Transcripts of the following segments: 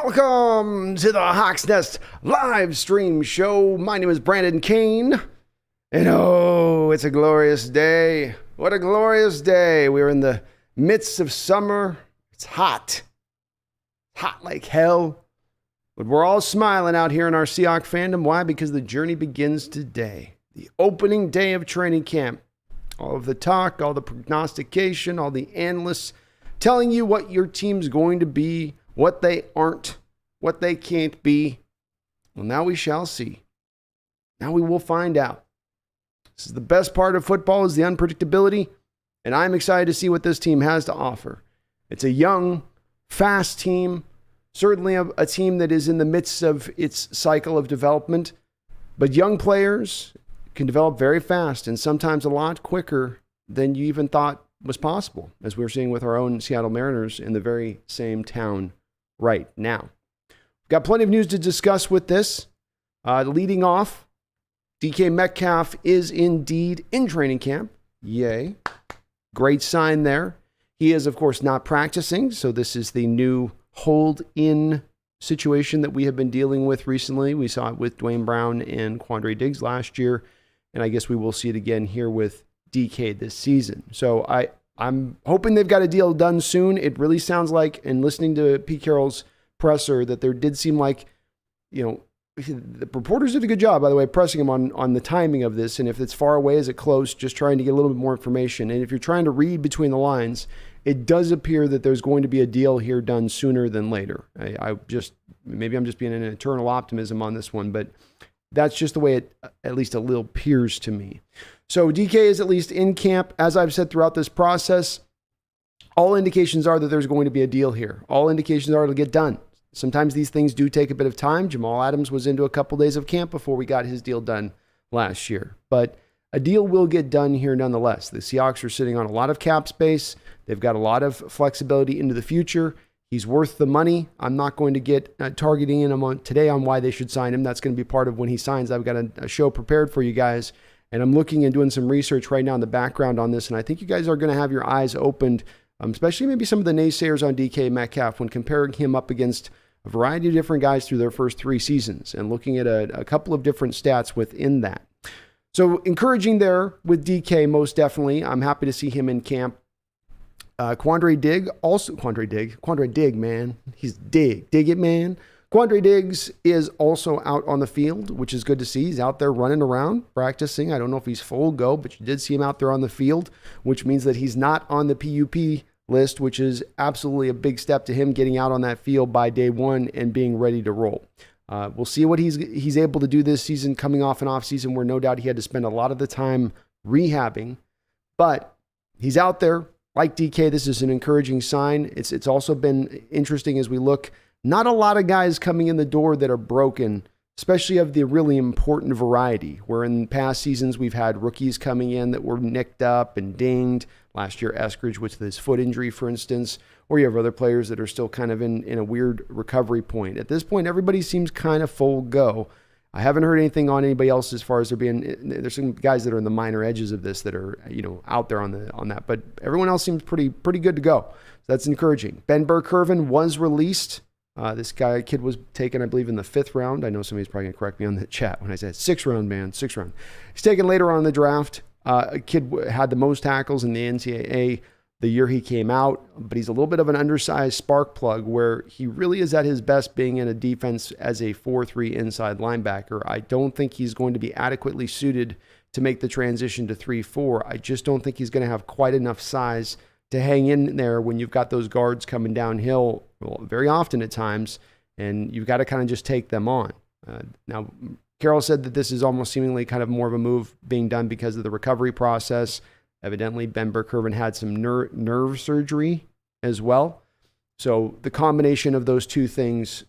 Welcome to the Hawks Nest live stream show. My name is Brandon Kane, and oh, it's a glorious day. What a glorious day. We're in the midst of summer. It's hot like hell, but we're all smiling out here in our Seahawks fandom. Why? Because the journey begins today, the opening day of training camp. All of the talk, all the prognostication, all the analysts telling you what your team's going to be, what they aren't, what they can't be. Well, now we shall see. Now we will find out. This is the best part of football, is the unpredictability, and I'm excited to see what this team has to offer. It's a young, fast team, certainly a team that is in the midst of its cycle of development, but young players can develop very fast and sometimes a lot quicker than you even thought was possible, as we're seeing with our own Seattle Mariners in the very same town right now. We've got plenty of news to discuss with this. Leading off, DK Metcalf is indeed in training camp. Yay. Great sign there. He is, of course, not practicing, so this is the new hold-in situation that we have been dealing with recently. We saw it with Dwayne Brown and Quandre Diggs last year, and I guess we will see it again here with DK this season. So I'm hoping they've got a deal done soon. It really sounds like, and listening to Pete Carroll's presser, that there did seem like, the reporters did a good job, by the way, pressing him on the timing of this. And if it's far away, is it close? Just trying to get a little bit more information. And if you're trying to read between the lines, it does appear that there's going to be a deal here done sooner than later. Maybe I'm just being an eternal optimism on this one, but that's just the way it at least a little appears to me. So DK is at least in camp. As I've said throughout this process, all indications are that there's going to be a deal here. All indications are it'll get done. Sometimes these things do take a bit of time. Jamal Adams was into a couple days of camp before we got his deal done last year. But a deal will get done here nonetheless. The Seahawks are sitting on a lot of cap space. They've got a lot of flexibility into the future. He's worth the money. I'm not going to get targeting him today on why they should sign him. That's going to be part of when he signs. I've got a show prepared for you guys. And I'm looking and doing some research right now in the background on this. And I think you guys are going to have your eyes opened, especially maybe some of the naysayers on DK Metcalf when comparing him up against a variety of different guys through their first 3 seasons and looking at a couple of different stats within that. So encouraging there with DK, most definitely. I'm happy to see him in camp. Quandre Diggs, man. He's dig it, man. Quandre Diggs is also out on the field, which is good to see. He's out there running around, practicing. I don't know if he's full go, but you did see him out there on the field, which means that he's not on the PUP list, which is absolutely a big step to him getting out on that field by day one and being ready to roll. We'll see what he's able to do this season, coming off an offseason where no doubt he had to spend a lot of the time rehabbing, but he's out there. Like DK, this is an encouraging sign. It's also been interesting as we look. Not a lot of guys coming in the door that are broken, especially of the really important variety, where in past seasons we've had rookies coming in that were nicked up and dinged. Last year, Eskridge with his foot injury, for instance, or you have other players that are still kind of in a weird recovery point. At this point, everybody seems kind of full go. I haven't heard anything on anybody else as far as there's some guys that are in the minor edges of this that are, out there on that, but everyone else seems pretty good to go. So that's encouraging. Ben Burke-Irvin was released. This kid was taken, I believe, in the 5th round. I know somebody's probably going to correct me on the chat when I said 6th round, man, 6th round. He's taken later on in the draft. A kid had the most tackles in the NCAA the year he came out, but he's a little bit of an undersized spark plug where he really is at his best being in a defense as a 4-3 inside linebacker. I don't think he's going to be adequately suited to make the transition to 3-4. I just don't think he's going to have quite enough size to hang in there when you've got those guards coming downhill, very often at times, and you've got to kind of just take them on. Now, Carroll said that this is almost seemingly kind of more of a move being done because of the recovery process. Evidently, Ben Burke-Irvin had some nerve surgery as well. So the combination of those two things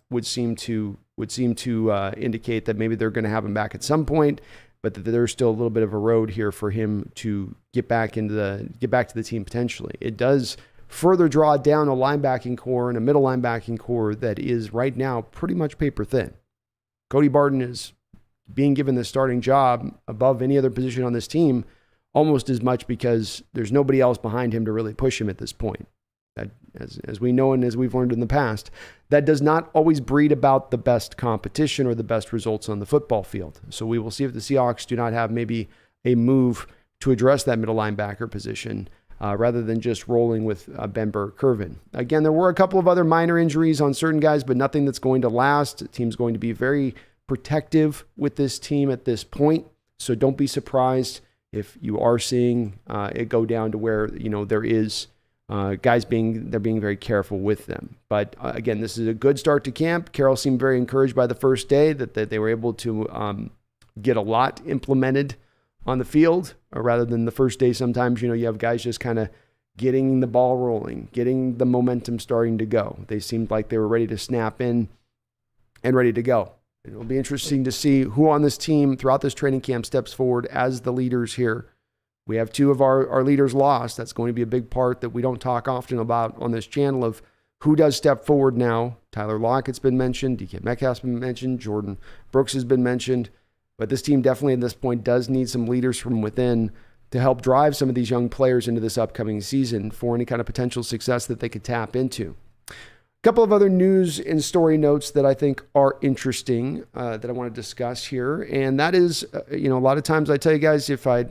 would seem to indicate that maybe they're going to have him back at some point, but that there's still a little bit of a road here for him to get back to the team potentially. It does further draw down a linebacking core and a middle linebacking core that is right now pretty much paper thin. Cody Barton is being given the starting job above any other position on this team almost as much because there's nobody else behind him to really push him at this point. That, as we know and as we've learned in the past, that does not always breed about the best competition or the best results on the football field. So we will see if the Seahawks do not have maybe a move to address that middle linebacker position rather than just rolling with Ben Burke-Kirven. Again, there were a couple of other minor injuries on certain guys, but nothing that's going to last. The team's going to be very protective with this team at this point. So don't be surprised if you are seeing it go down to where, there is guys they're being very careful with them. But again, this is a good start to camp. Carroll seemed very encouraged by the first day that they were able to get a lot implemented on the field, or rather than the first day. Sometimes, you have guys just kind of getting the ball rolling, getting the momentum starting to go. They seemed like they were ready to snap in and ready to go. It'll be interesting to see who on this team throughout this training camp steps forward as the leaders here. We have two of our leaders lost. That's going to be a big part that we don't talk often about on this channel of who does step forward now. Tyler Lockett's been mentioned. DK Metcalf's been mentioned. Jordan Brooks has been mentioned. But this team definitely at this point does need some leaders from within to help drive some of these young players into this upcoming season for any kind of potential success that they could tap into. A couple of other news and story notes that I think are interesting that I want to discuss here. And that is, a lot of times I tell you guys, if I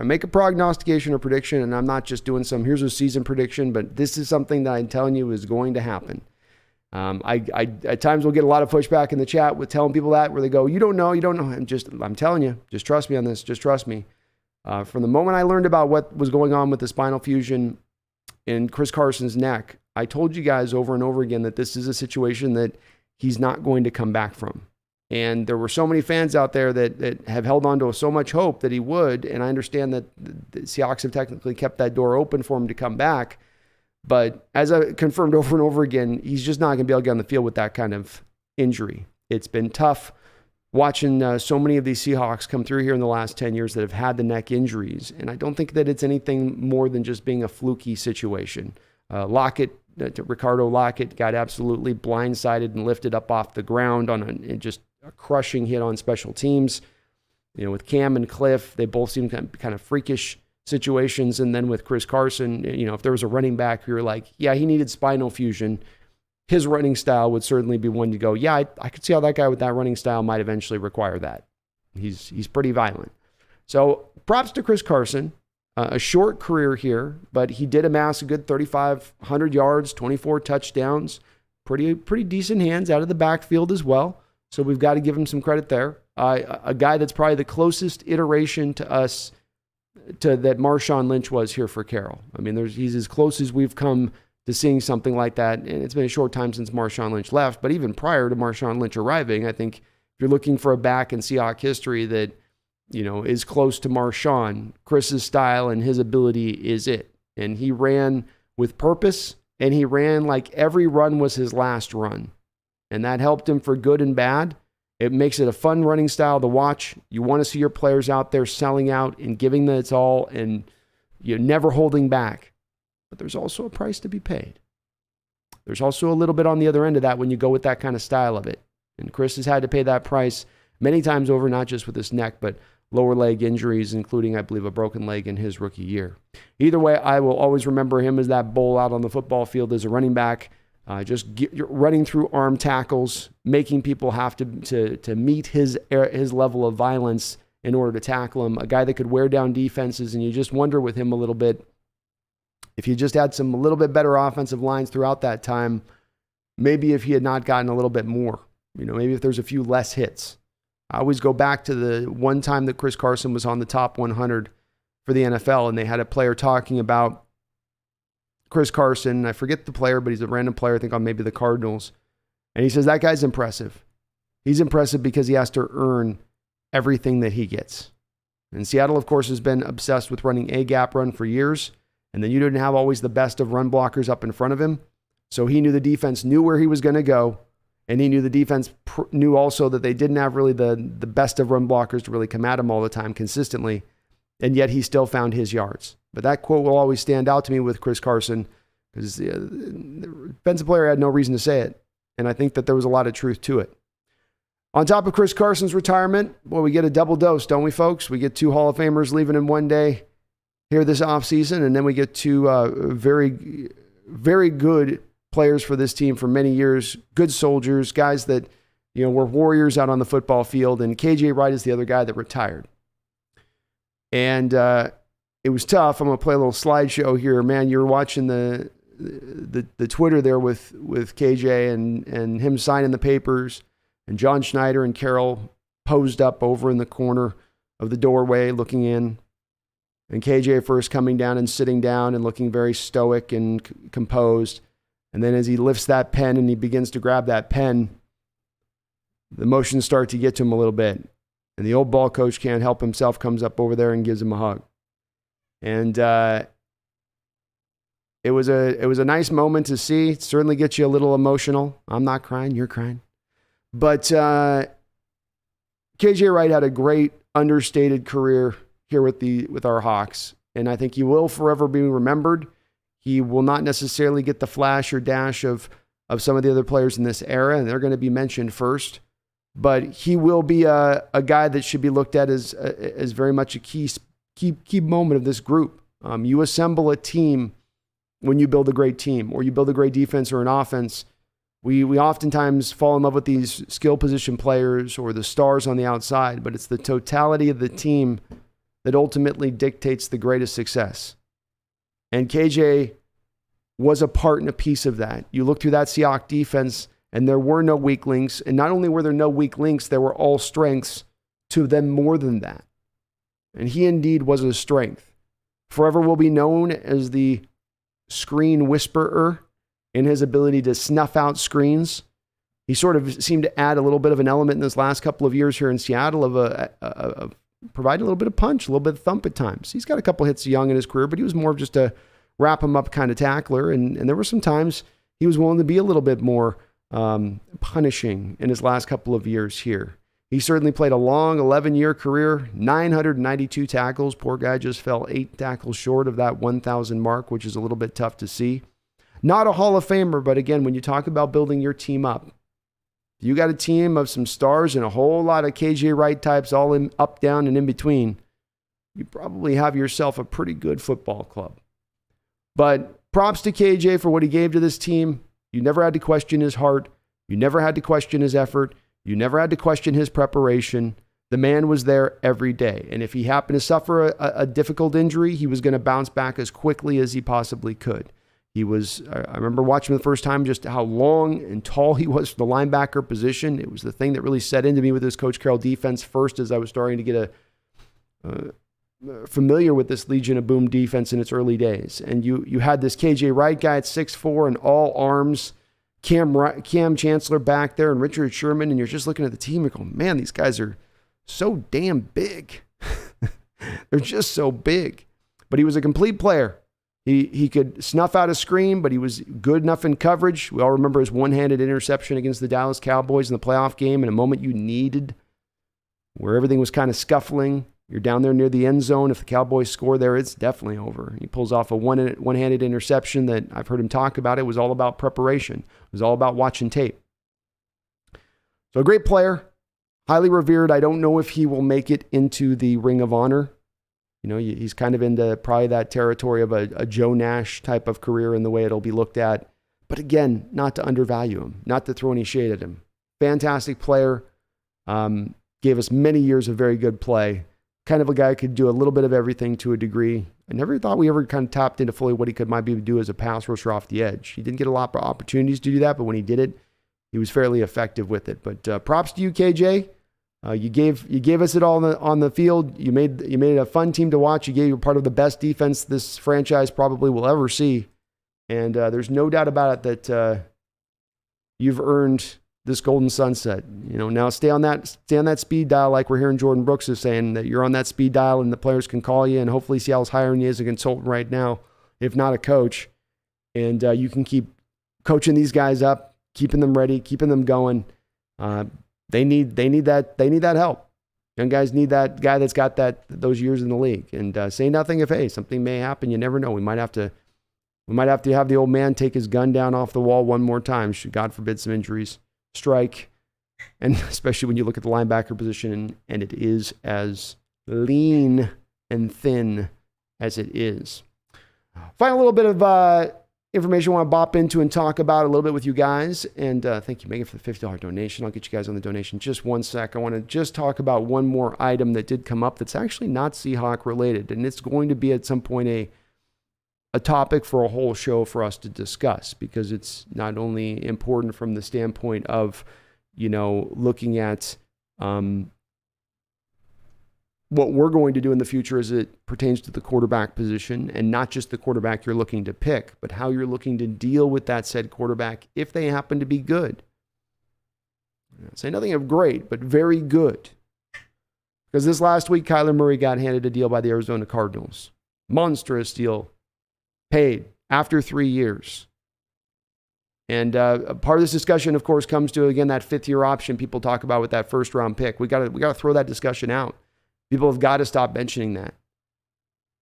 make a prognostication or prediction, and I'm not just doing here's a season prediction, but this is something that I'm telling you is going to happen. I at times will get a lot of pushback in the chat with telling people that, where they go, you don't know. I'm telling you, just trust me on this. Just trust me. From the moment I learned about what was going on with the spinal fusion in Chris Carson's neck, I told you guys over and over again that this is a situation that he's not going to come back from. And there were so many fans out there that have held on to so much hope that he would. And I understand that the Seahawks have technically kept that door open for him to come back. But as I confirmed over and over again, he's just not going to be able to get on the field with that kind of injury. It's been tough watching so many of these Seahawks come through here in the last 10 years that have had the neck injuries. And I don't think that it's anything more than just being a fluky situation. Ricardo Lockett got absolutely blindsided and lifted up off the ground on just a crushing hit on special teams. With Cam and Cliff, they both seem kind of freakish situations. And then with Chris Carson, if there was a running back who you're like, yeah, he needed spinal fusion, his running style would certainly be one to go, yeah, I could see how that guy with that running style might eventually require that. He's pretty violent. So props to Chris Carson. A short career here, but he did amass a good 3,500 yards, 24 touchdowns, pretty decent hands out of the backfield as well. So we've got to give him some credit there. A guy that's probably the closest iteration to us that Marshawn Lynch was here for Carroll. I mean, he's as close as we've come to seeing something like that. And it's been a short time since Marshawn Lynch left, but even prior to Marshawn Lynch arriving, I think if you're looking for a back in Seahawks history that, is close to Marshawn, Chris's style and his ability is it. And he ran with purpose, and he ran like every run was his last run. And that helped him for good and bad. It makes it a fun running style to watch. You want to see your players out there selling out and giving that it's all, and you're never holding back. But there's also a price to be paid. There's also a little bit on the other end of that when you go with that kind of style of it. And Chris has had to pay that price many times over, not just with his neck, but lower leg injuries, including, I believe, a broken leg in his rookie year. Either way, I will always remember him as that bull out on the football field as a running back, running through arm tackles, making people have to meet his level of violence in order to tackle him. A guy that could wear down defenses, and you just wonder with him a little bit, if you just had a little bit better offensive lines throughout that time, maybe if he had not gotten a little bit more, maybe if there's a few less hits. I always go back to the one time that Chris Carson was on the top 100 for the NFL, and they had a player talking about Chris Carson. I forget the player, but he's a random player, I think on maybe the Cardinals. And he says, that guy's impressive. He's impressive because he has to earn everything that he gets. And Seattle, of course, has been obsessed with running a gap run for years. And then you didn't have always the best of run blockers up in front of him. So he knew the defense knew where he was going to go. And he knew the defense knew also that they didn't have really the best of run blockers to really come at him all the time consistently. And yet he still found his yards. But that quote will always stand out to me with Chris Carson because the defensive player had no reason to say it. And I think that there was a lot of truth to it. On top of Chris Carson's retirement, we get a double dose, don't we, folks? We get two Hall of Famers leaving in one day. here this offseason, and then we get two very, very good players for this team for many years, good soldiers, guys that were warriors out on the football field, and KJ Wright is the other guy that retired. And it was tough. I'm going to play a little slideshow here. Man, you were watching the Twitter there with KJ and him signing the papers, and John Schneider and Carol posed up over in the corner of the doorway looking in. And KJ first coming down and sitting down and looking very stoic and composed. And then as he lifts that pen and he begins to grab that pen, the emotions start to get to him a little bit. And the old ball coach can't help himself, comes up over there and gives him a hug. And it was a nice moment to see. It certainly gets you a little emotional. I'm not crying, you're crying. But KJ Wright had a great understated career here with our Hawks. And I think he will forever be remembered. He will not necessarily get the flash or dash of some of the other players in this era, and they're going to be mentioned first. But he will be a guy that should be looked at as very much a key moment of this group. You assemble a team when you build a great team, or you build a great defense or an offense. We oftentimes fall in love with these skill position players or the stars on the outside, but it's the totality of the team that ultimately dictates the greatest success. And KJ was a part and a piece of that. You look through that Seahawks defense, and there were no weak links. And not only were there no weak links, there were all strengths to them more than that. And he indeed was a strength. Forever will be known as the screen whisperer in his ability to snuff out screens. He sort of seemed to add a little bit of an element in this last couple of years here in Seattle of providing a little bit of punch, a little bit of thump at times. He's got a couple hits young in his career, but he was more of just a wrap him up kind of tackler. And there were some times he was willing to be a little bit more punishing in his last couple of years here. He certainly played a long 11-year career, 992 tackles. Poor guy just fell 8 tackles short of that 1,000 mark, which is a little bit tough to see. Not a Hall of Famer, but again, when you talk about building your team up, you got a team of some stars and a whole lot of KJ Wright types all in up, down, and in between. You probably have yourself a pretty good football club. But props to KJ for what he gave to this team. You never had to question his heart. You never had to question his effort. You never had to question his preparation. The man was there every day. And if he happened to suffer a difficult injury, he was going to bounce back as quickly as he possibly could. I remember watching him the first time, just how long and tall he was for the linebacker position. It was the thing that really set into me with this Coach Carroll defense first, as I was starting to get familiar with this Legion of Boom defense in its early days. And you had this KJ Wright guy at 6'4" and all arms, Cam Chancellor back there, and Richard Sherman, and you're just looking at the team and going, man, these guys are so damn big. They're just so big. But he was a complete player. He could snuff out a screen, but he was good enough in coverage. We all remember his one-handed interception against the Dallas Cowboys in the playoff game in a moment you needed, where everything was kind of scuffling. You're down there near the end zone. If the Cowboys score there, it's definitely over. He pulls off a one-handed interception that I've heard him talk about. It was all about preparation. It was all about watching tape. So a great player, highly revered. I don't know if he will make it into the Ring of Honor. He's kind of into probably that territory of a Joe Nash type of career in the way it'll be looked at. But again, not to undervalue him, not to throw any shade at him. Fantastic player. Gave us many years of very good play. Kind of a guy who could do a little bit of everything to a degree. I never thought we ever kind of tapped into fully what he might be able to do as a pass rusher off the edge. He didn't get a lot of opportunities to do that, but when he did it, he was fairly effective with it. But props to you, KJ. You gave us it all on the field. You made it a fun team to watch. You part of the best defense this franchise probably will ever see. And there's no doubt about it that you've earned this golden sunset. Now stay on that speed dial, like we're hearing Jordan Brooks is saying, that you're on that speed dial and the players can call you, and hopefully Seattle's hiring you as a consultant right now, if not a coach. And you can keep coaching these guys up, keeping them ready, keeping them going. They need that help. Young guys need that guy that's got those years in the league. And say nothing if, hey, something may happen. You never know. We might have to have the old man take his gun down off the wall one more time, should God forbid some injuries strike. And especially when you look at the linebacker position and it is as lean and thin as it is. Find a little bit of information I want to bop into and talk about a little bit with you guys. And thank you, Megan, for the $50 donation. I'll get you guys on the donation just one sec. I want to just talk about one more item that did come up that's actually not Seahawk related. And it's going to be at some point a topic for a whole show for us to discuss, because it's not only important from the standpoint of, looking at what we're going to do in the future as it pertains to the quarterback position, and not just the quarterback you're looking to pick, but how you're looking to deal with that said quarterback if they happen to be good. Say nothing of great, but very good. Because this last week, Kyler Murray got handed a deal by the Arizona Cardinals. Monstrous deal. Paid after 3 years. And a part of this discussion, of course, comes to, again, that fifth-year option people talk about with that first-round pick. We got to throw that discussion out. People have got to stop mentioning that.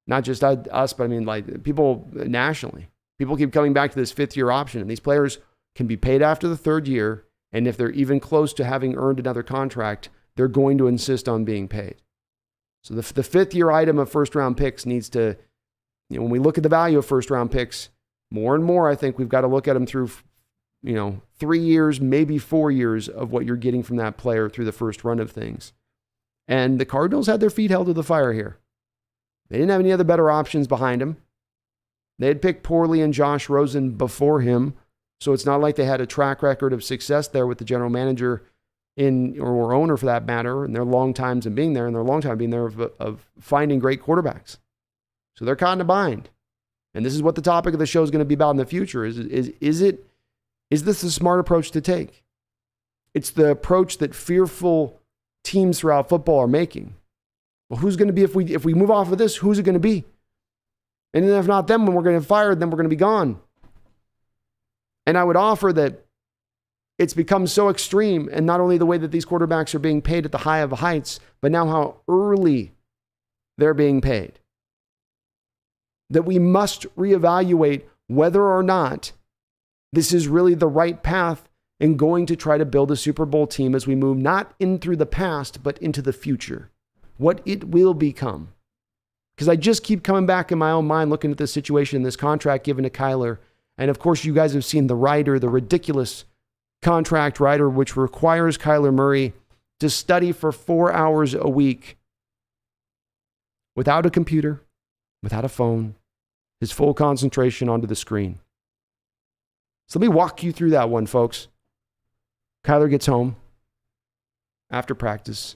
Not just us, but I mean, like, people nationally. People keep coming back to this fifth-year option, and these players can be paid after the third year, and if they're even close to having earned another contract, they're going to insist on being paid. So the fifth-year item of first-round picks needs to, when we look at the value of first-round picks, more and more, I think we've got to look at them through, 3 years, maybe 4 years of what you're getting from that player through the first run of things. And the Cardinals had their feet held to the fire here. They didn't have any other better options behind him. They had picked poorly in Josh Rosen before him, so it's not like they had a track record of success there with the general manager or owner for that matter, and their long times in being there, and their long time being there of finding great quarterbacks. So they're caught in a bind. And this is what the topic of the show is going to be about in the future. Is this a smart approach to take? It's the approach that fearful teams throughout football are making. Well, who's going to be, if we move off of this, who's it going to be? And then if not them, when we're going to get fired, then we're going to be gone. And I would offer that it's become so extreme, and not only the way that these quarterbacks are being paid at the high of heights, but now how early they're being paid, that we must reevaluate whether or not this is really the right path in going to try to build a Super Bowl team as we move not in through the past, but into the future, what it will become. Because I just keep coming back in my own mind looking at this situation, this contract given to Kyler. And of course, you guys have seen the ridiculous contract rider, which requires Kyler Murray to study for 4 hours a week without a computer, without a phone, his full concentration onto the screen. So let me walk you through that one, folks. Kyler gets home after practice,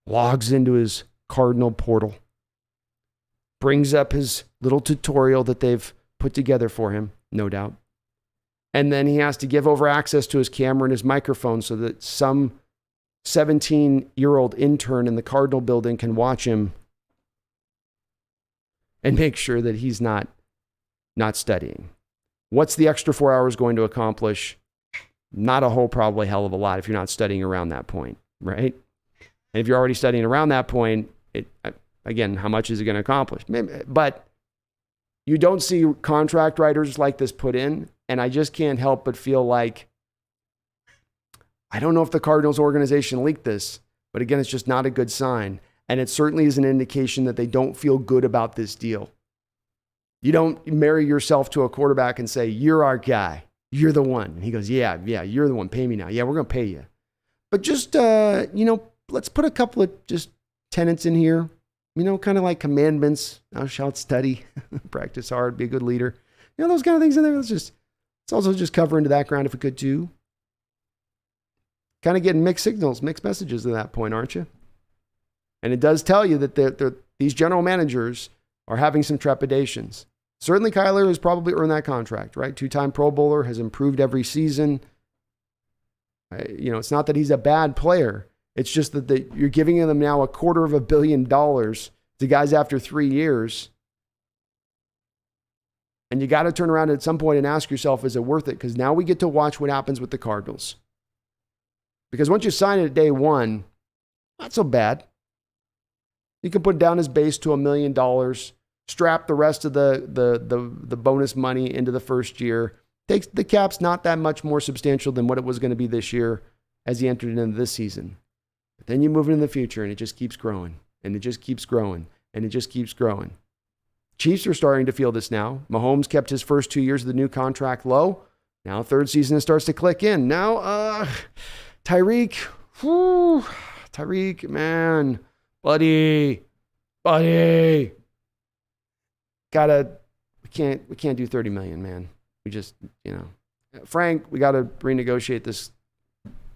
logs into his Cardinal portal, brings up his little tutorial that they've put together for him, no doubt. And then he has to give over access to his camera and his microphone so that some 17-year-old intern in the Cardinal building can watch him and make sure that he's not studying. What's the extra 4 hours going to accomplish? Not a whole, probably hell of a lot if you're not studying around that point, right? And if you're already studying around that point, again, how much is it going to accomplish? But you don't see contract writers like this put in, and I just can't help but feel like, I don't know if the Cardinals organization leaked this, but again, it's just not a good sign. And it certainly is an indication that they don't feel good about this deal. You don't marry yourself to a quarterback and say, you're our guy. You're the one. And he goes, yeah, you're the one. Pay me now. Yeah, we're going to pay you. But just, let's put a couple of just tenets in here, kind of like commandments. Thou shalt study, practice hard, be a good leader. Those kind of things in there. Let's also just cover into that ground if we could too. Kind of getting mixed signals, mixed messages at that point, aren't you? And it does tell you that these general managers are having some trepidations. Certainly Kyler has probably earned that contract, right? 2-time Pro Bowler, has improved every season. It's not that he's a bad player. It's just that you're giving them now $250 million to guys after 3 years. And you got to turn around at some point and ask yourself, is it worth it? Because now we get to watch what happens with the Cardinals. Because once you sign it at day one, not so bad. You can put down his base to $1 million, strap the rest of the bonus money into the first year. The cap's not that much more substantial than what it was going to be this year as he entered into this season. But then you move into the future and it just keeps growing, and it just keeps growing, and it just keeps growing. Chiefs are starting to feel this now. Mahomes kept his first 2 years of the new contract low. Now third season it starts to click in. Now, Tyreek, man, buddy. We can't do 30 million, man. We just, Frank, we got to renegotiate this.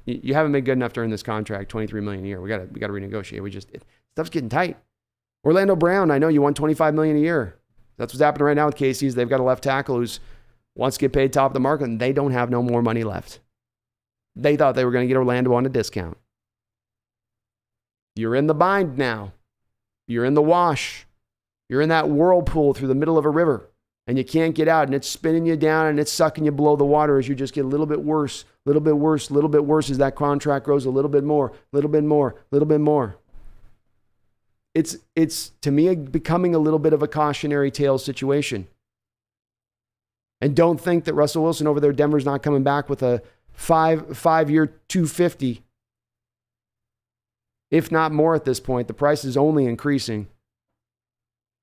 You haven't been good enough to earn this contract, 23 million a year. We got to renegotiate. Stuff's getting tight. Orlando Brown, I know you want 25 million a year. That's what's happening right now with KC's. They've got a left tackle who's wants to get paid top of the market, and they don't have no more money left. They thought they were going to get Orlando on a discount. You're in the bind now. You're in the wash. You're in that whirlpool through the middle of a river, and you can't get out, and it's spinning you down, and it's sucking you below the water as you just get a little bit worse as that contract grows a little bit more. It's to me becoming a little bit of a cautionary tale situation. And don't think that Russell Wilson over there, Denver's not coming back with a five-year 250. If not more at this point. The price is only increasing.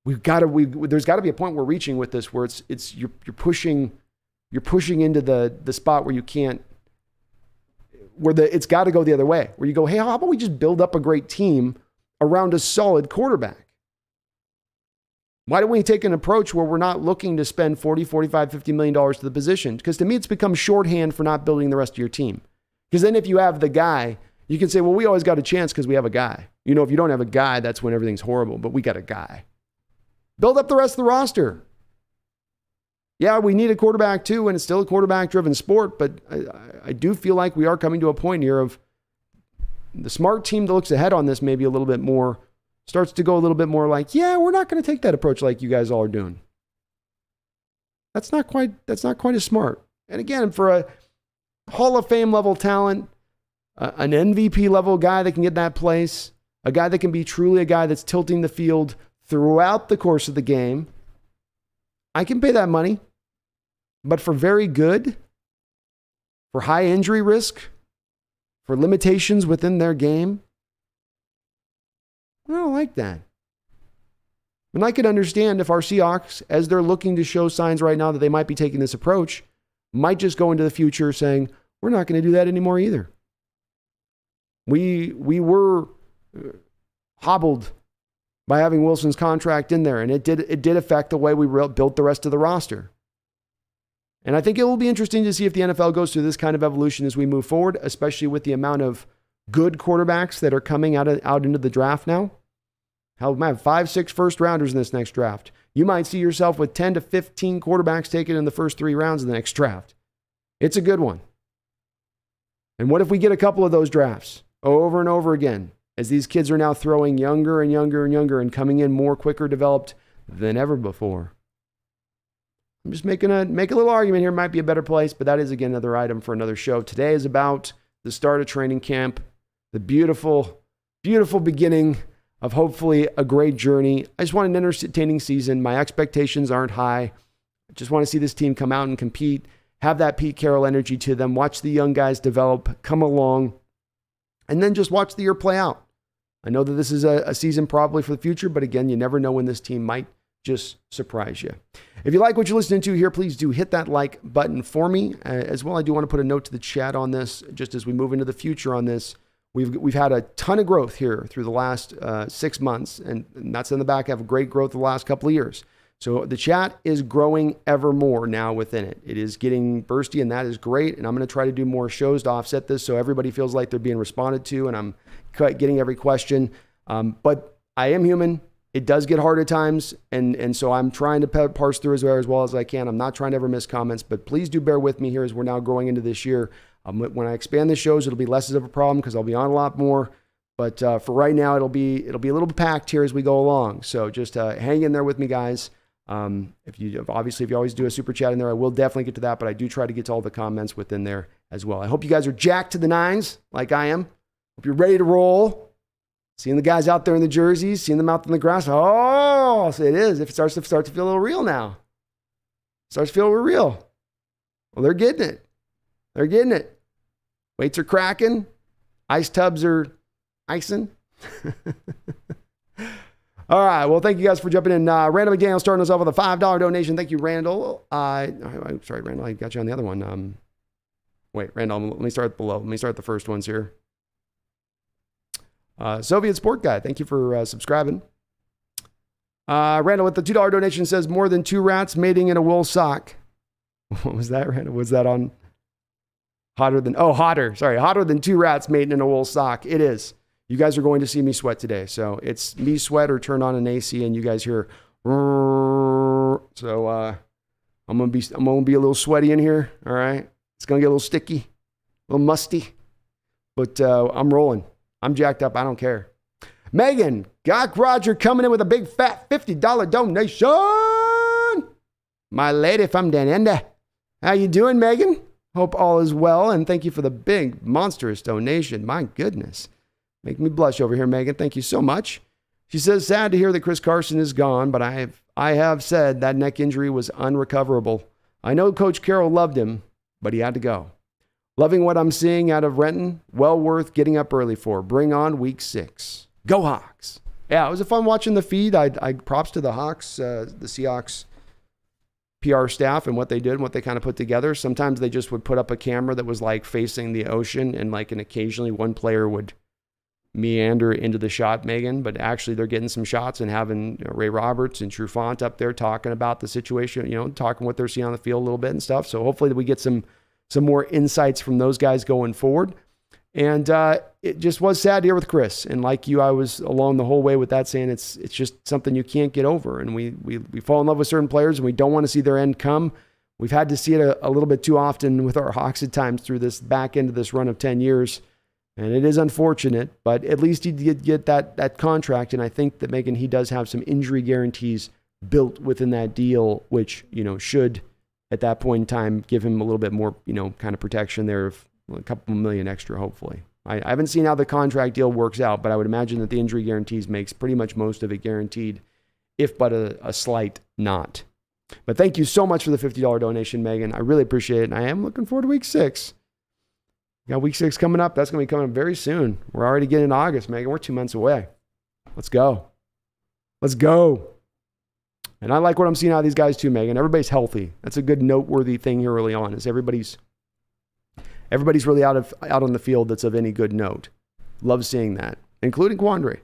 There's got to be a point we're reaching with this where you're pushing into the spot where you can't, it's got to go the other way, where you go, hey, how about we just build up a great team around a solid quarterback? Why don't we take an approach where we're not looking to spend $40, $45, $50 million to the position? Because to me, it's become shorthand for not building the rest of your team. Because then if you have the guy, you can say, well, we always got a chance because we have a guy. If you don't have a guy, that's when everything's horrible, but we got a guy. Build up the rest of the roster. Yeah, we need a quarterback too, and it's still a quarterback-driven sport, but I do feel like we are coming to a point here of the smart team that looks ahead on this maybe a little bit more starts to go a little bit more like, yeah, we're not going to take that approach like you guys all are doing. That's not quite as smart. And again, for a Hall of Fame level talent, an MVP level guy that can get that place, a guy that can be truly a guy that's tilting the field throughout the course of the game, I can pay that money. But for very good, for high injury risk, for limitations within their game, I don't like that. And I could understand if our Seahawks, as they're looking to show signs right now that they might be taking this approach, might just go into the future saying, we're not going to do that anymore either. We were hobbled by having Wilson's contract in there, and it did affect the way we built the rest of the roster. And I think it will be interesting to see if the NFL goes through this kind of evolution as we move forward, especially with the amount of good quarterbacks that are coming out into the draft now. Hell, we might have 5-6 first rounders in this next draft. You might see yourself with 10 to 15 quarterbacks taken in the first 3 rounds of the next draft. It's a good one. And what if we get a couple of those drafts over and over again, as these kids are now throwing younger and younger and younger and coming in more quicker developed than ever before? I'm just make a little argument here. Might be a better place, but that is, again, another item for another show. Today is about the start of training camp, the beautiful, beautiful beginning of hopefully a great journey. I just want an entertaining season. My expectations aren't high. I just want to see this team come out and compete, have that Pete Carroll energy to them, watch the young guys develop, come along, and then just watch the year play out. I know that this is a season probably for the future, but again, you never know when this team might just surprise you. If you like what you're listening to here, please do hit that like button for me. As well, I do want to put a note to the chat on this, just as we move into the future on this. We've had a ton of growth here through the last 6 months, and that's in the back of great growth the last couple of years. So the chat is growing ever more now within it. It is getting bursty, and that is great. And I'm going to try to do more shows to offset this so everybody feels like they're being responded to, and I'm getting every question. But I am human. It does get hard at times, and so I'm trying to parse through as well as I can. I'm not trying to ever miss comments, but please do bear with me here as we're now growing into this year. When I expand the shows, it'll be less of a problem because I'll be on a lot more. But for right now, it'll be a little packed here as we go along. So just hang in there with me, guys. If you always do a super chat in there, I will definitely get to that. But I do try to get to all the comments within there as well. I hope you guys are jacked to the nines like I am. Hope you're ready to roll. Seeing the guys out there in the jerseys, seeing them out in the grass. Oh, so it is. If it starts to feel a little real now. Starts to feel real. Well, they're getting it. They're getting it. Weights are cracking. Ice tubs are icing. All right. Well, thank you guys for jumping in. Randall McDaniel starting us off with a $5 donation. Thank you, Randall. I'm sorry, Randall. I got you on the other one. Wait, Randall, let me start below. Let me start the first ones here. Soviet Sport Guy, thank you for subscribing. Randall with the $2 donation says more than 2 rats mating in a wool sock. What was that, Randall? Was that on hotter than 2 rats mating in a wool sock? It is. You guys are going to see me sweat today. So it's me sweat or turn on an AC and you guys hear. So I'm gonna be a little sweaty in here. All right. It's gonna get a little sticky, a little musty. But I'm rolling. I'm jacked up. I don't care. Megan, Gok Roger coming in with a big fat $50 donation. My lady from Danenda. How you doing, Megan? Hope all is well. And thank you for the big monstrous donation. My goodness. Make me blush over here, Megan. Thank you so much. She says, sad to hear that Chris Carson is gone, but I have said that neck injury was unrecoverable. I know Coach Carroll loved him, but he had to go. Loving what I'm seeing out of Renton. Well worth getting up early for. Bring on week 6. Go Hawks. Yeah, it was fun watching the feed. I props to the Hawks, the Seahawks PR staff and what they did and what they kind of put together. Sometimes they just would put up a camera that was like facing the ocean and occasionally one player would meander into the shot, Megan, but actually they're getting some shots and having Ray Roberts and Trufant up there talking about the situation, talking what they're seeing on the field a little bit and stuff. So hopefully we get some more insights from those guys going forward. And it just was sad to hear with Chris. And like you, I was along the whole way with that, saying it's just something you can't get over. And we fall in love with certain players and we don't want to see their end come. We've had to see it a little bit too often with our Hawks at times through this back end of this run of 10 years. And it is unfortunate, but at least he did get that contract. And I think that, Megan, he does have some injury guarantees built within that deal, which, should at that point in time give him a little bit more, kind of protection there of a couple million extra, hopefully. I haven't seen how the contract deal works out, but I would imagine that the injury guarantees makes pretty much most of it guaranteed, if but a slight not. But thank you so much for the $50 donation, Megan. I really appreciate it. And I am looking forward to week 6. Got week 6 coming up. That's going to be coming up very soon. We're already getting into August, Megan. We're 2 months away. Let's go. Let's go. And I like what I'm seeing out of these guys too, Megan. Everybody's healthy. That's a good noteworthy thing here early on, is everybody's really out on the field that's of any good note. Love seeing that, including Quandre.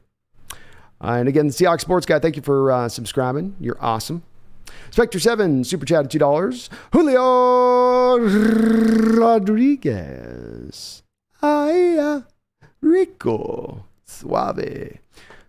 And again, the Seahawks Sports Guy, thank you for subscribing. You're awesome. Spectre7, super chat at $2. Julio Rodriguez. Ay, rico. Suave.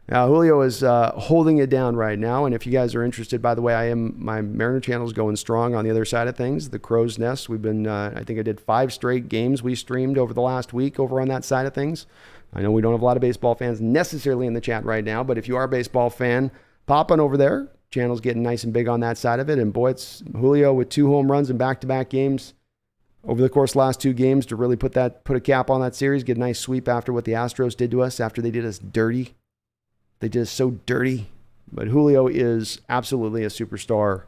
Now, Julio is holding it down right now. And if you guys are interested, by the way, my Mariner channel is going strong on the other side of things. The Crow's Nest. We've been, I think I did 5 straight games we streamed over the last week over on that side of things. I know we don't have a lot of baseball fans necessarily in the chat right now, but if you are a baseball fan, pop on over there. Channel's getting nice and big on that side of it. And boy, it's Julio with 2 home runs in back-to-back games over the course of the last 2 games to really put a cap on that series, get a nice sweep after what the Astros did to us, after they did us dirty. They did us so dirty. But Julio is absolutely a superstar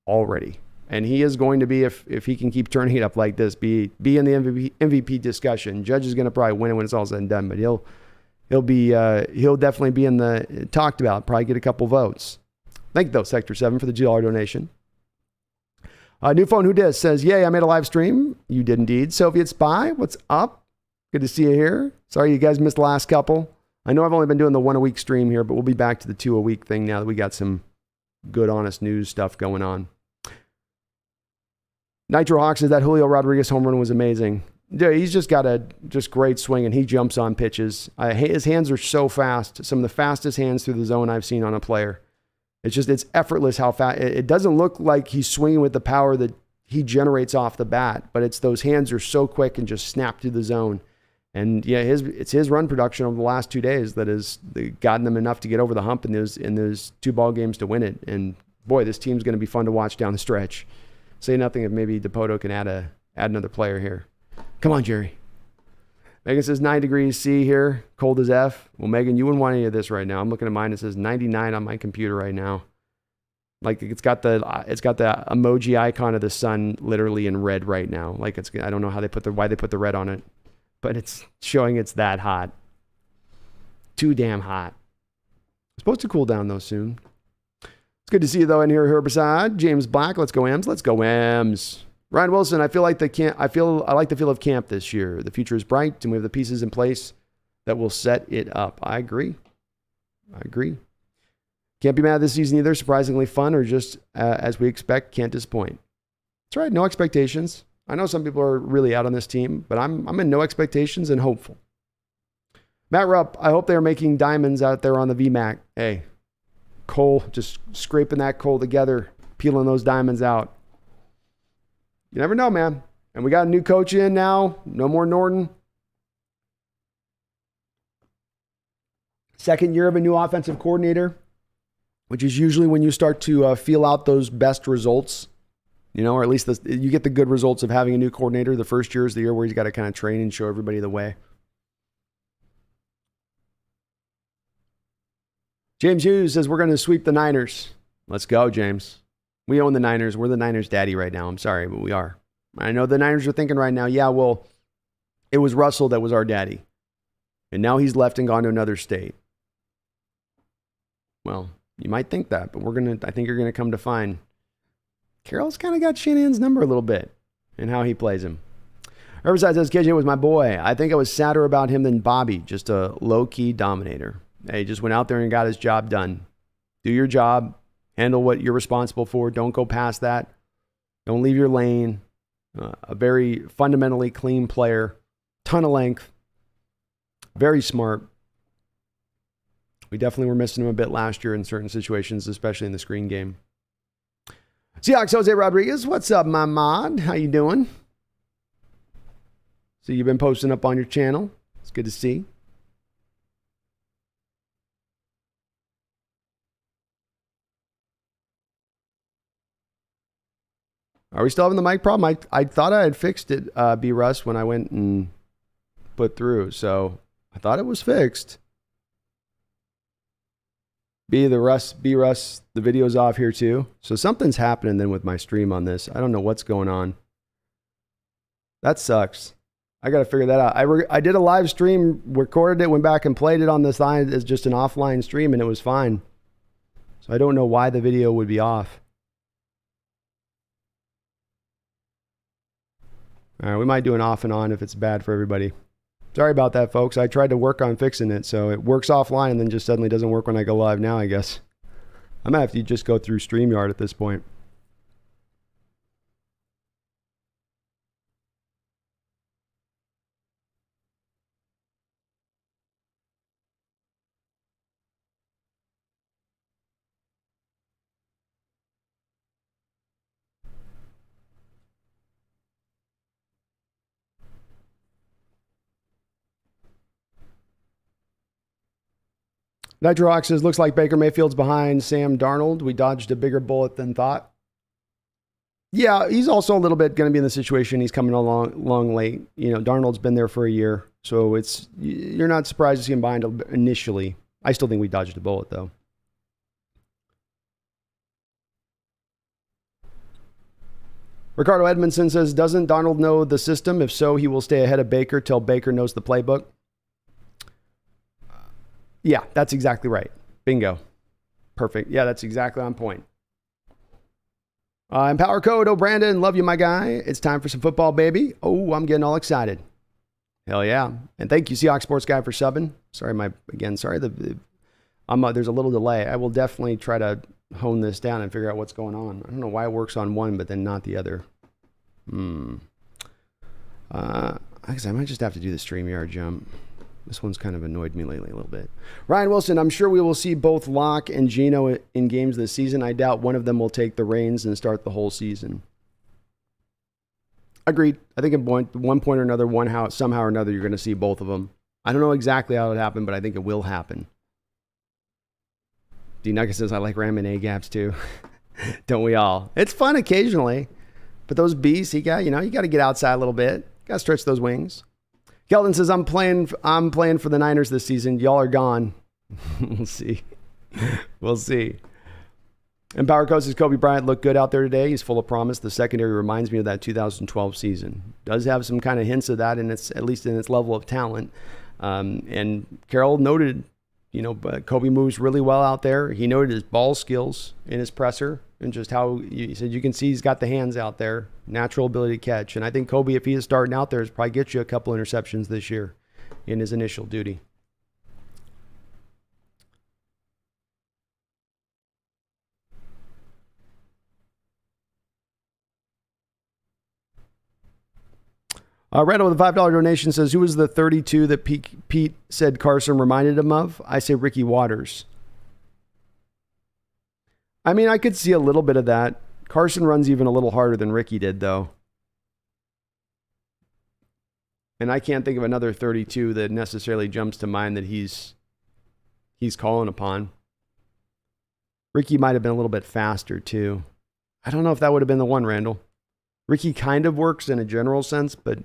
already. And he is going to be, if he can keep turning it up like this, be in the MVP discussion. Judge is going to probably win it when it's all said and done, but he'll definitely be in the talked about, probably get a couple votes. Thank you, though, Sector 7, for the $2 donation. New Phone Who Dis says, yay, I made a live stream. You did indeed. Soviet Spy, what's up? Good to see you here. Sorry you guys missed the last couple. I know I've only been doing the 1 a week stream here, but we'll be back to the 2 a week thing now that we got some good, honest news stuff going on. Nitro Hawk says that Julio Rodriguez home run was amazing. Dude, he's just got a great swing, and he jumps on pitches. His hands are so fast. Some of the fastest hands through the zone I've seen on a player. It's effortless how fast. It doesn't look like he's swinging with the power that he generates off the bat, but it's those hands are so quick and just snap through the zone. And yeah, it's his run production over the last 2 days that has gotten them enough to get over the hump in those 2 ball games to win it. And boy, this team's going to be fun to watch down the stretch. Say nothing if maybe DePoto can add another player here. Come on, Jerry. Megan says 9 degrees C here, cold as F. Well, Megan, you wouldn't want any of this right now. I'm looking at mine. It says 99 on my computer right now. Like it's got the emoji icon of the sun literally in red right now. Like I don't know how why they put the red on it, but it's showing it's that hot. Too damn hot. Supposed to cool down though soon. It's good to see you though in here, Herbicide. James Black, let's go M's. Let's go M's. Ryan Wilson, I like the feel of camp this year. The future is bright and we have the pieces in place that will set it up. I agree. Can't be mad this season either. Surprisingly fun or just as we expect, can't disappoint. That's right, no expectations. I know some people are really out on this team, but I'm in no expectations and hopeful. Matt Rupp, I hope they're making diamonds out there on the VMAC. Hey, coal, just scraping that coal together, peeling those diamonds out. You never know, man. And we got a new coach in now. No more Norton. Second year of a new offensive coordinator, which is usually when you start to feel out those best results, or at least you get the good results of having a new coordinator. The first year is the year where he's got to kind of train and show everybody the way. James Hughes says we're going to sweep the Niners. Let's go, James. We own the Niners. We're the Niners daddy right now. I'm sorry, but we are. I know the Niners are thinking right now, yeah, well, it was Russell that was our daddy. And now he's left and gone to another state. Well, you might think that, but I think you're going to come to find Carroll's kind of got Shanahan's number a little bit in how he plays him. Riverside says, KJ was my boy. I think I was sadder about him than Bobby, just a low-key dominator. He just went out there and got his job done. Do your job. Handle what you're responsible for. Don't go past that. Don't leave your lane. A very fundamentally clean player. Ton of length. Very smart. We definitely were missing him a bit last year in certain situations, especially in the screen game. Seahawks Jose Rodriguez, what's up, my mod? How you doing? So you've been posting up on your channel. It's good to see. Are we still having the mic problem? I thought I had fixed it, B. Russ, when I went and put through. So I thought it was fixed. B. Russ, the video's off here too. So something's happening then with my stream on this. I don't know what's going on. That sucks. I got to figure that out. I did a live stream, recorded it, went back and played it on this line as just an offline stream, and it was fine. So I don't know why the video would be off. All right, we might do an off and on if it's bad for everybody. Sorry about that, folks. I tried to work on fixing it, so it works offline and then just suddenly doesn't work when I go live now, I guess. I might have to just go through StreamYard at this point. Nitrox says, looks like Baker Mayfield's behind Sam Darnold. We dodged a bigger bullet than thought. Yeah, he's also a little bit going to be in the situation. He's coming along late. Darnold's been there for a year. So you're not surprised to see him behind initially. I still think we dodged a bullet, though. Ricardo Edmondson says, doesn't Darnold know the system? If so, he will stay ahead of Baker till Baker knows the playbook. Yeah, that's exactly right. Bingo. Perfect. Yeah, that's exactly on point. Empower Code. Oh, Brandon, love you, my guy. It's time for some football, baby. Oh, I'm getting all excited. Hell yeah. And thank you, Seahawks Sports Guy, for subbing. Sorry, there's a little delay. I will definitely try to hone this down and figure out what's going on. I don't know why it works on one, but then not the other. I guess I might just have to do the StreamYard jump. This one's kind of annoyed me lately a little bit. Ryan Wilson, I'm sure we will see both Locke and Geno in games this season. I doubt one of them will take the reins and start the whole season. Agreed. I think at one point or another, somehow or another, you're going to see both of them. I don't know exactly how it happened, but I think it will happen. D Nugget says, I like ramming A-gaps too. Don't we all? It's fun occasionally. But those beasts, you got to get outside a little bit. Got to stretch those wings. Keldon says, I'm playing for the Niners this season. Y'all are gone. We'll see. We'll see. And Power Coach says, Cody Barton looked good out there today. He's full of promise. The secondary reminds me of that 2012 season. Does have some kind of hints of that, at least in its level of talent. And Carroll noted but Kobe moves really well out there. He noted his ball skills in his presser and just how he said you can see he's got the hands out there, natural ability to catch. And I think Kobe, if he is starting out there, is probably get you a couple interceptions this year in his initial duty. Randall with a $5 donation says, who was the 32 that Pete said Carson reminded him of? I say Ricky Waters. I mean, I could see a little bit of that. Carson runs even a little harder than Ricky did, though. And I can't think of another 32 that necessarily jumps to mind that he's calling upon. Ricky might have been a little bit faster, too. I don't know if that would have been the one, Randall. Ricky kind of works in a general sense, but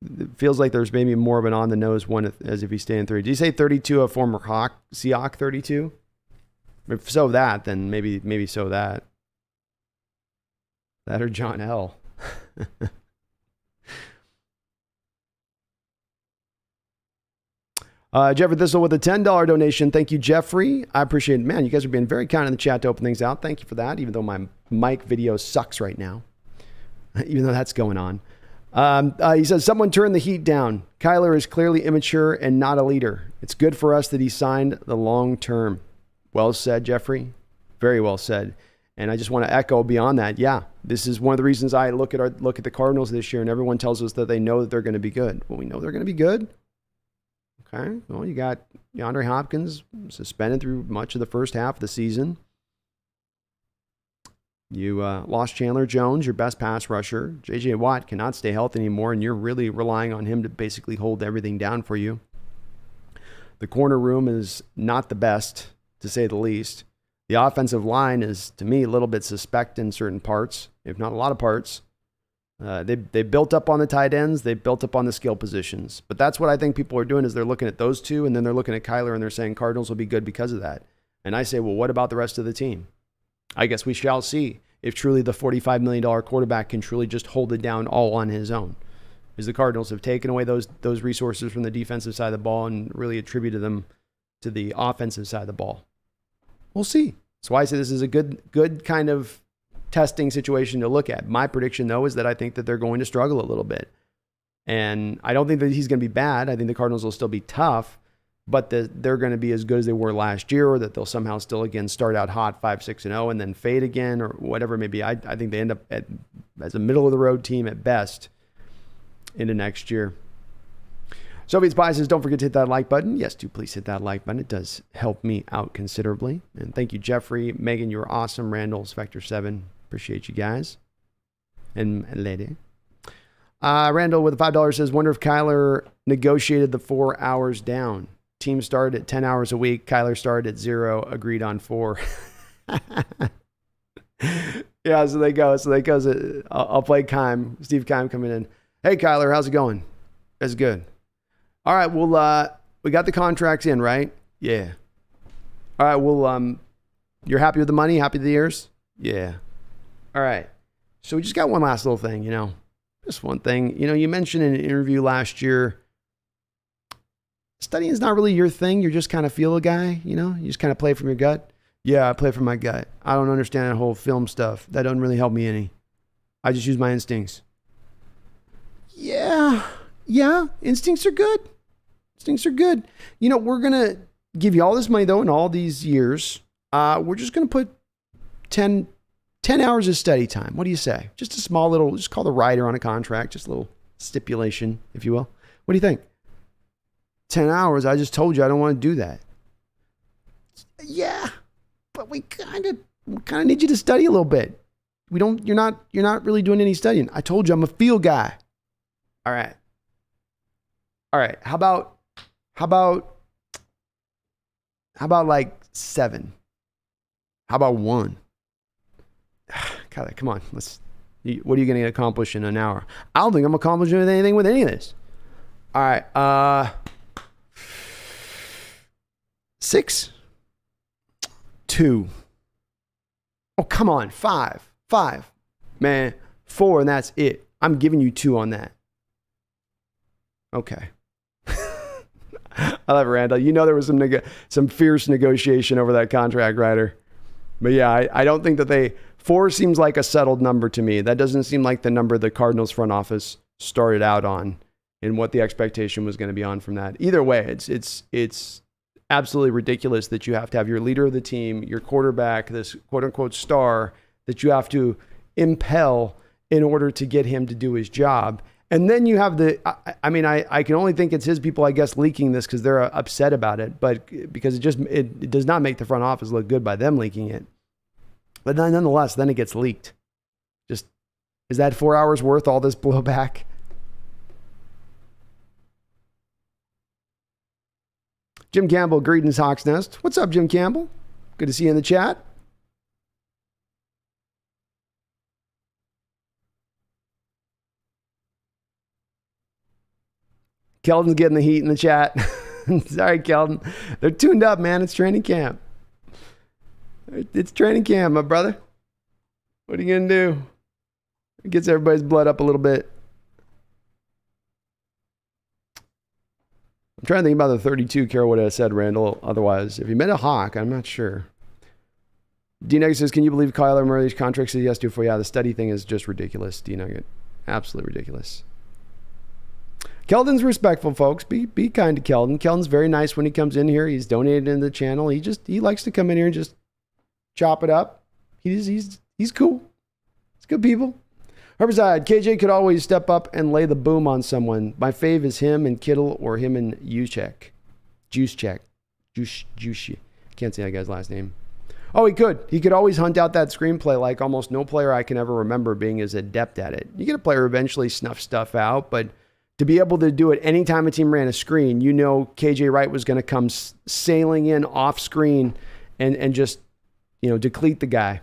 it feels like there's maybe more of an on-the-nose one as if he's staying 30. Did you say 32, a former Seahawks 32? If so that, then maybe so that. That or John L. Jeffrey Thistle with a $10 donation. Thank you, Jeffrey. I appreciate it. Man, you guys are being very kind in the chat to open things out. Thank you for that, even though my mic video sucks right now. Even though that's going on. He says, someone turn the heat down. Kyler is clearly immature and not a leader. It's good for us that he signed the long term. Well said, Jeffrey. Very well said. And I just want to echo beyond that. Yeah, this is one of the reasons I look at the Cardinals this year, and everyone tells us that they know that they're going to be good. Well, we know they're going to be good. Okay. Well, you got DeAndre Hopkins suspended through much of the first half of the season. You lost Chandler Jones, your best pass rusher. J.J. Watt cannot stay healthy anymore, and you're really relying on him to basically hold everything down for you. The corner room is not the best, to say the least. The offensive line is, to me, a little bit suspect in certain parts, if not a lot of parts. They built up on the tight ends. They built up on the skill positions. But that's what I think people are doing is they're looking at those two, and then they're looking at Kyler, and they're saying Cardinals will be good because of that. And I say, well, what about the rest of the team? I guess we shall see if truly the $45 million quarterback can truly just hold it down all on his own. Because the Cardinals have taken away those resources from the defensive side of the ball and really attributed them to the offensive side of the ball. We'll see. That's why I say this is a good kind of testing situation to look at. My prediction, though, is that I think that they're going to struggle a little bit. And I don't think that he's going to be bad. I think the Cardinals will still be tough. But they're going to be as good as they were last year, or that they'll somehow still, again, start out hot 5-6-0 and then fade again, or whatever it may be. I think they end up as a middle-of-the-road team at best into next year. Soviet's Pie says, don't forget to hit that like button. Yes, do please hit that like button. It does help me out considerably. And thank you, Jeffrey. Megan, you're awesome. Randall, Spectre7. Appreciate you guys. And lady. Randall with a $5 says, wonder if Kyler negotiated the 4 hours down. Team started at 10 hours a week. Kyler started at 0, agreed on 4. Yeah, so they go. I'll play Kime. Steve Kime coming in. Hey, Kyler, how's it going? That's good. All right, well, we got the contracts in, right? Yeah. All right, well, you're happy with the money? Happy with the years? Yeah. All right. So we just got one last little thing, Just one thing. You mentioned in an interview last year, studying is not really your thing. You're just kind of feel a guy, You just kind of play from your gut. Yeah, I play from my gut. I don't understand that whole film stuff. That doesn't really help me any. I just use my instincts. Yeah. Instincts are good. We're going to give you all this money, though, in all these years. We're just going to put 10 hours of study time. What do you say? Just a small little, just call the writer on a contract, just a little stipulation, if you will. What do you think? 10 hours. I just told you I don't want to do that. Yeah, but we kind of need you to study a little bit. You're not really doing any studying. I told you I'm a field guy. All right. How about like 7? How about 1? God, come on. What are you going to accomplish in an hour? I don't think I'm accomplishing anything with any of this. All right. 6, 2. Oh, come on. 5. Man, 4, and that's it. I'm giving you 2 on that. Okay. I love Randall. You know there was some fierce negotiation over that contract, Ryder. But yeah, I don't think that 4 seems like a settled number to me. That doesn't seem like the number the Cardinals front office started out on and what the expectation was going to be on from that. Either way, it's absolutely ridiculous that you have to have your leader of the team, your quarterback, this quote unquote star that you have to impel in order to get him to do his job. And then you have I can only think it's his people, I guess, leaking this because they're upset about it, but because it does not make the front office look good by them leaking it. But nonetheless, then it gets leaked. Just, is that 4 hours worth all this blowback? Jim Campbell, greetings, Hawks Nest. What's up, Jim Campbell? Good to see you in the chat. Keldon's getting the heat in the chat. Sorry, Keldon. They're tuned up, man. It's training camp. It's training camp, my brother. What are you going to do? It gets everybody's blood up a little bit. I'm trying to think about the 32 Carol would have said, Randall. Otherwise, if he meant a Hawk, I'm not sure. D-Nugget says, can you believe Kyler Murray's contract says yes to? For yeah, the study thing is just ridiculous, D-Nugget. Absolutely ridiculous. Keldon's respectful, folks. Be kind to Keldon. Keldon's very nice when he comes in here. He's donated into the channel. He likes to come in here and just chop it up. He's cool. He's good people. Herbicide, KJ could always step up and lay the boom on someone. My fave is him and Kittle or him and Juszczyk. Can't say that guy's last name. Oh, he could. He could always hunt out that screenplay like almost no player I can ever remember being as adept at it. You get a player eventually snuff stuff out, but to be able to do it anytime a team ran a screen, you know KJ Wright was going to come sailing in off screen and just, deplete the guy.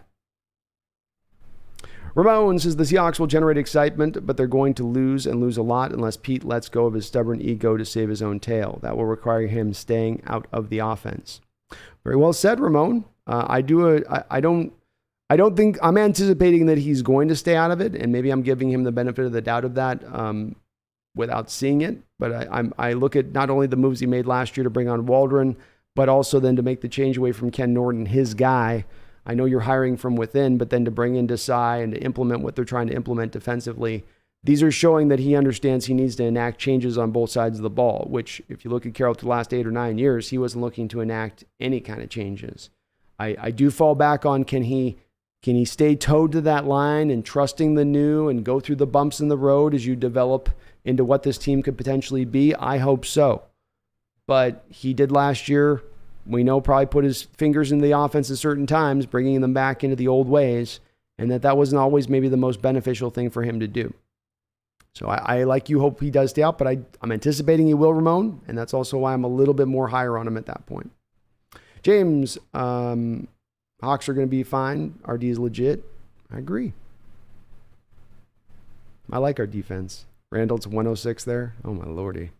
Ramon says the Seahawks will generate excitement, but they're going to lose and lose a lot unless Pete lets go of his stubborn ego to save his own tail. That will require him staying out of the offense. Very well said, Ramon. I don't think I'm anticipating that he's going to stay out of it, and maybe I'm giving him the benefit of the doubt of that without seeing it. But I look at not only the moves he made last year to bring on Waldron, but also then to make the change away from Ken Norton, his guy. I know you're hiring from within, but then to bring in Desai and to implement what they're trying to implement defensively, these are showing that he understands he needs to enact changes on both sides of the ball, which if you look at Carroll to the last 8 or 9 years, he wasn't looking to enact any kind of changes. I do fall back on can he stay towed to that line and trusting the new and go through the bumps in the road as you develop into what this team could potentially be? I hope so. But he did last year. We know probably put his fingers in the offense at certain times, bringing them back into the old ways, and that wasn't always maybe the most beneficial thing for him to do. So I like you, hope he does stay out, but I'm anticipating he will, Ramon, and that's also why I'm a little bit more higher on him at that point. James, Hawks are going to be fine. RD is legit. I agree. I like our defense. Randall's 106 there. Oh, my lordy.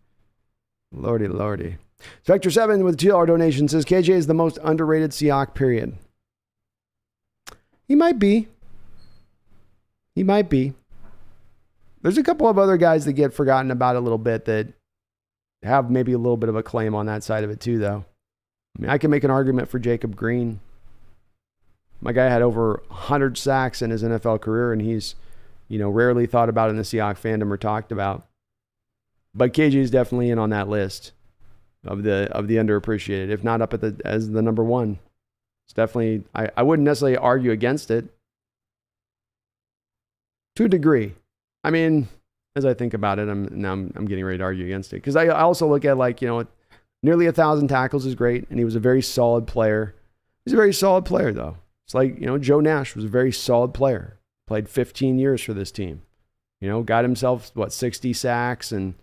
Lordy. Spectre 7 with $2 donation says KJ is the most underrated Seahawk, period. He might be. There's a couple of other guys that get forgotten about a little bit that have maybe a little bit of a claim on that side of it too, though. I mean, I can make an argument for Jacob Green. My guy had over 100 sacks in his NFL career, and he's, rarely thought about in the Seahawks fandom or talked about. But KJ is definitely in on that list of the underappreciated, if not up as the number one. It's definitely, I wouldn't necessarily argue against it to a degree. I mean, as I think about it, I'm getting ready to argue against it because I also look at nearly 1,000 tackles is great, and he was a very solid player. He's a very solid player though. It's like Joe Nash was a very solid player. Played 15 years for this team. Got himself 60 sacks and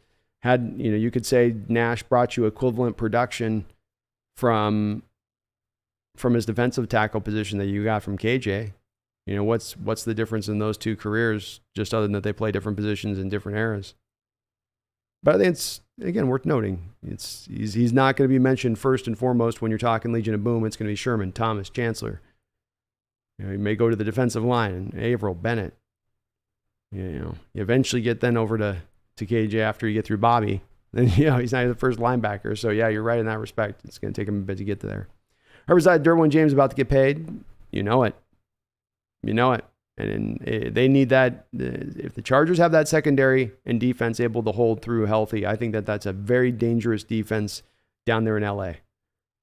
had, you could say Nash brought you equivalent production from his defensive tackle position that you got from KJ. What's the difference in those two careers, just other than that they play different positions in different eras? But I think it's, again, worth noting. He's not going to be mentioned first and foremost when you're talking Legion of Boom. It's going to be Sherman, Thomas, Chancellor. He may go to the defensive line, and Averill, Bennett. You eventually get then over to KJ after you get through Bobby, then he's not the first linebacker. So yeah, you're right in that respect. It's going to take him a bit to get to there. Herbicide Derwin James about to get paid. You know it. And they need that. If the Chargers have that secondary and defense able to hold through healthy, I think that's a very dangerous defense down there in LA.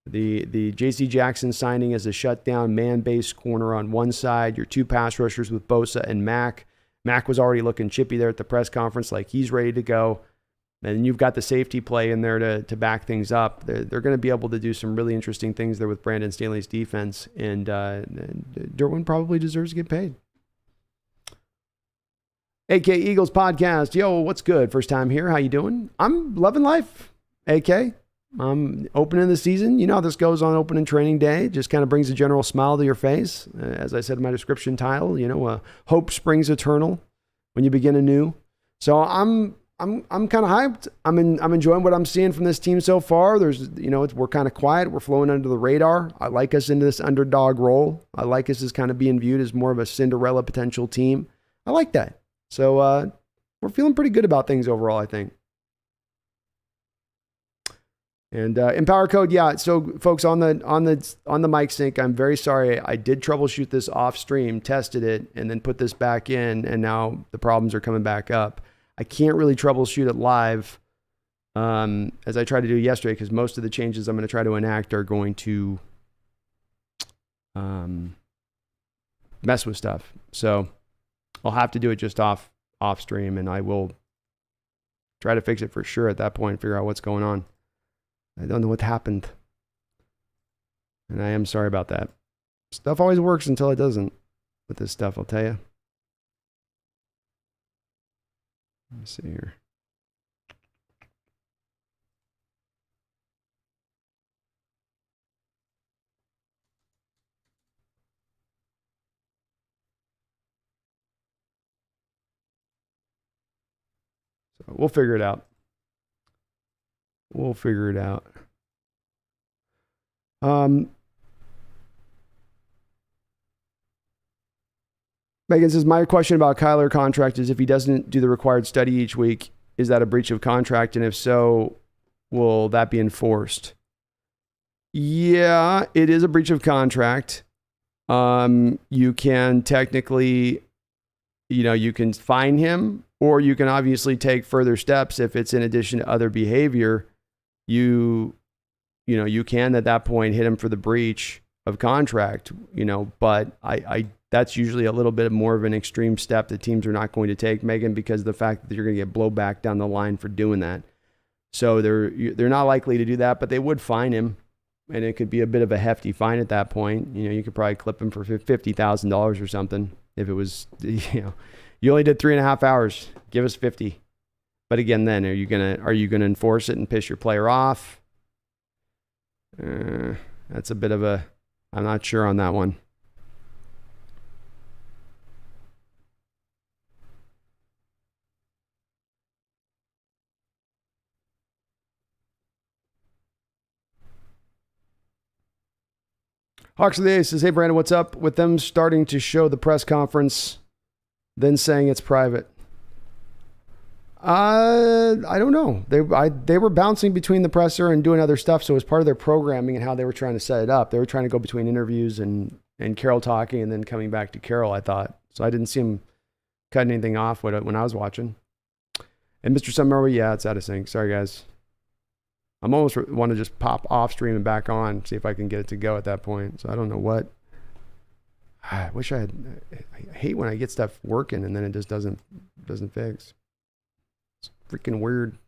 The J.C. Jackson signing as a shutdown man-based corner on one side. Your two pass rushers with Bosa and Mack. Mack was already looking chippy there at the press conference, like he's ready to go. And you've got the safety play in there to back things up. They're going to be able to do some really interesting things there with Brandon Staley's defense. And Derwin probably deserves to get paid. AK Eagles podcast. Yo, what's good? First time here. How you doing? I'm loving life. AK. I'm opening the season. You know how this goes on opening training day. It just kind of brings a general smile to your face. As I said in my description title, hope springs eternal when you begin anew. So I'm kind of hyped. I'm enjoying what I'm seeing from this team so far. We're kind of quiet. We're flowing under the radar. I like us into this underdog role. I like us as kind of being viewed as more of a Cinderella potential team. I like that. So we're feeling pretty good about things overall, I think. And Empower Code, yeah. So folks, on the mic sync, I'm very sorry. I did troubleshoot this off stream, tested it, and then put this back in, and now the problems are coming back up. I can't really troubleshoot it live as I tried to do yesterday, because most of the changes I'm going to try to enact are going to mess with stuff. So I'll have to do it just off stream, and I will try to fix it for sure at that point, figure out what's going on. I don't know what happened. And I am sorry about that. Stuff always works until it doesn't with this stuff, I'll tell you. Let me see here. So we'll figure it out. Megan says, my question about Kyler contract is if he doesn't do the required study each week, is that a breach of contract? And if so, will that be enforced? Yeah, it is a breach of contract. You can technically, you can fine him, or you can obviously take further steps if it's in addition to other behavior. You can at that point hit him for the breach of contract, but I that's usually a little bit more of an extreme step that teams are not going to take, Megan, because of the fact that you're going to get blowback down the line for doing that. So they're not likely to do that, but they would fine him, and it could be a bit of a hefty fine at that point. You could probably clip him for $50,000 or something if it was, you only did 3.5 hours, give us 50. But again, then are you gonna enforce it and piss your player off? That's a bit of I'm not sure on that one. Hawks of the Ace says, hey, Brandon, what's up with them starting to show the press conference, then saying it's private? I don't know. They were bouncing between the presser and doing other stuff, so it was part of their programming and how they were trying to set it up. They were trying to go between interviews and Carol talking and then coming back to Carol, I thought. So I didn't see him cutting anything off when I was watching. And Mr. Summer, yeah, it's out of sync. Sorry, guys. I'm almost want to just pop off stream and back on, see if I can get it to go at that point. So I don't know what. I wish I hate when I get stuff working and then it just doesn't fix. It's freaking weird.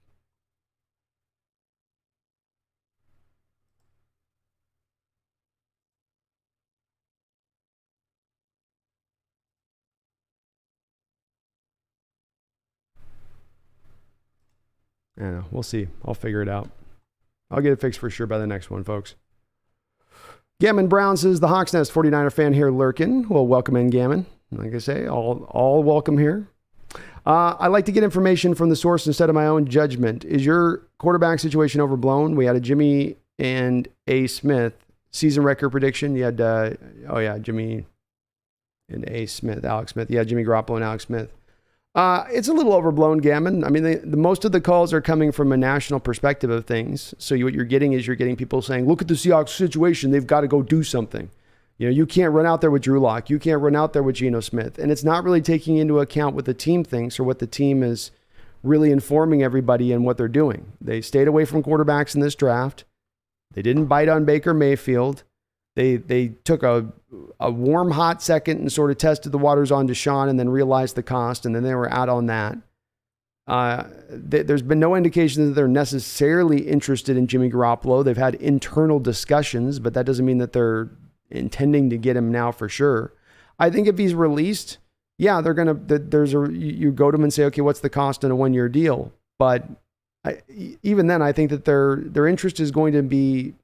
I don't know. We'll see. I'll figure it out. I'll get it fixed for sure by the next one, folks. Gammon Brown says, the Hawks Nest 49er fan here lurking. Well, welcome in, Gammon. Like I say, all welcome here. I like to get information from the source instead of my own judgment. Is your quarterback situation overblown? We had a Jimmy and A. Smith season record prediction. You had, Jimmy and A. Smith, Alex Smith. Yeah, Jimmy Garoppolo and Alex Smith. It's a little overblown, Gammon. I mean, the most of the calls are coming from a national perspective of things. So what you're getting is you're getting people saying, look at the Seahawks situation. They've got to go do something. You know, you can't run out there with Drew Lock. You can't run out there with Geno Smith. And it's not really taking into account what the team thinks or what the team is really informing everybody and what they're doing. They stayed away from quarterbacks in this draft. They didn't bite on Baker Mayfield. They took a warm, hot second and sort of tested the waters on Deshaun and then realized the cost, and then they were out on that. There's been no indication that they're necessarily interested in Jimmy Garoppolo. They've had internal discussions, but that doesn't mean that they're intending to get him now for sure. I think if he's released, yeah, they're going to, you go to them and say, okay, what's the cost in a 1-year deal? But even then, I think that their interest is going to be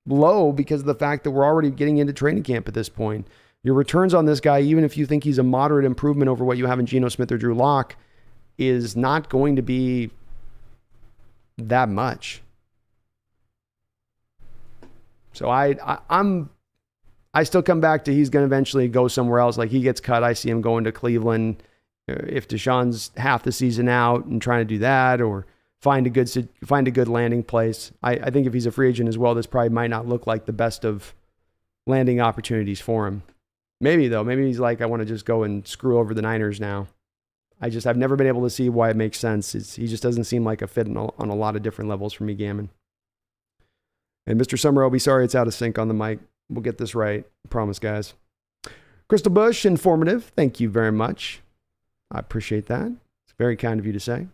low because of the fact that we're already getting into training camp at this point. Your returns on this guy, even if you think he's a moderate improvement over what you have in Geno Smith or Drew Lock, is not going to be that much. So I still come back to he's going to eventually go somewhere else. Like he gets cut, I see him going to Cleveland. If Deshaun's half the season out and trying to do that, or find a good landing place. I think if he's a free agent as well, this probably might not look like the best of landing opportunities for him. Maybe though, maybe he's like, I want to just go and screw over the Niners now. I've never been able to see why it makes sense. He just doesn't seem like a fit on a lot of different levels for me, Gammon. And Mr. Summer, I'll be sorry it's out of sync on the mic. We'll get this right. I promise, guys. Crystal Bush, informative. Thank you very much. I appreciate that. It's very kind of you to say.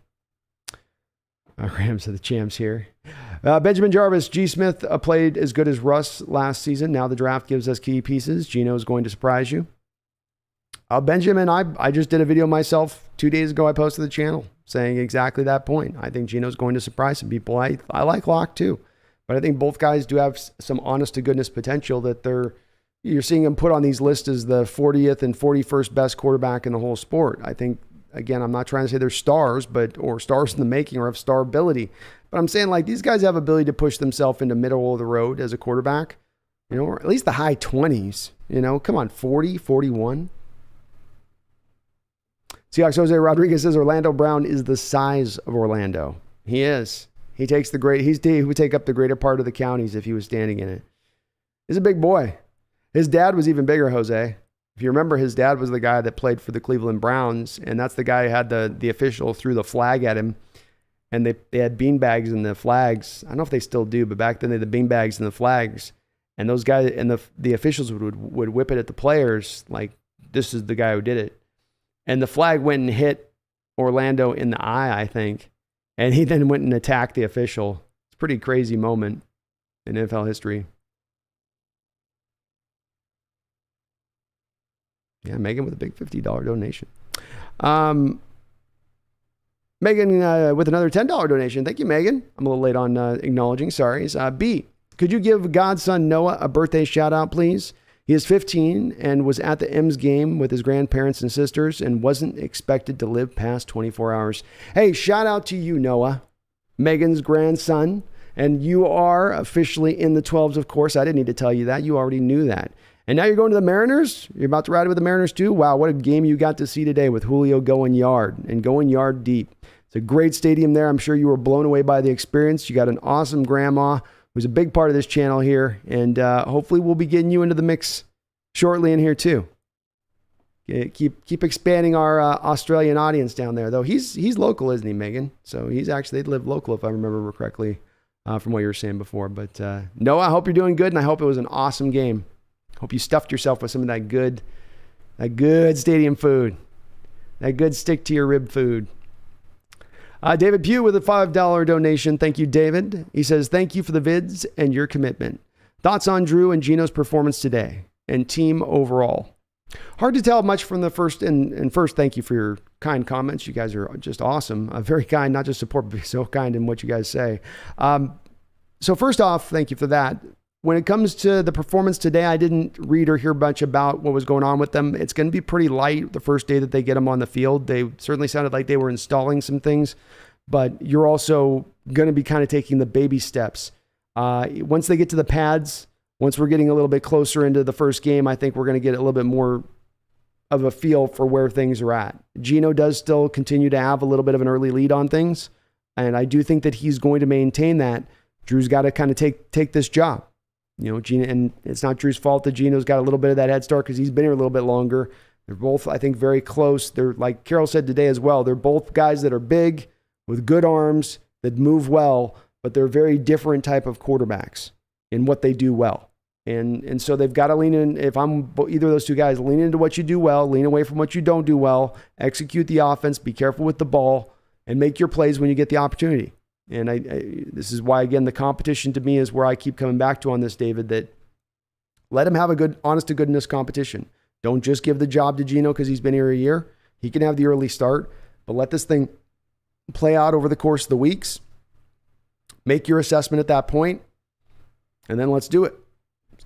Rams are the champs here. Benjamin Jarvis, G. Smith played as good as Russ last season. Now the draft gives us key pieces. Geno is going to surprise you. Benjamin, I just did a video myself 2 days ago. I posted to the channel saying exactly that point. I think Geno's going to surprise some people. I like Locke too, but I think both guys do have some honest to goodness potential that you're seeing them put on these lists as the 40th and 41st best quarterback in the whole sport. I think, again, I'm not trying to say they're stars, or stars in the making or have star ability, but I'm saying like these guys have ability to push themselves into middle of the road as a quarterback, or at least the high 20s, come on, 40, 41. Seahawks Jose Rodriguez says Orlando Brown is the size of Orlando. He is. He would take up the greater part of the counties if he was standing in it. He's a big boy. His dad was even bigger, Jose. If you remember, his dad was the guy that played for the Cleveland Browns, and that's the guy who had the official threw the flag at him, and they had beanbags in the flags. I don't know if they still do, but back then they had the beanbags and the flags, and those guys and the officials would whip it at the players like, this is the guy who did it. And the flag went and hit Orlando in the eye, I think, and he then went and attacked the official. It's a pretty crazy moment in NFL history. Yeah, Megan with a big $50 donation. Megan with another $10 donation. Thank you, Megan. I'm a little late on acknowledging. Sorry. B, could you give godson Noah a birthday shout out, please? He is 15 and was at the M's game with his grandparents and sisters and wasn't expected to live past 24 hours. Hey, shout out to you, Noah, Megan's grandson. And you are officially in the 12s, of course. I didn't need to tell you that. You already knew that. And now you're going to the Mariners? You're about to ride with the Mariners too? Wow, what a game you got to see today with Julio going yard and going yard deep. It's a great stadium there. I'm sure you were blown away by the experience. You got an awesome grandma who's a big part of this channel here. And hopefully we'll be getting you into the mix shortly in here too. Keep expanding our Australian audience down there, though. He's local, isn't he, Megan? So they live local, if I remember correctly, from what you were saying before. But Noah, I hope you're doing good, and I hope it was an awesome game. Hope you stuffed yourself with some of that good stadium food, that good stick to your rib food. David Pugh with a $5 donation. Thank you, David. He says, thank you for the vids and your commitment. Thoughts on Drew and Geno's performance today and team overall? Hard to tell much from the first. And first, thank you for your kind comments. You guys are just awesome. Very kind, not just support, but so kind in what you guys say. So first off, thank you for that. When it comes to the performance today, I didn't read or hear much about what was going on with them. It's going to be pretty light the first day that they get them on the field. They certainly sounded like they were installing some things, but you're also going to be kind of taking the baby steps. Once they get to the pads, once we're getting a little bit closer into the first game, I think we're going to get a little bit more of a feel for where things are at. Geno does still continue to have a little bit of an early lead on things, and I do think that he's going to maintain that. Drew's got to kind of take this job. Geno, and it's not Drew's fault that Geno's got a little bit of that head start because he's been here a little bit longer. They're both, I think, very close. They're, like Carroll said today as well, they're both guys that are big with good arms that move well, but they're very different type of quarterbacks in what they do well. And so they've got to lean in. If I'm either of those two guys, lean into what you do well, lean away from what you don't do well, execute the offense, be careful with the ball, and make your plays when you get the opportunity. And this is why, again, the competition to me is where I keep coming back to on this, David, that let him have a good, honest to goodness competition. Don't just give the job to Geno because he's been here a year. He can have the early start, but let this thing play out over the course of the weeks. Make your assessment at that point, and then let's do it.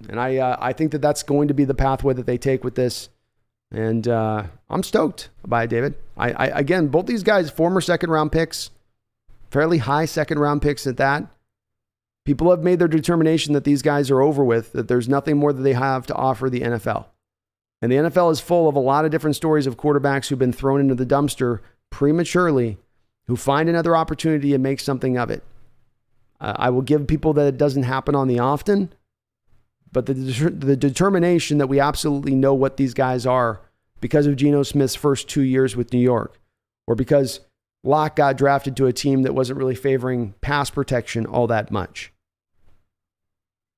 And I think that that's going to be the pathway that they take with this. And I'm stoked by it, David. Again, both these guys, former second-round picks, fairly high second-round picks at that. People have made their determination that these guys are over with, that there's nothing more that they have to offer the NFL. And the NFL is full of a lot of different stories of quarterbacks who've been thrown into the dumpster prematurely, who find another opportunity and make something of it. I will give people that it doesn't happen on the often, but the determination that we absolutely know what these guys are because of Geno Smith's first 2 years with New York, or because Locke got drafted to a team that wasn't really favoring pass protection all that much.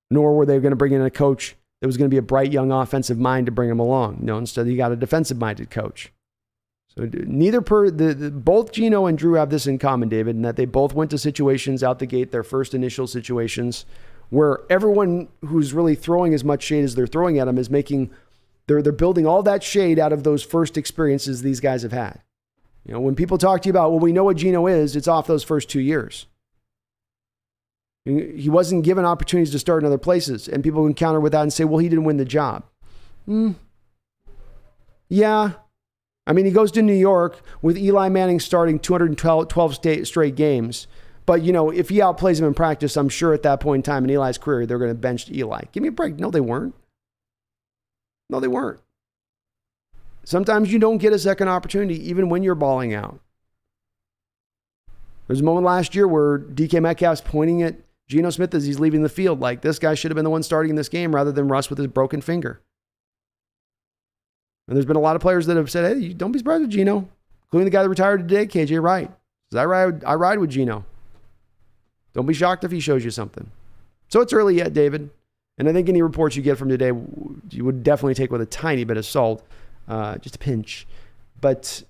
Nor were they going to bring in a coach that was going to be a bright young offensive mind to bring him along. Instead you got a defensive-minded coach. So both Geno and Drew have this in common, David, in that they both went to situations out the gate, their first initial situations, where everyone who's really throwing as much shade as they're throwing at them is they're building all that shade out of those first experiences these guys have had. When people talk to you about, well, we know what Geno is, it's off those first 2 years. He wasn't given opportunities to start in other places, and people can counter with that and say, well, he didn't win the job. Yeah. I mean, he goes to New York with Eli Manning starting 212 straight games. But, if he outplays him in practice, I'm sure at that point in time in Eli's career, they're going to bench Eli. Give me a break. No, they weren't. Sometimes you don't get a second opportunity, even when you're balling out. There's a moment last year where DK Metcalf's pointing at Geno Smith as he's leaving the field, like this guy should have been the one starting this game rather than Russ with his broken finger. And there's been a lot of players that have said, hey, don't be surprised with Geno, including the guy that retired today, KJ Wright. I ride with Geno. Don't be shocked if he shows you something. So it's early yet, David. And I think any reports you get from today, you would definitely take with a tiny bit of salt, just a pinch. But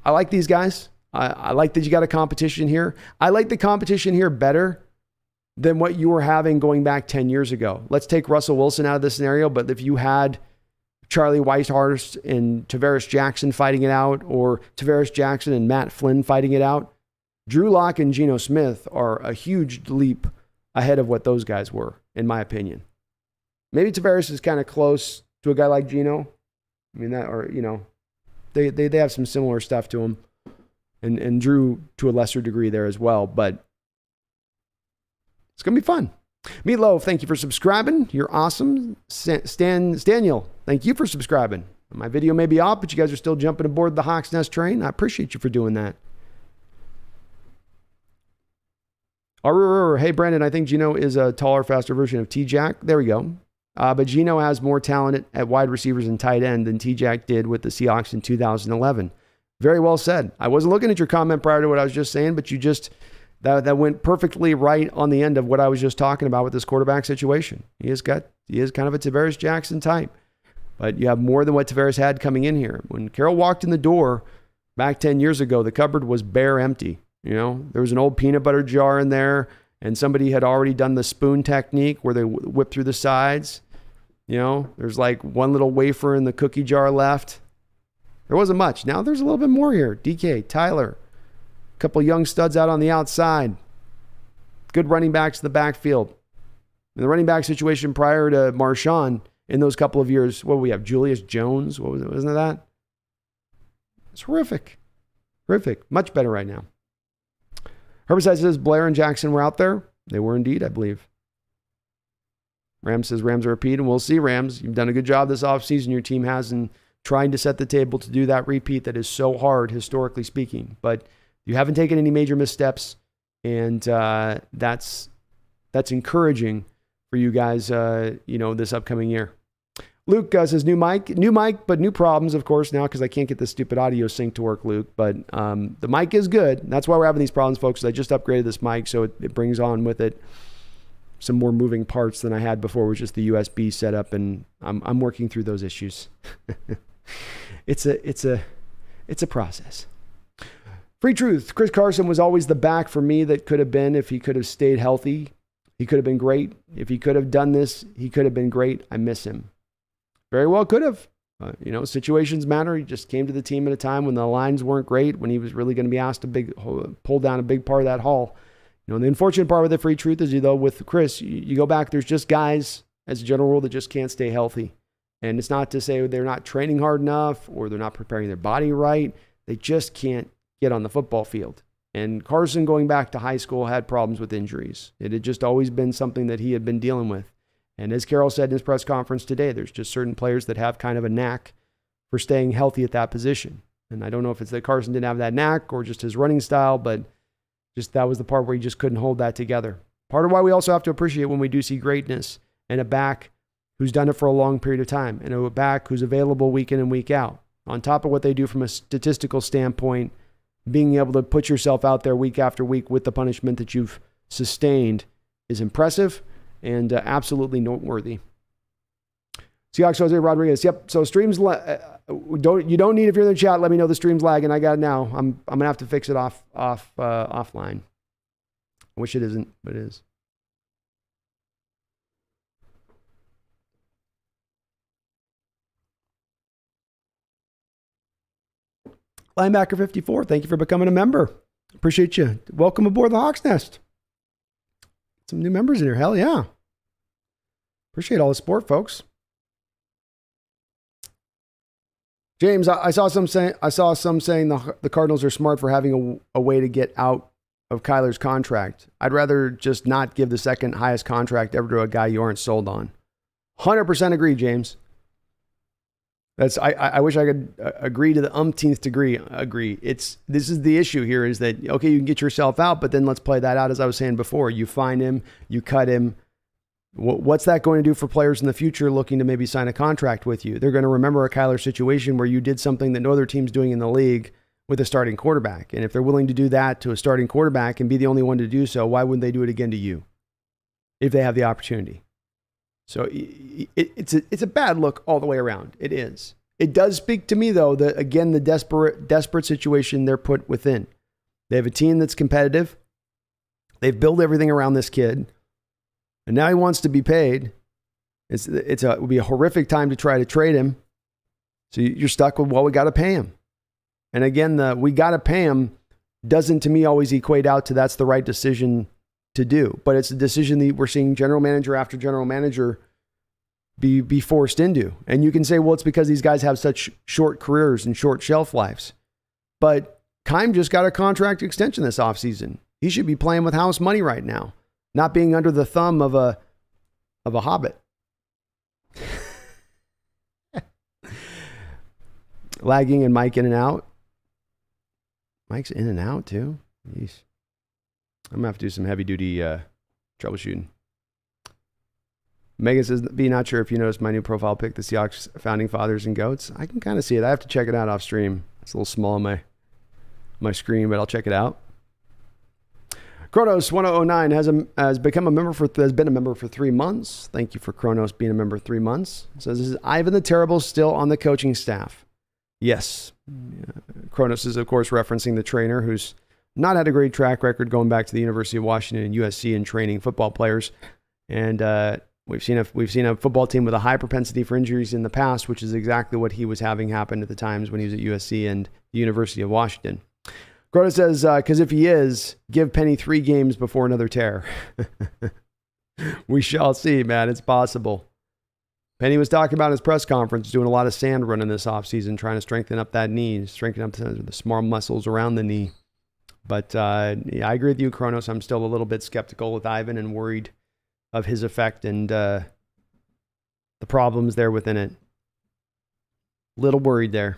I like these guys. I like that you got a competition here. I like the competition here better than what you were having going back 10 years ago. Let's take Russell Wilson out of the scenario, but if you had Charlie Whitehurst and Tavares Jackson fighting it out, or Tavares Jackson and Matt Flynn fighting it out, Drew Lock and Geno Smith are a huge leap ahead of what those guys were, in my opinion. Maybe Tavares is kind of close to a guy like Geno. I mean, they have some similar stuff to him. And Drew to a lesser degree there as well. But it's going to be fun. Meatloaf, thank you for subscribing. You're awesome. Staniel, thank you for subscribing. My video may be off, but you guys are still jumping aboard the Hawks Nest train. I appreciate you for doing that. Hey, Brandon, I think Geno is a taller, faster version of T-Jack. There we go. But Geno has more talent at wide receivers and tight end than T-Jack did with the Seahawks in 2011. Very well said. I wasn't looking at your comment prior to what I was just saying, but you just, that went perfectly right on the end of what I was just talking about with this quarterback situation. He is kind of a Tavares Jackson type, but you have more than what Tavares had coming in here. When Carroll walked in the door back 10 years ago, the cupboard was bare empty. There was an old peanut butter jar in there, and somebody had already done the spoon technique where they whip through the sides. There's like one little wafer in the cookie jar left. There wasn't much. Now there's a little bit more here. DK, Tyler, a couple young studs out on the outside. Good running backs in the backfield. In the running back situation prior to Marshawn in those couple of years, what do we have? Julius Jones? What was it? Wasn't it that? It's horrific. Horrific. Much better right now. Herbicide says Blair and Jackson were out there. They were indeed, I believe. Rams says Rams are repeat, and we'll see, Rams. You've done a good job this offseason. Your team has in trying to set the table to do that repeat that is so hard, historically speaking. But you haven't taken any major missteps, and that's encouraging for you guys, this upcoming year. Luke says new mic, but new problems, of course, now because I can't get this stupid audio sync to work, Luke. But the mic is good. That's why we're having these problems, folks. I just upgraded this mic, so it brings on with it some more moving parts than I had before, which is the USB setup, and I'm working through those issues. It's a process. Free truth. Chris Carson was always the back for me that could have been if he could have stayed healthy. He could have been great. If he could have done this, he could have been great. I miss him. Very well could have. Situations matter. He just came to the team at a time when the lines weren't great, when he was really going to be asked to pull down a big part of that haul. The unfortunate part with the free truth is, with Chris, you go back, there's just guys, as a general rule, that just can't stay healthy. And it's not to say they're not training hard enough or they're not preparing their body right. They just can't get on the football field. And Carson, going back to high school, had problems with injuries. It had just always been something that he had been dealing with. And as Carroll said in his press conference today, there's just certain players that have kind of a knack for staying healthy at that position. And I don't know if it's that Carson didn't have that knack or just his running style, but just that was the part where he just couldn't hold that together. Part of why we also have to appreciate when we do see greatness and a back who's done it for a long period of time and a back who's available week in and week out. On top of what they do from a statistical standpoint, being able to put yourself out there week after week with the punishment that you've sustained is impressive and absolutely noteworthy. Seahawks Jose Rodriguez. Yep. So streams you don't need, if you're in the chat, let me know the stream's lagging. I got it now. I'm gonna have to fix it offline. I wish it isn't, but it is. Linebacker 54, thank you for becoming a member. Appreciate you. Welcome aboard the Hawks Nest. Some new members in here. Hell yeah. Appreciate all the support, folks. James, I saw some saying the Cardinals are smart for having a way to get out of Kyler's contract. I'd rather just not give the second highest contract ever to a guy you aren't sold on. 100% agree, James. I wish I could agree to the umpteenth degree. This is the issue here is that, okay, you can get yourself out, but then let's play that out. As I was saying before, you find him, you cut him. What's that going to do for players in the future looking to maybe sign a contract with you? They're going to remember a Kyler situation where you did something that no other team's doing in the league with a starting quarterback. And if they're willing to do that to a starting quarterback and be the only one to do so, why wouldn't they do it again to you if they have the opportunity? So it's a bad look all the way around. It is. It does speak to me, though, that, again, the desperate situation they're put within. They have a team that's competitive. They've built everything around this kid. And now he wants to be paid. It would be a horrific time to try to trade him. So you're stuck with, well, we got to pay him. And again, we got to pay him doesn't, to me, always equate out to that's the right decision to do. But it's a decision that we're seeing general manager after general manager be forced into. And you can say, well, it's because these guys have such short careers and short shelf lives. But Keim just got a contract extension this offseason. He should be playing with house money right now, not being under the thumb of a hobbit. Lagging and Mike in and out. Mike's in and out too. Jeez. I'm going to have to do some heavy-duty troubleshooting. Megan says, be not sure if you noticed my new profile pic, the Seahawks founding fathers and goats. I can kind of see it. I have to check it out off stream. It's a little small on my screen, but I'll check it out. Kronos 1009 has been a member for 3 months. Thank you for Kronos being a member 3 months. It says, is Ivan the Terrible still on the coaching staff? Yes. Kronos is, of course, referencing the trainer who's not had a great track record going back to the University of Washington and USC and training football players. And we've seen a football team with a high propensity for injuries in the past, which is exactly what he was having happen at the times when he was at USC and the University of Washington. Grota says, because if he is, give Penny 3 games before another tear. We shall see, man. It's possible. Penny was talking about his press conference, doing a lot of sand running this offseason, trying to strengthen up that knee, strengthen up the small muscles around the knee. But yeah, I agree with you, Kronos. I'm still a little bit skeptical with Ivan and worried of his effect and the problems there within it. Little worried there.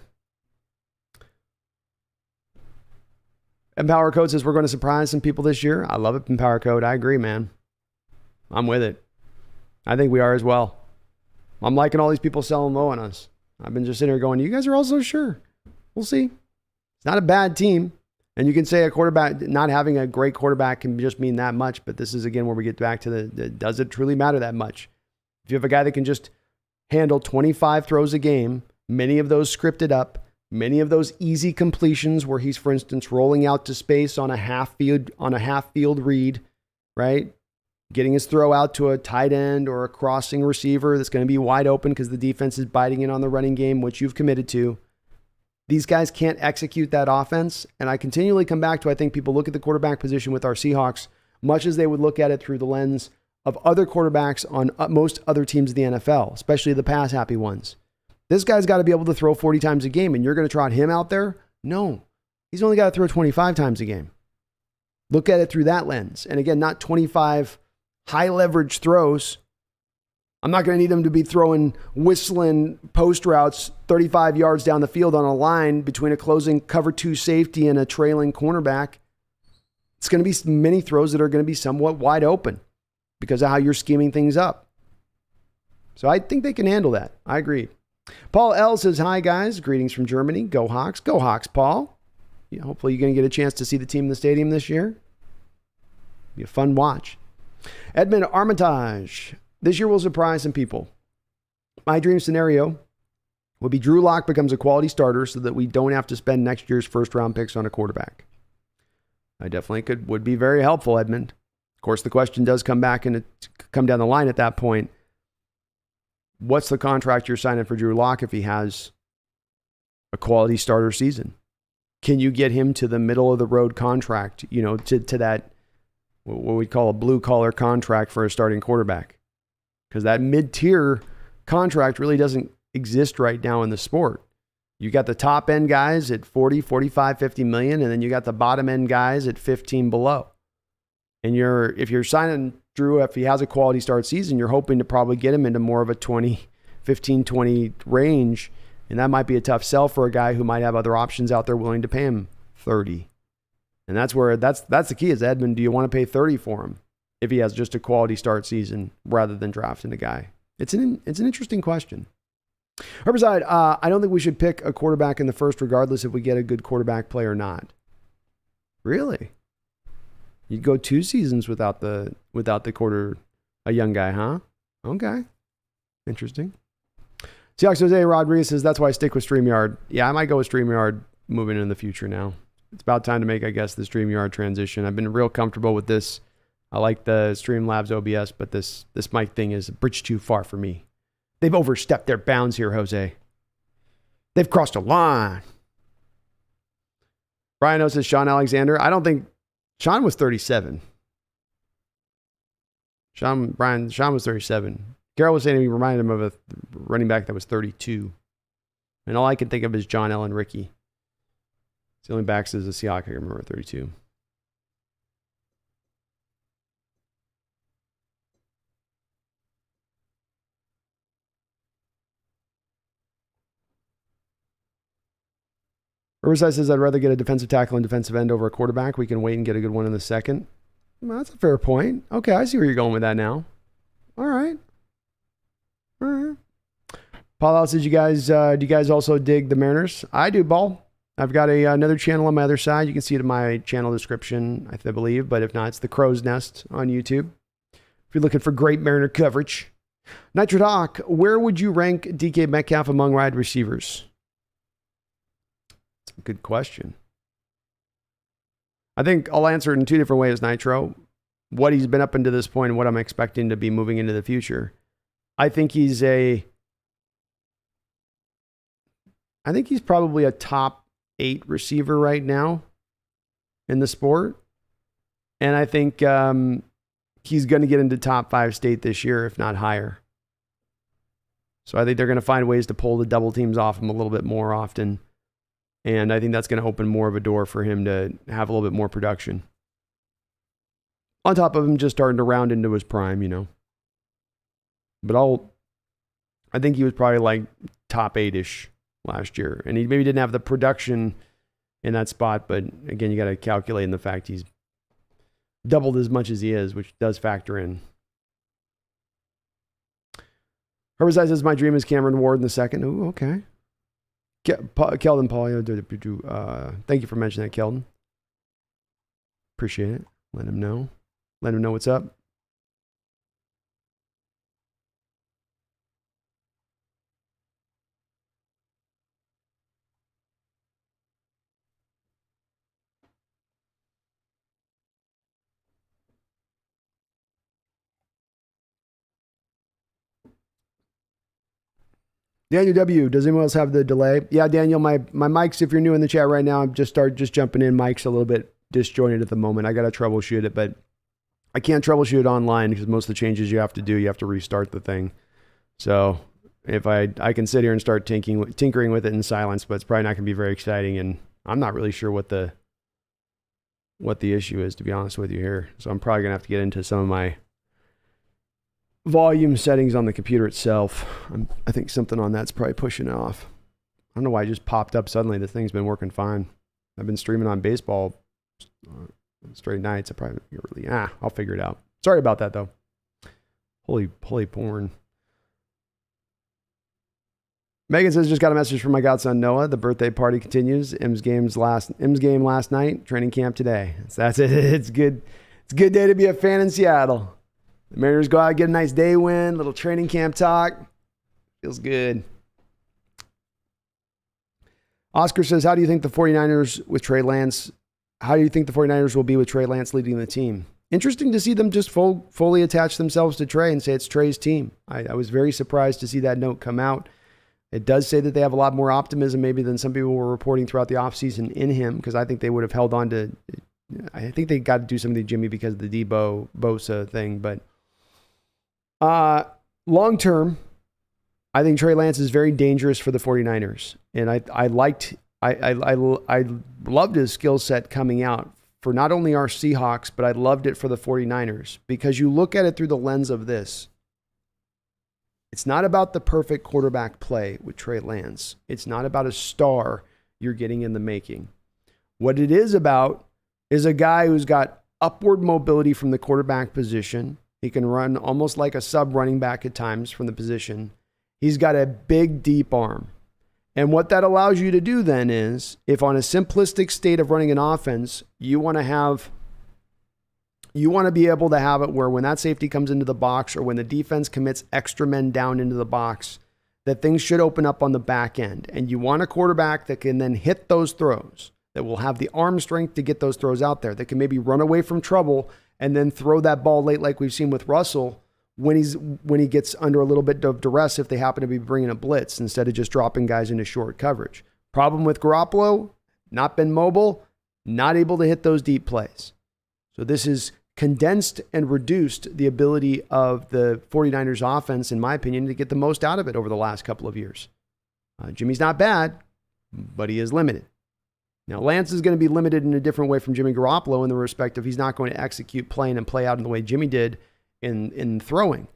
Empower Code says we're going to surprise some people this year. I love it, Empower Code. I agree, man. I'm with it. I think we are as well. I'm liking all these people selling low on us. I've been just sitting here going, you guys are also sure. We'll see. It's not a bad team. And you can say a quarterback, not having a great quarterback can just mean that much. But this is, again, where we get back to does it truly matter that much? If you have a guy that can just handle 25 throws a game, many of those scripted up, many of those easy completions where he's, for instance, rolling out to space on a half field read, right? Getting his throw out to a tight end or a crossing receiver that's going to be wide open because the defense is biting in on the running game, which you've committed to. These guys can't execute that offense. And I continually come back to, I think people look at the quarterback position with our Seahawks much as they would look at it through the lens of other quarterbacks on most other teams in the NFL, especially the pass-happy ones. This guy's got to be able to throw 40 times a game, and you're going to trot him out there? No. He's only got to throw 25 times a game. Look at it through that lens. And again, not 25 high-leverage throws. I'm not going to need him to be throwing whistling post routes 35 yards down the field on a line between a closing cover 2 safety and a trailing cornerback. It's going to be many throws that are going to be somewhat wide open because of how you're scheming things up. So I think they can handle that. I agree. Paul L. says, hi, guys. Greetings from Germany. Go Hawks. Go Hawks, Paul. Yeah, hopefully you're going to get a chance to see the team in the stadium this year. Be a fun watch. Edmund Armitage. This year will surprise some people. My dream scenario would be Drew Lock becomes a quality starter so that we don't have to spend next year's first-round picks on a quarterback. I definitely would be very helpful, Edmund. Of course, the question does come back and come down the line at that point. What's the contract you're signing for Drew Lock if he has a quality starter season? Can you get him to the middle of the road contract, to that, what we call a blue collar contract for a starting quarterback? Because that mid-tier contract really doesn't exist right now in the sport. You got the top end guys at 40, 45, 50 million, and then you got the bottom end guys at 15 below. And if you're signing Drew, if he has a quality start season, you're hoping to probably get him into more of a 15, 20 range. And that might be a tough sell for a guy who might have other options out there willing to pay him 30. And that's the key is, Edmund, do you want to pay 30 for him if he has just a quality start season rather than drafting a guy? It's an interesting question. Herbicide, I don't think we should pick a quarterback in the first regardless if we get a good quarterback play or not. Really? You'd go 2 seasons without the a young guy, huh? Okay. Interesting. Seahawks Jose Rodriguez says, that's why I stick with StreamYard. Yeah, I might go with StreamYard moving in the future now. It's about time to make, I guess, the StreamYard transition. I've been real comfortable with this. I like the Streamlabs OBS, but this mic thing is a bridge too far for me. They've overstepped their bounds here, Jose. They've crossed a line. Brian O says, Sean Alexander. I don't think Sean was 37. Sean was 37. Carroll was saying he reminded him of a running back that was 32. And all I can think of is John Allen Rickey. It's the only backs as a Seahawk I can remember 32. Riverside says, I'd rather get a defensive tackle and defensive end over a quarterback. We can wait and get a good one in the second. Well, that's a fair point. Okay, I see where you're going with that now. All right. Paul Al says, do you guys also dig the Mariners? I do, Ball. I've got another channel on my other side. You can see it in my channel description, I believe. But if not, it's the Crow's Nest on YouTube. If you're looking for great Mariner coverage. Nitro Doc, where would you rank DK Metcalf among wide receivers? Good question. I think I'll answer it in 2 different ways, Nitro. What he's been up until this point and what I'm expecting to be moving into the future. I think he's probably a top 8 receiver right now in the sport. And I think he's going to get into top 5 state this year, if not higher. So I think they're going to find ways to pull the double teams off him a little bit more often. And I think that's going to open more of a door for him to have a little bit more production. On top of him just starting to round into his prime, But I think he was probably like top 8-ish last year. And he maybe didn't have the production in that spot, but again, you got to calculate in the fact he's doubled as much as he is, which does factor in. Herbicide says, my dream is Cameron Ward in the second. Ooh, okay. Keldon Paulio, thank you for mentioning that, Keldon. Appreciate it. Let him know. Let him know what's up. Daniel W., does anyone else have the delay? Yeah, Daniel, my mic's, if you're new in the chat right now, I'm just jumping in. Mic's a little bit disjointed at the moment. I got to troubleshoot it, but I can't troubleshoot it online because most of the changes you have to restart the thing. So if I can sit here and start tinkering with it in silence, but it's probably not going to be very exciting, and I'm not really sure what the issue is, to be honest with you here. So I'm probably going to have to get into some of my volume settings on the computer itself. I think something on that's probably pushing it off. I don't know why it just popped up suddenly. The thing's been working fine. I've been streaming on baseball straight nights. I probably really, I'll figure it out. Sorry about that though. Holy porn. Megan says, just got a message from my godson Noah. The birthday party continues. M's game last night. Training camp today. So that's it. It's good. It's a good day to be a fan in Seattle. The Mariners go out, get a nice day win, little training camp talk. Feels good. Oscar says, how do you think the 49ers with Trey Lance, how do you think the 49ers will be with Trey Lance leading the team? Interesting to see them just fully attach themselves to Trey and say it's Trey's team. I was very surprised to see that note come out. It does say that they have a lot more optimism maybe than some people were reporting throughout the offseason in him, because I think they would have held on to, I think they got to do something to Jimmy because of the Bosa thing, but long term, I think Trey Lance is very dangerous for the 49ers. And I loved his skill set coming out for not only our Seahawks, but I loved it for the 49ers, because you look at it through the lens of this. It's not about the perfect quarterback play with Trey Lance. It's not about a star you're getting in the making. What it is about is a guy who's got upward mobility from the quarterback position. He can run almost like a sub running back at times from the position. He's got a big, deep arm. And what that allows you to do then is, if on a simplistic state of running an offense, you want to be able to have it where when that safety comes into the box or when the defense commits extra men down into the box, that things should open up on the back end. And you want a quarterback that can then hit those throws, that will have the arm strength to get those throws out there, that can maybe run away from trouble and then throw that ball late like we've seen with Russell when he gets under a little bit of duress if they happen to be bringing a blitz instead of just dropping guys into short coverage. Problem with Garoppolo, not been mobile, not able to hit those deep plays. So this is condensed and reduced the ability of the 49ers offense, in my opinion, to get the most out of it over the last couple of years. Jimmy's not bad, but he is limited. Now, Lance is going to be limited in a different way from Jimmy Garoppolo in the respect of he's not going to execute playing and play out in the way Jimmy did in throwing.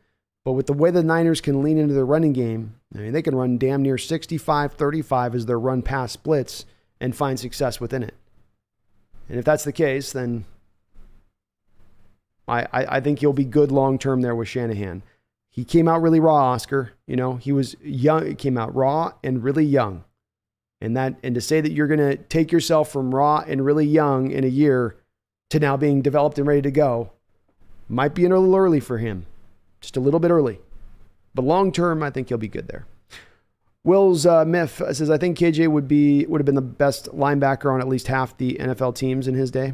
But with the way the Niners can lean into their running game, I mean, they can run damn near 65-35 as their run pass splits and find success within it. And if that's the case, then I think he'll be good long-term there with Shanahan. He came out really raw, Oscar. You know, he was young. He came out raw and really young. And to say that you're going to take yourself from raw and really young in a year to now being developed and ready to go might be a little early for him. Just a little bit early. But long-term, I think he'll be good there. Will's Miff says, I think KJ would have been the best linebacker on at least half the NFL teams in his day.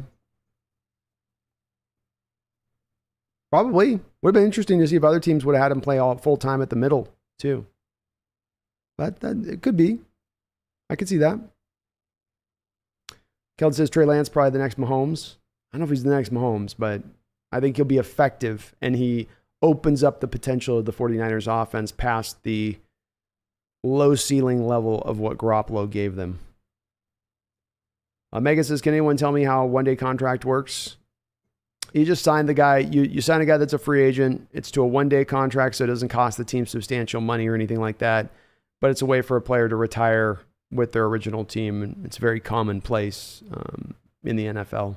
Probably. Would have been interesting to see if other teams would have had him play all full-time at the middle, too. But it could be. I could see that. Keld says Trey Lance probably the next Mahomes. I don't know if he's the next Mahomes, but I think he'll be effective, and he opens up the potential of the 49ers offense past the low ceiling level of what Garoppolo gave them. Megan says, can anyone tell me how a one-day contract works? You just sign the guy. You sign a guy that's a free agent. It's to a one-day contract, so it doesn't cost the team substantial money or anything like that. But it's a way for a player to retire with their original team. And it's very commonplace in the NFL.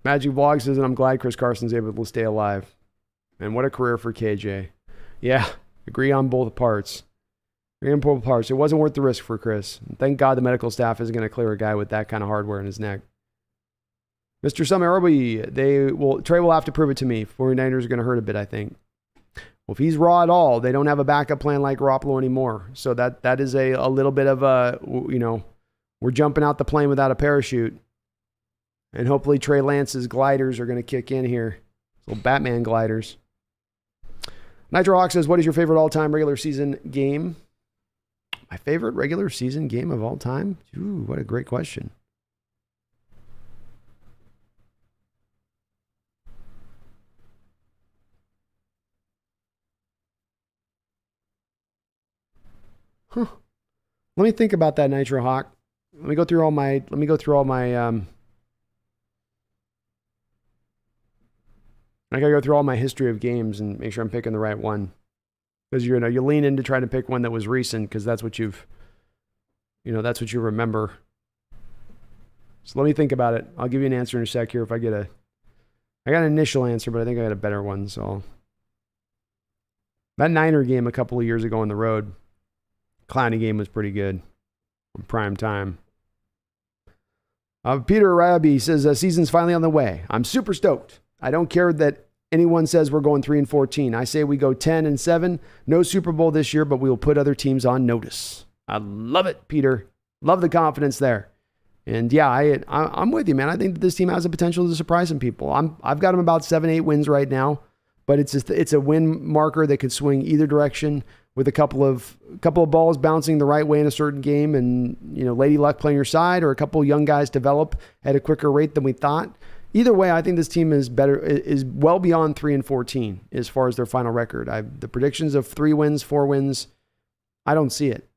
Magic Vlog says, and I'm glad Chris Carson's able to stay alive. And what a career for KJ. Yeah, agree on both parts. Agree on both parts. It wasn't worth the risk for Chris. Thank God the medical staff isn't going to clear a guy with that kind of hardware in his neck. Mr. Summer, Trey will have to prove it to me. 49ers are going to hurt a bit, I think. Well, if he's raw at all, they don't have a backup plan like Garoppolo anymore. So that is a little bit of a, we're jumping out the plane without a parachute. And hopefully Trey Lance's gliders are going to kick in here. Little Batman gliders. Nitro Hawk says, what is your favorite all-time regular season game? My favorite regular season game of all time? Ooh, what a great question. Huh. Let me think about that, Nitro Hawk. Let me go through all my I gotta go through all my history of games and make sure I'm picking the right one. Because you lean into trying to pick one that was recent because that's what you remember. So let me think about it. I'll give you an answer in a sec here I got an initial answer, but I think I got a better one. So that Niner game a couple of years ago on the road, Clowney game was pretty good on prime time. Peter Rabi says, season's finally on the way. I'm super stoked. I don't care that anyone says we're going 3-14. I say we go 10-7. No Super Bowl this year, but we will put other teams on notice. I love it, Peter. Love the confidence there. And yeah, I'm with you, man. I think that this team has the potential to surprise some people. I've got them about 7-8 wins right now, but it's a win marker that could swing either direction with a couple of balls bouncing the right way in a certain game, and Lady Luck playing your side, or a couple of young guys develop at a quicker rate than we thought. Either way, I think this team is well beyond 3-14 as far as their final record. The predictions of 3 wins, 4 wins, I don't see it.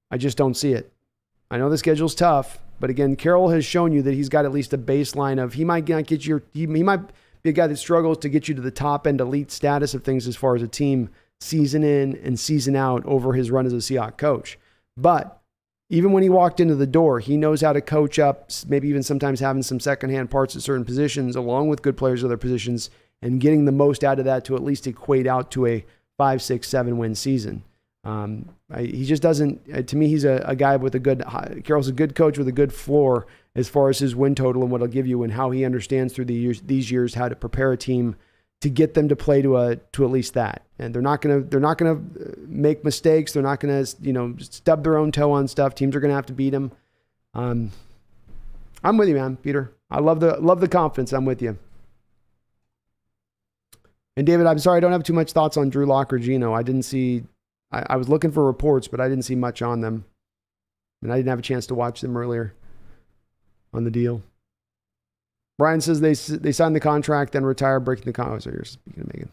I just don't see it. I know the schedule's tough, but again, Carroll has shown you that he's got at least a baseline of he might not get you. He might be a guy that struggles to get you to the top end elite status of things as far as a team season in and season out over his run as a Seahawks coach. But even when he walked into the door, he knows how to coach up, maybe even sometimes having some secondhand parts at certain positions, along with good players at other positions, and getting the most out of that to at least equate out to a 5, 6, 7 win season. He just doesn't, to me, he's a guy with Carroll's a good coach with a good floor as far as his win total and what he'll give you, and how he understands through these years how to prepare a team to get them to play to at least that. And they're not gonna make mistakes. They're not gonna stub their own toe on stuff. Teams are gonna have to beat them. I'm with you, man, Peter. I love the confidence. I'm with you. And David, I'm sorry I don't have too much thoughts on Drew Lock or Geno. I didn't see. I was looking for reports, but I didn't see much on them, and I didn't have a chance to watch them earlier on the deal. Brian says they signed the contract, then retire, breaking the contract. Oh, so you're speaking of Megan.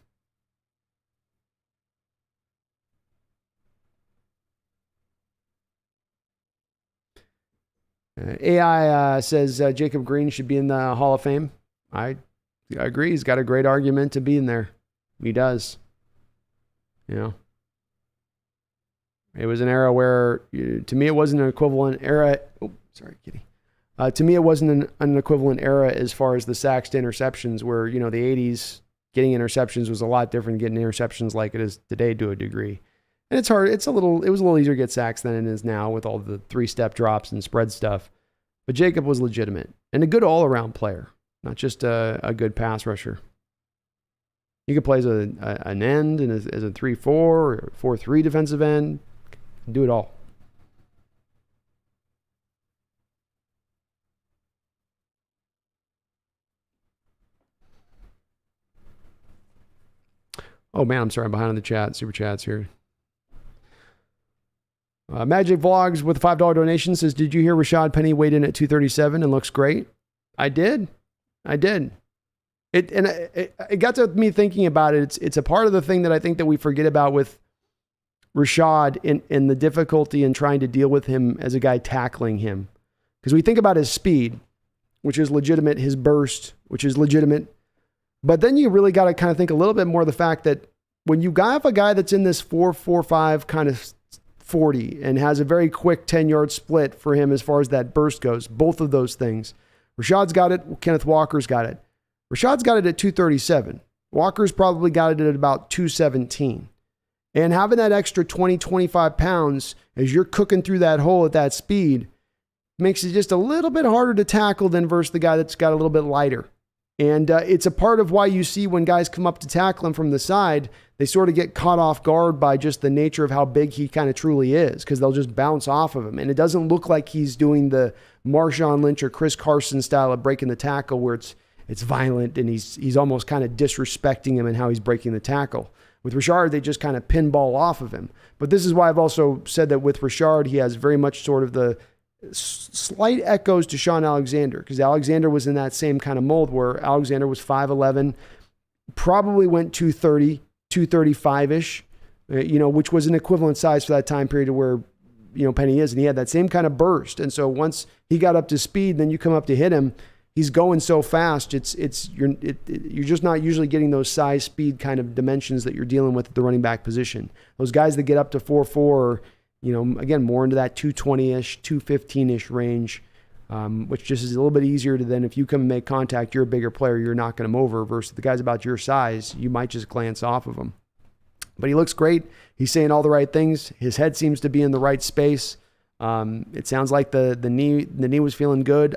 AI says Jacob Green should be in the Hall of Fame. I agree. He's got a great argument to be in there. He does. It was an era where, to me, it wasn't an equivalent era. Oh, sorry, kitty. To me, it wasn't an equivalent era as far as the sacks to interceptions, where, the 80s, getting interceptions was a lot different than getting interceptions like it is today to a degree. And it's hard. It was a little easier to get sacks than it is now with all the 3-step drops and spread stuff. But Jacob was legitimate and a good all-around player, not just a good pass rusher. You could play as an end and as a 3-4 or 4-3 defensive end. Do it all. Oh man, I'm sorry, I'm behind on the chat. Super chats here. Magic Vlogs with a $5 donation says, did you hear Rashad Penny weighed in at 237 and looks great? I did. It got to me thinking about it. It's a part of the thing that I think that we forget about with Rashad in the difficulty in trying to deal with him as a guy tackling him. Because we think about his speed, which is legitimate, his burst, which is legitimate, But then you really got to kind of think a little bit more of the fact that when you have a guy that's in this 4.45 kind of 40 and has a very quick 10-yard split for him as far as that burst goes, both of those things. Rashad's got it. Kenneth Walker's got it. Rashad's got it at 237. Walker's probably got it at about 217. And having that extra 20, 25 pounds as you're cooking through that hole at that speed makes it just a little bit harder to tackle than versus the guy that's got a little bit lighter. And it's a part of why you see when guys come up to tackle him from the side, they sort of get caught off guard by just the nature of how big he kind of truly is, because they'll just bounce off of him. And it doesn't look like he's doing the Marshawn Lynch or Chris Carson style of breaking the tackle where it's violent and he's almost kind of disrespecting him in how he's breaking the tackle. With Rashard, they just kind of pinball off of him. But this is why I've also said that with Rashard, he has very much sort of the slight echoes to Sean Alexander, because Alexander was in that same kind of mold where Alexander was 5'11", probably went 230, 235-ish, which was an equivalent size for that time period to where, Penny is. And he had that same kind of burst. And so once he got up to speed, then you come up to hit him, he's going so fast. You're just not usually getting those size, speed kind of dimensions that you're dealing with at the running back position. Those guys that get up to 4.4 again, more into that 220-ish, 215-ish range, which just is a little bit easier to then if you come and make contact, you're a bigger player, you're knocking them over, versus the guys about your size, you might just glance off of them. But he looks great. He's saying all the right things. His head seems to be in the right space. It sounds like the knee was feeling good.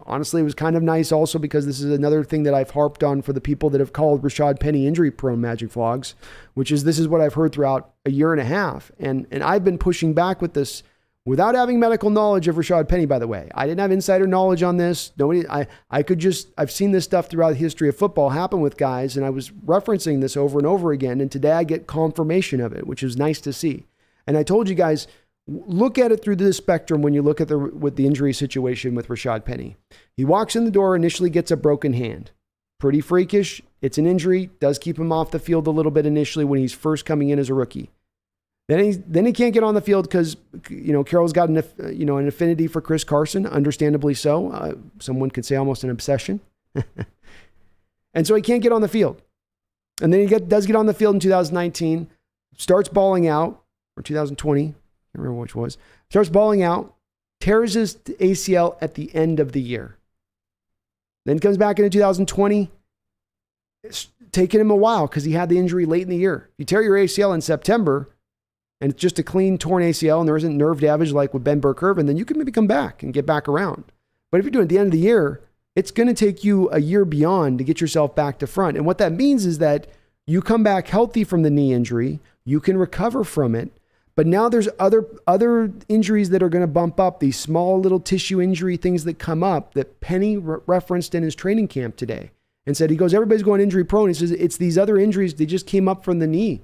Honestly, it was kind of nice also because this is another thing that I've harped on for the people that have called Rashad Penny injury-prone Magic Vlogs, which is this is what I've heard throughout a year and a half. And I've been pushing back with this without having medical knowledge of Rashad Penny, by the way. I didn't have insider knowledge on this. I've seen this stuff throughout the history of football happen with guys, and I was referencing this over and over again, and today I get confirmation of it, which is nice to see. And I told you guys, look at it through the spectrum when you look at with the injury situation with Rashad Penny. He walks in the door, initially gets a broken hand. Pretty freakish. It's an injury. Does keep him off the field a little bit initially when he's first coming in as a rookie. Then he can't get on the field because Carroll's got an affinity for Chris Carson, understandably so. Someone could say almost an obsession. And so he can't get on the field. And then he does get on the field in 2019, starts balling out, or 2020. I don't remember which was. Starts balling out, tears his ACL at the end of the year. Then comes back into 2020. It's taken him a while because he had the injury late in the year. You tear your ACL in September, and it's just a clean torn ACL, and there isn't nerve damage like with Ben Burke-Irvin, then you can maybe come back and get back around. But if you're doing it at the end of the year, it's going to take you a year beyond to get yourself back to front. And what that means is that you come back healthy from the knee injury, you can recover from it, but now there's other injuries that are going to bump up, these small little tissue injury things that come up that Penny referenced in his training camp today and said, he goes, everybody's going injury prone. He says, it's these other injuries. They just came up from the knee.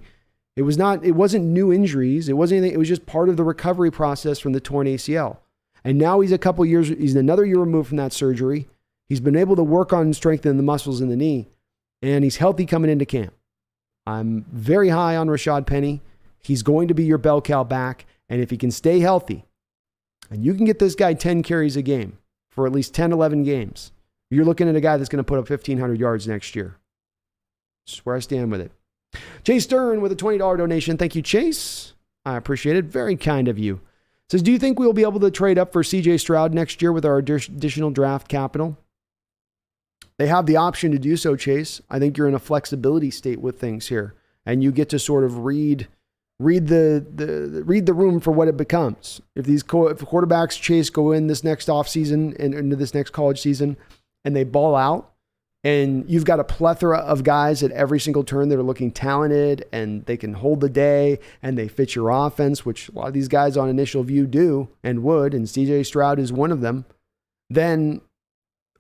It wasn't new injuries. It wasn't anything. It was just part of the recovery process from the torn ACL. And now he's another year removed from that surgery. He's been able to work on strengthening the muscles in the knee, and he's healthy coming into camp. I'm very high on Rashad Penny. He's going to be your bell cow back. And if he can stay healthy, and you can get this guy 10 carries a game for at least 10, 11 games, you're looking at a guy that's going to put up 1,500 yards next year. That's where I stand with it. Chase Stern with a $20 donation. Thank you, Chase. I appreciate it. Very kind of you. Says, do you think we'll be able to trade up for CJ Stroud next year with our additional draft capital? They have the option to do so, Chase. I think you're in a flexibility state with things here, and you get to sort of read the room for what it becomes. If quarterbacks, Chase, go in this next offseason and into this next college season and they ball out, and you've got a plethora of guys at every single turn that are looking talented and they can hold the day and they fit your offense, which a lot of these guys on initial view do and would, and CJ Stroud is one of them, then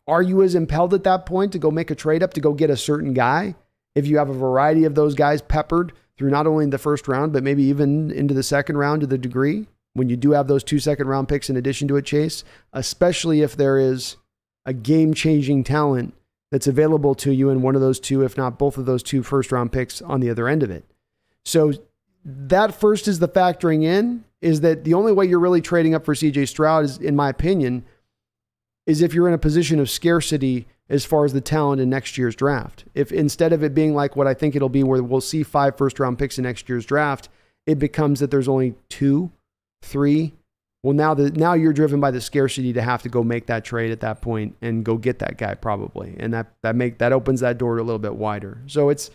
are you as impelled at that point to go make a trade up to go get a certain guy if you have a variety of those guys peppered through not only the first round, but maybe even into the second round to the degree when you do have those 2 second-round picks in addition to a Chase, especially if there is a game-changing talent that's available to you in one of those two, if not both of those 2 first-round picks on the other end of it. So that first is the factoring in, is that the only way you're really trading up for CJ Stroud is, in my opinion, is if you're in a position of scarcity as far as the talent in next year's draft. If instead of it being like what I think it'll be, where we'll see 5 first-round picks in next year's draft, it becomes that there's only 2, 3. Well, now you're driven by the scarcity to have to go make that trade at that point and go get that guy probably, and that opens that door a little bit wider. So it's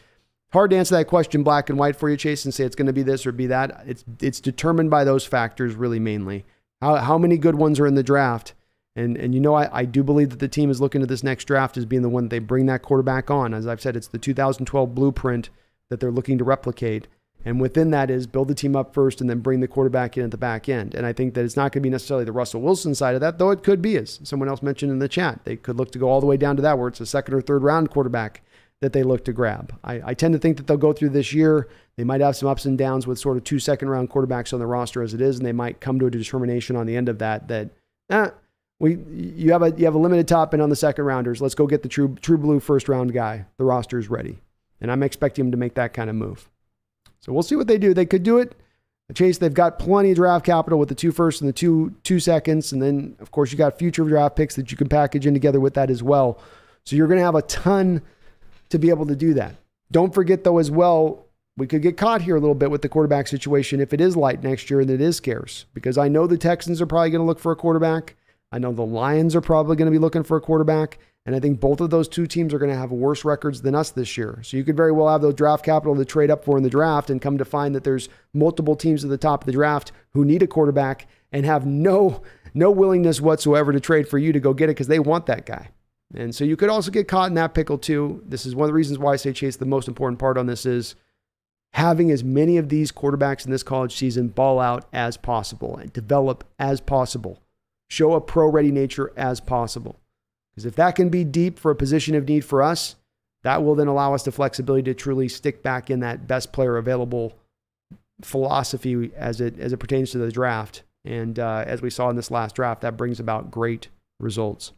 hard to answer that question black and white for you, Chase, and say it's going to be this or be that. It's determined by those factors really mainly. How many good ones are in the draft? And I do believe that the team is looking at this next draft as being the one that they bring that quarterback on. As I've said, it's the 2012 blueprint that they're looking to replicate. And within that is build the team up first and then bring the quarterback in at the back end. And I think that it's not going to be necessarily the Russell Wilson side of that, though it could be, as someone else mentioned in the chat. They could look to go all the way down to that, where it's a second or third round quarterback that they look to grab. I tend to think that they'll go through this year. They might have some ups and downs with sort of 2 second-round quarterbacks on the roster as it is, and they might come to a determination on the end of that you have a limited top end on the second rounders. Let's go get the true blue first-round guy. The roster is ready. And I'm expecting him to make that kind of move. So we'll see what they do. They could do it. Chase, they've got plenty of draft capital with the 2 firsts and the two seconds. And then, of course, you got future draft picks that you can package in together with that as well. So you're going to have a ton to be able to do that. Don't forget, though, as well, we could get caught here a little bit with the quarterback situation if it is light next year and it is scarce. Because I know the Texans are probably going to look for a quarterback. I know the Lions are probably going to be looking for a quarterback. And I think both of those 2 teams are going to have worse records than us this year. So you could very well have those draft capital to trade up for in the draft and come to find that there's multiple teams at the top of the draft who need a quarterback and have no willingness whatsoever to trade for you to go get it because they want that guy. And so you could also get caught in that pickle too. This is one of the reasons why I say, Chase, the most important part on this is having as many of these quarterbacks in this college season ball out as possible and develop as possible. Show a pro-ready nature as possible. Because if that can be deep for a position of need for us, that will then allow us the flexibility to truly stick back in that best player available philosophy as it pertains to the draft. And as we saw in this last draft, that brings about great results.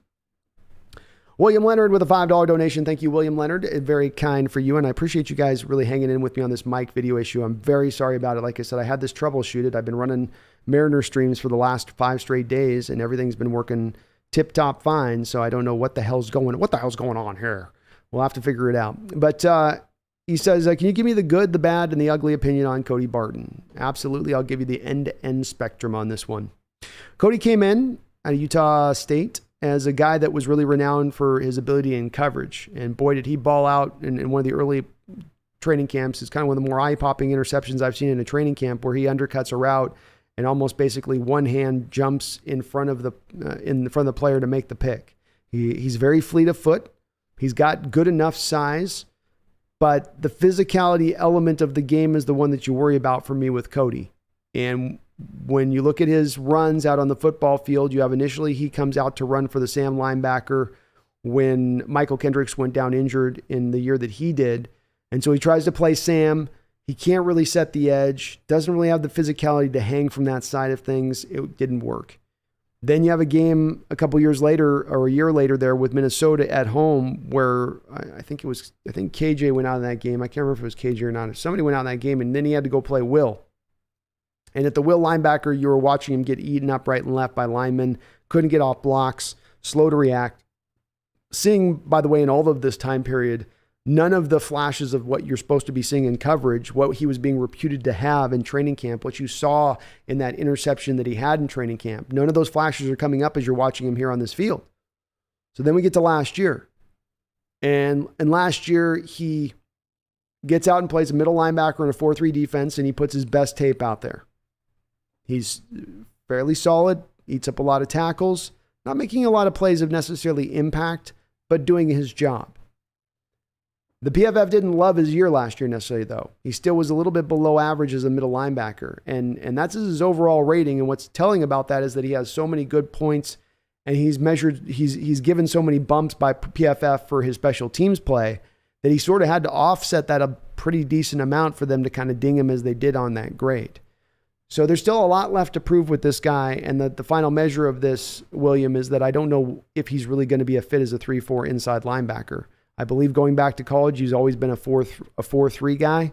William Leonard with a $5 donation. Thank you, William Leonard. Very kind for you. And I appreciate you guys really hanging in with me on this mic video issue. I'm very sorry about it. Like I said, I had this troubleshooted. I've been running Mariner streams for the last 5 straight days, and everything's been working tip-top fine. So I don't know what the hell's going on here. We'll have to figure it out. But he says, can you give me the good, the bad, and the ugly opinion on Cody Barton? Absolutely. I'll give you the end-to-end spectrum on this one. Cody came in out of Utah State as a guy that was really renowned for his ability in coverage. And boy, did he ball out in one of the early training camps. It's kind of one of the more eye-popping interceptions I've seen in a training camp, where he undercuts a route and almost basically one hand jumps in front of the player to make the pick. He's very fleet of foot. He's got good enough size, but the physicality element of the game is the one that you worry about for me with Cody. And when you look at his runs out on the football field, you have initially he comes out to run for the Sam linebacker when Michael Kendricks went down injured in the year that he did. And so he tries to play Sam. He can't really set the edge, doesn't really have the physicality to hang from that side of things. It didn't work. Then you have a game a couple years later, or a year later there, with Minnesota at home, where I think KJ went out in that game. I can't remember if it was KJ or not. Somebody went out in that game, and then he had to go play Will. And at the Will linebacker, you were watching him get eaten up right and left by linemen, couldn't get off blocks, slow to react. Seeing, by the way, in all of this time period, none of the flashes of what you're supposed to be seeing in coverage, what he was being reputed to have in training camp, what you saw in that interception that he had in training camp. None of those flashes are coming up as you're watching him here on this field. So then we get to last year. And last year, he gets out and plays a middle linebacker in a 4-3 defense, and he puts his best tape out there. He's fairly solid, eats up a lot of tackles, not making a lot of plays of necessarily impact, but doing his job. The PFF didn't love his year last year necessarily, though. He still was a little bit below average as a middle linebacker. And that's his overall rating. And what's telling about that is that he has so many good points, and he's given so many bumps by PFF for his special teams play that he sort of had to offset that a pretty decent amount for them to kind of ding him as they did on that grade. So there's still a lot left to prove with this guy. And the final measure of this, William, is that I don't know if he's really going to be a fit as a 3-4 inside linebacker. I believe going back to college, he's always been a 4-3 guy.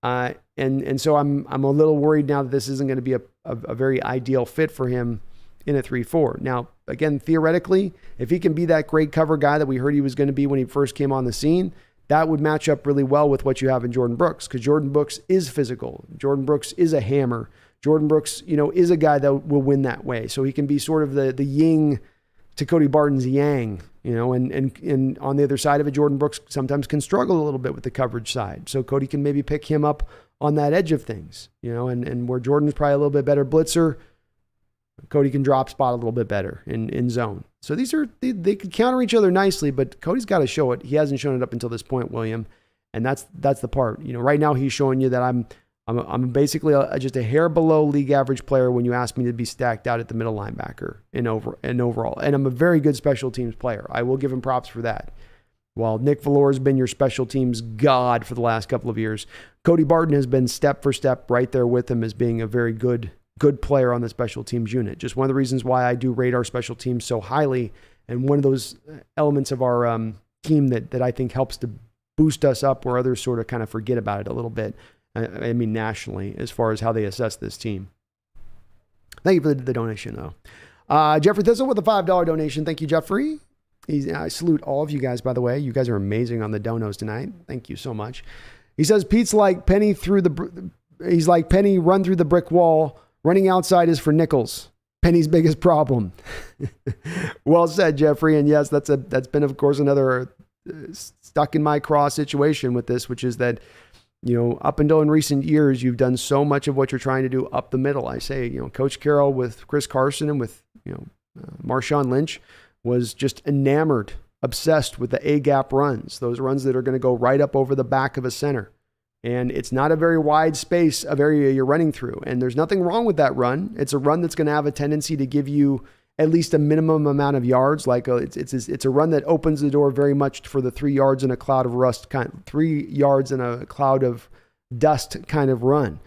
And so I'm a little worried now that this isn't going to be a very ideal fit for him in a 3-4. Now, again, theoretically, if he can be that great cover guy that we heard he was going to be when he first came on the scene, that would match up really well with what you have in Jordan Brooks, because Jordan Brooks is physical. Jordan Brooks is a hammer. Jordan Brooks, is a guy that will win that way. So he can be sort of the yin to Cody Barton's yang, and on the other side of it, Jordan Brooks sometimes can struggle a little bit with the coverage side. So Cody can maybe pick him up on that edge of things, and where Jordan's probably a little bit better blitzer, Cody can drop spot a little bit better in zone. So they could counter each other nicely, but Cody's got to show it. He hasn't shown it up until this point, William. And that's the part, right now he's showing you that I'm basically just a hair below league average player when you ask me to be stacked out at the middle linebacker in overall. And I'm a very good special teams player. I will give him props for that. While Nick Valor has been your special teams god for the last couple of years, Cody Barton has been step for step right there with him as being a very good player on the special teams unit. Just one of the reasons why I do rate our special teams so highly, and one of those elements of our team that I think helps to boost us up where others sort of kind of forget about it a little bit. I mean, nationally, as far as how they assess this team. Thank you for the donation, though. Jeffrey Thistle with a $5 donation. Thank you, Jeffrey. I salute all of you guys, by the way. You guys are amazing on the donos tonight. Thank you so much. He says, Pete's like Penny he's like Penny run through the brick wall. Running outside is for nickels. Penny's biggest problem. Well said, Jeffrey. And yes, that's been, of course, another stuck in my craw situation with this, which is that, up until in recent years, you've done so much of what you're trying to do up the middle. I say, Coach Carroll with Chris Carson and with, Marshawn Lynch was just enamored, obsessed with the A-gap runs, those runs that are going to go right up over the back of a center. And it's not a very wide space of area you're running through. And there's nothing wrong with that run. It's a run that's going to have a tendency to give you at least a minimum amount of yards. It's a run that opens the door very much for the 3 yards in a cloud of rust 3 yards in a cloud of dust kind of run.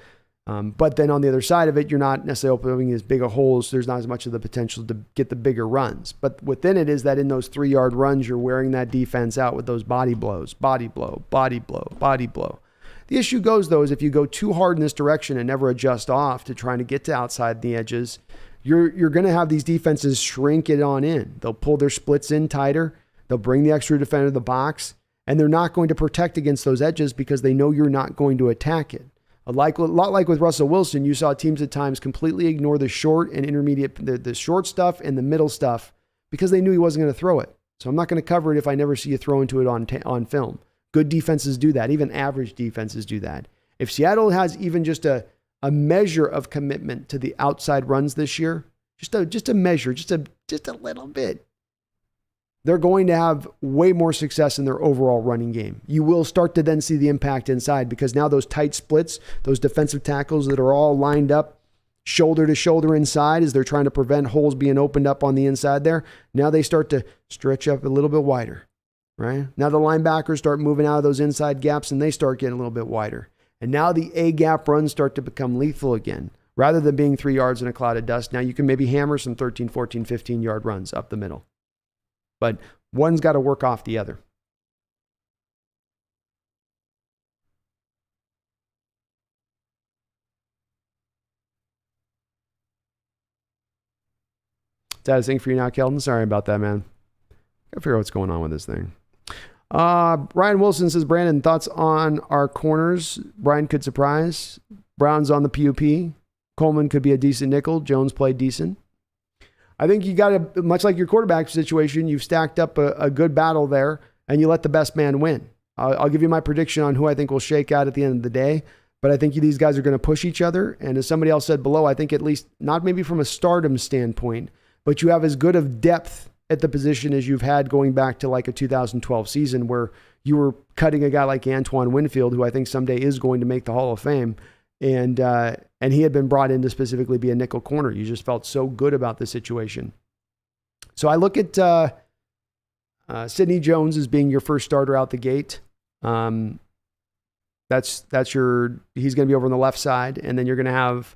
But then on the other side of it, you're not necessarily opening as big a holes. There's not as much of the potential to get the bigger runs. But within it is that in those 3 yard runs, you're wearing that defense out with those body blows, body blow, body blow, body blow. The issue goes, though, is if you go too hard in this direction and never adjust off to trying to get to outside the edges, you're going to have these defenses shrink it on in. They'll pull their splits in tighter. They'll bring the extra defender to the box, and they're not going to protect against those edges because they know you're not going to attack it. A lot like with Russell Wilson, you saw teams at times completely ignore the short and intermediate, the short stuff and the middle stuff because they knew he wasn't going to throw it. So I'm not going to cover it if I never see you throw into it on film. Good defenses do that. Even average defenses do that. If Seattle has even just a measure of commitment to the outside runs this year, just a measure, just a little bit, they're going to have way more success in their overall running game. You will start to then see the impact inside because now those tight splits, those defensive tackles that are all lined up shoulder to shoulder inside as they're trying to prevent holes being opened up on the inside there, now they start to stretch up a little bit wider. Right? Now the linebackers start moving out of those inside gaps and they start getting a little bit wider. And now the A-gap runs start to become lethal again. Rather than being 3 yards in a cloud of dust, now you can maybe hammer some 13, 14, 15-yard runs up the middle. But one's got to work off the other. Is that a thing for you now, Kelton? Sorry about that, man. Gotta figure out what's going on with this thing. Brian Wilson says, Brandon, thoughts on our corners? Brian could surprise. Brown's on the PUP. Coleman could be a decent nickel. Jones played decent. I think you got much like your quarterback situation, you've stacked up a good battle there and you let the best man win. I'll give you my prediction on who I think will shake out at the end of the day, but I think these guys are going to push each other. And as somebody else said below, I think at least not maybe from a stardom standpoint, but you have as good of depth at the position as you've had going back to like a 2012 season where you were cutting a guy like Antoine Winfield, who I think someday is going to make the Hall of Fame. And he had been brought in to specifically be a nickel corner. You just felt so good about the situation. So I look at Sidney Jones as being your first starter out the gate. He's going to be over on the left side. And then you're going to have,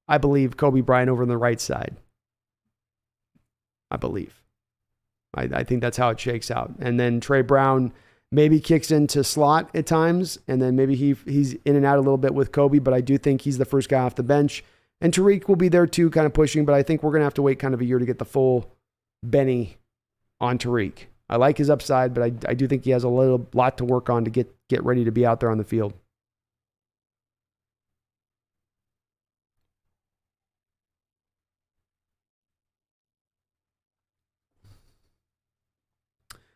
I believe, Cody Barton over on the right side. I believe. I think that's how it shakes out. And then Trey Brown maybe kicks into slot at times, and then maybe he's in and out a little bit with Kobe, but I do think he's the first guy off the bench. And Tariq will be there too, kind of pushing, but I think we're going to have to wait kind of a year to get the full Benny on Tariq. I like his upside, but I do think he has a lot to work on to get ready to be out there on the field.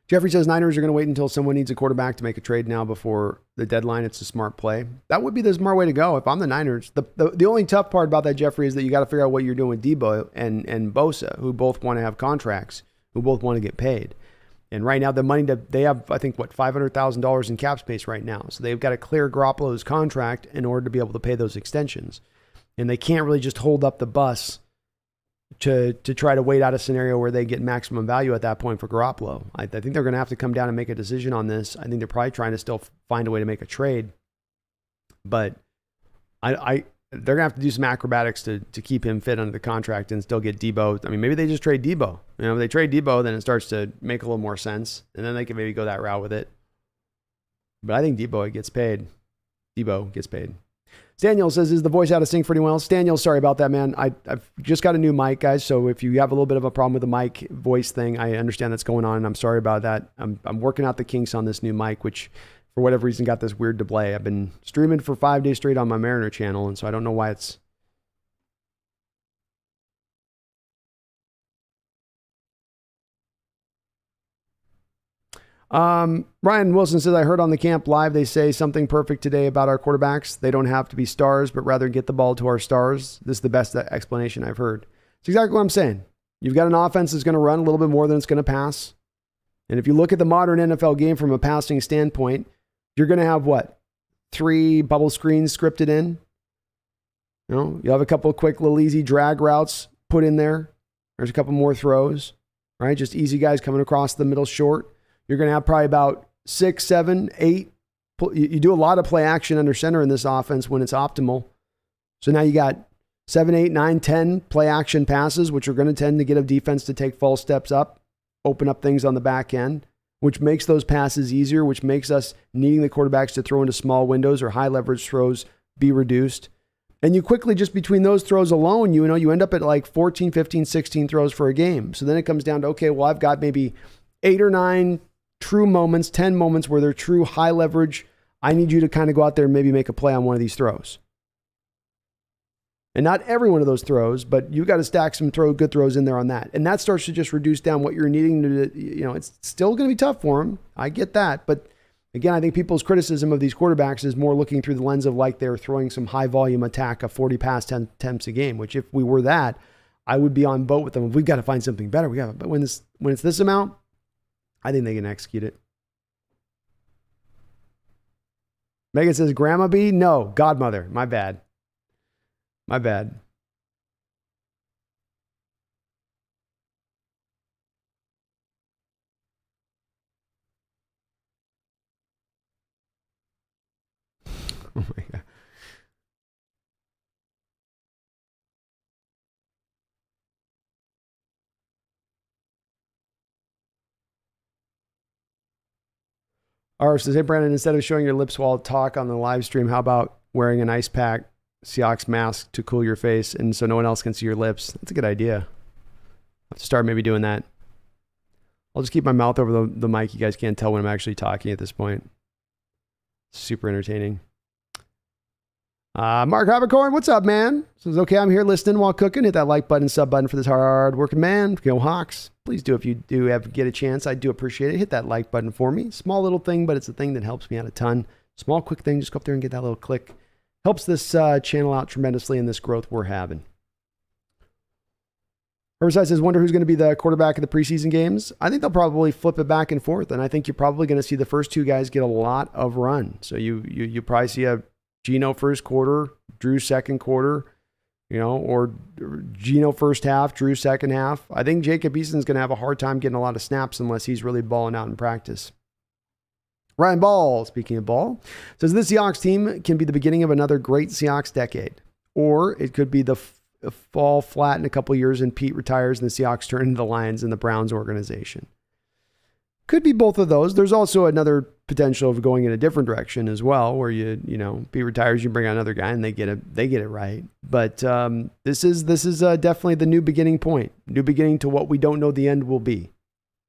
Jeffrey says Niners are going to wait until someone needs a quarterback to make a trade now before the deadline. It's a smart play. That would be the smart way to go if I'm the Niners. The only tough part about that, Jeffrey, is that you got to figure out what you're doing with Debo and Bosa, who both want to have contracts, who both want to get paid. And right now, the money that they have, I think, $500,000 in cap space right now. So they've got to clear Garoppolo's contract in order to be able to pay those extensions. And they can't really just hold up the bus to try to wait out a scenario where they get maximum value at that point for Garoppolo. I think they're going to have to come down and make a decision on this. I think they're probably trying to still find a way to make a trade. But they're going to have to do some acrobatics to keep him fit under the contract and still get Debo. I mean, maybe they just trade Debo. If they trade Debo, then it starts to make a little more sense. And then they can maybe go that route with it. But I think Debo gets paid. Daniel says, is the voice out of sync for anyone else? Daniel, sorry about that, man. I've just got a new mic, guys. So if you have a little bit of a problem with the mic voice thing, I understand that's going on, and I'm sorry about that. I'm working out the kinks on this new mic, which for whatever reason got this weird delay. I've been streaming for 5 days straight on my Mariner channel, and so I don't know why it's... Ryan Wilson says, I heard on the camp live they say something perfect today about our quarterbacks. They don't have to be stars, but rather get the ball to our stars. This is the best explanation I've heard. It's exactly what I'm saying. You've got an offense that's going to run a little bit more than it's going to pass. And if you look at the modern NFL game from a passing standpoint, you're going to have 3 bubble screens scripted in. You'll have a couple of quick little easy drag routes put in there. There's a couple more throws, right? Just easy guys coming across the middle short. You're going to have probably about 6, 7, 8. You do a lot of play action under center in this offense when it's optimal. So now you got 7, 8, 9, 10 play action passes, which are going to tend to get a defense to take false steps up, open up things on the back end, which makes those passes easier, which makes us needing the quarterbacks to throw into small windows or high leverage throws be reduced. And you quickly, just between those throws alone, you end up at 14, 15, 16 throws for a game. So then it comes down to, okay, well, I've got maybe 8 or 9 true moments, 10 moments where they're true high leverage. I need you to kind of go out there and maybe make a play on one of these throws. And not every one of those throws, but you've got to stack some good throws in there on that. And that starts to just reduce down what you're needing to, it's still going to be tough for them. I get that. But again, I think people's criticism of these quarterbacks is more looking through the lens of they're throwing some high volume attack of 40 pass 10 attempts a game, which if we were that, I would be on boat with them. We've got to find something better. But when it's this amount, I think they can execute it. Megan says, Grandma B? No, Godmother. My bad. Oh my God. Arf says, hey, Brandon, instead of showing your lips while talk on the live stream, how about wearing an ice pack Seahawks mask to cool your face and so no one else can see your lips? That's a good idea. I'll have to start maybe doing that. I'll just keep my mouth over the mic. You guys can't tell when I'm actually talking at this point. Super entertaining. Mark Habercorn, what's up, man? Says, okay, I'm here listening while cooking. Hit that like button, sub button for this hard working man. Go Hawks. Please do if you do get a chance. I do appreciate it. Hit that like button for me. Small little thing, but it's a thing that helps me out a ton. Small, quick thing. Just go up there and get that little click. Helps this channel out tremendously in this growth we're having. Herbside says, wonder who's going to be the quarterback of the preseason games. I think they'll probably flip it back and forth, and I think you're probably going to see the first 2 guys get a lot of run. So you probably see a Geno first quarter, Drew second quarter, or Geno first half, Drew second half. I think Jacob Eason's going to have a hard time getting a lot of snaps unless he's really balling out in practice. Ryan Ball, speaking of ball, says this Seahawks team can be the beginning of another great Seahawks decade, or it could be the fall flat in a couple of years and Pete retires and the Seahawks turn into the Lions and the Browns organization. Could be both of those. There's also another potential of going in a different direction as well, where he retires, you bring out another guy, and they get it right. But this is definitely the new beginning point, new beginning to what we don't know the end will be.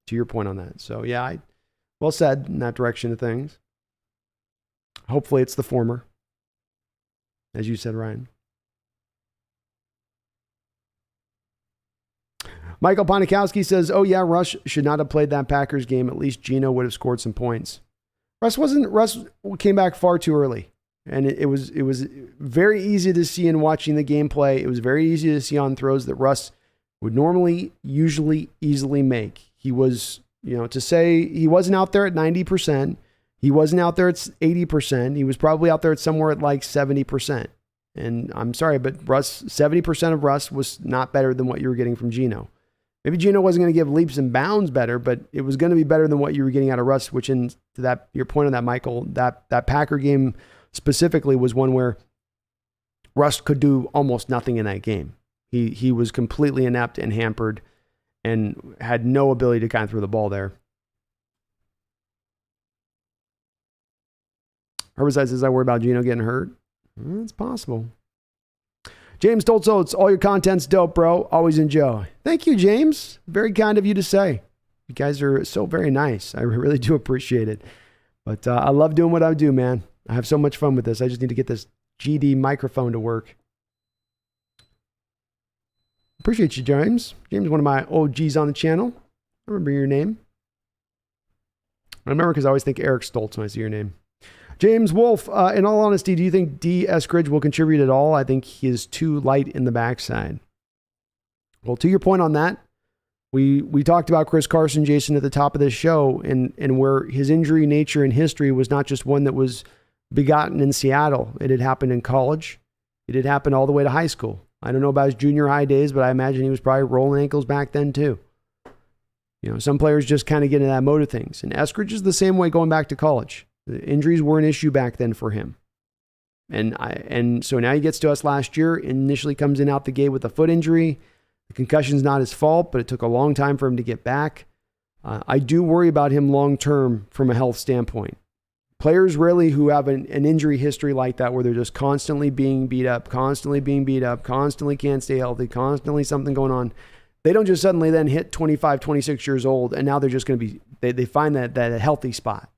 To your point on that, so yeah, well said in that direction of things. Hopefully, it's the former, as you said, Ryan. Michael Ponikowski says, "Oh yeah, Russ should not have played that Packers game. At least Geno would have scored some points." Russ came back far too early, and it was very easy to see in watching the gameplay. It was very easy to see on throws that Russ would usually easily make. He was, to say he wasn't out there at 90%, he wasn't out there at 80%. He was probably out there at somewhere at like 70%. And I'm sorry, but 70% of Russ was not better than what you were getting from Geno. Maybe Geno wasn't going to give leaps and bounds better, but it was going to be better than what you were getting out of Russ, which your point on that, Michael, that Packer game specifically was one where Russ could do almost nothing in that game. He was completely inept and hampered and had no ability to kind of throw the ball there. Herbicide says, I worry about Geno getting hurt. It's possible. James Stoltz, all your content's dope, bro. Always enjoy. Thank you, James. Very kind of you to say. You guys are so very nice. I really do appreciate it. But I love doing what I do, man. I have so much fun with this. I just need to get this GD microphone to work. Appreciate you, James. James, one of my OGs on the channel. I remember your name. I remember because I always think Eric Stoltz when I see your name. James Wolf, in all honesty, do you think D. Eskridge will contribute at all? I think he is too light in the backside. Well, to your point on that, we talked about Chris Carson, Jason, at the top of this show, and where his injury nature and history was not just one that was begotten in Seattle. It had happened in college. It had happened all the way to high school. I don't know about his junior high days, but I imagine he was probably rolling ankles back then too. Some players just kind of get into that mode of things. And Eskridge is the same way going back to college. The injuries were an issue back then for him. And so now he gets to us last year, initially comes in out the gate with a foot injury. The concussion's not his fault, but it took a long time for him to get back. I do worry about him long-term from a health standpoint. Players really who have an injury history like that, where they're just constantly being beat up, constantly can't stay healthy, constantly something going on. They don't just suddenly then hit 25, 26 years old, and now they're just going to be, they find that healthy spot.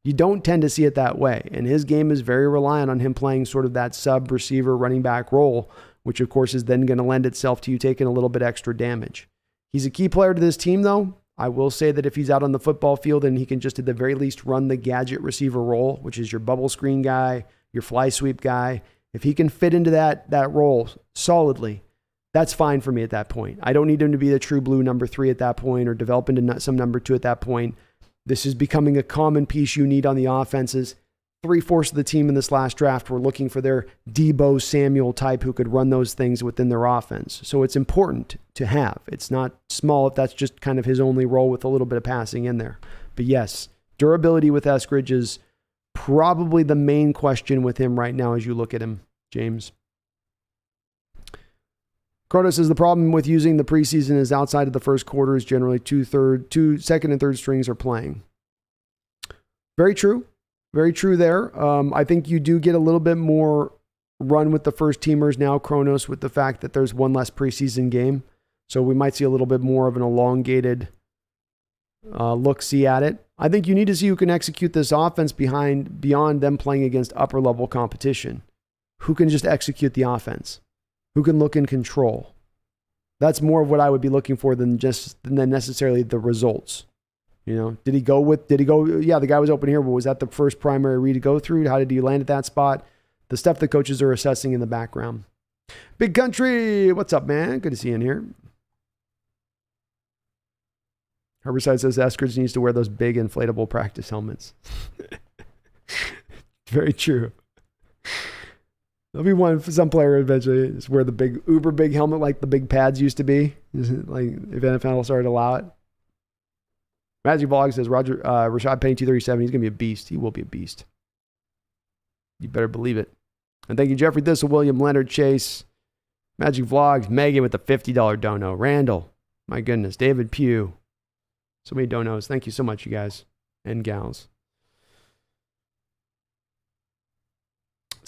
You don't tend to see it that way. And his game is very reliant on him playing sort of that sub receiver running back role, which of course is then going to lend itself to you taking a little bit extra damage. He's a key player to this team though. I will say that if he's out on the football field and he can just at the very least run the gadget receiver role, which is your bubble screen guy, your fly sweep guy, if he can fit into that role solidly, that's fine for me at that point. I don't need him to be the true blue number 3 at that point or develop into some number 2 at that point. This is becoming a common piece you need on the offenses. 3/4 of the team in this last draft were looking for their Debo Samuel type who could run those things within their offense. So it's important to have. It's not small if that's just kind of his only role with a little bit of passing in there. But yes, durability with Eskridge is probably the main question with him right now as you look at him, James. Kronos says the problem with using the preseason is outside of the first quarter is generally second and third strings are playing. Very true. Very true there. I think you do get a little bit more run with the first teamers now, Kronos, with the fact that there's one less preseason game. So we might see a little bit more of an elongated look-see at it. I think you need to see who can execute this offense beyond them playing against upper-level competition. Who can just execute the offense? Who can look in control? That's more of what I would be looking for than necessarily the results. Did he go? Yeah, the guy was open here, but was that the first primary read to go through? How did he land at that spot? The stuff the coaches are assessing in the background. Big Country, what's up, man? Good to see you in here. Herbicide says Eskridge needs to wear those big inflatable practice helmets. Very true. There'll be one for some player eventually. Just wear the big, uber big helmet like the big pads used to be. Like if NFL started to allow it. Magic Vlog says Rashad Penny 237. He's gonna be a beast. He will be a beast. You better believe it. And thank you, Jeffrey Thistle, William Leonard, Chase, Magic Vlogs, Megan with the $50 dono, Randall. My goodness, David Pugh. So many don't knows. Thank you so much, you guys and gals.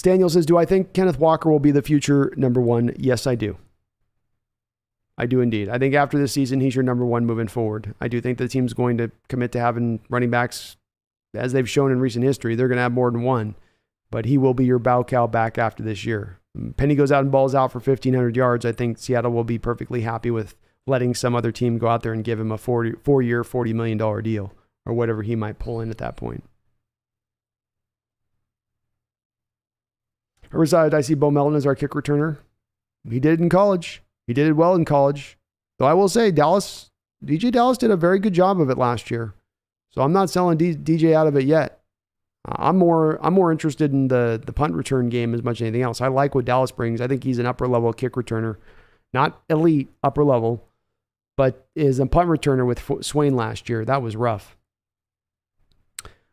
Daniel says, do I think Kenneth Walker will be the future number one? Yes, I do. I do indeed. I think after this season, he's your number one moving forward. I do think the team's going to commit to having running backs, as they've shown in recent history. They're going to have more than one, but he will be your bow cow back after this year. Penny goes out and balls out for 1,500 yards. I think Seattle will be perfectly happy with letting some other team go out there and give him a 4-year, $40 million deal or whatever he might pull in at that point. I see Bo Melton as our kick returner. He did it in college. He did it well in college. Though I will say DJ Dallas did a very good job of it last year. So I'm not selling DJ out of it yet. I'm more interested in the punt return game as much as anything else. I like what Dallas brings. I think he's an upper level kick returner. Not elite, upper level, but is a punt returner with Swain last year. That was rough.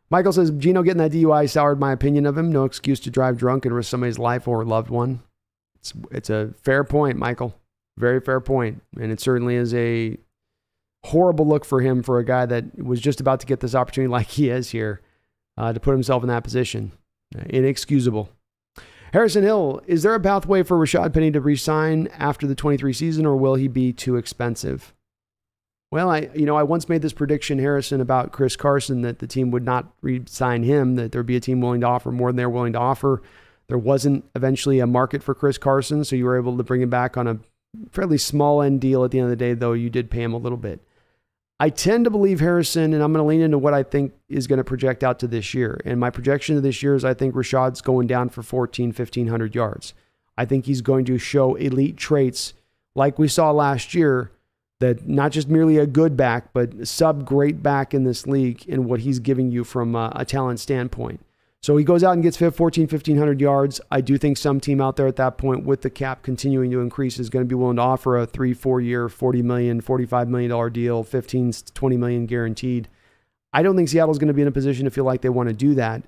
Michael says, Gino getting that DUI soured my opinion of him. No excuse to drive drunk and risk somebody's life or loved one. It's a fair point, Michael. Very fair point. And it certainly is a horrible look for him, for a guy that was just about to get this opportunity like he is here, to put himself in that position. Inexcusable. Harrison Hill, is there a pathway for Rashad Penny to re-sign after the 23 season, or will he be too expensive? Well, I once made this prediction, Harrison, about Chris Carson, that the team would not re-sign him, that there'd be a team willing to offer more than they're willing to offer. There wasn't eventually a market for Chris Carson, so you were able to bring him back on a fairly small end deal at the end of the day, though you did pay him a little bit. I tend to believe Harrison, and I'm going to lean into what I think is going to project out to this year. And my projection of this year is I think Rashad's going down for 1,500 yards. I think he's going to show elite traits like we saw last year, that not just merely a good back, but sub-great back in this league in what he's giving you from a talent standpoint. So he goes out and gets 1,500 yards. I do think some team out there at that point, with the cap continuing to increase, is going to be willing to offer a 3-4 year, $40 million, $45 million deal, 15 to 20 million guaranteed. I don't think Seattle's going to be in a position to feel like they want to do that.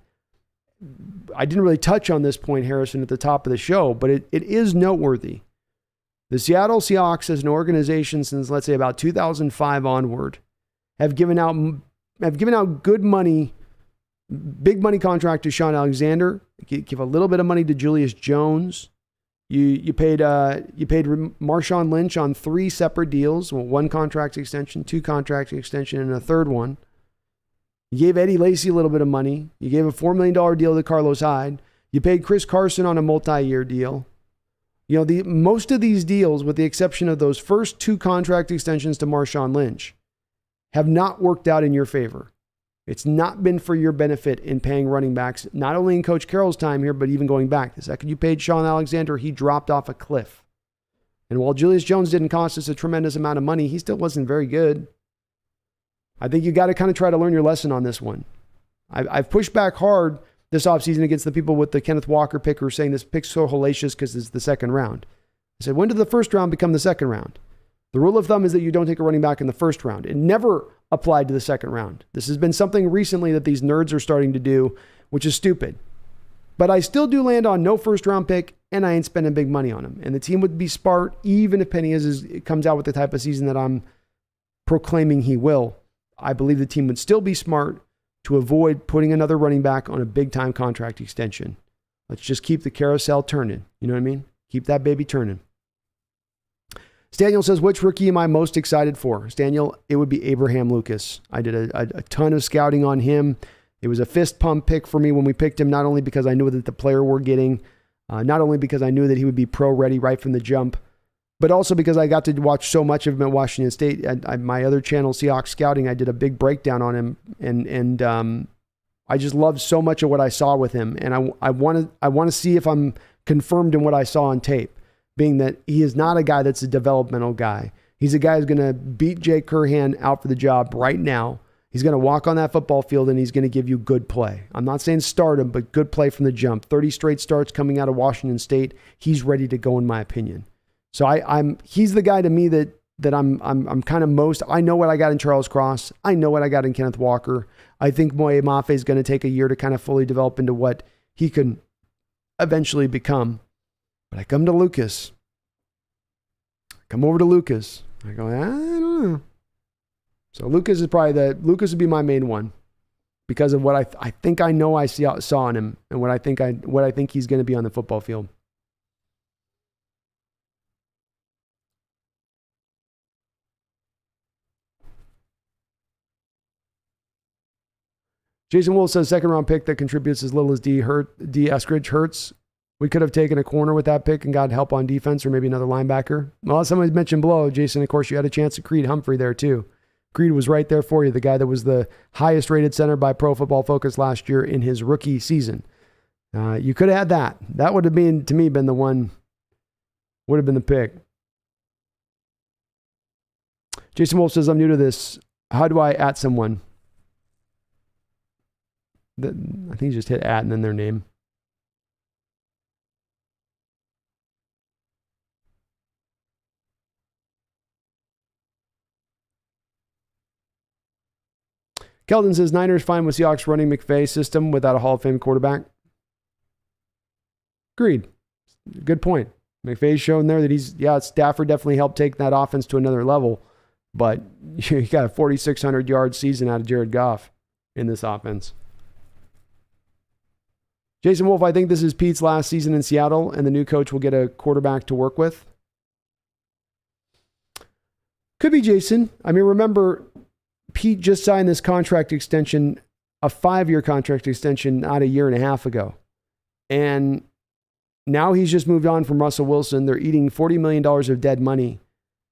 I didn't really touch on this point, Harrison, at the top of the show, but it is noteworthy. The Seattle Seahawks, as an organization since, let's say, about 2005 onward, have given out good money, big money contract to Sean Alexander. Give a little bit of money to Julius Jones. You paid Marshawn Lynch on 3 separate deals, one contract extension, 2 contract extension, and a third one. You gave Eddie Lacy a little bit of money. You gave a $4 million deal to Carlos Hyde. You paid Chris Carson on a multi-year deal. Most of these deals, with the exception of those first 2 contract extensions to Marshawn Lynch, have not worked out in your favor. It's not been for your benefit in paying running backs, not only in Coach Carroll's time here, but even going back. The second you paid Sean Alexander, he dropped off a cliff. And while Julius Jones didn't cost us a tremendous amount of money, he still wasn't very good. I think you got to kind of try to learn your lesson on this one. I've pushed back hard this offseason against the people with the Kenneth Walker pick who are saying this pick's so hellacious because it's the second round. I said, when did the first round become the second round? The rule of thumb is that you don't take a running back in the first round. It never applied to the second round. This has been something recently that these nerds are starting to do, which is stupid. But I still do land on no first round pick, and I ain't spending big money on him. And the team would be smart, even if Penny comes out with the type of season that I'm proclaiming he will. I believe the team would still be smart to avoid putting another running back on a big-time contract extension. Let's just keep the carousel turning. You know what I mean? Keep that baby turning. Staniel says, which rookie am I most excited for? Staniel, it would be Abraham Lucas. I did a ton of scouting on him. It was a fist pump pick for me when we picked him, not only because I knew that the player we're getting, not only because I knew that he would be pro-ready right from the jump, but also because I got to watch so much of him at Washington State. My other channel, Seahawks Scouting, I did a big breakdown on him, and I just loved so much of what I saw with him. And I want to see if I'm confirmed in what I saw on tape, being that he is not a guy that's a developmental guy. He's a guy who's going to beat Jay Curhan out for the job right now. He's going to walk on that football field, and he's going to give you good play. I'm not saying start him, but good play from the jump. 30 straight starts coming out of Washington State. He's ready to go, in my opinion. So he's the guy to me that I'm kind of most. I know what I got in Charles Cross. I know what I got in Kenneth Walker. I think Moye Mafe is going to take a year to kind of fully develop into what he can eventually become. But I come over to Lucas. I go, I don't know. So Lucas would be my main one because of what I think I know I saw in him and what I think he's going to be on the football field. Jason Wolf says second round pick that contributes as little as D. Eskridge hurts. We could have taken a corner with that pick and got help on defense or maybe another linebacker. Well, as somebody mentioned below, Jason, of course, you had a chance at Creed Humphrey there too. Creed was right there for you, the guy that was the highest rated center by Pro Football Focus last year in his rookie season. You could have had that. That would have been, to me, been the one, would have been the pick. Jason Wolf says, I'm new to this. How do I at someone? I think you just hit at and then their name. Keldon says, Niners fine with Seahawks running McVay system without a Hall of Fame quarterback. Agreed. Good point. McVay's shown there that Stafford definitely helped take that offense to another level, but you got a 4,600 yard season out of Jared Goff in this offense. Jason Wolf, I think this is Pete's last season in Seattle, and the new coach will get a quarterback to work with. Could be, Jason. I mean, remember, Pete just signed this contract extension, a 5-year contract extension, not a year and a half ago. And now he's just moved on from Russell Wilson. They're eating $40 million of dead money.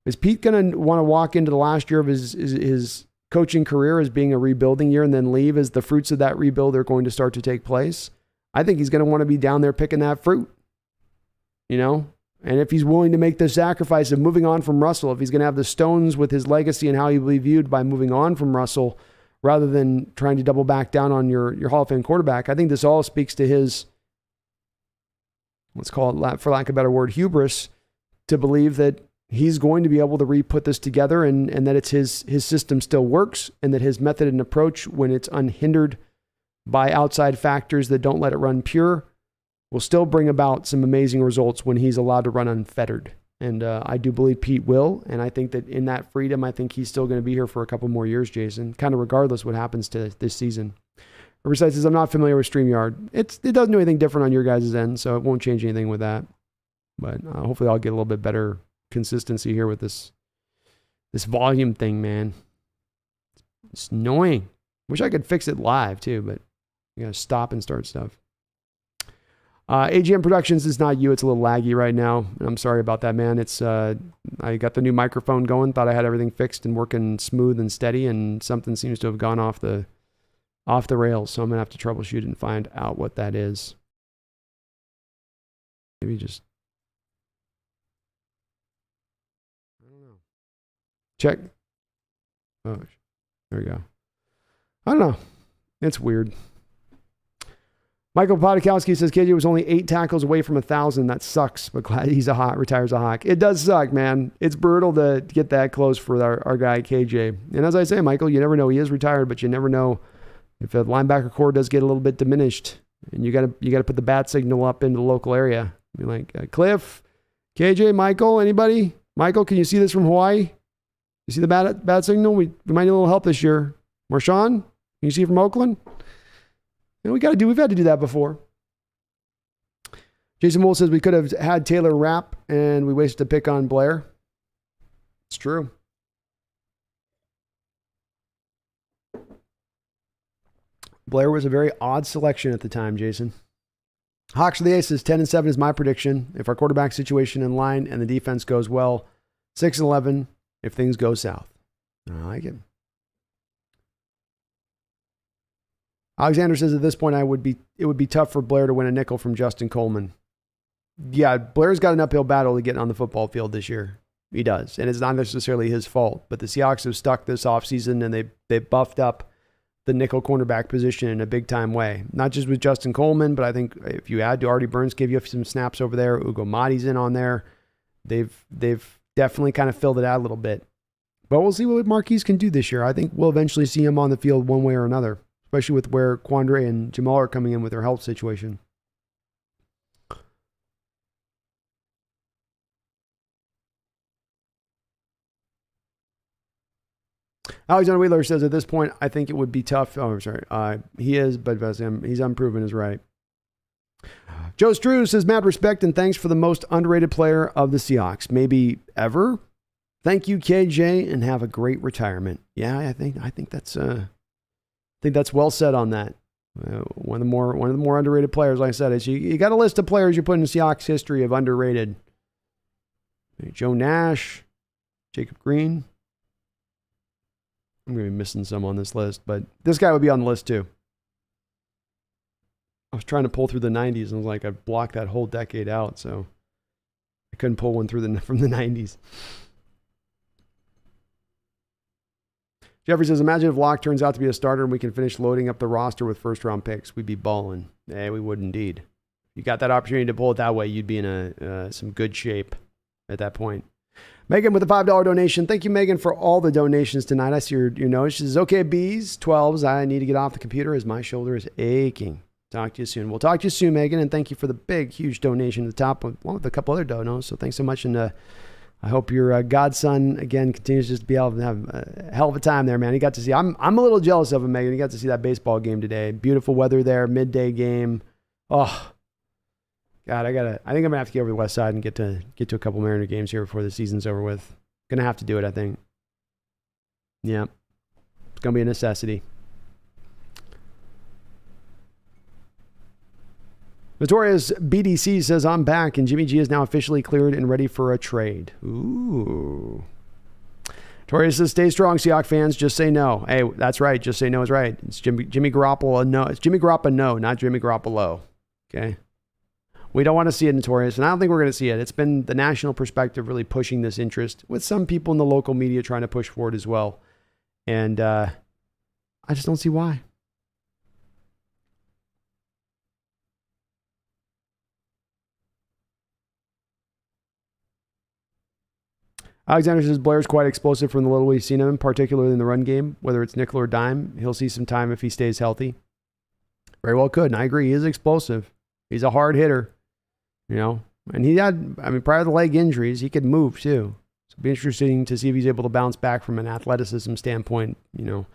Is Pete going to want to walk into the last year of his coaching career as being a rebuilding year and then leave as the fruits of that rebuild are going to start to take place? I think he's going to want to be down there picking that fruit, and if he's willing to make the sacrifice of moving on from Russell, if he's going to have the stones with his legacy and how he will be viewed by moving on from Russell rather than trying to double back down on your Hall of Fame quarterback, I think this all speaks to his, let's call it, for lack of a better word, hubris, to believe that he's going to be able to re-put this together and that it's his system still works and that his method and approach, when it's unhindered by outside factors that don't let it run pure, will still bring about some amazing results when he's allowed to run unfettered. And I do believe Pete will. And I think that in that freedom, I think he's still going to be here for a couple more years, Jason, kind of regardless what happens to this season. Riverside says, I'm not familiar with StreamYard. It doesn't do anything different on your guys' end, so it won't change anything with that. But hopefully I'll get a little bit better consistency here with this volume thing, man. It's annoying. Wish I could fix it live too, but you gotta stop and start stuff. AGM Productions is not you. It's a little laggy right now. I'm sorry about that, man. It's I got the new microphone going. Thought I had everything fixed and working smooth and steady, and something seems to have gone off the rails. So I'm gonna have to troubleshoot and find out what that is. Maybe just, I don't know. Check. Oh, there we go. I don't know. It's weird. Michael Podakowski says KJ was only 8 tackles away from 1,000. That sucks, but glad he's retires a Hawk. It does suck, man. It's brutal to get that close for our guy KJ. And as I say, Michael, you never know. He is retired, but you never know if a linebacker core does get a little bit diminished. And you gotta put the bat signal up into the local area. Be like, Cliff, KJ, Michael, anybody? Michael, can you see this from Hawaii? You see the bat signal? We might need a little help this year. Marshawn, can you see from Oakland? And we've had to do that before. Jason Moore says we could have had Taylor Rapp and we wasted a pick on Blair. It's true. Blair was a very odd selection at the time, Jason. Hawks for the Aces, 10-7 is my prediction. If our quarterback situation in line and the defense goes well, 6-11 if things go south. I like it. Alexander says at this point, it would be tough for Blair to win a nickel from Justin Coleman. Yeah, Blair's got an uphill battle to get on the football field this year. He does. And it's not necessarily his fault. But the Seahawks have stuck this offseason and they buffed up the nickel cornerback position in a big time way. Not just with Justin Coleman, but I think if you add to Artie Burns, give you some snaps over there. Ugo Madi's in on there. They've definitely kind of filled it out a little bit. But we'll see what Marquise can do this year. I think we'll eventually see him on the field one way or another, especially with where Quandre and Jamal are coming in with their health situation. Alexander Wheeler says, at this point, I think it would be tough. Oh, sorry. He is, but he's unproven is right. Joe Strew says, mad respect and thanks for the most underrated player of the Seahawks. Maybe ever. Thank you, KJ, and have a great retirement. Yeah, I think that's well said on that. One of the more underrated players, like I said, is you got a list of players you put in Seahawks history of underrated. Joe Nash, Jacob Green. I'm going to be missing some on this list, but this guy would be on the list too. I was trying to pull through the 90s and I was like, I blocked that whole decade out, so I couldn't pull one from the 90s. Jeffrey says, imagine if Locke turns out to be a starter and we can finish loading up the roster with first-round picks. We'd be balling. Yeah, we would indeed. You got that opportunity to pull it that way, you'd be in some good shape at that point. Megan with a $5 donation. Thank you, Megan, for all the donations tonight. I see your note. She says, okay, B's, 12s. I need to get off the computer as my shoulder is aching. Talk to you soon. We'll talk to you soon, Megan, and thank you for the big, huge donation at the top, along with a couple other donos. So thanks so much, and I hope your godson, again, continues just to be able to have a hell of a time there, man. He got to see, I'm a little jealous of him, Megan. He got to see that baseball game today. Beautiful weather there, midday game. Oh, God, I think I'm going to have to get over the west side and get to a couple Mariner games here before the season's over with. Going to have to do it, I think. Yeah, it's going to be a necessity. Notorious BDC says, I'm back, and Jimmy G is now officially cleared and ready for a trade. Ooh. Notorious says, stay strong, Seahawks fans. Just say no. Hey, that's right. Just say no is right. It's Jimmy Garoppolo. No, it's Jimmy Garoppolo. No, not Jimmy Garoppolo. Okay. We don't want to see it, Notorious, and I don't think we're going to see it. It's been the national perspective really pushing this interest, with some people in the local media trying to push for it as well. And I just don't see why. Alexander says, Blair's quite explosive from the little we've seen him, particularly in the run game, whether it's nickel or dime. He'll see some time if he stays healthy. Very well could, and I agree. He is explosive. He's a hard hitter, and he had, prior to the leg injuries, he could move too. So it'll be interesting to see if he's able to bounce back from an athleticism standpoint, little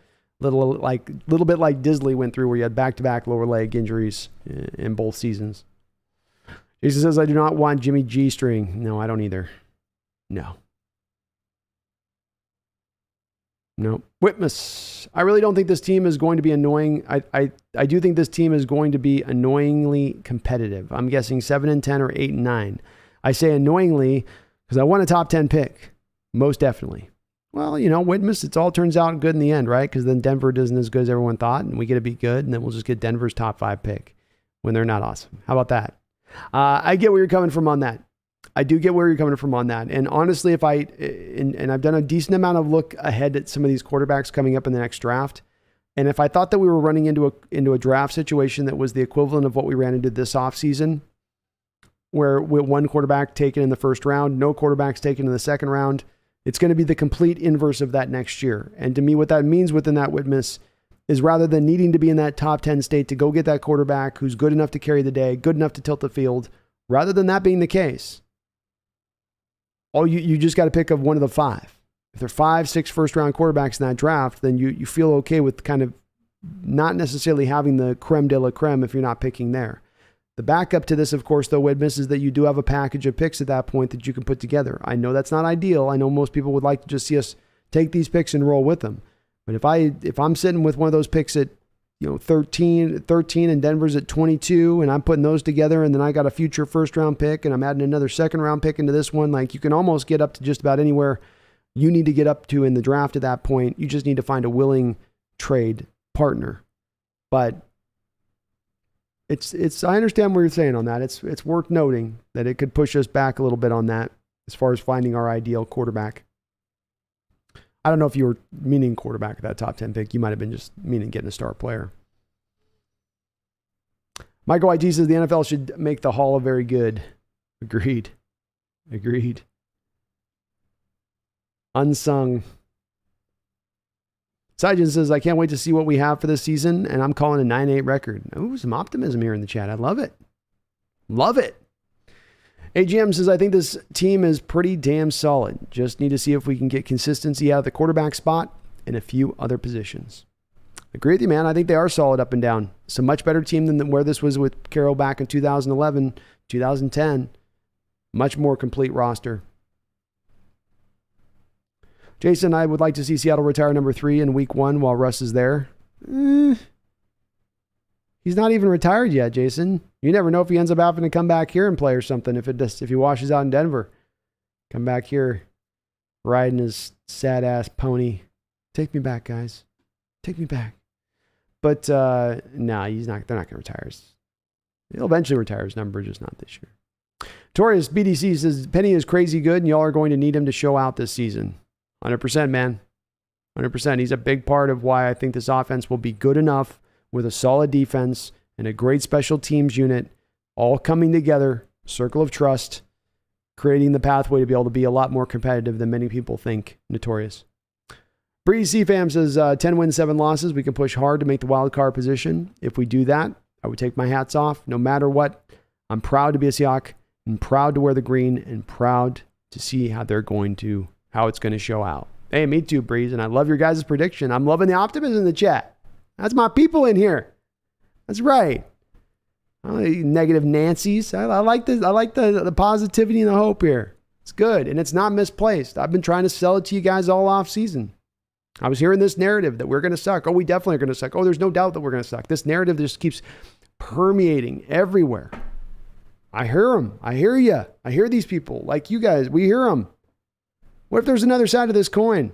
bit like Disley went through, where he had back-to-back lower leg injuries in both seasons. Jason says, I do not want Jimmy G string. No, I don't either. No. Whitmus. I really don't think this team is going to be annoying. I do think this team is going to be annoyingly competitive. I'm guessing 7-10 or 8-9. I say annoyingly because I want a top 10 pick. Most definitely. Well, Whitmus, it all turns out good in the end, right? Because then Denver isn't as good as everyone thought, and we get to be good, and then we'll just get Denver's top 5 pick when they're not awesome. How about that? I get where you're coming from on that. I do get where you're coming from on that. And honestly, if and I've done a decent amount of look ahead at some of these quarterbacks coming up in the next draft. And if I thought that we were running into a draft situation that was the equivalent of what we ran into this offseason, where with one quarterback taken in the first round, no quarterbacks taken in the second round, it's going to be the complete inverse of that next year. And to me, what that means within that Whitmus is, rather than needing to be in that top 10 state to go get that quarterback who's good enough to carry the day, good enough to tilt the field, rather than that being the case, you just got to pick up one of the 5. If there are 5, 6 first-round quarterbacks in that draft, then you feel okay with kind of not necessarily having the creme de la creme if you're not picking there. The backup to this, of course, though, Whitmus, is that you do have a package of picks at that point that you can put together. I know that's not ideal. I know most people would like to just see us take these picks and roll with them. But if I'm sitting with one of those picks at 13 and Denver's at 22, and I'm putting those together, and then I got a future first round pick, and I'm adding another second round pick into this one, like, you can almost get up to just about anywhere you need to get up to in the draft at that point. You just need to find a willing trade partner. But it's I understand what you're saying on that. It's worth noting that it could push us back a little bit on that as far as finding our ideal quarterback. I don't know if you were meaning quarterback at that top 10 pick. You might have been just meaning getting a star player. Michael IT says the NFL should make the Hall very good. Agreed. Unsung. Sajin says, I can't wait to see what we have for this season, and I'm calling a 9-8 record. Ooh, some optimism here in the chat. I love it. AGM says, I think this team is pretty damn solid. Just need to see if we can get consistency out of the quarterback spot in a few other positions. Agree with you, man. I think they are solid up and down. It's a much better team than where this was with Carroll back in 2011, 2010. Much more complete roster. Jason, I would like to see Seattle retire number 3 in week 1 while Russ is there. He's not even retired yet, Jason. You never know if he ends up having to come back here and play or something. If he washes out in Denver, come back here riding his sad ass pony. Take me back, guys. Take me back. But he's not. They're not going to retire. He'll eventually retire his number, just not this year. Torius BDC says Penny is crazy good, and y'all are going to need him to show out this season. 100%, man. 100%. He's a big part of why I think this offense will be good enough with a solid defense and a great special teams unit, all coming together, circle of trust, creating the pathway to be able to be a lot more competitive than many people think. Notorious. Breeze C-Fam says 10 wins, 7 losses. We can push hard to make the wild card position. If we do that, I would take my hats off. No matter what, I'm proud to be a Seahawk and proud to wear the green and proud to see how it's going to show out. Hey, me too, Breeze. And I love your guys' prediction. I'm loving the optimism in the chat. That's my people in here. That's right. Negative Nancy's. I like this. I like the positivity and the hope here. It's good. And it's not misplaced. I've been trying to sell it to you guys all off season. I was hearing this narrative that we're going to suck. Oh, we definitely are going to suck. Oh, there's no doubt that we're going to suck. This narrative just keeps permeating everywhere. I hear them. I hear you. I hear these people like you guys. We hear them. What if there's another side of this coin?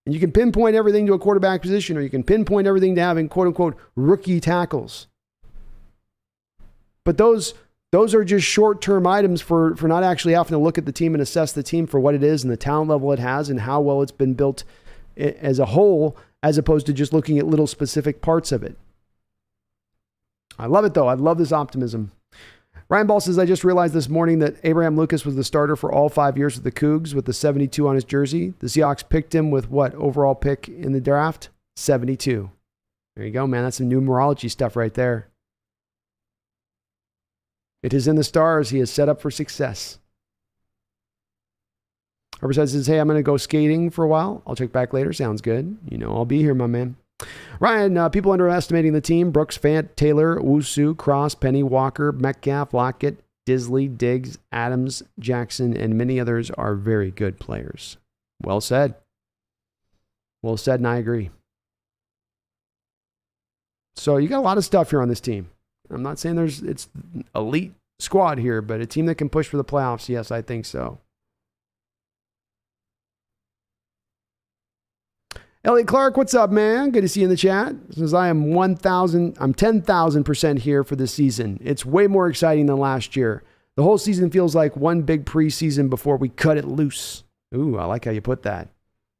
And you can pinpoint everything to a quarterback position, or you can pinpoint everything to having quote unquote rookie tackles. But those are just short-term items for not actually having to look at the team and assess the team for what it is and the talent level it has and how well it's been built as a whole, as opposed to just looking at little specific parts of it. I love it, though. I love this optimism. Ryan Ball says, I just realized this morning that Abraham Lucas was the starter for all 5 years with the Cougs with the 72 on his jersey. The Seahawks picked him with what overall pick in the draft? 72. There you go, man. That's some numerology stuff right there. It is in the stars. He is set up for success. Herbicide says, hey, I'm going to go skating for a while. I'll check back later. Sounds good. You know, I'll be here, my man. Ryan, people underestimating the team. Brooks, Fant, Taylor, Wusu, Cross, Penny, Walker, Metcalf, Lockett, Disley, Diggs, Adams, Jackson, and many others are very good players. Well said. Well said, and I agree. So you got a lot of stuff here on this team. I'm not saying it's elite squad here, but a team that can push for the playoffs, yes, I think so. Elliot Clark, what's up, man? Good to see you in the chat. Says I'm 10,000% here for this season. It's way more exciting than last year. The whole season feels like one big preseason before we cut it loose. Ooh, I like how you put that.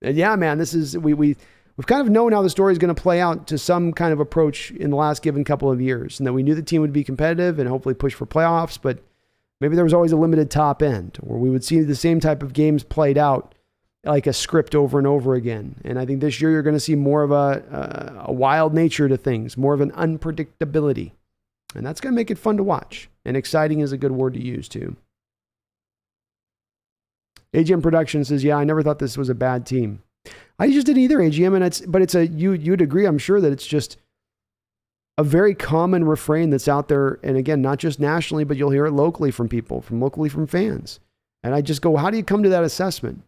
And yeah, man, this is we've kind of known how the story is going to play out to some kind of approach in the last given couple of years, and that we knew the team would be competitive and hopefully push for playoffs, but maybe there was always a limited top end, or we would see the same type of games played out like a script over and over again. And I think this year you're going to see more of a wild nature to things, more of an unpredictability. And that's going to make it fun to watch. And exciting is a good word to use too. AGM Production says, yeah, I never thought this was a bad team. I just didn't either, AGM. You'd agree, I'm sure, that it's just a very common refrain that's out there. And again, not just nationally, but you'll hear it locally from people, from fans. And I just go, how do you come to that assessment?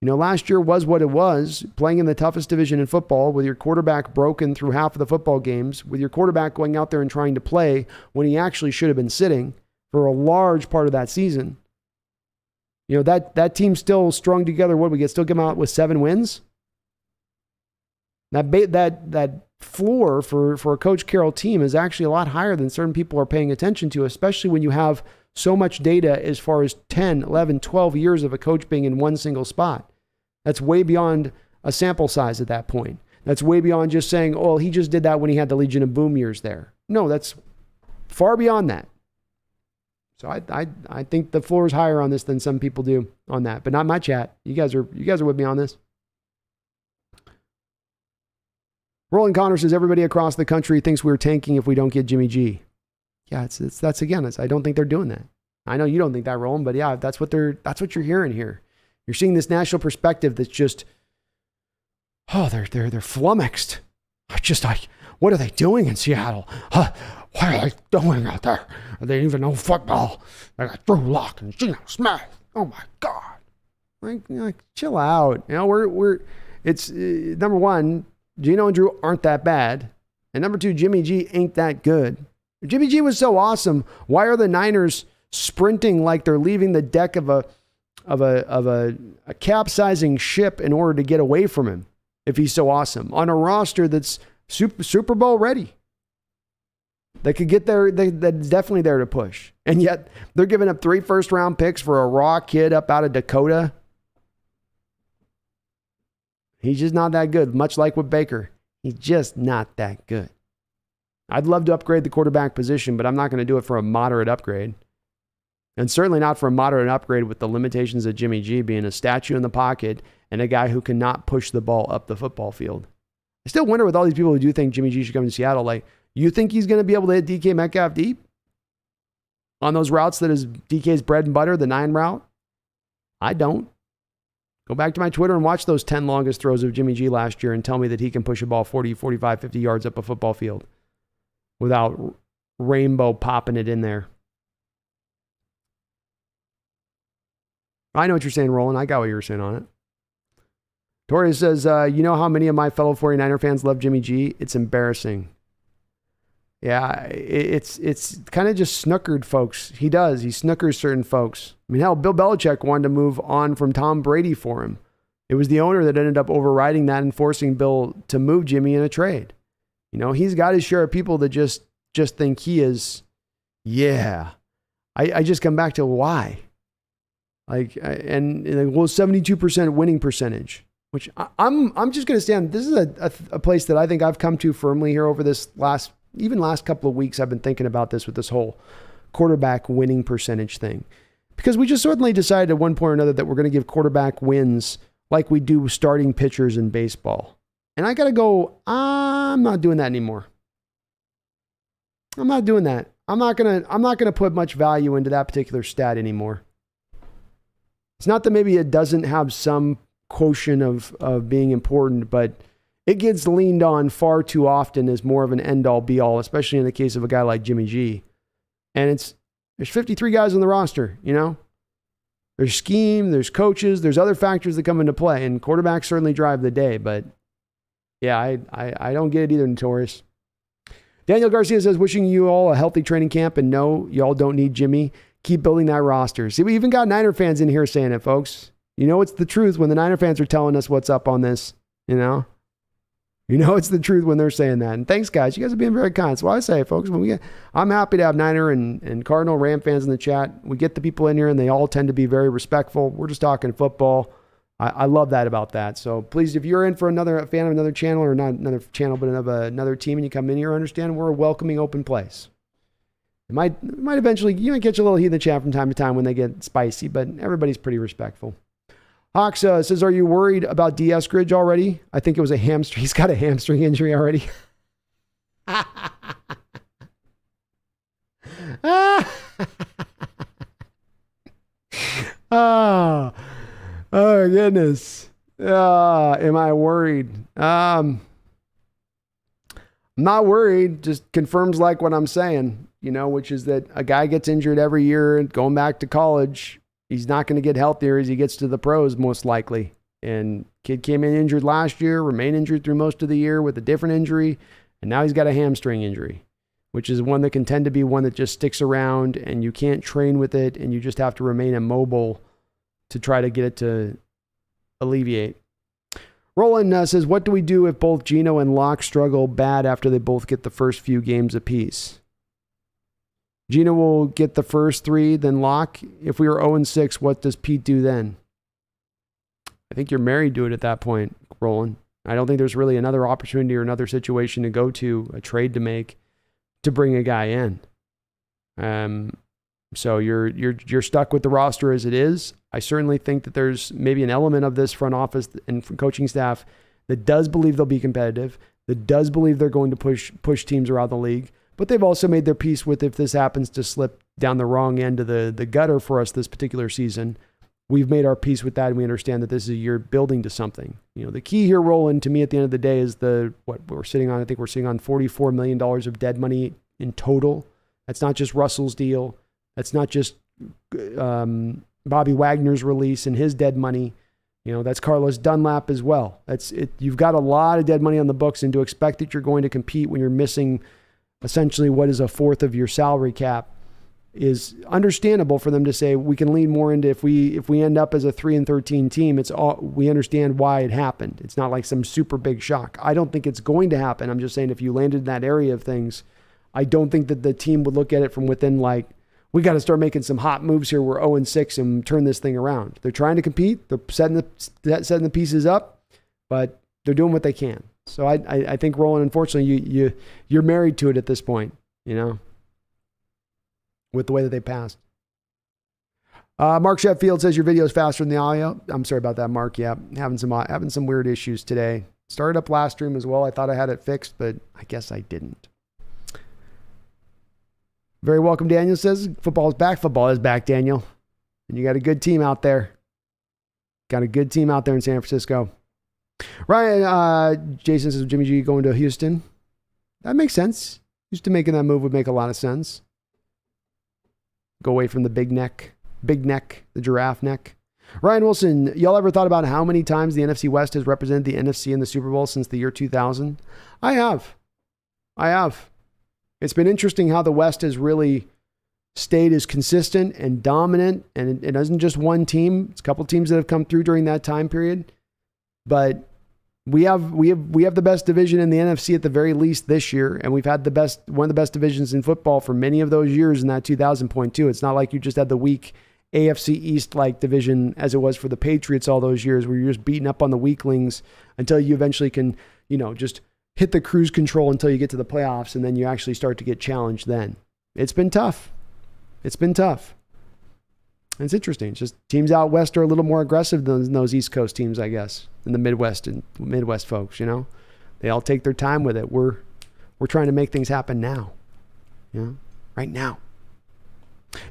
You know, last year was what it was, playing in the toughest division in football with your quarterback broken through half of the football games, with your quarterback going out there and trying to play when he actually should have been sitting for a large part of that season. You know, that team still strung together. What we get? Still come out with 7 wins? That floor for a Coach Carroll team is actually a lot higher than certain people are paying attention to, especially when you have so much data as far as 10, 11, 12 years of a coach being in one single spot. That's way beyond a sample size at that point. That's way beyond just saying, oh, he just did that when he had the Legion of Boom years there. No, that's far beyond that. So I think the floor is higher on this than some people do on that, but not my chat. You guys are with me on this. Roland Connor says everybody across the country thinks we're tanking if we don't get Jimmy G. Yeah, I don't think they're doing that. I know you don't think that, Roland, but yeah, that's what you're hearing here. You're seeing this national perspective that's just, they're flummoxed. What are they doing in Seattle? What are they doing out there? They even know football. They got Drew Lock and Geno Smith. Oh my God. Like, chill out. It's number one, Geno and Drew aren't that bad. And number two, Jimmy G ain't that good. If Jimmy G was so awesome, why are the Niners sprinting like they're leaving the deck of a capsizing ship in order to get away from him if he's so awesome on a roster that's Super Bowl ready? They could get there. That's definitely there to push. And yet they're giving up 3 first-round picks for a raw kid up out of Dakota. He's just not that good, much like with Baker. He's just not that good. I'd love to upgrade the quarterback position, but I'm not going to do it for a moderate upgrade. And certainly not for a moderate upgrade with the limitations of Jimmy G being a statue in the pocket and a guy who cannot push the ball up the football field. I still wonder with all these people who do think Jimmy G should come to Seattle, like, you think he's going to be able to hit DK Metcalf deep on those routes that is DK's bread and butter, the 9 route? I don't. Go back to my Twitter and watch those 10 longest throws of Jimmy G last year and tell me that he can push a ball 40, 45, 50 yards up a football field without rainbow popping it in there. I know what you're saying, Roland. I got what you were saying on it. Tori says, you know how many of my fellow 49er fans love Jimmy G? It's embarrassing. Yeah, it's kind of just snookered folks. He does. He snookers certain folks. I mean, hell, Bill Belichick wanted to move on from Tom Brady for him. It was the owner that ended up overriding that and forcing Bill to move Jimmy in a trade. You know, he's got his share of people that just think he is, yeah. I just come back to why. Like, and 72% winning percentage, which I'm just going to stand. This is a place that I think I've come to firmly here over this last couple of weeks. I've been thinking about this with this whole quarterback winning percentage thing, because we just suddenly decided at one point or another that we're going to give quarterback wins like we do starting pitchers in baseball. And I got to go, I'm not doing that anymore. I'm not doing that. I'm not going to put much value into that particular stat anymore. It's not that maybe it doesn't have some quotient of being important, but it gets leaned on far too often as more of an end-all, be-all, especially in the case of a guy like Jimmy G. And there's 53 guys on the roster, you know? There's scheme, there's coaches, there's other factors that come into play, and quarterbacks certainly drive the day, but yeah, I don't get it either, Notorious. Daniel Garcia says, wishing you all a healthy training camp, and no, y'all don't need Jimmy. Keep building that roster. See, we even got Niner fans in here saying it, folks. You know it's the truth when the Niner fans are telling us what's up on this, you know? You know it's the truth when they're saying that. And thanks, guys. You guys are being very kind. That's why I say, folks, I'm happy to have Niner and Cardinal Ram fans in the chat. We get the people in here, and they all tend to be very respectful. We're just talking football. I love that about that. So please, if you're in for a fan of another channel, or not another channel, but of another team, and you come in here, understand we're a welcoming, open place. It might eventually, you might catch a little heat in the chat from time to time when they get spicy, but everybody's pretty respectful. Hawks says, are you worried about D. Eskridge already? I think it was a hamstring. He's got a hamstring injury already. Oh, goodness. Am I worried? I'm not worried. Just confirms like what I'm saying, you know, which is that a guy gets injured every year and going back to college, he's not going to get healthier as he gets to the pros, most likely. And kid came in injured last year, remained injured through most of the year with a different injury, and now he's got a hamstring injury, which is one that can tend to be one that just sticks around and you can't train with it, and you just have to remain immobile to try to get it to alleviate. Roland says, what do we do if both Geno and Locke struggle bad after they both get the first few games apiece? Geno will get the first 3, then Locke. If we were 0-6, what does Pete do then? I think you're married to it at that point, Roland. I don't think there's really another opportunity or another situation to go to, a trade to make, to bring a guy in. So you're stuck with the roster as it is. I certainly think that there's maybe an element of this front office and coaching staff that does believe they'll be competitive, that does believe they're going to push teams around the league. But they've also made their peace with if this happens to slip down the wrong end of the gutter for us this particular season, we've made our peace with that, and we understand that this is a year building to something. The key here, Roland, to me at the end of the day is what we're sitting on. I think we're sitting on $44 million of dead money in total. That's not just Russell's deal. That's not just Bobby Wagner's release and his dead money. That's Carlos Dunlap as well. That's it. You've got a lot of dead money on the books, and to expect that you're going to compete when you're missing essentially what is a fourth of your salary cap is understandable for them to say we can lean more into if we end up as a 3-13 team. We understand why it happened. It's not like some super big shock. I don't think it's going to happen. I'm just saying if you landed in that area of things, I don't think that the team would look at it from within like, we got to start making some hot moves here. We're 0-6 and turn this thing around. They're trying to compete. They're setting the pieces up, but they're doing what they can. So I think, Roland, unfortunately, you're married to it at this point, with the way that they passed. Mark Sheffield says your video is faster than the audio. I'm sorry about that, Mark. Yeah, having some weird issues today. Started up last stream as well. I thought I had it fixed, but I guess I didn't. Very welcome, Daniel says, football is back. Football is back, Daniel. And you got a good team out there. Got a good team out there in San Francisco. Ryan, Jason says, Jimmy G going to Houston. That makes sense. Houston making that move would make a lot of sense. Go away from the big neck, the giraffe neck. Ryan Wilson, y'all ever thought about how many times the NFC West has represented the NFC in the Super Bowl since the year 2000? I have. It's been interesting how the West has really stayed as consistent and dominant, and it isn't just one team. It's a couple teams that have come through during that time period. But we have the best division in the NFC at the very least this year, and we've had one of the best divisions in football for many of those years in that 2000 point too. It's not like you just had the weak AFC East like division as it was for the Patriots all those years, where you're just beating up on the weaklings until you eventually can, just hit the cruise control until you get to the playoffs, and then you actually start to get challenged then. It's been tough. It's interesting. It's just teams out west are a little more aggressive than those East Coast teams, I guess, than the Midwest folks, They all take their time with it. We're trying to make things happen now. Right now.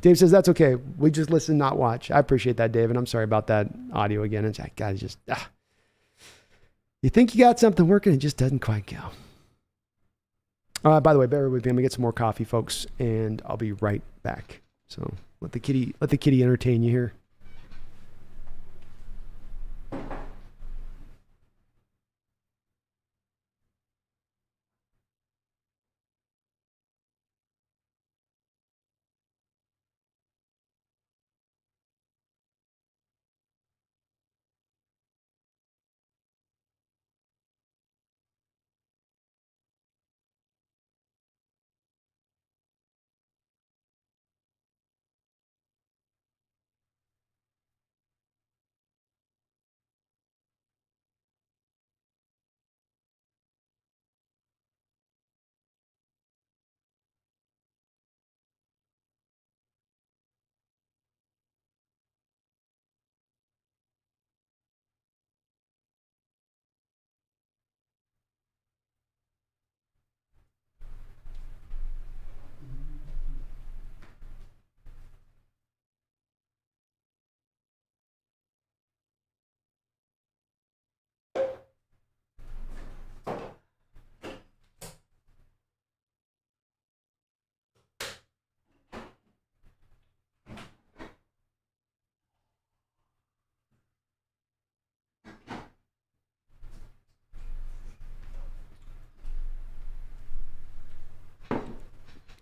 Dave says, that's okay. We just listen, not watch. I appreciate that, Dave, and I'm sorry about that audio again. It's like, God, you think you got something working, it just doesn't quite go. By the way, bear with me. I'm going to get some more coffee, folks, and I'll be right back. So let the kitty entertain you here.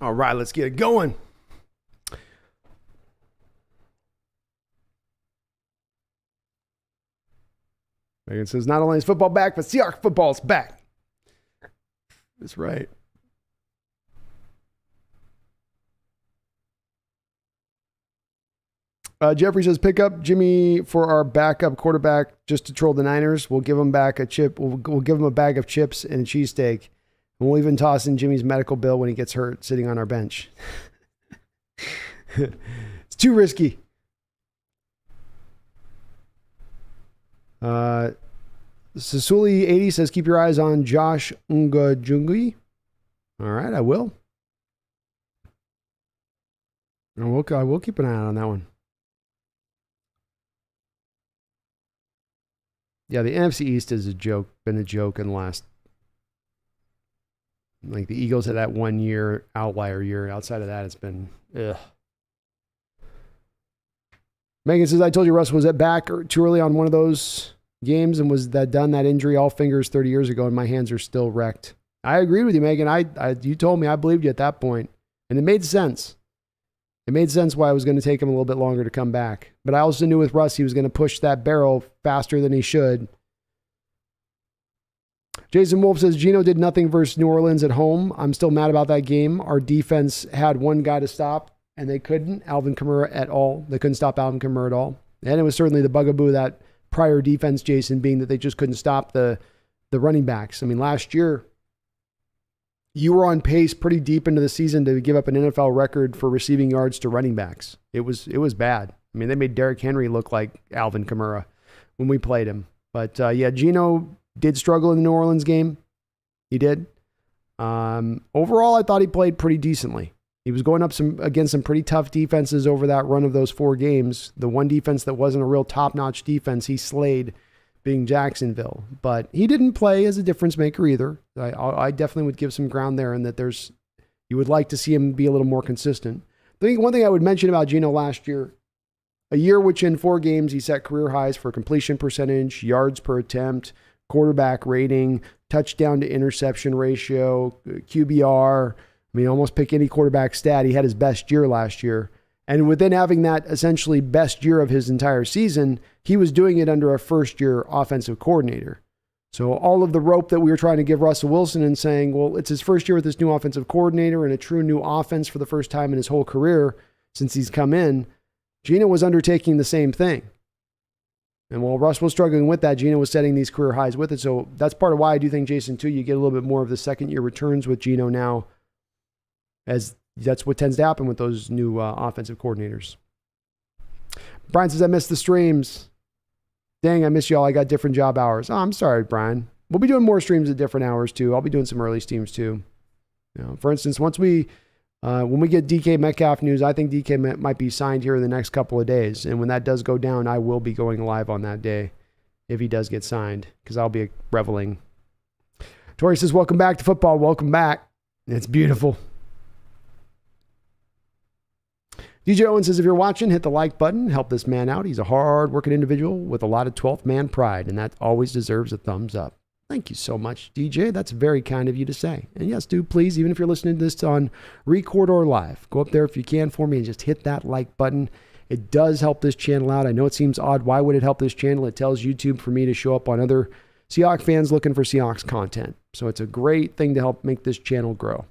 All right, let's get it going. Megan says, not only is football back, but Seahawks football's back. That's right. Jeffrey says, pick up Jimmy for our backup quarterback just to troll the Niners. We'll give him back a chip. We'll give him a bag of chips and a cheesesteak. And we'll even toss in Jimmy's medical bill when he gets hurt sitting on our bench. It's too risky. Sasuli80 says, keep your eyes on Josh Ngajungi. All right, I will. I will keep an eye out on that one. Yeah, the NFC East is been a joke in the last, like the Eagles had that 1 year outlier year. Outside of that, it's been, ugh. Megan says, I told you Russ was at back too early on one of those games and was that injury all fingers 30 years ago and my hands are still wrecked. I agreed with you, Megan. You told me, I believed you at that point. And it made sense. It made sense why I was going to take him a little bit longer to come back. But I also knew with Russ, he was going to push that barrel faster than he should. Jason Wolf says, Geno did nothing versus New Orleans at home. I'm still mad about that game. Our defense had one guy to stop, and they couldn't. Alvin Kamara at all. They couldn't stop Alvin Kamara at all. And it was certainly the bugaboo of that prior defense, Jason, being that they just couldn't stop the running backs. I mean, last year, you were on pace pretty deep into the season to give up an NFL record for receiving yards to running backs. It was bad. I mean, they made Derrick Henry look like Alvin Kamara when we played him. But yeah, Geno did struggle in the New Orleans game. He did. Overall, I thought he played pretty decently. He was going up against some pretty tough defenses over that run of those 4 games. The one defense that wasn't a real top-notch defense, he slayed, being Jacksonville. But he didn't play as a difference maker either. I definitely would give some ground there, and that you would like to see him be a little more consistent. I think one thing I would mention about Geno last year, a year which in 4 games he set career highs for completion percentage, yards per attempt, quarterback rating, touchdown to interception ratio, QBR. I mean, almost pick any quarterback stat. He had his best year last year. And within having that essentially best year of his entire season, he was doing it under a first-year offensive coordinator. So all of the rope that we were trying to give Russell Wilson and saying, well, it's his first year with this new offensive coordinator and a true new offense for the first time in his whole career since he's come in, Geno was undertaking the same thing. And while Russ was struggling with that, Geno was setting these career highs with it. So that's part of why I do think, Jason, too, you get a little bit more of the second-year returns with Geno now, as that's what tends to happen with those new offensive coordinators. Brian says, I missed the streams. Dang, I miss y'all. I got different job hours. Oh, I'm sorry, Brian. We'll be doing more streams at different hours, too. I'll be doing some early streams, too. You know, for instance, when we get DK Metcalf news, I think DK might be signed here in the next couple of days. And when that does go down, I will be going live on that day if he does get signed, because I'll be reveling. Tori says, welcome back to football. Welcome back. It's beautiful. DJ Owen says, if you're watching, hit the like button. Help this man out. He's a hard-working individual with a lot of 12th man pride, and that always deserves a thumbs up. Thank you so much, DJ. That's very kind of you to say. And yes, do please, even if you're listening to this on record or live, go up there if you can for me and just hit that like button. It does help this channel out. I know it seems odd. Why would it help this channel? It tells YouTube for me to show up on other Seahawks fans looking for Seahawks content. So it's a great thing to help make this channel grow.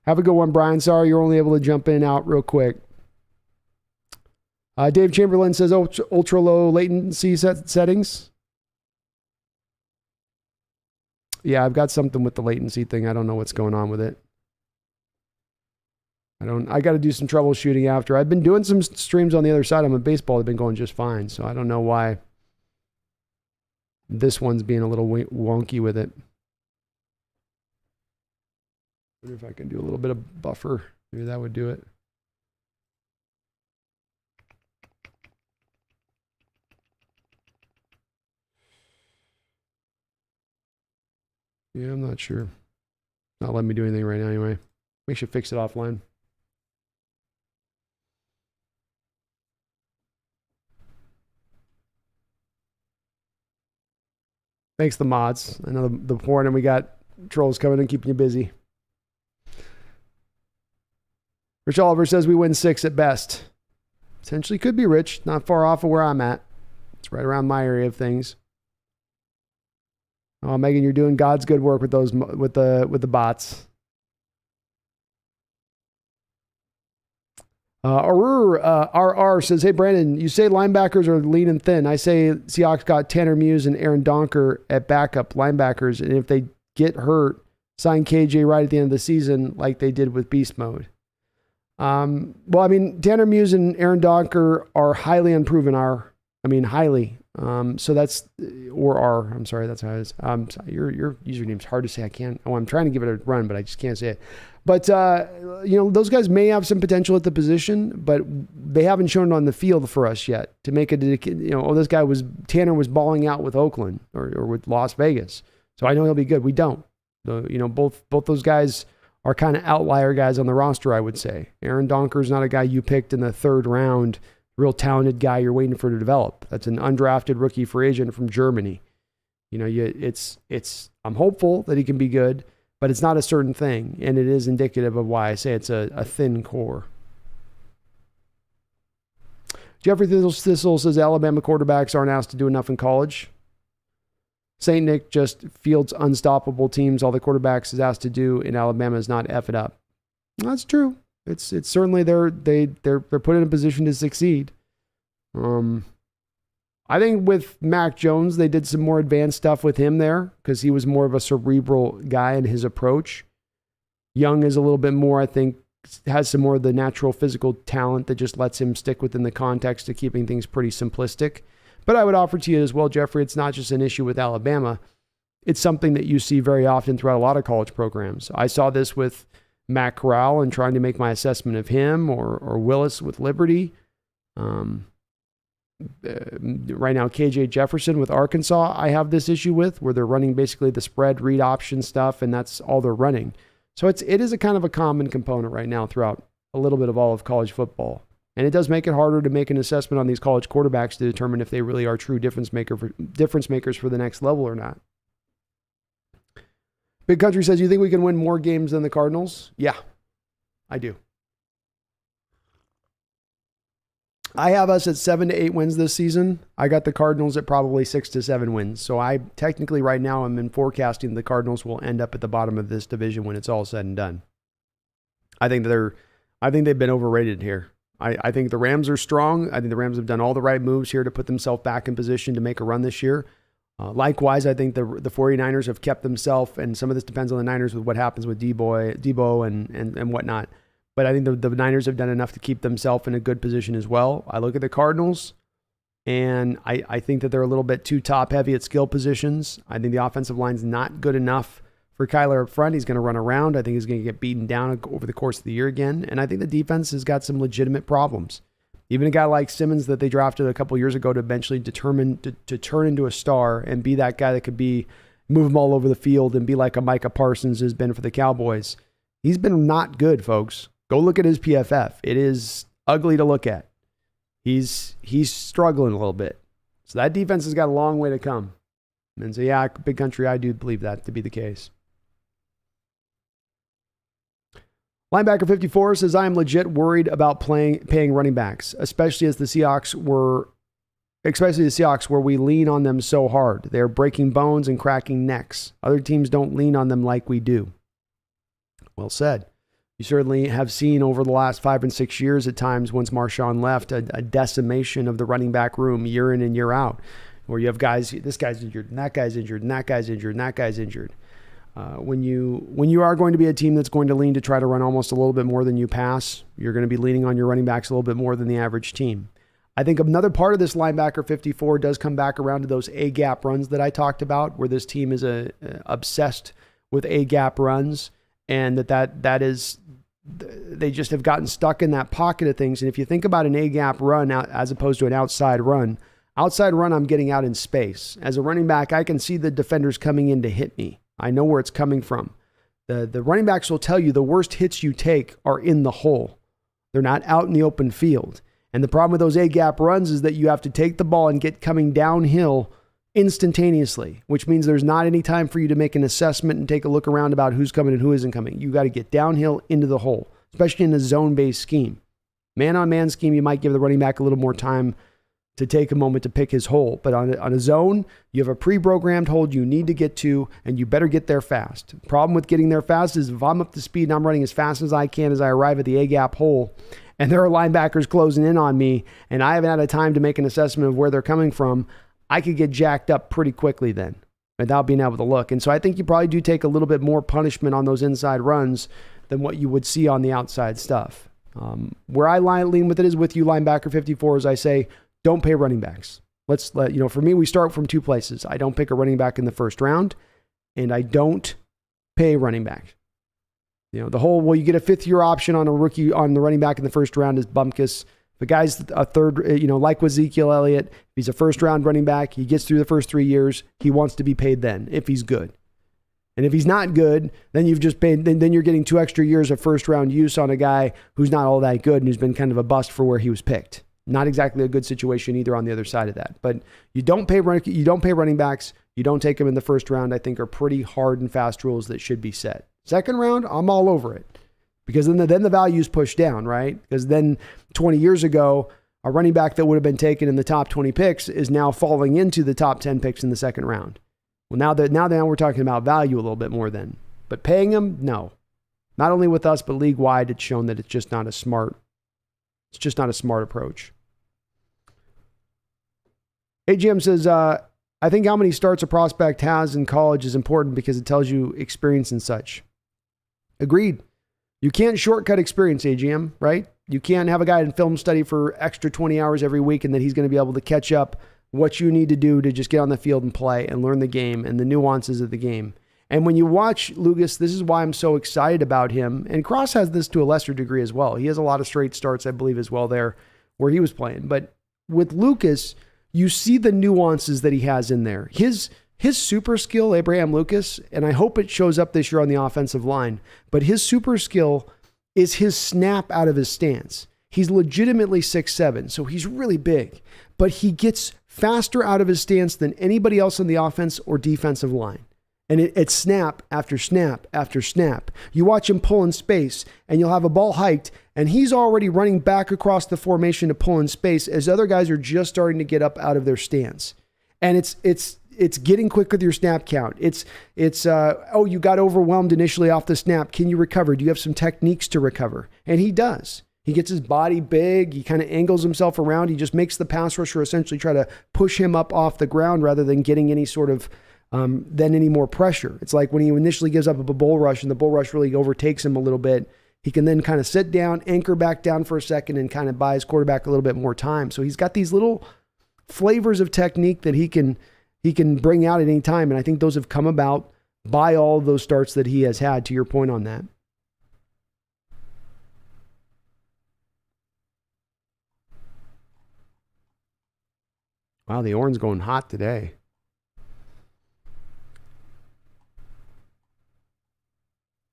Have a good one, Brian. Sorry you're only able to jump in and out real quick. Dave Chamberlain says ultra low latency settings. Yeah, I've got something with the latency thing. I don't know what's going on with it. I got to do some troubleshooting after. I've been doing some streams on the other side. I'm a baseball. They've been going just fine. So I don't know why this one's being a little wonky with it. I wonder if I can do a little bit of buffer. Maybe that would do it. Yeah, I'm not sure. Not letting me do anything right now anyway. Make sure fix it offline. Thanks the mods. I know the porn and we got trolls coming and keeping you busy. Rich Oliver says we win 6 at best. Potentially could be Rich. Not far off of where I'm at. It's right around my area of things. Oh, Megan, you're doing God's good work with those with the bots. RR says, hey, Brandon, you say linebackers are lean and thin. I say Seahawks got Tanner Muse and Aaron Donker at backup linebackers, and if they get hurt, sign KJ right at the end of the season like they did with Beast Mode. Well, I mean, Tanner Muse and Aaron Donker are highly unproven. Highly So that's, or R, I'm sorry, that's how it is. Your username's hard to say. I'm trying to give it a run, but I just can't say it. But, those guys may have some potential at the position, but they haven't shown it on the field for us yet to make it, Tanner was balling out with Oakland or with Las Vegas. So I know he'll be good. We don't. Both those guys are kind of outlier guys on the roster, I would say. Aaron Donker's not a guy you picked in the third round, real talented guy you're waiting for to develop. That's an undrafted rookie free agent from Germany. I'm hopeful that he can be good, but it's not a certain thing, and it is indicative of why I say it's a thin core. Jeffrey Thistle says Alabama quarterbacks aren't asked to do enough in college. St. Nick just fields unstoppable teams. All the quarterbacks is asked to do in Alabama is not F it up. That's true. It's certainly they're put in a position to succeed. I think with Mac Jones, they did some more advanced stuff with him there because he was more of a cerebral guy in his approach. Young is a little bit more, I think, has some more of the natural physical talent that just lets him stick within the context of keeping things pretty simplistic. But I would offer to you as well, Jeffrey, it's not just an issue with Alabama. It's something that you see very often throughout a lot of college programs. I saw this with Matt Corral and trying to make my assessment of him or Willis with Liberty. Right now, KJ Jefferson with Arkansas, I have this issue with where they're running basically the spread read option stuff, and that's all they're running. So it is a kind of a common component right now throughout a little bit of all of college football. And it does make it harder to make an assessment on these college quarterbacks to determine if they really are true difference makers for the next level or not. Big Country says, you think we can win more games than the Cardinals? Yeah, I do. I have us at 7 to 8 wins this season. I got the Cardinals at probably 6 to 7 wins. So I technically right now I'm in forecasting the Cardinals will end up at the bottom of this division when it's all said and done. I think they've been overrated here. I think the Rams are strong. I think the Rams have done all the right moves here to put themselves back in position to make a run this year. Likewise, I think the 49ers have kept themselves, and some of this depends on the Niners with what happens with Debo and whatnot. But I think the Niners have done enough to keep themselves in a good position as well. I look at the Cardinals, and I think that they're a little bit too top-heavy at skill positions. I think the offensive line's not good enough for Kyler up front. He's going to run around. I think he's going to get beaten down over the course of the year again. And I think the defense has got some legitimate problems. Even a guy like Simmons that they drafted a couple years ago to eventually determine to turn into a star and be that guy that could move them all over the field and be like a Micah Parsons has been for the Cowboys. He's been not good, folks. Go look at his PFF. It is ugly to look at. He's struggling a little bit. So that defense has got a long way to come. And so, yeah, Big Country, I do believe that to be the case. Linebacker 54 says, I am legit worried about paying running backs, especially the Seahawks where we lean on them so hard. They're breaking bones and cracking necks. Other teams don't lean on them like we do. Well said. You certainly have seen over the last 5 and 6 years at times once Marshawn left a decimation of the running back room year in and year out, where you have guys, this guy's injured and that guy's injured and that guy's injured and that guy's injured. When you are going to be a team that's going to lean to try to run almost a little bit more than you pass, you're going to be leaning on your running backs a little bit more than the average team. I think another part of this linebacker 54 does come back around to those A-gap runs that I talked about, where this team is obsessed with A-gap runs, and that is, they just have gotten stuck in that pocket of things. And if you think about an A-gap run as opposed to an outside run, I'm getting out in space. As a running back, I can see the defenders coming in to hit me. I know where it's coming from. The running backs will tell you the worst hits you take are in the hole. They're not out in the open field. And the problem with those A-gap runs is that you have to take the ball and get coming downhill instantaneously, which means there's not any time for you to make an assessment and take a look around about who's coming and who isn't coming. You got to get downhill into the hole, especially in a zone-based scheme. Man-on-man scheme, you might give the running back a little more time to take a moment to pick his hole. But on a zone, you have a pre-programmed hold you need to get to, and you better get there fast. The problem with getting there fast is if I'm up to speed and I'm running as fast as I can as I arrive at the A-gap hole, and there are linebackers closing in on me, and I haven't had a time to make an assessment of where they're coming from, I could get jacked up pretty quickly then without being able to look. And so I think you probably do take a little bit more punishment on those inside runs than what you would see on the outside stuff. Where I lean with it is with you, linebacker 54, as I say, don't pay running backs. For me, we start from two places. I don't pick a running back in the first round, and I don't pay running back. The whole, you get a 5th-year option on a rookie on the running back in the first round is bumpkus. The guy's a third, like with Ezekiel Elliott, if he's a first-round running back, he gets through the first 3 years, he wants to be paid then, if he's good. And if he's not good, then you've just paid, then you're getting 2 extra years of first-round use on a guy who's not all that good and who's been kind of a bust for where he was picked. Not exactly a good situation either on the other side of that. But you don't pay running backs, you don't take them in the first round, I think are pretty hard and fast rules that should be set. Second round, I'm all over it. Because then the value's pushed down, right? Because then 20 years ago, a running back that would have been taken in the top 20 picks is now falling into the top 10 picks in the second round. Well, now we're talking about value a little bit more then. But paying him, no. Not only with us, but league-wide, it's shown that it's just not a smart approach. AGM says, I think how many starts a prospect has in college is important because it tells you experience and such. Agreed. You can't shortcut experience, AGM, right? You can't have a guy in film study for extra 20 hours every week and then he's going to be able to catch up what you need to do to just get on the field and play and learn the game and the nuances of the game. And when you watch Lucas, this is why I'm so excited about him. And Cross has this to a lesser degree as well. He has a lot of straight starts, I believe, as well there where he was playing. But with Lucas, you see the nuances that he has in there. His super skill, Abraham Lucas, and I hope it shows up this year on the offensive line, but his super skill is his snap out of his stance. He's legitimately 6'7", so he's really big, but he gets faster out of his stance than anybody else on the offense or defensive line. And it's snap after snap after snap. You watch him pull in space, and you'll have a ball hiked, and he's already running back across the formation to pull in space as other guys are just starting to get up out of their stance. And it's getting quick with your snap count. It's you got overwhelmed initially off the snap. Can you recover? Do you have some techniques to recover? And he does. He gets his body big. He kind of angles himself around. He just makes the pass rusher essentially try to push him up off the ground rather than getting any sort of any more pressure. It's like when he initially gives up a bull rush and the bull rush really overtakes him a little bit, he can then kind of sit down, anchor back down for a second and kind of buy his quarterback a little bit more time. So he's got these little flavors of technique that he can bring out at any time. And I think those have come about by all of those starts that he has had, to your point on that. Wow, the orange going hot today.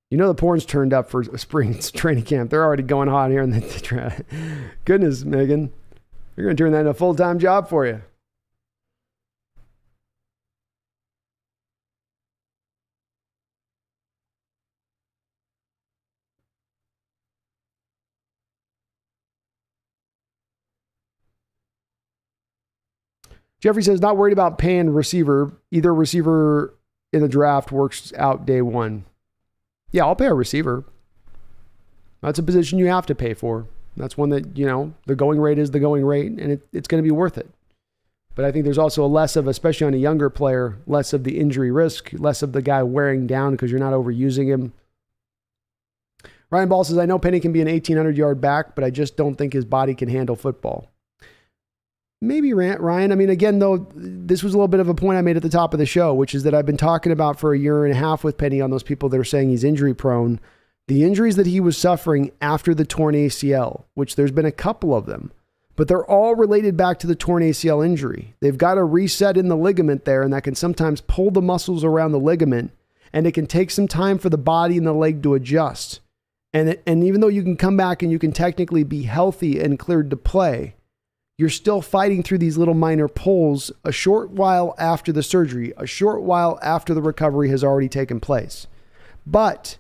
The porn's turned up for spring training camp. They're already going hot here in the goodness, Megan. You're going to turn that into a full-time job for you. Jeffrey says, not worried about paying receiver. Either receiver in the draft works out day one. Yeah, I'll pay a receiver. That's a position you have to pay for. That's one that, the going rate is the going rate, and it's going to be worth it. But I think there's also a less of, especially on a younger player, less of the injury risk, less of the guy wearing down because you're not overusing him. Ryan Ball says, I know Penny can be an 1,800-yard back, but I just don't think his body can handle football. Maybe, Ryan. I mean, again, though, this was a little bit of a point I made at the top of the show, which is that I've been talking about for a year and a half with Penny on those people that are saying he's injury prone. The injuries that he was suffering after the torn ACL, which there's been a couple of them, but they're all related back to the torn ACL injury. They've got a reset in the ligament there, and that can sometimes pull the muscles around the ligament, and it can take some time for the body and the leg to adjust. And even though you can come back and you can technically be healthy and cleared to play, you're still fighting through these little minor pulls a short while after the surgery, a short while after the recovery has already taken place. But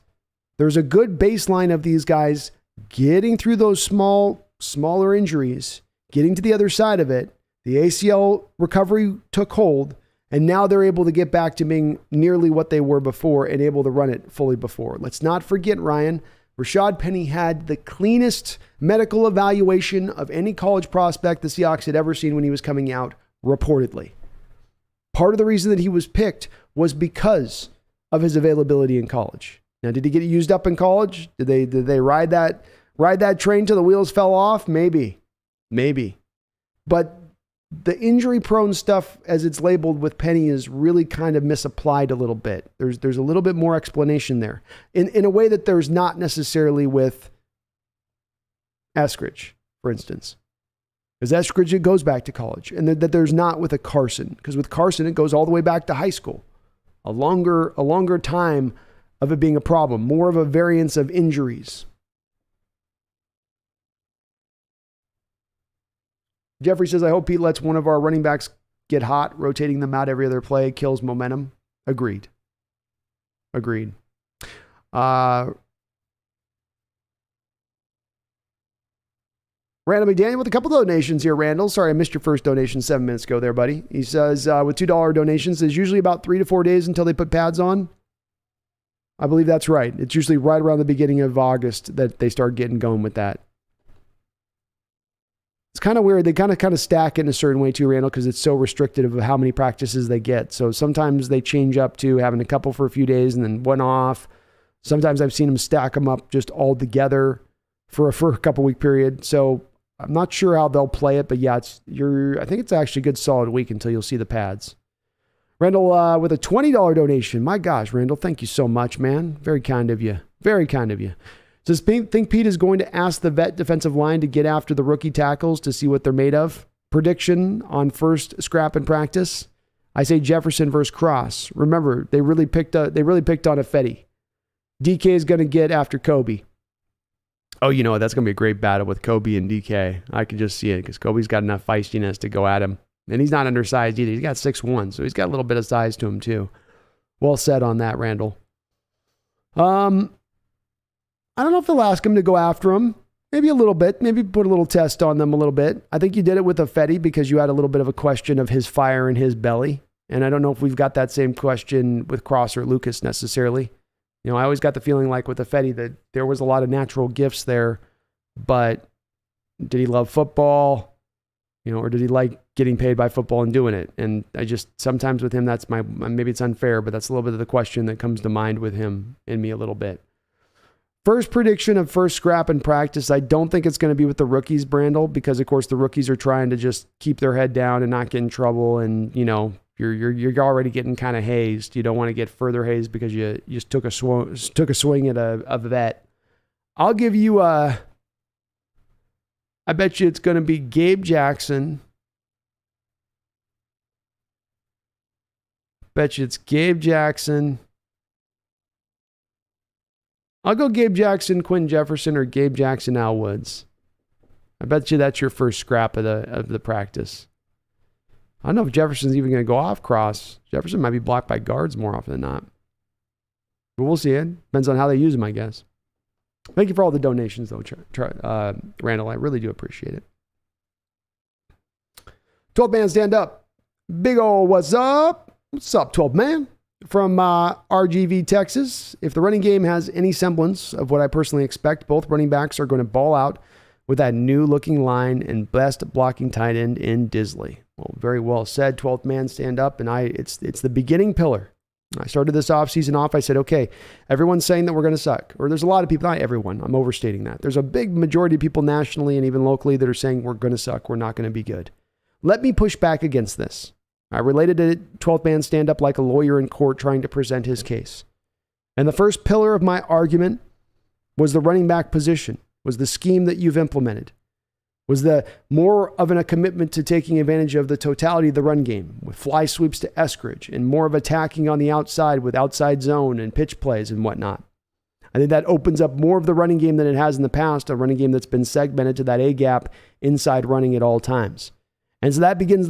there's a good baseline of these guys getting through those smaller injuries, getting to the other side of it. The ACL recovery took hold, and now they're able to get back to being nearly what they were before and able to run it fully before. Let's not forget, Ryan, Rashad Penny had the cleanest medical evaluation of any college prospect the Seahawks had ever seen when he was coming out, reportedly. Part of the reason that he was picked was because of his availability in college. Now, did he get used up in college? Did they ride that train till the wheels fell off? Maybe. But the injury-prone stuff, as it's labeled with Penny, is really kind of misapplied a little bit. There's a little bit more explanation there in a way that there's not necessarily with Eskridge, for instance. Because Eskridge, it goes back to college, and that there's not with a Carson. Because with Carson, it goes all the way back to high school. A longer time of it being a problem, more of a variance of injuries. Jeffrey says, I hope Pete lets one of our running backs get hot. Rotating them out every other play kills momentum. Agreed. Randall McDaniel with a couple donations here, Randall. Sorry, I missed your first donation 7 minutes ago there, buddy. He says, with $2 donations, there's usually about 3 to 4 days until they put pads on. I believe that's right. It's usually right around the beginning of August that they start getting going with that. It's kind of weird. They kind of stack it in a certain way too, Randall, because it's so restrictive of how many practices they get. So sometimes they change up to having a couple for a few days and then one off. Sometimes I've seen them stack them up just all together for a couple week period. So I'm not sure how they'll play it, but yeah, I think it's actually a good solid week until you'll see the pads. Randall with a $20 donation. My gosh, Randall, thank you so much, man. Very kind of you. Very kind of you. Does think Pete is going to ask the vet defensive line to get after the rookie tackles to see what they're made of? Prediction on first scrap in practice? I say Jefferson versus Cross. Remember, they really picked on Ifedi. DK is going to get after Kobe. Oh, you know what? That's going to be a great battle with Kobe and DK. I can just see it because Kobe's got enough feistiness to go at him. And he's not undersized either. He's got 6'1", so he's got a little bit of size to him too. Well said on that, Randall. I don't know if they'll ask him to go after him. Maybe a little bit. Maybe put a little test on them a little bit. I think you did it with Ifedi because you had a little bit of a question of his fire in his belly. And I don't know if we've got that same question with Cross or Lucas necessarily. You know, I always got the feeling like with Ifedi that there was a lot of natural gifts there, but did he love football? You know, or did he like getting paid by football and doing it? And I just, sometimes with him, that's maybe it's unfair, but that's a little bit of the question that comes to mind with him in me a little bit. First prediction of first scrap in practice. I don't think it's going to be with the rookies, Brandel, because of course the rookies are trying to just keep their head down and not get in trouble. And you know, you're already getting kind of hazed. You don't want to get further hazed because you just took a swing at a vet. I'll give you I bet you it's going to be Gabe Jackson. Bet you it's Gabe Jackson. I'll go Gabe Jackson, Quinn Jefferson, or Gabe Jackson, Al Woods. I bet you that's your first scrap of the practice. I don't know if Jefferson's even going to go off Cross. Jefferson might be blocked by guards more often than not. But we'll see it. Depends on how they use him, I guess. Thank you for all the donations, though, Randall. I really do appreciate it. 12 man, stand up. Big ol' what's up? What's up, 12 man? From RGV, Texas. If the running game has any semblance of what I personally expect, both running backs are going to ball out with that new-looking line and best blocking tight end in Disley. Well, very well said, 12th man, stand up. And it's the beginning pillar. I started this offseason off. I said, okay, everyone's saying that we're going to suck. Or there's a lot of people, not everyone. I'm overstating that. There's a big majority of people nationally and even locally that are saying we're going to suck. We're not going to be good. Let me push back against this. I related to 12th man stand up like a lawyer in court trying to present his case. And the first pillar of my argument was the running back position, was the scheme that you've implemented, was the more of a commitment to taking advantage of the totality of the run game with fly sweeps to Eskridge and more of attacking on the outside with outside zone and pitch plays and whatnot. I think that opens up more of the running game than it has in the past, a running game that's been segmented to that A-gap inside running at all times. And so that begins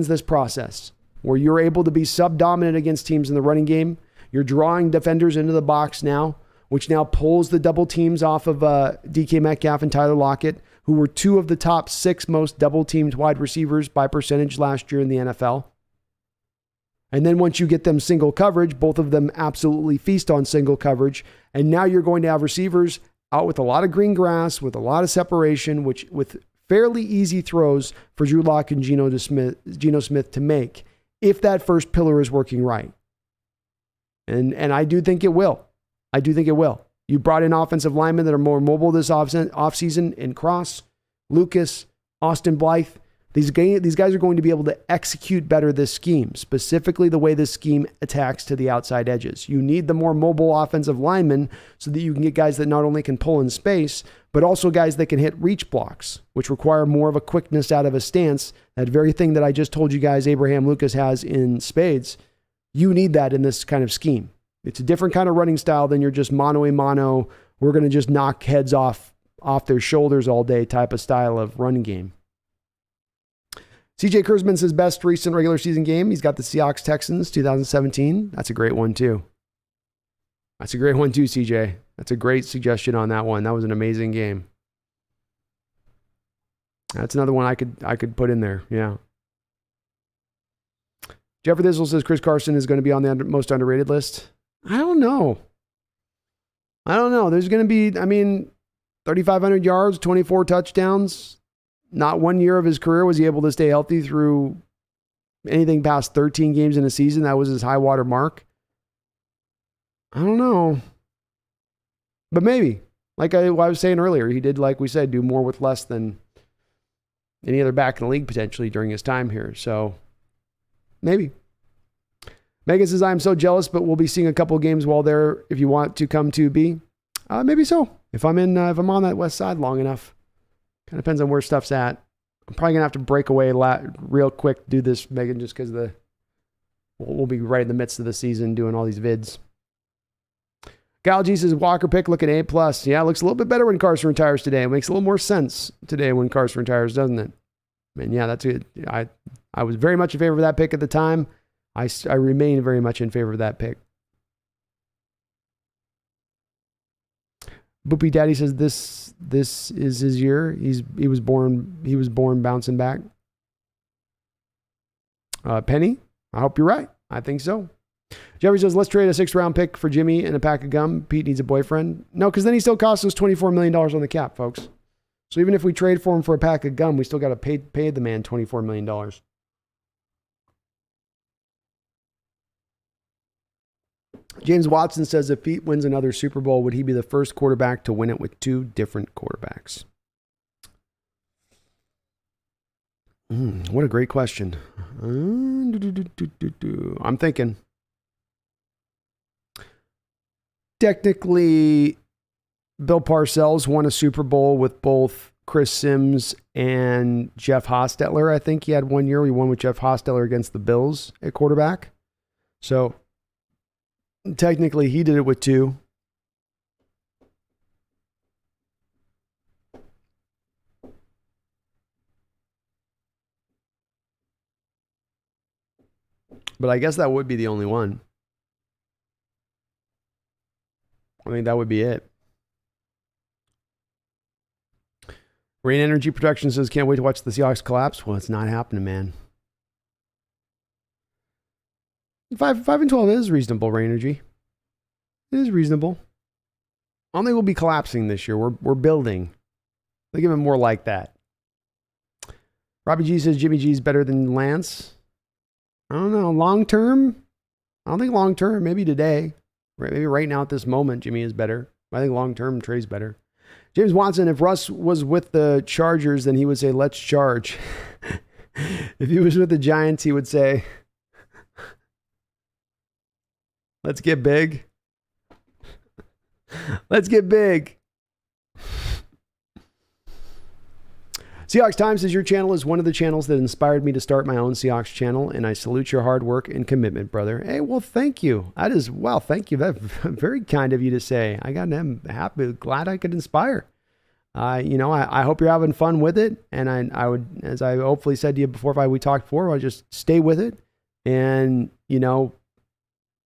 this process where you're able to be sub-dominant against teams in the running game. You're drawing defenders into the box now, which now pulls the double teams off of DK Metcalf and Tyler Lockett, who were two of the top 6 most double-teamed wide receivers by percentage last year in the NFL. And then once you get them single coverage, both of them absolutely feast on single coverage. And now you're going to have receivers out with a lot of green grass, with a lot of separation, which with fairly easy throws for Drew Lock and Geno Smith to make if that first pillar is working right. And I do think it will. I do think it will. You brought in offensive linemen that are more mobile this offseason in Cross, Lucas, Austin Blythe. These guys are going to be able to execute better this scheme, specifically the way this scheme attacks to the outside edges. You need the more mobile offensive linemen so that you can get guys that not only can pull in space, but also guys that can hit reach blocks, which require more of a quickness out of a stance. That very thing that I just told you guys Abraham Lucas has in spades, you need that in this kind of scheme. It's a different kind of running style than you're just mano-a-mano, we're going to just knock heads off their shoulders all day type of style of run game. CJ Kurzman's his best recent regular season game. He's got the Seahawks Texans 2017. That's a great one too. CJ. That's a great suggestion on that one. That was an amazing game. That's another one I could put in there. Yeah. Jeffrey Thistle says Chris Carson is going to be on the most underrated list. I don't know. There's going to be, 3,500 yards, 24 touchdowns. Not 1 year of his career was he able to stay healthy through anything past 13 games in a season. That was his high water mark. I don't know. But maybe. Like I was saying earlier, he did, like we said, do more with less than any other back in the league potentially during his time here. So maybe. Megan says, I'm so jealous, but we'll be seeing a couple games while there if you want to come to B. Maybe so. If I'm on that west side long enough. Kind of depends on where stuff's at. I'm probably going to have to break away real quick, do this, Megan, just because we'll be right in the midst of the season doing all these vids. Gal G says, Walker pick looking A+. Yeah, it looks a little bit better when Carson retires today. It makes a little more sense today when Carson retires, doesn't it? And yeah, that's it. I was very much in favor of that pick at the time. I remain very much in favor of that pick. Boopy Daddy says this is his year. He was born bouncing back. Penny, I hope you're right. I think so. Jeffrey says, let's trade a 6th round pick for Jimmy and a pack of gum. Pete needs a boyfriend. No, because then he still costs us $24 million on the cap, folks. So even if we trade for him for a pack of gum, we still got to pay the man $24 million. James Watson says, if Pete wins another Super Bowl, would he be the first quarterback to win it with 2 different quarterbacks? What a great question. I'm thinking. Technically, Bill Parcells won a Super Bowl with both Chris Sims and Jeff Hostetler. I think he had 1 year. He won with Jeff Hostetler against the Bills at quarterback. So technically, he did it with 2. But I guess that would be the only one. I think that would be it. Rain Energy Production says, can't wait to watch the Seahawks collapse. Well, it's not happening, man. 5-12 is reasonable, Rain Energy. It is reasonable. I don't think we'll be collapsing this year. We're building. Think of it more like that. Robbie G says Jimmy G is better than Lance. I don't know. Long term? I don't think long term. Maybe today. Maybe right now at this moment, Jimmy is better. I think long term, Trey's better. James Watson, if Russ was with the Chargers, then he would say, let's charge. If he was with the Giants, he would say, let's get big. Let's get big. Seahawks Time says your channel is one of the channels that inspired me to start my own Seahawks channel, and I salute your hard work and commitment, brother. Hey, well, thank you. That is, wow, thank you. That's very kind of you to say. I'm happy, glad I could inspire. I hope you're having fun with it, and I would, as I hopefully said to you before, we talked before, I'll just stay with it and,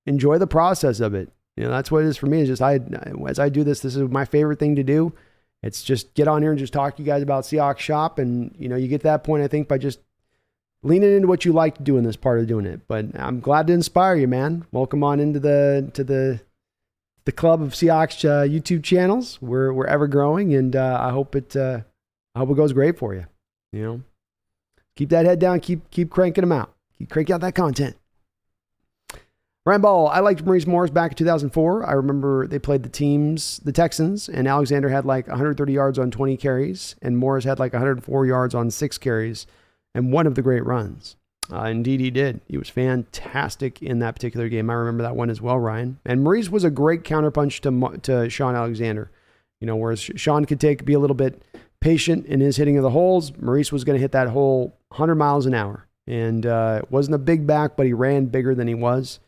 enjoy the process of it. That's what it is for me. Is just as I do this is my favorite thing to do. It's just get on here and just talk to you guys about Seahawks Shop. And, you get to that point, I think, by just leaning into what you like to do in this part of doing it. But I'm glad to inspire you, man. Welcome on into the club of Seahawks YouTube channels. We're ever growing, and I hope it goes great for you. Keep that head down. Keep cranking them out. Keep cranking out that content. Ryan Ball, I liked Maurice Morris back in 2004. I remember they played the Texans, and Alexander had like 130 yards on 20 carries, and Morris had like 104 yards on 6 carries. and one of the great runs. Indeed, he did. He was fantastic in that particular game. I remember that one as well, Ryan. And Maurice was a great counterpunch to Sean Alexander. Whereas Sean could be a little bit patient in his hitting of the holes, Maurice was going to hit that hole 100 miles an hour. And wasn't a big back, but he ran bigger than he was.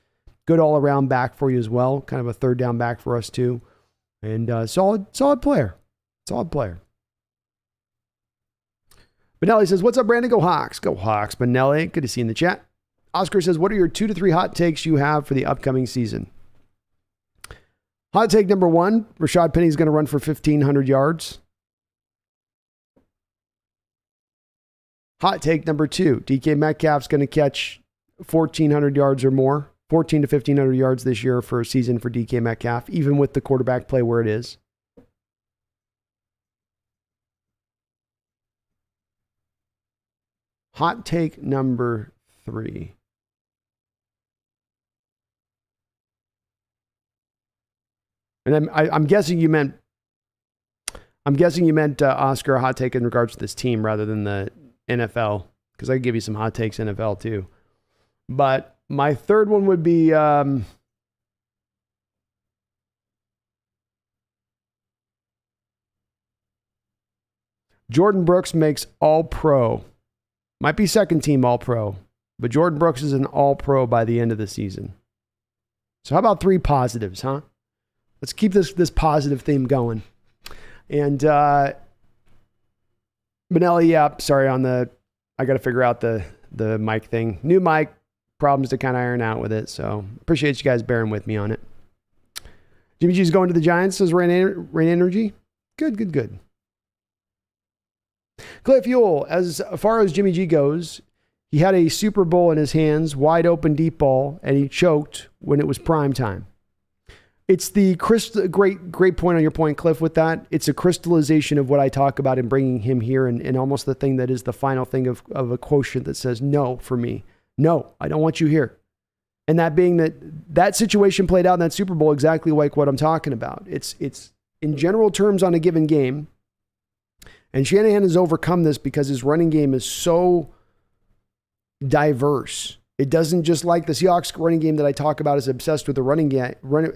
Good all-around back for you as well. Kind of a third down back for us too. And solid player. Solid player. Benelli says, what's up, Brandon? Go Hawks. Go Hawks, Benelli. Good to see you in the chat. Oscar says, what are your 2 to 3 hot takes you have for the upcoming season? Hot take number 1, Rashad Penny's going to run for 1,500 yards. Hot take number 2, DK Metcalf's going to catch 1,400 yards or more, 14 to 1,500 yards this year for a season for DK Metcalf, even with the quarterback play where it is. Hot take number 3. And I'm guessing you meant Oscar, a hot take in regards to this team rather than the NFL, because I could give you some hot takes NFL too. But my third one would be Jordan Brooks makes All-Pro. Might be second team All-Pro, but Jordan Brooks is an All-Pro by the end of the season. So how about 3 positives, huh? Let's keep this positive theme going. And Benelli, yeah, sorry I got to figure out the mic thing. New mic, problems to kind of iron out with it. So appreciate you guys bearing with me on it. Jimmy G's going to the Giants, says Rain Energy. Good. Cliff Ewell, as far as Jimmy G goes, he had a Super Bowl in his hands, wide open deep ball, and he choked when it was prime time. It's the great point on your point, Cliff, with that. It's a crystallization of what I talk about in bringing him here and almost the thing that is the final thing of a quotient that says no for me. No, I don't want you here. And that being that situation played out in that Super Bowl exactly like what I'm talking about. It's in general terms on a given game. And Shanahan has overcome this because his running game is so diverse. It doesn't just like the Seahawks running game that I talk about is obsessed with the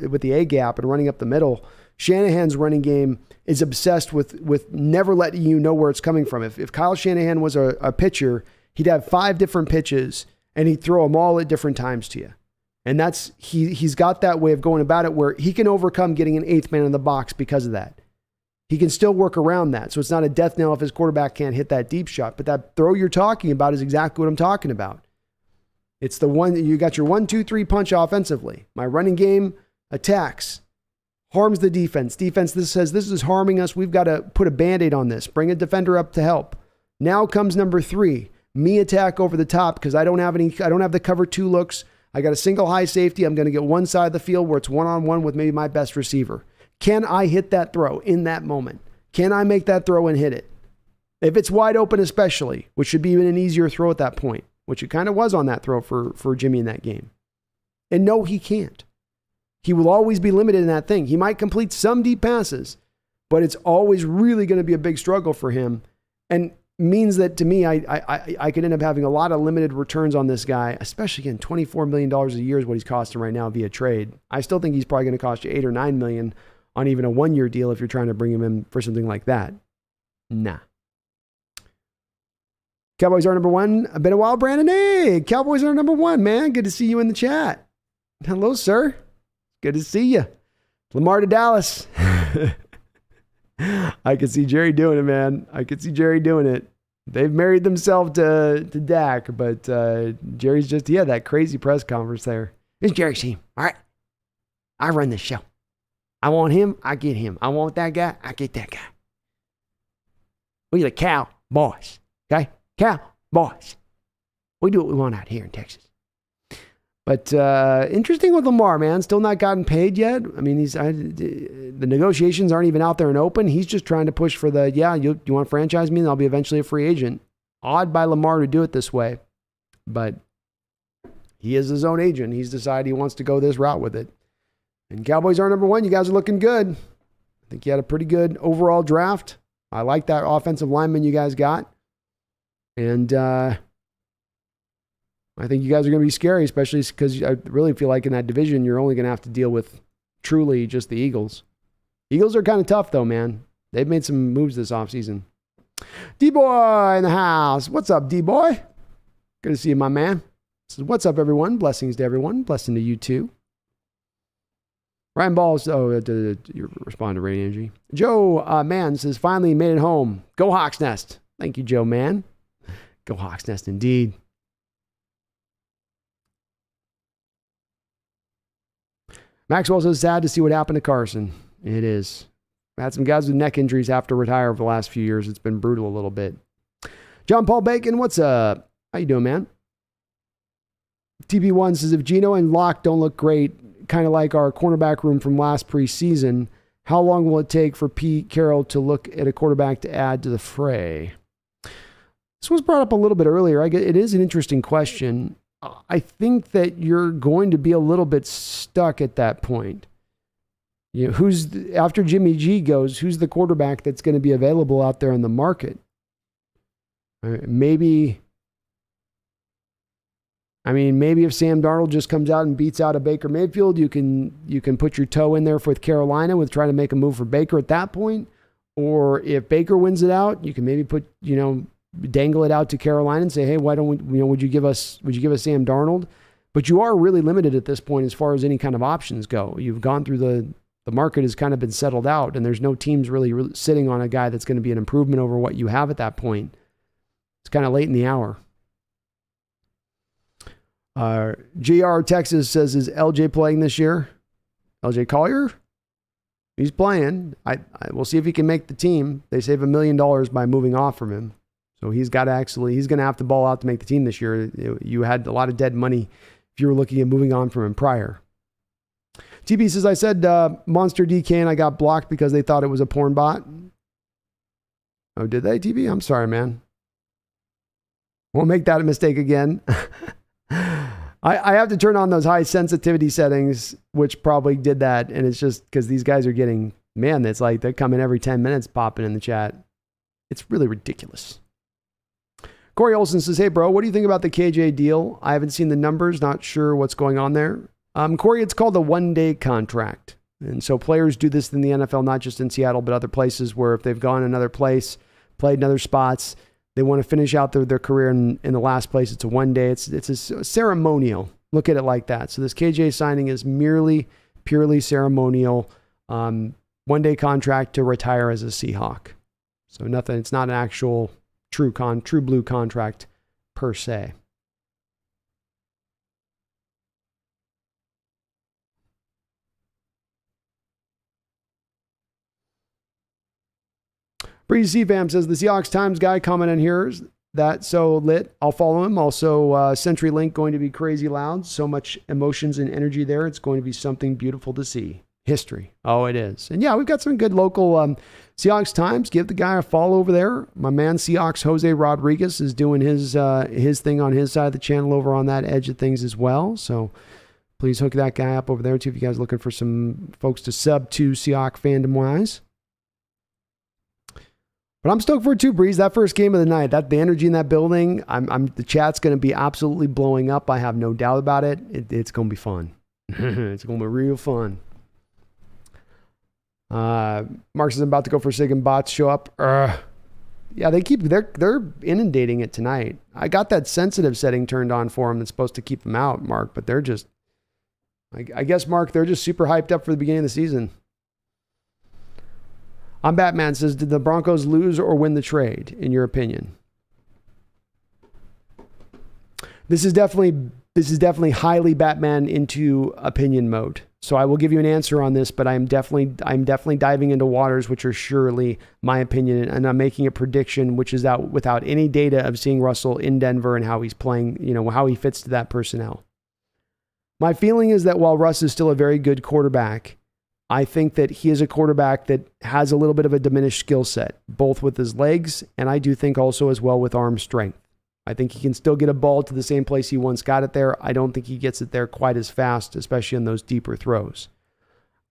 with the A gap and running up the middle. Shanahan's running game is obsessed with never letting you know where it's coming from. If Kyle Shanahan was a pitcher, he'd have 5 different pitches and he'd throw them all at different times to you. And he's got that way of going about it where he can overcome getting an 8th man in the box because of that. He can still work around that. So it's not a death knell if his quarterback can't hit that deep shot. But that throw you're talking about is exactly what I'm talking about. It's the one that you got your 1-2-3 punch offensively. My running game attacks, harms the defense. This says this is harming us. We've got to put a Band-Aid on this. Bring a defender up to help. Now comes number 3. Me attack over the top because I don't have the cover 2 looks. I got a single high safety. I'm going to get one side of the field where it's one-on-one with maybe my best receiver. Can I hit that throw in that moment? Can I make that throw and hit it? If it's wide open especially, which should be even an easier throw at that point, which it kind of was on that throw for Jimmy in that game. And no, he can't. He will always be limited in that thing. He might complete some deep passes, but it's always really going to be a big struggle for him. And means that to me, I could end up having a lot of limited returns on this guy, especially again, $24 million a year is what he's costing right now via trade. I still think he's probably going to cost you $8 or $9 million on even a 1-year deal if you're trying to bring him in for something like that. Nah. Cowboys are number 1. Been a while, Brandon. Hey, Cowboys are number 1, man. Good to see you in the chat. Hello, sir. Good to see you. Lamar to Dallas. I can see Jerry doing it, man. I can see Jerry doing it. They've married themselves to Dak, but Jerry's just, he had that crazy press conference there. It's Jerry's team. All right. I run this show. I want him, I get him. I want that guy, I get that guy. We the cow boys, okay? Cow boys. We do what we want out here in Texas. But interesting with Lamar, man. Still not gotten paid yet. I mean, the negotiations aren't even out there and open. He's just trying to push for you want to franchise me and I'll be eventually a free agent. Odd by Lamar to do it this way. But he is his own agent. He's decided he wants to go this route with it. And Cowboys are number 1. You guys are looking good. I think you had a pretty good overall draft. I like that offensive lineman you guys got. And I think you guys are going to be scary, especially because I really feel like in that division, you're only going to have to deal with truly just the Eagles. Eagles are kind of tough, though, man. They've made some moves this offseason. D-Boy in the house. What's up, D-Boy? Good to see you, my man. Says, what's up, everyone? Blessings to everyone. Blessing to you, too. Ryan Balls. You respond to Radio Energy. Joe Man says, finally made it home. Go Hawks Nest. Thank you, Joe Man. Go Hawks Nest, indeed. Maxwell says, sad to see what happened to Carson. It is. I had some guys with neck injuries have to retire over the last few years. It's been brutal a little bit. John Paul Bacon, what's up? How you doing, man? TB1 says, if Geno and Locke don't look great, kind of like our cornerback room from last preseason, how long will it take for Pete Carroll to look at a quarterback to add to the fray? This was brought up a little bit earlier. It is an interesting question. I think that you're going to be a little bit stuck at that point. You know, after Jimmy G goes, who's the quarterback that's going to be available out there in the market? Maybe if Sam Darnold just comes out and beats out a Baker Mayfield, you can put your toe in there with Carolina with trying to make a move for Baker at that point. Or if Baker wins it out, you can maybe dangle it out to Carolina and say, hey, why don't we, would you give us Sam Darnold? But you are really limited at this point as far as any kind of options go. You've gone through the market has kind of been settled out, and there's no teams really sitting on a guy that's going to be an improvement over what you have at that point. It's kind of late in the hour. JR Texas says, is LJ playing this year? LJ Collier? He's playing. We'll see if he can make the team. They save $1 million by moving off from him. So he's going to have to ball out to make the team this year. You had a lot of dead money if you were looking at moving on from him prior. TB says, I said Monster DK and I got blocked because they thought it was a porn bot. Oh, did they, TB? I'm sorry, man. Won't make that a mistake again. I have to turn on those high sensitivity settings, which probably did that. And it's just because these guys are getting, man, it's like they're coming every 10 minutes popping in the chat. It's really ridiculous. Corey Olson says, hey, bro, what do you think about the KJ deal? I haven't seen the numbers, not sure what's going on there. Corey, it's called a one-day contract. And so players do this in the NFL, not just in Seattle, but other places where if they've gone another place, played in other spots, they want to finish out their career in the last place. It's a one day. It's a ceremonial. Look at it like that. So this KJ signing is purely ceremonial. One-day contract to retire as a Seahawk. So nothing. It's not an actual true blue contract per se. Breezy Fam says, the Seahawks Times guy commenting here is that so lit. I'll follow him. Also, CenturyLink going to be crazy loud. So much emotions and energy there. It's going to be something beautiful to see. History. Oh, it is. And yeah, we've got some good local Seahawks Times. Give the guy a follow over there. My man Seahawks Jose Rodriguez is doing his thing on his side of the channel over on that edge of things as well. So please hook that guy up over there too if you guys are looking for some folks to sub to Seahawks fandom wise. But I'm stoked for it too, Breeze. That first game of the night, the energy in that building, the chat's going to be absolutely blowing up. I have no doubt about it. It's going to be fun. It's going to be real fun. Mark says I'm about to go for SIG and bots show up. Yeah, they're inundating it tonight. I got that sensitive setting turned on for them that's supposed to keep them out, Mark, but they're just, I guess, Mark, they're just super hyped up for the beginning of the season. I'm Batman says, did the Broncos lose or win the trade, in your opinion? This is definitely highly Batman into opinion mode. So I will give you an answer on this, but I'm definitely diving into waters which are surely my opinion, and I'm making a prediction which is out without any data of seeing Russell in Denver and how he's playing, how he fits to that personnel. My feeling is that while Russ is still a very good quarterback, I think that he is a quarterback that has a little bit of a diminished skill set, both with his legs, and I do think also as well with arm strength. I think he can still get a ball to the same place he once got it there. I don't think he gets it there quite as fast, especially in those deeper throws.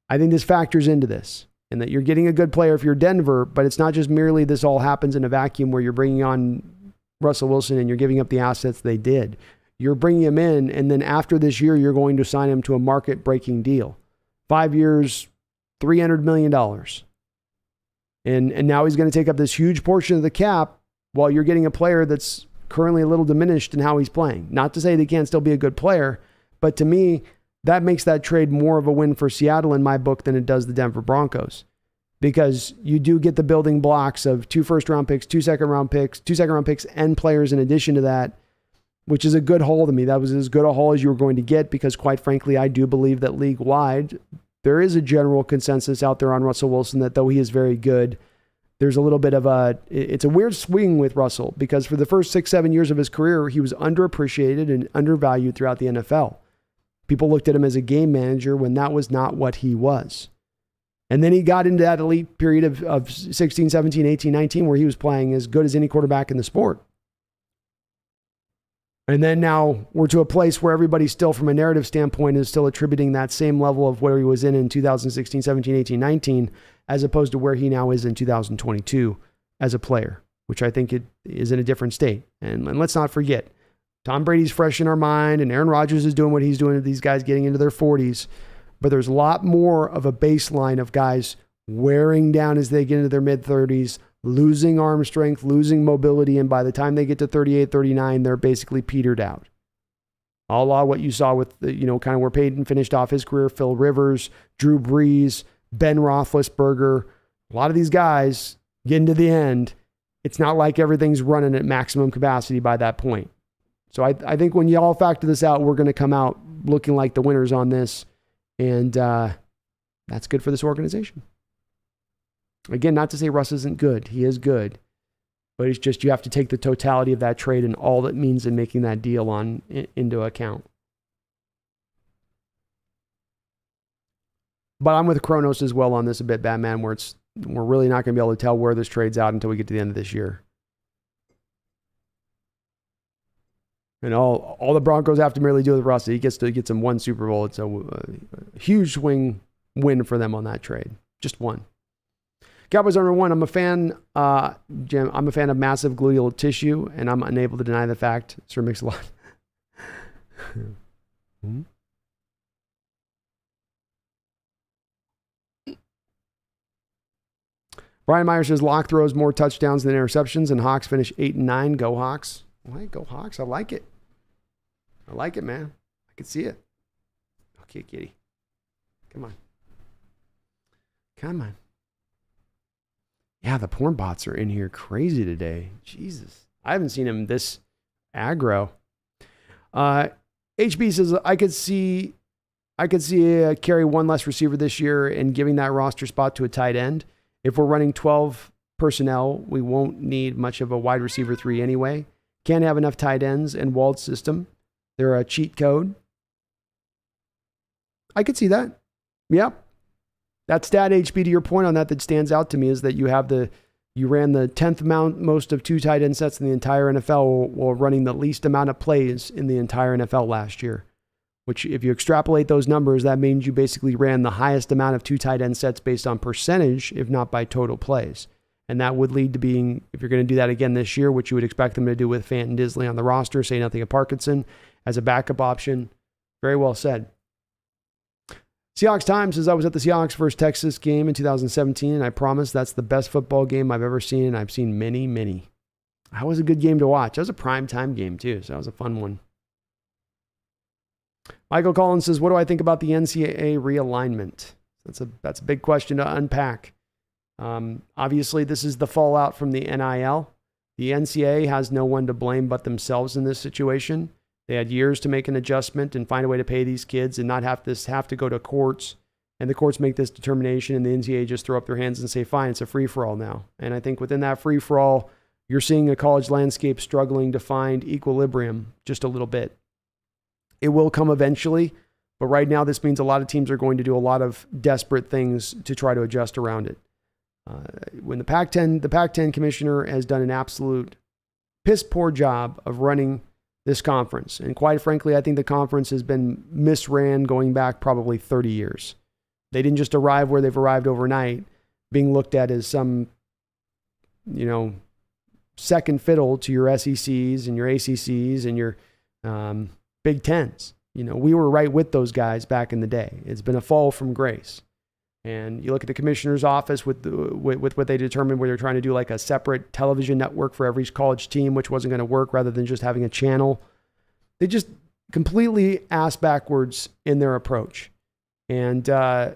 I think this factors into this, and that you're getting a good player if you're Denver, but it's not just merely this all happens in a vacuum where you're bringing on Russell Wilson and you're giving up the assets they did. You're bringing him in, and then after this year, you're going to sign him to a market-breaking deal. 5 years, $300 million. And now he's going to take up this huge portion of the cap while you're getting a player that's currently a little diminished in how he's playing. Not to say they can't still be a good player, but to me, that makes that trade more of a win for Seattle in my book than it does the Denver Broncos. Because you do get the building blocks of 2 first-round picks, 2 second-round picks, and players in addition to that, which is a good haul to me. That was as good a haul as you were going to get because, quite frankly, I do believe that league-wide, there is a general consensus out there on Russell Wilson that though he is very good, there's a little bit of it's a weird swing with Russell because for the first 6-7 years of his career, he was underappreciated and undervalued throughout the NFL. People looked at him as a game manager when that was not what he was. And then he got into that elite period of 16, 17, 18, 19, where he was playing as good as any quarterback in the sport. And then now we're to a place where everybody still, from a narrative standpoint, is still attributing that same level of where he was in 2016, 17, 18, 19, as opposed to where he now is in 2022 as a player, which I think it is in a different state. And let's not forget, Tom Brady's fresh in our mind, and Aaron Rodgers is doing what he's doing to these guys getting into their 40s. But there's a lot more of a baseline of guys wearing down as they get into their mid-30s, losing arm strength, losing mobility, and by the time they get to 38, 39, they're basically petered out. A la what you saw with, kind of where Peyton finished off his career, Phil Rivers, Drew Brees, Ben Roethlisberger. A lot of these guys getting to the end, it's not like everything's running at maximum capacity by that point. So I think when you all factor this out, we're going to come out looking like the winners on this. And that's good for this organization. Again, not to say Russ isn't good. He is good. But it's just you have to take the totality of that trade and all that means in making that deal into account. But I'm with Kronos as well on this a bit, Batman, where we're really not going to be able to tell where this trade's out until we get to the end of this year. And all the Broncos have to merely do with Russ, he gets to get some one Super Bowl. It's a huge swing win for them on that trade. Just one. Cowboys number 1. I'm a fan, Jim. I'm a fan of massive gluteal tissue, and I'm unable to deny the fact. Sure makes a lot. Brian Meyer says Locke throws more touchdowns than interceptions, and Hawks finish 8-9. Go Hawks. All right, go Hawks. I like it. I like it, man. I can see it. Okay, kitty. Come on. Come on. Yeah, the porn bots are in here crazy today. Jesus. I haven't seen him this aggro. HB says, I could see carry one less receiver this year and giving that roster spot to a tight end. If we're running 12 personnel, we won't need much of a wide receiver 3 anyway. Can't have enough tight ends in Wald's system. They're a cheat code. I could see that. Yep. That stat, HB, to your point on that stands out to me is that you ran the 10th most of 2 tight end sets in the entire NFL while running the least amount of plays in the entire NFL last year. Which, if you extrapolate those numbers, that means you basically ran the highest amount of 2 tight end sets based on percentage, if not by total plays. And that would lead to being, if you're going to do that again this year, which you would expect them to do with Fant and Disley on the roster, say nothing of Parkinson as a backup option. Very well said. Seahawks Times says, I was at the Seahawks versus Texas game in 2017, and I promise that's the best football game I've ever seen, and I've seen many, many. That was a good game to watch. That was a prime time game, too, so that was a fun one. Michael Collins says, what do I think about the NCAA realignment? That's a big question to unpack. Obviously, this is the fallout from the NIL. The NCAA has no one to blame but themselves in this situation. They had years to make an adjustment and find a way to pay these kids and not have to go to courts, and the courts make this determination, and the NCAA just throw up their hands and say, fine, it's a free-for-all now. And I think within that free-for-all, you're seeing a college landscape struggling to find equilibrium just a little bit. It will come eventually, but right now this means a lot of teams are going to do a lot of desperate things to try to adjust around it. When the Pac-10 commissioner has done an absolute piss-poor job of running this conference. And quite frankly, I think the conference has been misran going back probably 30 years. They didn't just arrive where they've arrived overnight, being looked at as some, second fiddle to your SECs and your ACCs and your Big Tens. We were right with those guys back in the day. It's been a fall from grace. And you look at the commissioner's office with what they determined, where they're trying to do like a separate television network for every college team, which wasn't going to work, rather than just having a channel. They just completely ass backwards in their approach. And I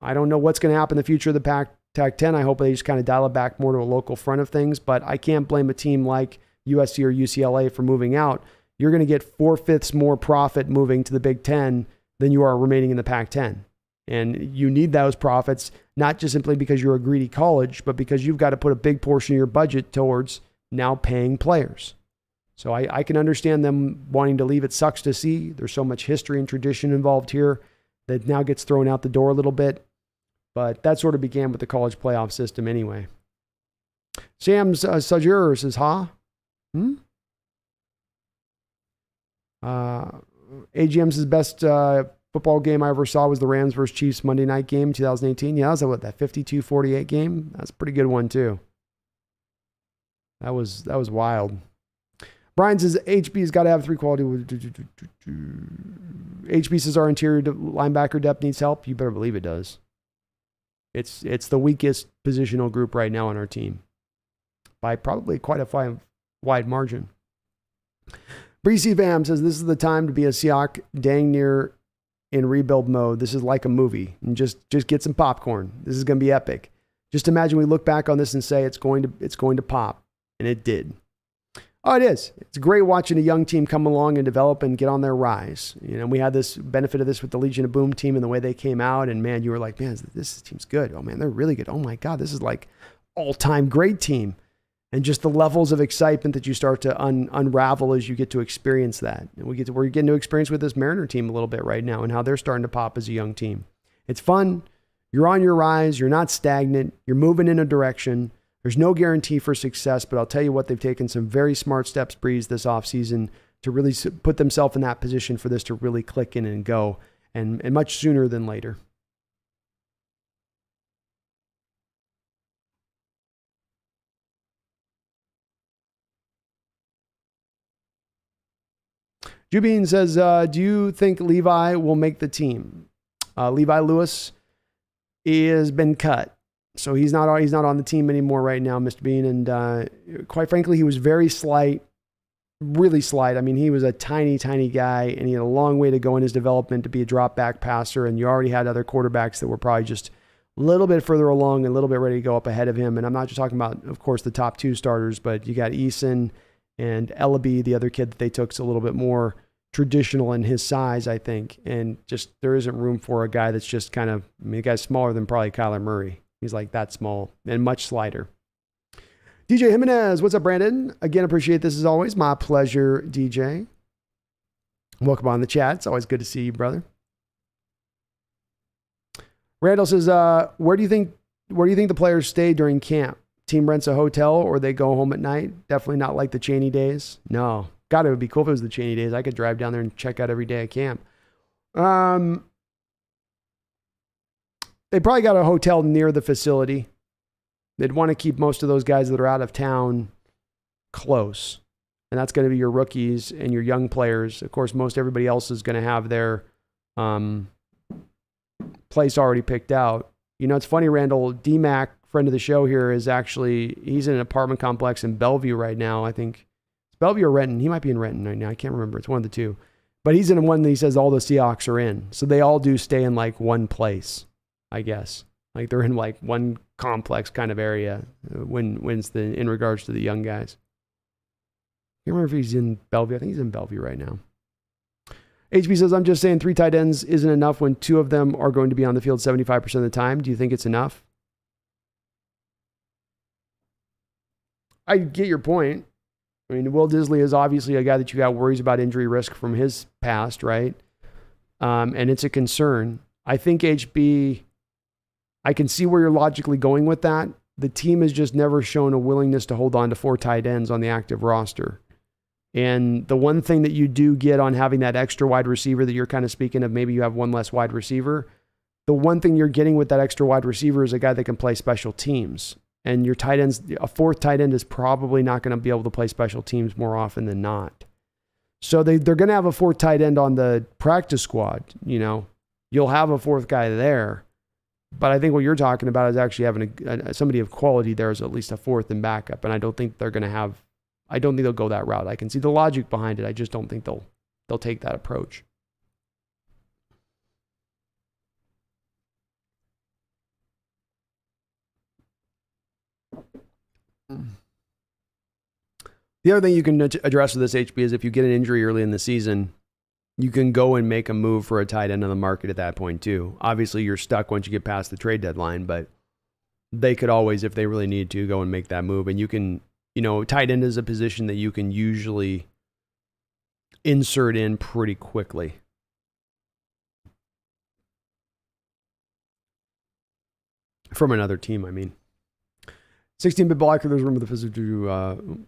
don't know what's going to happen in the future of the Pac-10. I hope they just kind of dial it back more to a local front of things. But I can't blame a team like USC or UCLA for moving out. You're going to get 4/5 more profit moving to the Big Ten than you are remaining in the Pac-10. And you need those profits, not just simply because you're a greedy college, but because you've got to put a big portion of your budget towards now paying players. So I can understand them wanting to leave. It sucks to see. There's so much history and tradition involved here that now gets thrown out the door a little bit. But that sort of began with the college playoff system anyway. Sam Sajur says, AGM's best football game I ever saw was the Rams versus Chiefs Monday night game, 2018. Yeah, that was that 52-48 game? That's a pretty good one too. That was wild. Brian says HB's got to have 3 quality. HB says our interior linebacker depth needs help. You better believe it does. It's the weakest positional group right now on our team by probably quite a wide margin. Breezy Vam says this is the time to be a Seahawk dang near in rebuild mode. This is like a movie. And just get some popcorn. This is going to be epic. Just imagine we look back on this and say it's going to pop, and it did. Oh, it is. It's great watching a young team come along and develop and get on their rise. We had this benefit of this with the Legion of Boom team and the way they came out. And man, you were like, man, this team's good. Oh man, they're really good. Oh my God, this is like all-time great team. And just the levels of excitement that you start to unravel as you get to experience that. And we're getting to experience with this Mariner team a little bit right now and how they're starting to pop as a young team. It's fun. You're on your rise. You're not stagnant. You're moving in a direction. There's no guarantee for success, but I'll tell you what, they've taken some very smart steps, Breeze, this offseason to really put themselves in that position for this to really click in and go, and much sooner than later. Jubin says, do you think Levi will make the team? Levi Lewis has been cut. So he's not on the team anymore right now, Mr. Bean. And quite frankly, he was very slight, really slight. I mean, he was a tiny, tiny guy, and he had a long way to go in his development to be a drop back passer. And you already had other quarterbacks that were probably just a little bit further along and a little bit ready to go up ahead of him. And I'm not just talking about, of course, the top 2 starters, but you got Eason and Ellaby, the other kid that they took, is a little bit more traditional in his size, I think. And just there isn't room for a guy that's just kind of, I mean, the guy's smaller than probably Kyler Murray. He's like that small and much slighter. DJ Jimenez, what's up, Brandon? Again, appreciate this as always. My pleasure, DJ. Welcome on the chat. It's always good to see you, brother. Randall says, where do you think the players stay during camp? Team rents a hotel or they go home at night? Definitely not like the Cheney days. No. God, it would be cool if it was the Cheney days. I could drive down there and check out every day at camp. They probably got a hotel near the facility. They'd want to keep most of those guys that are out of town close. And that's going to be your rookies and your young players. Of course, most everybody else is going to have their place already picked out. It's funny, Randall, D-Mac, friend of the show here, he's in an apartment complex in Bellevue right now. I think it's Bellevue or Renton. He might be in Renton right now. I can't remember. It's one of the two. But he's in one that he says all the Seahawks are in. So they all do stay in like one place, I guess. Like they're in like one complex kind of area in regards to the young guys. I can't remember if he's in Bellevue. I think he's in Bellevue right now. HB says, I'm just saying 3 tight ends isn't enough when 2 of them are going to be on the field 75% of the time. Do you think it's enough? I get your point. I mean, Will Disley is obviously a guy that you got worries about injury risk from his past, right? And it's a concern. I think HB, I can see where you're logically going with that. The team has just never shown a willingness to hold on to 4 tight ends on the active roster. And the one thing that you do get on having that extra wide receiver that you're kind of speaking of, maybe you have one less wide receiver. The one thing you're getting with that extra wide receiver is a guy that can play special teams. And your tight ends, a fourth tight end is probably not going to be able to play special teams more often than not. So they're going to have a fourth tight end on the practice squad. You'll have a fourth guy there. But I think what you're talking about is actually having somebody of quality there as at least a fourth and backup. And I don't think they're going to have, I don't think they'll go that route. I can see the logic behind it. I just don't think they'll take that approach. The other thing you can address with this HB is if you get an injury early in the season, you can go and make a move for a tight end on the market at that point too. Obviously, you're stuck once you get past the trade deadline, but they could always, if they really need to, go and make that move. And you can, tight end is a position that you can usually insert in pretty quickly. From another team, I mean. 16-bit blocker, there's room for the physical to...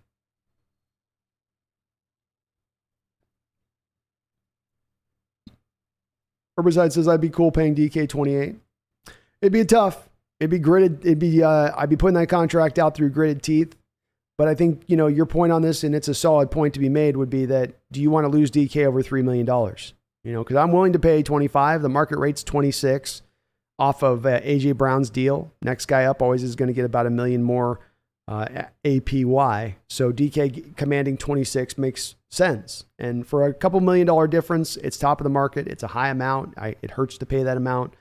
Herbicide says, I'd be cool paying DK 28. It'd be tough. It'd be gritted. I'd be putting that contract out through gritted teeth. But I think, your point on this, and it's a solid point to be made, would be that do you want to lose DK over $3 million? Because I'm willing to pay 25. The market rate's 26 off of AJ Brown's deal. Next guy up always is going to get about $1 million more APY. So DK commanding 26 makes sense. And for a couple $1 million difference, it's top of the market. It's a high amount. It hurts to pay that amount.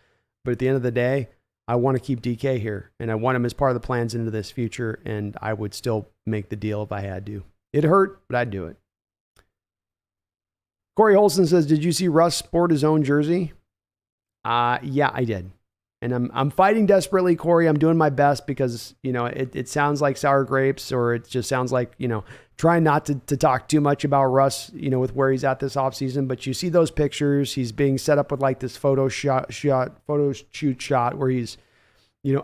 But at the end of the day, I want to keep DK here. And I want him as part of the plans into this future. And I would still make the deal if I had to. It hurt, but I'd do it. Corey Holson says, did you see Russ sport his own jersey? Yeah, I did. And I'm fighting desperately, Corey. I'm doing my best because, it sounds like sour grapes, or it just sounds like, trying not to talk too much about Russ, with where he's at this offseason. But you see those pictures. He's being set up with like this photo shoot shot where he's,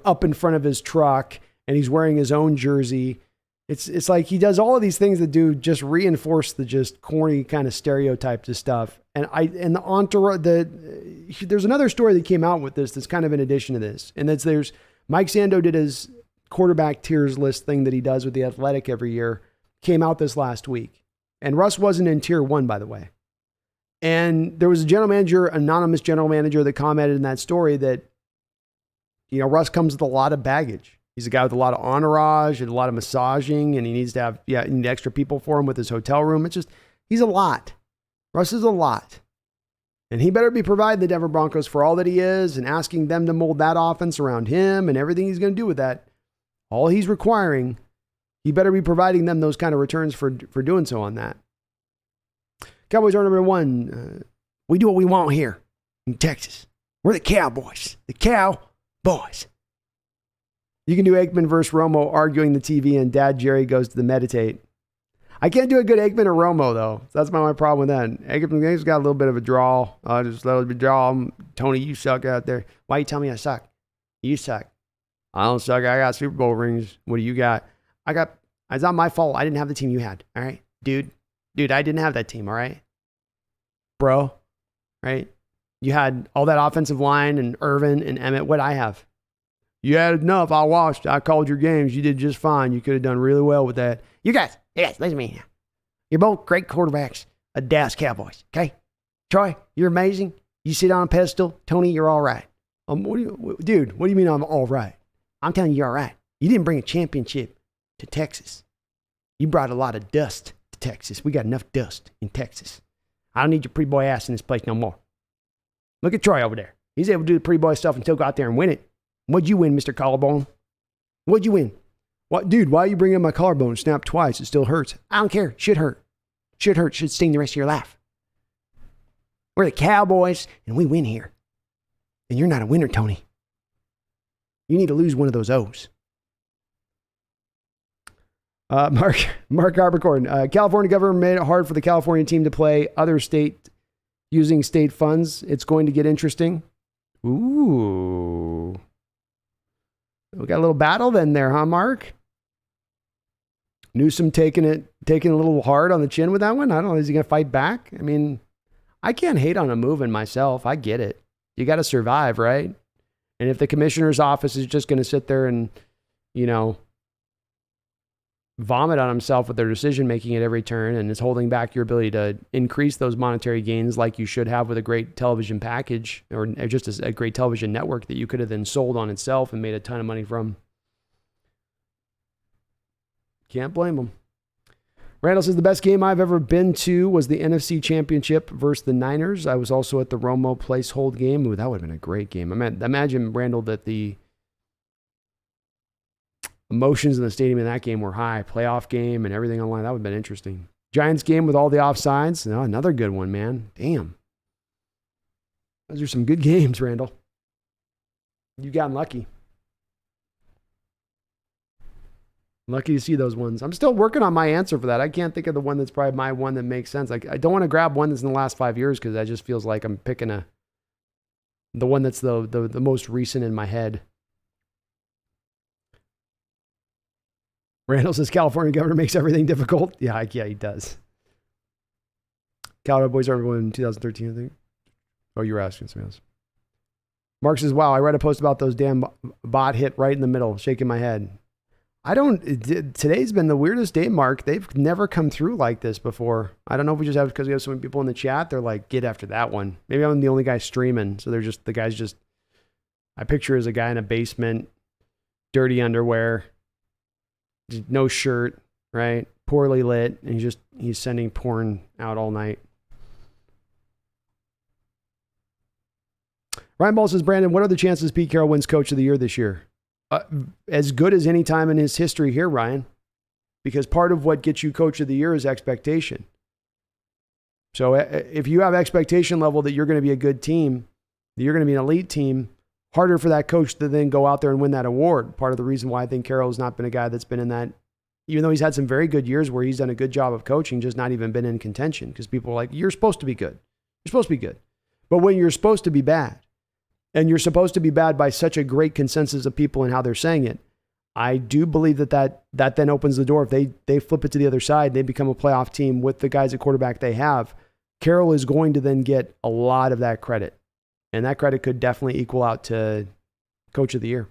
up in front of his truck and he's wearing his own jersey. It's like he does all of these things that do just reinforce the just corny kind of stereotypes of stuff. And the entourage, there's another story that came out with this that's kind of in addition to this. And there's Mike Sando did his quarterback tiers list thing that he does with The Athletic every year, came out this last week. And Russ wasn't in tier 1, by the way. And there was anonymous general manager that commented in that story that, Russ comes with a lot of baggage. He's a guy with a lot of entourage and a lot of massaging, and he needs to have, you need extra people for him with his hotel room. It's just, he's a lot. Russ is a lot. And he better be providing the Denver Broncos for all that he is and asking them to mold that offense around him and everything he's going to do with that. All he's requiring, he better be providing them those kind of returns for doing so on that. Cowboys are number 1. We do what we want here in Texas. We're the Cowboys. The Cowboys. You can do Aikman versus Romo arguing the TV, and Dad Jerry goes to the meditate. I can't do a good Aikman or Romo, though. So that's my problem with that. Aikman's got a little bit of a draw. Just let it draw. Tony, you suck out there. Why you tell me I suck? You suck. I don't suck. I got Super Bowl rings. What do you got? It's not my fault. I didn't have the team you had. All right? Dude, I didn't have that team. All right? Bro, right? You had all that offensive line and Irvin and Emmett. What'd I have? You had enough. I watched. I called your games. You did just fine. You could have done really well with that. You guys, listen to me. You're both great quarterbacks of Dallas Cowboys, okay? Troy, you're amazing. You sit on a pedestal. Tony, you're all right. Dude, what do you mean I'm all right? I'm telling you, you're all right. You didn't bring a championship to Texas. You brought a lot of dust to Texas. We got enough dust in Texas. I don't need your pretty boy ass in this place no more. Look at Troy over there. He's able to do the pretty boy stuff and still go out there and win it. What'd you win, Mr. Collarbone? What'd you win? What, dude, why are you bringing up my collarbone? Snapped twice. It still hurts. I don't care. Should hurt. Should hurt. Should sting the rest of your life. We're the Cowboys, and we win here. And you're not a winner, Tony. You need to lose one of those O's. Mark Arbicorn. California government made it hard for the California team to play other state using state funds. It's going to get interesting. Ooh. We got a little battle then there, huh, Mark? Newsom taking it a little hard on the chin with that one. I don't know. Is he going to fight back? I mean, I can't hate on a moving myself. I get it. You got to survive, right? And if the commissioner's office is just going to sit there and, vomit on himself with their decision making at every turn and is holding back your ability to increase those monetary gains like you should have with a great television package or just a great television network that you could have then sold on itself and made a ton of money from. Can't blame them. Randall says, the best game I've ever been to was the NFC Championship versus the Niners. I was also at the Romo Placehold game. Ooh, that would have been a great game. Imagine, Randall, that the emotions in the stadium in that game were high. Playoff game and everything online. That would have been interesting. Giants game with all the offsides. No, another good one, man. Damn. Those are some good games, Randall. You've gotten lucky. Lucky to see those ones. I'm still working on my answer for that. I can't think of the one that's probably my one that makes sense. I don't want to grab one that's in the last 5 years because that just feels like I'm picking the one that's the most recent in my head. Randall says California governor makes everything difficult. Yeah, he does. Colorado boys are in 2013, I think. Oh, you were asking something else. Mark says, wow, I read a post about those damn bot hit right in the middle, shaking my head. Today's been the weirdest day, Mark. They've never come through like this before. I don't know if we just have because we have so many people in the chat. They're like, get after that one. Maybe I'm the only guy streaming. So I picture as a guy in a basement, dirty underwear, no shirt, right? Poorly lit. And he's sending porn out all night. Ryan Ball says, Brandon, what are the chances Pete Carroll wins Coach of the Year this year? As good as any time in his history here, Ryan, because part of what gets you Coach of the Year is expectation. So if you have expectation level that you're going to be a good team, that you're going to be an elite team, harder for that coach to then go out there and win that award. Part of the reason why I think Carroll has not been a guy that's been in that, even though he's had some very good years where he's done a good job of coaching, just not even been in contention because people are like, you're supposed to be good. You're supposed to be good. But when you're supposed to be bad, and you're supposed to be bad by such a great consensus of people and how they're saying it, I do believe that then opens the door. If they flip it to the other side, they become a playoff team with the guys at quarterback they have, Carroll is going to then get a lot of that credit. And that credit could definitely equal out to Coach of the Year.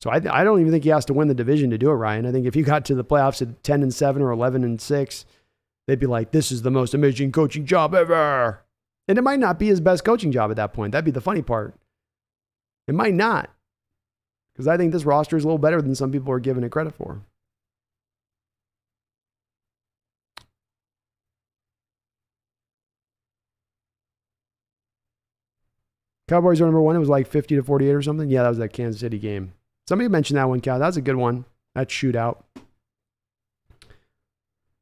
So I don't even think he has to win the division to do it, Ryan. I think if he got to the playoffs at 10-7 or 11-6, they'd be like, this is the most amazing coaching job ever. And it might not be his best coaching job at that point. That'd be the funny part. It might not. Because I think this roster is a little better than some people are giving it credit for. Cowboys are number one. It was like 50-48 or something. Yeah, that was that Kansas City game. Somebody mentioned that one, Cal. That was a good one. That shootout.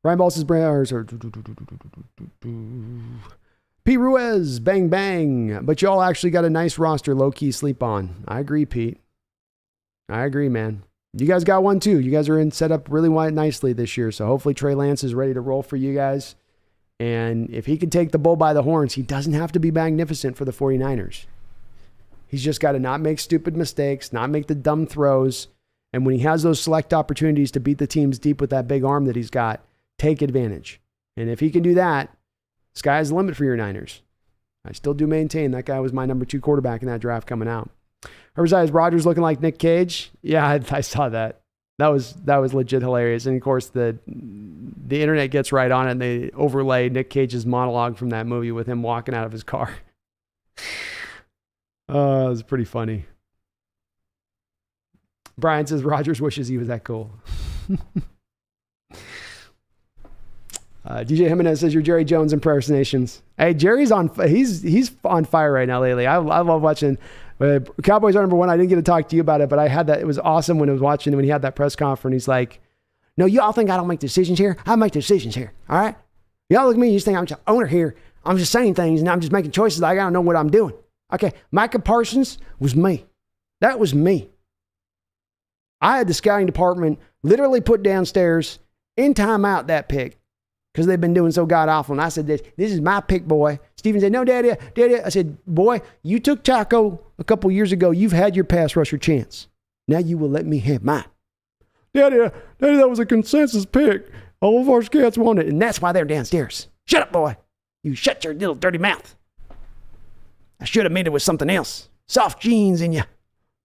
Ryan Ball's Pete Ruiz, bang, bang. But y'all actually got a nice roster, low-key sleep on. I agree, Pete. I agree, man. You guys got one, too. You guys are set up really nicely this year. So hopefully Trey Lance is ready to roll for you guys. And if he can take the bull by the horns, he doesn't have to be magnificent for the 49ers. He's just got to not make stupid mistakes, not make the dumb throws. And when he has those select opportunities to beat the teams deep with that big arm that he's got, take advantage. And if he can do that, sky's the limit for your Niners. I still do maintain that guy was my number 2 quarterback in that draft coming out. Herbert Rodgers looking like Nick Cage. Yeah, I saw that. That was legit hilarious. And of course, the internet gets right on it and they overlay Nick Cage's monologue from that movie with him walking out of his car. It was pretty funny. Brian says Rodgers wishes he was that cool. DJ Jimenez says your Jerry Jones impersonations. Hey, Jerry's he's on fire right now lately. I love watching. Cowboys are number one. I didn't get to talk to you about it, but I had that. It was awesome when he had that press conference. He's like, no, y'all think I don't make decisions here? I make decisions here. All right. Y'all look at me. You just think I'm just owner here. I'm just saying things and I'm just making choices. I got to know what I'm doing. Okay. Micah Parsons was me. That was me. I had the scouting department literally put downstairs in timeout that pick because they've been doing so god-awful. And I said, this is my pick, boy. Steven said, no, Daddy. I said, boy, you took Taco a couple years ago. You've had your pass rusher chance. Now you will let me have mine. Daddy, that was a consensus pick. All of our scouts wanted it, and that's why they're downstairs. Shut up, boy. You shut your little dirty mouth. I should have made it with something else. Soft jeans in you.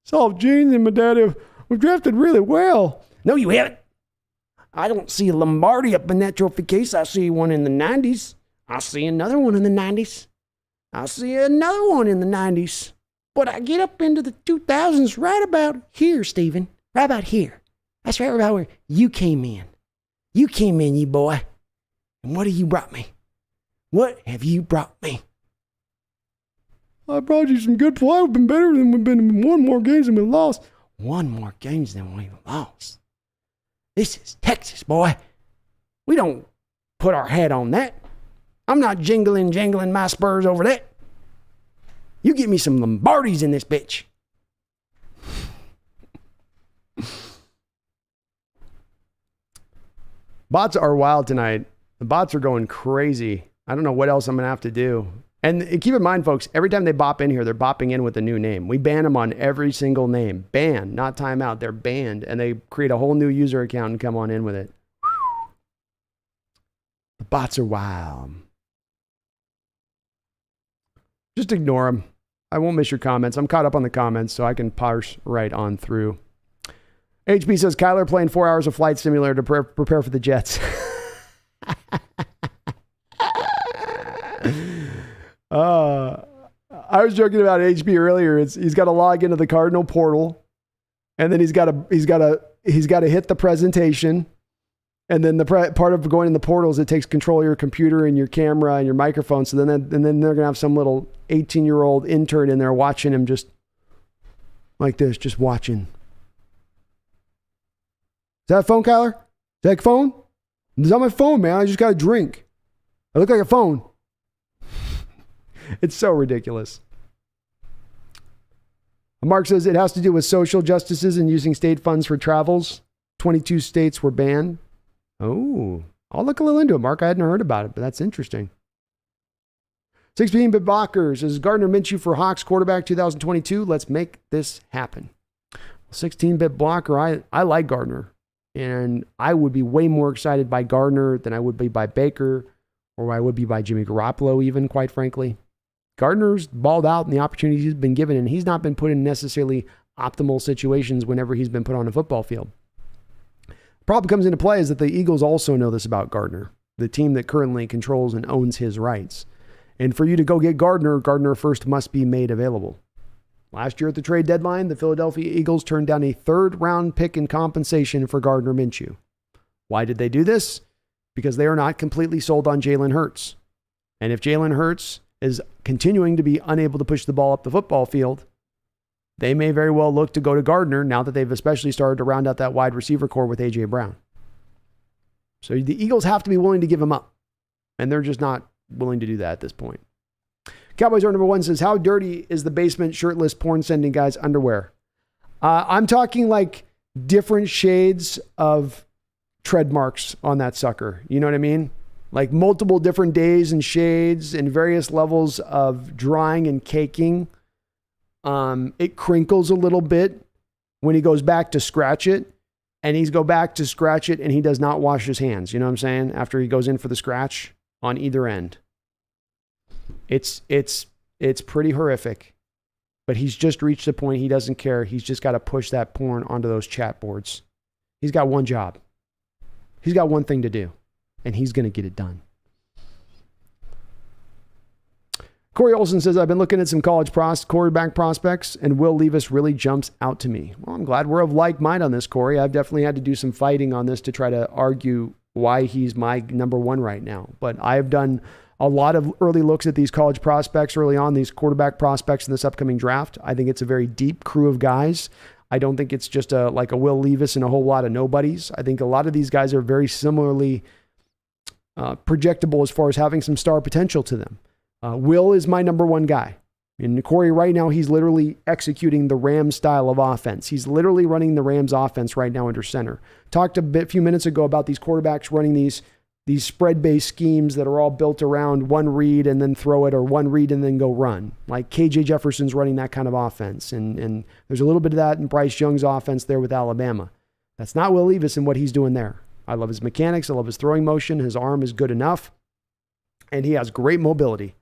Soft jeans in my daddy. We've drafted really well. No, you haven't. I don't see a Lombardi up in that trophy case. I see one in the 90s. I see another one in the 90s. I see another one in the 90s. But I get up into the 2000s right about here, Stephen. Right about here. That's right about where you came in. You came in, you boy. And what have you brought me? What have you brought me? I brought you some good play. We've been better than we've been in one more games than we lost. One more games than we lost. This is Texas, boy. We don't put our head on that. I'm not jangling my spurs over that. You give me some Lombardis in this bitch. Bots are wild tonight. The bots are going crazy. I don't know what else I'm going to have to do. And keep in mind, folks, every time they bop in here, they're bopping in with a new name. We ban them on every single name. Ban, not timeout. They're banned. And they create a whole new user account and come on in with it. The bots are wild. Just ignore them. I won't miss your comments. I'm caught up on the comments, so I can parse right on through. HB says, Kyler playing 4 hours of flight simulator to prepare for the Jets. I was joking about HB earlier. He's got to log into the Cardinal portal, and then he's got to hit the presentation, and then the part of going in the portal is it takes control of your computer and your camera and your microphone. So then they're gonna have some little 18-year-old intern in there watching him just like this, just watching. Is that a phone, Kyler? Is that a phone? It's on my phone, man. I just got a drink. I look like a phone. It's so ridiculous. Mark says it has to do with social justices and using state funds for travels. 22 states were banned. Oh, I'll look a little into it, Mark. I hadn't heard about it, but that's interesting. 16-bit Blockers is Gardner Minshew for Hawks quarterback 2022. Let's make this happen. 16-bit blocker. I like Gardner, and I would be way more excited by Gardner than I would be by Baker, or I would be by Jimmy Garoppolo, even, quite frankly. Gardner's balled out in the opportunities he's been given, and he's not been put in necessarily optimal situations whenever he's been put on a football field. Problem comes into play is that the Eagles also know this about Gardner, the team that currently controls and owns his rights. And for you to go get Gardner, Gardner first must be made available. Last year at the trade deadline, the Philadelphia Eagles turned down a third-round pick in compensation for Gardner Minshew. Why did they do this? Because they are not completely sold on Jalen Hurts. And if Jalen Hurts is continuing to be unable to push the ball up the football field, they may very well look to go to Gardner now that they've especially started to round out that wide receiver core with A.J. Brown. So the Eagles have to be willing to give him up, and they're just not willing to do that at this point. Cowboys are number one says, how dirty is the basement shirtless porn sending guy's underwear? I'm talking like different shades of tread marks on that sucker. You know what I mean? Like multiple different days and shades and various levels of drying and caking. It crinkles a little bit when he goes back to scratch it, and he's go back to scratch it and he does not wash his hands. You know what I'm saying? After he goes in for the scratch on either end. It's pretty horrific, but he's just reached the point he doesn't care. He's just got to push that porn onto those chat boards. He's got one job. He's got one thing to do, and he's going to get it done. Corey Olson says, I've been looking at some college quarterback prospects, and Will Levis really jumps out to me. Well, I'm glad we're of like mind on this, Corey. I've definitely had to do some fighting on this to try to argue why he's my number one right now. But I've done a lot of early looks at these college prospects early on, these quarterback prospects in this upcoming draft. I think it's a very deep crew of guys. I don't think it's just like a Will Levis and a whole lot of nobodies. I think a lot of these guys are very similarly projectable as far as having some star potential to them. Will is my number one guy. And Corey, right now, he's literally executing the Rams style of offense. He's literally running the Rams offense right now under center. Talked a few minutes ago about these quarterbacks running these spread-based schemes that are all built around one read and then throw it, or one read and then go run. Like KJ Jefferson's running that kind of offense. And there's a little bit of that in Bryce Young's offense there with Alabama. That's not Will Levis and what he's doing there. I love his mechanics. I love his throwing motion. His arm is good enough. And he has great mobility.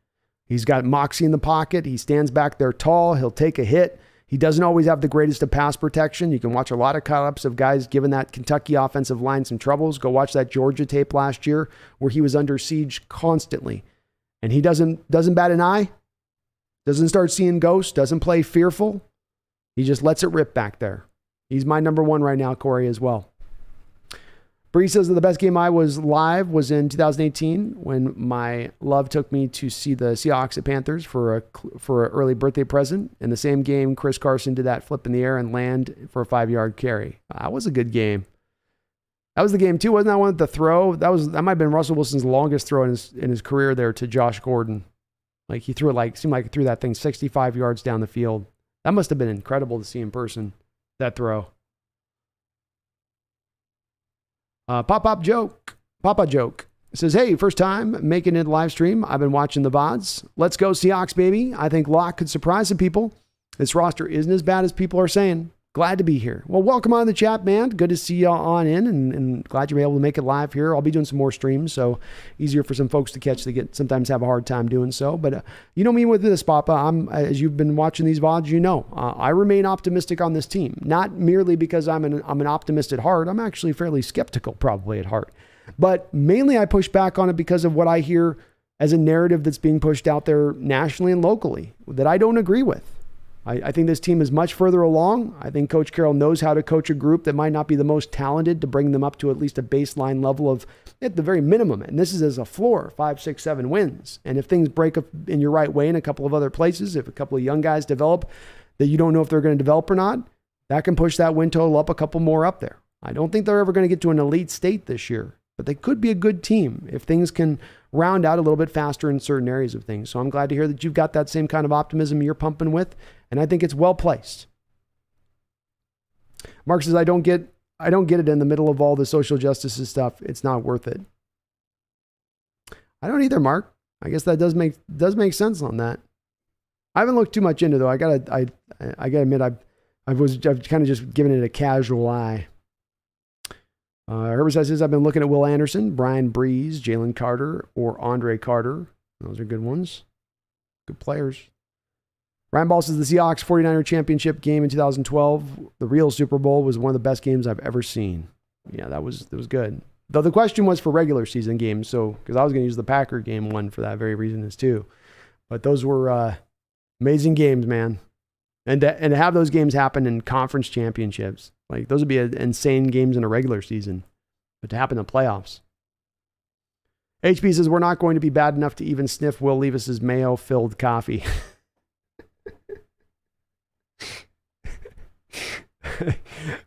He's got moxie in the pocket. He stands back there tall. He'll take a hit. He doesn't always have the greatest of pass protection. You can watch a lot of cut-ups of guys giving that Kentucky offensive line some troubles. Go watch that Georgia tape last year where he was under siege constantly. And he doesn't bat an eye, doesn't start seeing ghosts, doesn't play fearful. He just lets it rip back there. He's my number one right now, Corey, as well. Bree says that the best game I was live was in 2018 when my love took me to see the Seahawks at Panthers for an early birthday present. In the same game, Chris Carson did that flip in the air and land for a 5-yard carry. That was a good game. That was the game too. Wasn't that one with the throw? That might have been Russell Wilson's longest throw in his career there to Josh Gordon. Like he threw it seemed like he threw that thing 65 yards down the field. That must have been incredible to see in person, that throw. Papa Joke says, hey, first time making it live stream. I've been watching the VODs. Let's go Seahawks, baby. I think Locke could surprise some people. This roster isn't as bad as people are saying. Glad to be here. Well, welcome on the chat, man. Good to see you on in and glad you're able to make it live here. I'll be doing some more streams, so easier for some folks to catch. They sometimes have a hard time doing so. But you know me with this, Papa. As you've been watching these VODs, you know, I remain optimistic on this team. Not merely because I'm an optimist at heart. I'm actually fairly skeptical probably at heart. But mainly I push back on it because of what I hear as a narrative that's being pushed out there nationally and locally that I don't agree with. I think this team is much further along. I think Coach Carroll knows how to coach a group that might not be the most talented to bring them up to at least a baseline level of, at the very minimum, and this is as a floor, 5, 6, 7 wins. And if things break up in your right way in a couple of other places, if a couple of young guys develop that you don't know if they're going to develop or not, that can push that win total up a couple more up there. I don't think they're ever going to get to an elite state this year, but they could be a good team if things can round out a little bit faster in certain areas of things. So I'm glad to hear that you've got that same kind of optimism you're pumping with, and I think it's well placed. Mark says, I don't get it in the middle of all the social justice stuff. It's not worth it. I don't either, Mark. I guess that does make sense on that. I haven't looked too much into it, though. I gotta admit, I've kind of just given it a casual eye. Herbicide says, I've been looking at Will Anderson, Brian Breeze, Jalen Carter, or Andre Carter. Those are good ones. Good players. Ryan Ball says, the Seahawks 49er championship game in 2012, the real Super Bowl, was one of the best games I've ever seen. Yeah, that was good. Though the question was for regular season games, so because I was going to use the Packer game one for that very reason as too. But those were amazing games, man. And to have those games happen in conference championships, like those would be insane games in a regular season, but to happen in the playoffs. HP says, we're not going to be bad enough to even sniff Will Levis's mayo-filled coffee.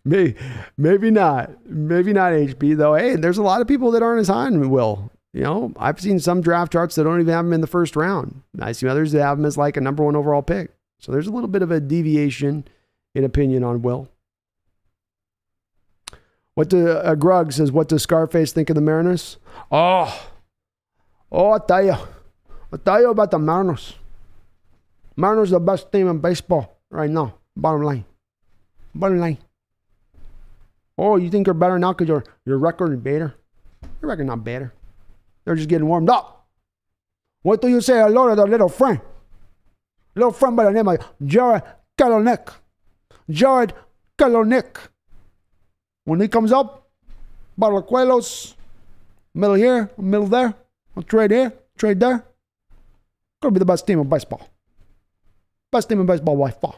Maybe not HP though. Hey, there's a lot of people that aren't as high on Will. You know, I've seen some draft charts that don't even have him in the first round. I see others that have him as like a number 1 overall pick. So there's a little bit of a deviation in opinion on Will. What do Grug says, what does Scarface think of the Mariners? Oh, I'll tell you about the Mariners. Mariners are the best team in baseball right now. Bottom line. Oh, you think you're better now because your record is better? Your record not better. They're just getting warmed up. What do you say hello to the little friend? Little friend by the name of Jared Kelenic. When he comes up, Barlacuelos, middle here, middle there, a trade here, trade there. Gonna be the best team in baseball. Best team in baseball by far.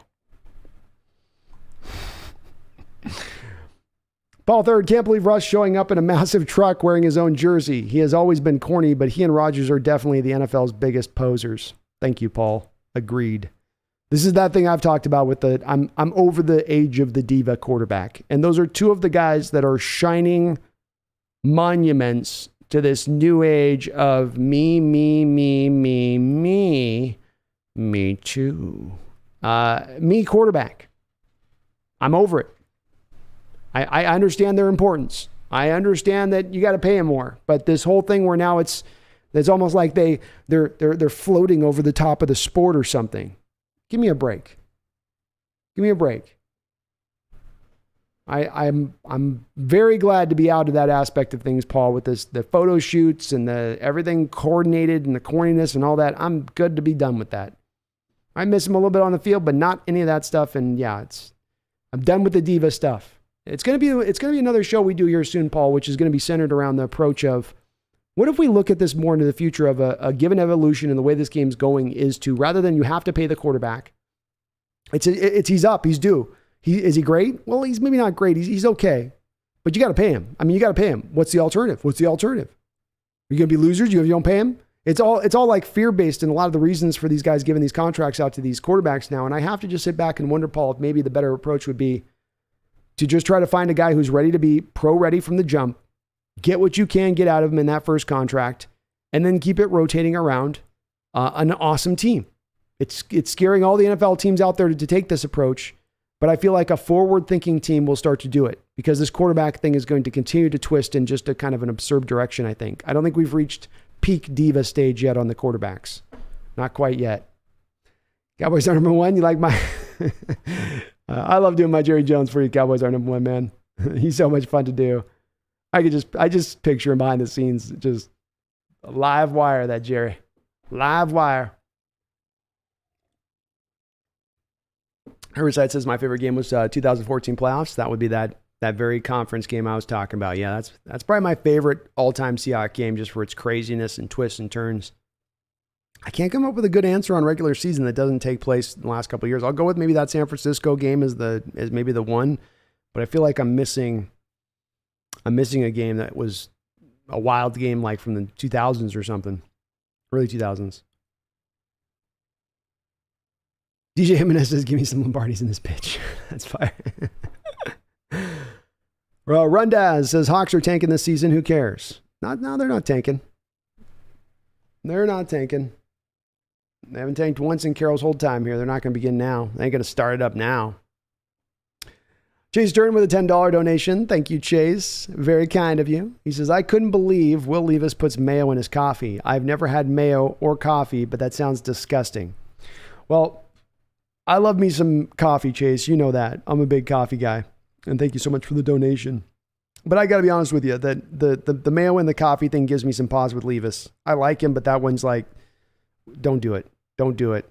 Paul Third, can't believe Russ showing up in a massive truck wearing his own jersey. He has always been corny, but he and Rodgers are definitely the NFL's biggest posers. Thank you, Paul. Agreed. This is that thing I've talked about with I'm over the age of the diva quarterback. And those are two of the guys that are shining monuments to this new age of me too. Me quarterback. I'm over it. I understand their importance. I understand that you got to pay them more. But this whole thing where now it's almost like they're floating over the top of the sport or something. Give me a break. I'm very glad to be out of that aspect of things, Paul, with the photo shoots and the everything coordinated and the corniness and all that. I'm good to be done with that. I miss him a little bit on the field, but not any of that stuff. And yeah, I'm done with the diva stuff. It's gonna be another show we do here soon, Paul, which is gonna be centered around the approach of what if we look at this more into the future of a given evolution, and the way this game's going is to, rather than you have to pay the quarterback, it's he's up, he's due. Is he great? Well, he's maybe not great. He's okay, but you got to pay him. I mean, you got to pay him. What's the alternative? Are you going to be losers? You don't pay him? It's all like fear-based, and a lot of the reasons for these guys giving these contracts out to these quarterbacks now. And I have to just sit back and wonder, Paul, if maybe the better approach would be to just try to find a guy who's ready to be pro-ready from the jump, get what you can get out of him in that first contract, and then keep it rotating around an awesome team. It's scaring all the NFL teams out there to take this approach, but I feel like a forward-thinking team will start to do it, because this quarterback thing is going to continue to twist in just a kind of an absurd direction, I think. I don't think we've reached peak diva stage yet on the quarterbacks. Not quite yet. Cowboys are number one. You like my... I love doing my Jerry Jones for you. Cowboys are number one, man. He's so much fun to do. I just picture him behind the scenes, just a live wire, that Jerry. Live wire. Riverside says my favorite game was 2014 playoffs. That would be that very conference game I was talking about. Yeah, that's probably my favorite all-time Seahawks game, just for its craziness and twists and turns. I can't come up with a good answer on regular season that doesn't take place in the last couple of years. I'll go with maybe that San Francisco game as maybe the one, but I feel like I'm missing a game that was a wild game, like from the 2000s or something, early 2000s. DJ Jimenez says, give me some Lombardis in this pitch. That's fire. Well, Rundaz says, Hawks are tanking this season. Who cares? No, they're not tanking. They're not tanking. They haven't tanked once in Carroll's whole time here. They're not going to begin now. They ain't going to start it up now. Chase Stern with a $10 donation. Thank you, Chase. Very kind of you. He says, I couldn't believe Will Levis puts mayo in his coffee. I've never had mayo or coffee, but that sounds disgusting. Well, I love me some coffee, Chase. You know that. I'm a big coffee guy. And thank you so much for the donation. But I got to be honest with you, that the mayo and the coffee thing gives me some pause with Levis. I like him, but that one's like, don't do it. Don't do it.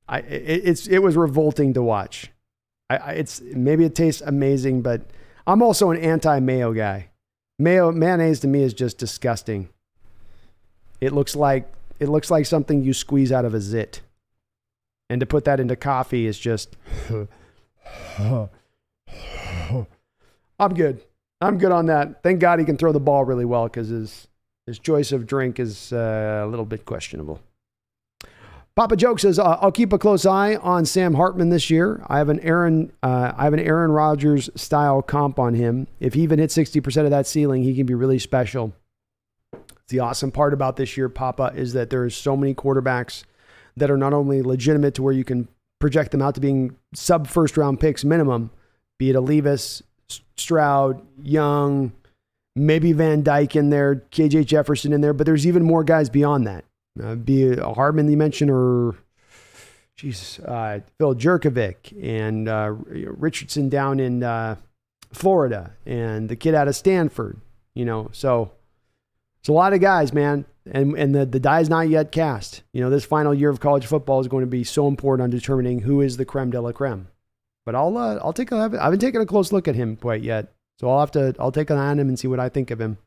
It was revolting to watch. Maybe it tastes amazing, but I'm also an anti-mayo guy. Mayonnaise to me is just disgusting. It looks like something you squeeze out of a zit. And to put that into coffee is just, I'm good. I'm good on that. Thank God he can throw the ball really well, because his choice of drink is a little bit questionable. Papa Joke says, I'll keep a close eye on Sam Hartman this year. I have an Aaron Rodgers style comp on him. If he even hits 60% of that ceiling, he can be really special. The awesome part about this year, Papa, is that there is so many quarterbacks that are not only legitimate to where you can project them out to being sub first round picks minimum, be it a Levis, Stroud, Young, maybe Van Dyke in there, KJ Jefferson in there, but there's even more guys beyond that. Be it a Hardman you mentioned, or Phil Jerkovic and Richardson down in Florida, and the kid out of Stanford, so it's a lot of guys, man. And the die is not yet cast. This final year of college football is going to be so important on determining who is the creme de la creme. But I haven't taken a close look at him quite yet. So I'll take an eye on him and see what I think of him.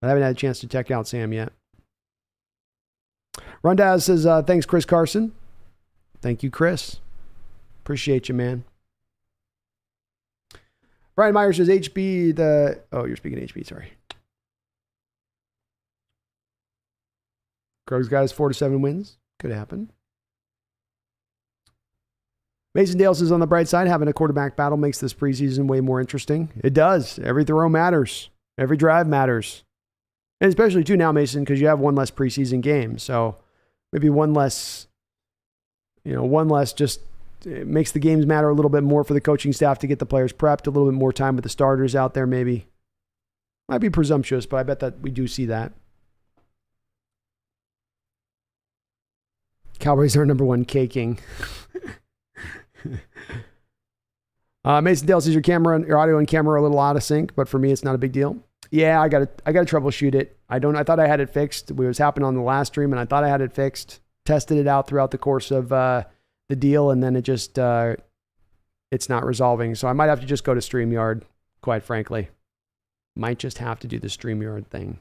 I haven't had a chance to check out Sam yet. Rundaz says, thanks, Chris Carson. Thank you, Chris. Appreciate you, man. Brian Myers says, you're speaking HB, sorry. Krog's got his 4-7 wins. Could happen. Mason Dale says, on the bright side, having a quarterback battle makes this preseason way more interesting. It does. Every throw matters. Every drive matters. And especially, too, now, Mason, because you have one less preseason game. So maybe one less just it makes the games matter a little bit more for the coaching staff to get the players prepped, a little bit more time with the starters out there maybe. Might be presumptuous, but I bet that we do see that. Cowboys are number one caking. Mason Dale says your audio and camera are a little out of sync, but for me it's not a big deal. Yeah, I got to troubleshoot it. I thought I had it fixed. It was happening on the last stream, and I thought I had it fixed. Tested it out throughout the course of the the deal, and then it just it's not resolving. So I might have to just go to StreamYard, quite frankly. Might just have to do the StreamYard thing,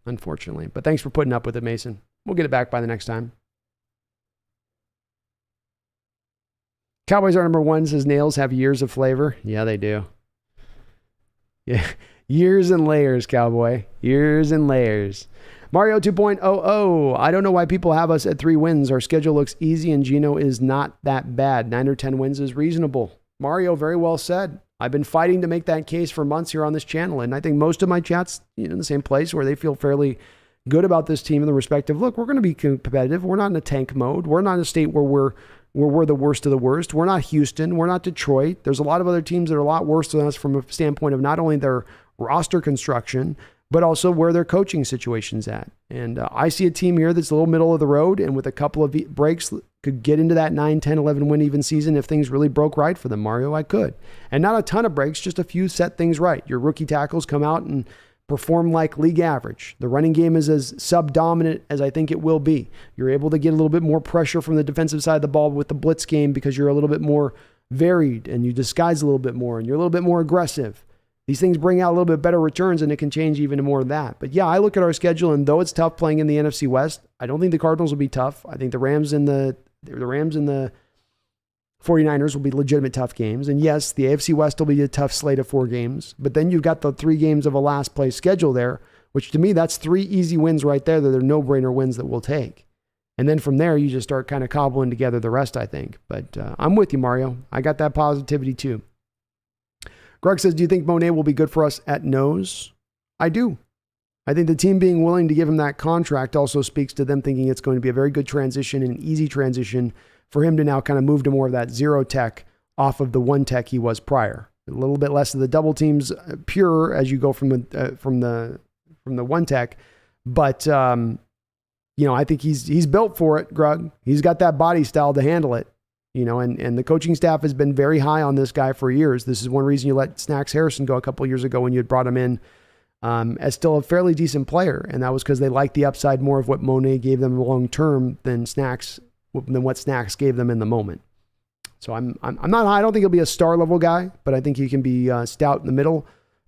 unfortunately. But thanks for putting up with it, Mason. We'll get it back by the next time. Cowboys are number one, says nails have years of flavor. Yeah, they do. Yeah, years and layers, Cowboy. Years and layers. Mario 2.00. I don't know why people have us at 3 wins. Our schedule looks easy and Geno is not that bad. 9 or 10 wins is reasonable. Mario, very well said. I've been fighting to make that case for months here on this channel, and I think most of my chats, in the same place where they feel fairly good about this team in the respective, look, we're going to be competitive. We're not in a tank mode. We're not in a state where we're the worst of the worst. We're not Houston. We're not Detroit. There's a lot of other teams that are a lot worse than us from a standpoint of not only their roster construction, but also where their coaching situation's at. And I see a team here that's a little middle of the road, and with a couple of breaks could get into that 9, 10, 11 win even season if things really broke right for them, Mario. I could. And not a ton of breaks, just a few set things right. Your rookie tackles come out and perform like league average. The running game is as sub-dominant as I think it will be. You're able to get a little bit more pressure from the defensive side of the ball with the blitz game because you're a little bit more varied and you disguise a little bit more and you're a little bit more aggressive. These things bring out a little bit better returns, and it can change even more than that. But yeah, I look at our schedule, and though it's tough playing in the NFC West, I don't think the Cardinals will be tough. I think the Rams and the 49ers will be legitimate tough games. And yes, the AFC West will be a tough slate of 4 games. But then you've got the 3 games of a last place schedule there, which to me, that's 3 easy wins right there that are no-brainer wins that we'll take. And then from there, you just start kind of cobbling together the rest, I think. But I'm with you, Mario. I got that positivity too. Greg says, do you think Monet will be good for us at nose? I do. I think the team being willing to give him that contract also speaks to them thinking it's going to be a very good transition and an easy transition for him to now kind of move to more of that 0 tech off of the 1 tech he was prior. A little bit less of the double teams pure as you go from the 1 tech. But, I think he's built for it, Greg. He's got that body style to handle it. And the coaching staff has been very high on this guy for years. This is one reason you let Snacks Harrison go a couple of years ago when you had brought him in as still a fairly decent player. And that was because they liked the upside more of what Monet gave them long-term than what Snacks gave them in the moment. So I don't think he'll be a star level guy, but I think he can be stout in the middle,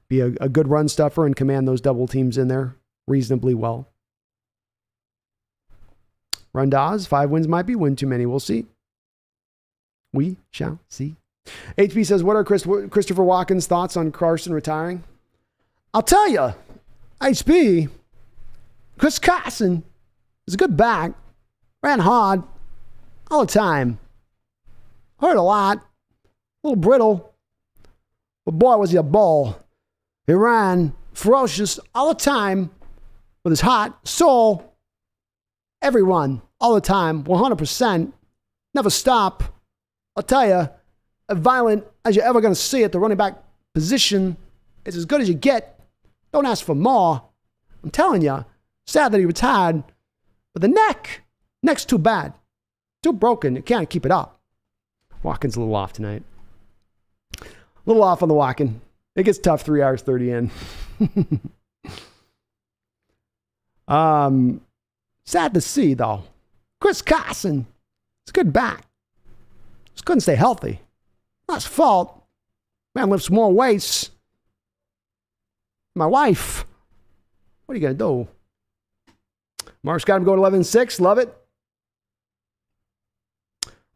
be a good run stuffer and command those double teams in there reasonably well. Rundaz, 5 wins might be one too many. We'll see. We shall see. HP says, what are Christopher Walken's thoughts on Carson retiring? I'll tell you, HP, Chris Carson is a good back, ran hard all the time, hurt a lot, a little brittle, but boy was he a ball. He ran ferocious all the time with his heart, soul, every run, all the time, 100%, never stop. I'll tell you, as violent as you're ever going to see at the running back position. It's as good as you get. Don't ask for more. I'm telling you, sad that he retired, but the neck's too bad. Too broken. You can't keep it up. Watkins a little off tonight. A little off on the Watkins. It gets tough 3 hours 30 in. Sad to see, though. Chris Carson, it's a good back. Just couldn't stay healthy. Not his fault. Man lifts more weights. My wife. What are you going to do? Mark's got him going 11-6. Love it.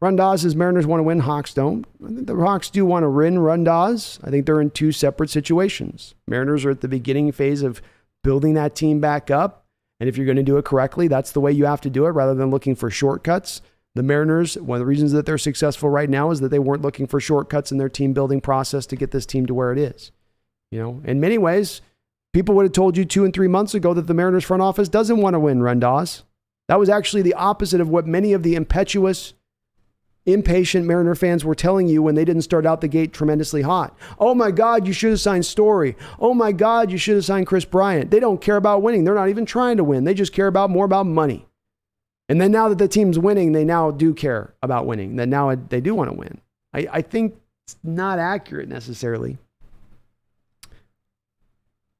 Rundaz says Mariners want to win. Hawks don't. I think the Hawks do want to win, Rundaz. I think they're in 2 separate situations. Mariners are at the beginning phase of building that team back up. And if you're going to do it correctly, that's the way you have to do it rather than looking for shortcuts. The Mariners, one of the reasons that they're successful right now is that they weren't looking for shortcuts in their team building process to get this team to where it is. In many ways, people would have told you 2 and 3 months ago that the Mariners front office doesn't want to win, Rundaz. That was actually the opposite of what many of the impetuous, impatient Mariner fans were telling you when they didn't start out the gate tremendously hot. Oh my God, you should have signed Story. Oh my God, you should have signed Chris Bryant. They don't care about winning. They're not even trying to win. They just care more about money. And then now that the team's winning, they now do care about winning. That now they do want to win. I think it's not accurate necessarily.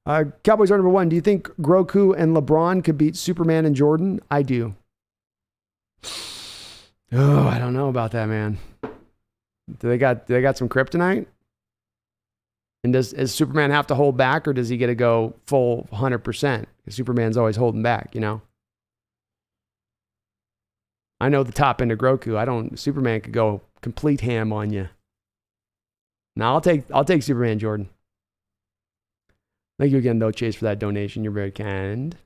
Cowboys are number 1. Do you think Groku and LeBron could beat Superman and Jordan? I do. Oh, I don't know about that, man. Do they got some kryptonite? And does Superman have to hold back, or does he get to go full 100%? Because Superman's always holding back, you know? I know the top end of Groku. Superman could go complete ham on you. Now I'll take Superman, Jordan. Thank you again, though, Chase, for that donation. You're very kind.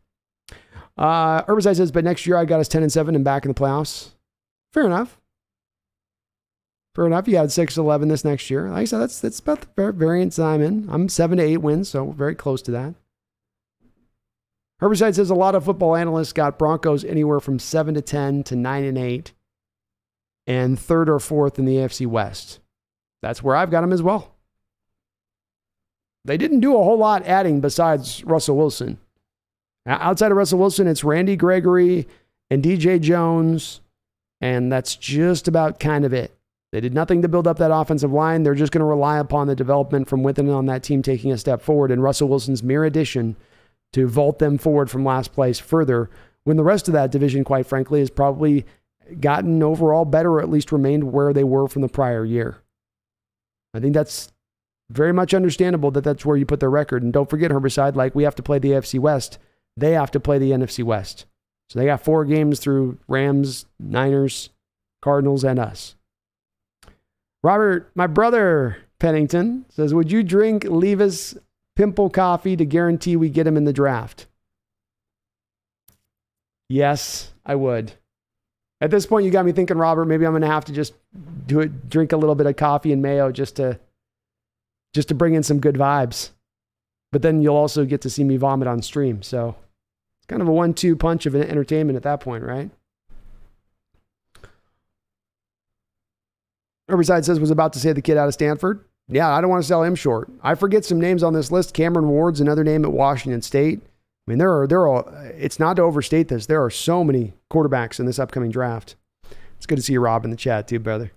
Herbicide says, but next year I got us 10-7 and back in the playoffs. Fair enough. You had 6-11 this next year. Like I said, that's about the variance that I'm in. I'm 7-8 wins, so very close to that. Herbicide says a lot of football analysts got Broncos anywhere from 7-10 to 9-8, and third or fourth in the AFC West. That's where I've got them as well. They didn't do a whole lot adding besides Russell Wilson. Outside of Russell Wilson, it's Randy Gregory and DJ Jones, and that's just about kind of it. They did nothing to build up that offensive line. They're just going to rely upon the development from within on that team taking a step forward, and Russell Wilson's mere addition to vault them forward from last place further, when the rest of that division, quite frankly, has probably gotten overall better, or at least remained where they were from the prior year. I think that's very much understandable that that's where you put their record. And don't forget, Herbicide, like we have to play the AFC West, they have to play the NFC West. So they got 4 games through Rams, Niners, Cardinals, and us. Robert, my brother, Pennington, says, would you drink Levis Pimple coffee to guarantee we get him in the draft? Yes, I would. At this point, you got me thinking, Robert, maybe I'm going to have to just drink a little bit of coffee and mayo just to bring in some good vibes. But then you'll also get to see me vomit on stream. So it's kind of a 1-2 punch of an entertainment at that point, right? Herbicide says, was about to say the kid out of Stanford. Yeah, I don't want to sell him short. I forget some names on this list. Cameron Ward's another name at Washington State. I mean, there are, it's not to overstate this. There are so many quarterbacks in this upcoming draft. It's good to see you, Rob, in the chat too, brother.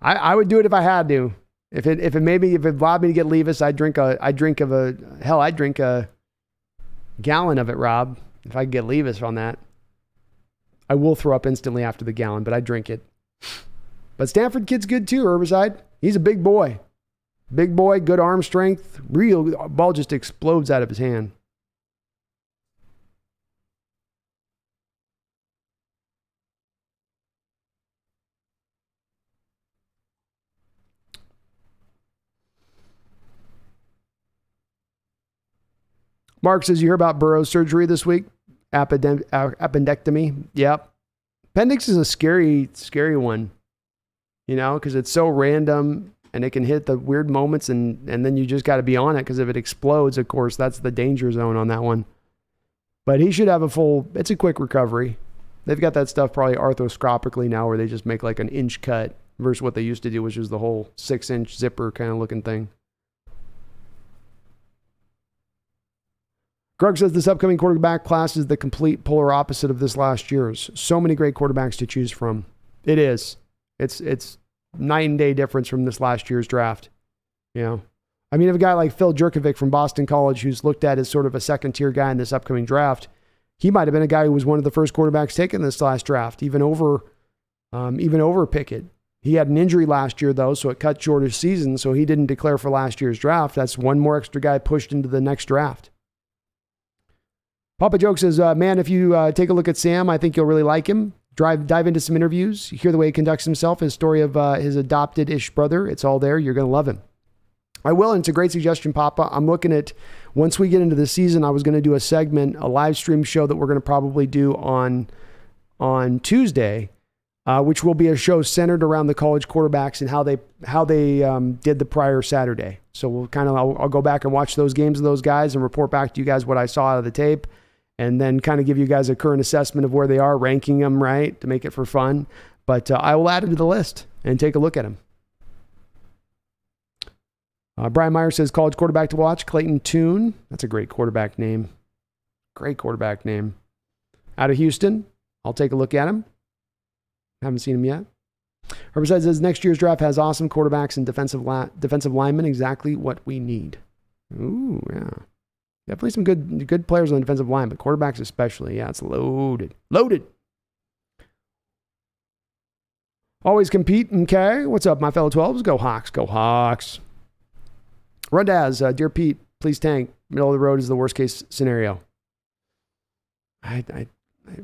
I would do it if I had to. If it allowed me to get Levis, I'd drink a gallon of it, Rob. If I could get Levis on that. I will throw up instantly after the gallon, but I'd drink it. But Stanford kid's good too, Herbicide. He's a big boy. Big boy, good arm strength. Real ball just explodes out of his hand. Mark says, you hear about Burrow's surgery this week? Appendectomy. Yep. Appendix is a scary, scary one. You know, because it's so random and it can hit the weird moments and then you just got to be on it, because if it explodes, of course, that's the danger zone on that one. But he should have it's a quick recovery. They've got that stuff probably arthroscopically now where they just make like an inch cut versus what they used to do, which was the whole 6-inch zipper kind of looking thing. Grug says this upcoming quarterback class is the complete polar opposite of this last year's. So many great quarterbacks to choose from. It is. It's night and day difference from this last year's draft. You know, I mean, if a guy like Phil Jurkovic from Boston College, who's looked at as sort of a second-tier guy in this upcoming draft, he might have been a guy who was one of the first quarterbacks taken this last draft, even over Pickett. He had an injury last year, though, so it cut short his season, so he didn't declare for last year's draft. That's one more extra guy pushed into the next draft. Papa Joke says, man, if you take a look at Sam, I think you'll really like him. Dive into some interviews. You hear the way he conducts himself, his story of his adopted-ish brother. It's all there. You're going to love him. I will, and it's a great suggestion, Papa. I'm looking at, once we get into the season, I was going to do a segment, a live stream show that we're going to probably do on Tuesday, which will be a show centered around the college quarterbacks and how they did the prior Saturday. So we'll I'll go back and watch those games of those guys and report back to you guys what I saw out of the tape, and then kind of give you guys a current assessment of where they are, ranking them right to make it for fun. But I will add them to the list and take a look at them. Brian Meyer says, college quarterback to watch, Clayton Tune. That's a great quarterback name. Great quarterback name. Out of Houston. I'll take a look at him. Haven't seen him yet. Herbicide says, next year's draft has awesome quarterbacks and defensive linemen. Exactly what we need. Ooh, yeah. Definitely some good players on the defensive line, but quarterbacks especially. Yeah, it's loaded. Loaded. Always compete, okay? What's up, my fellow 12s? Go Hawks, go Hawks. Rundaz, Dear Pete, please tank. Middle of the road is the worst case scenario. I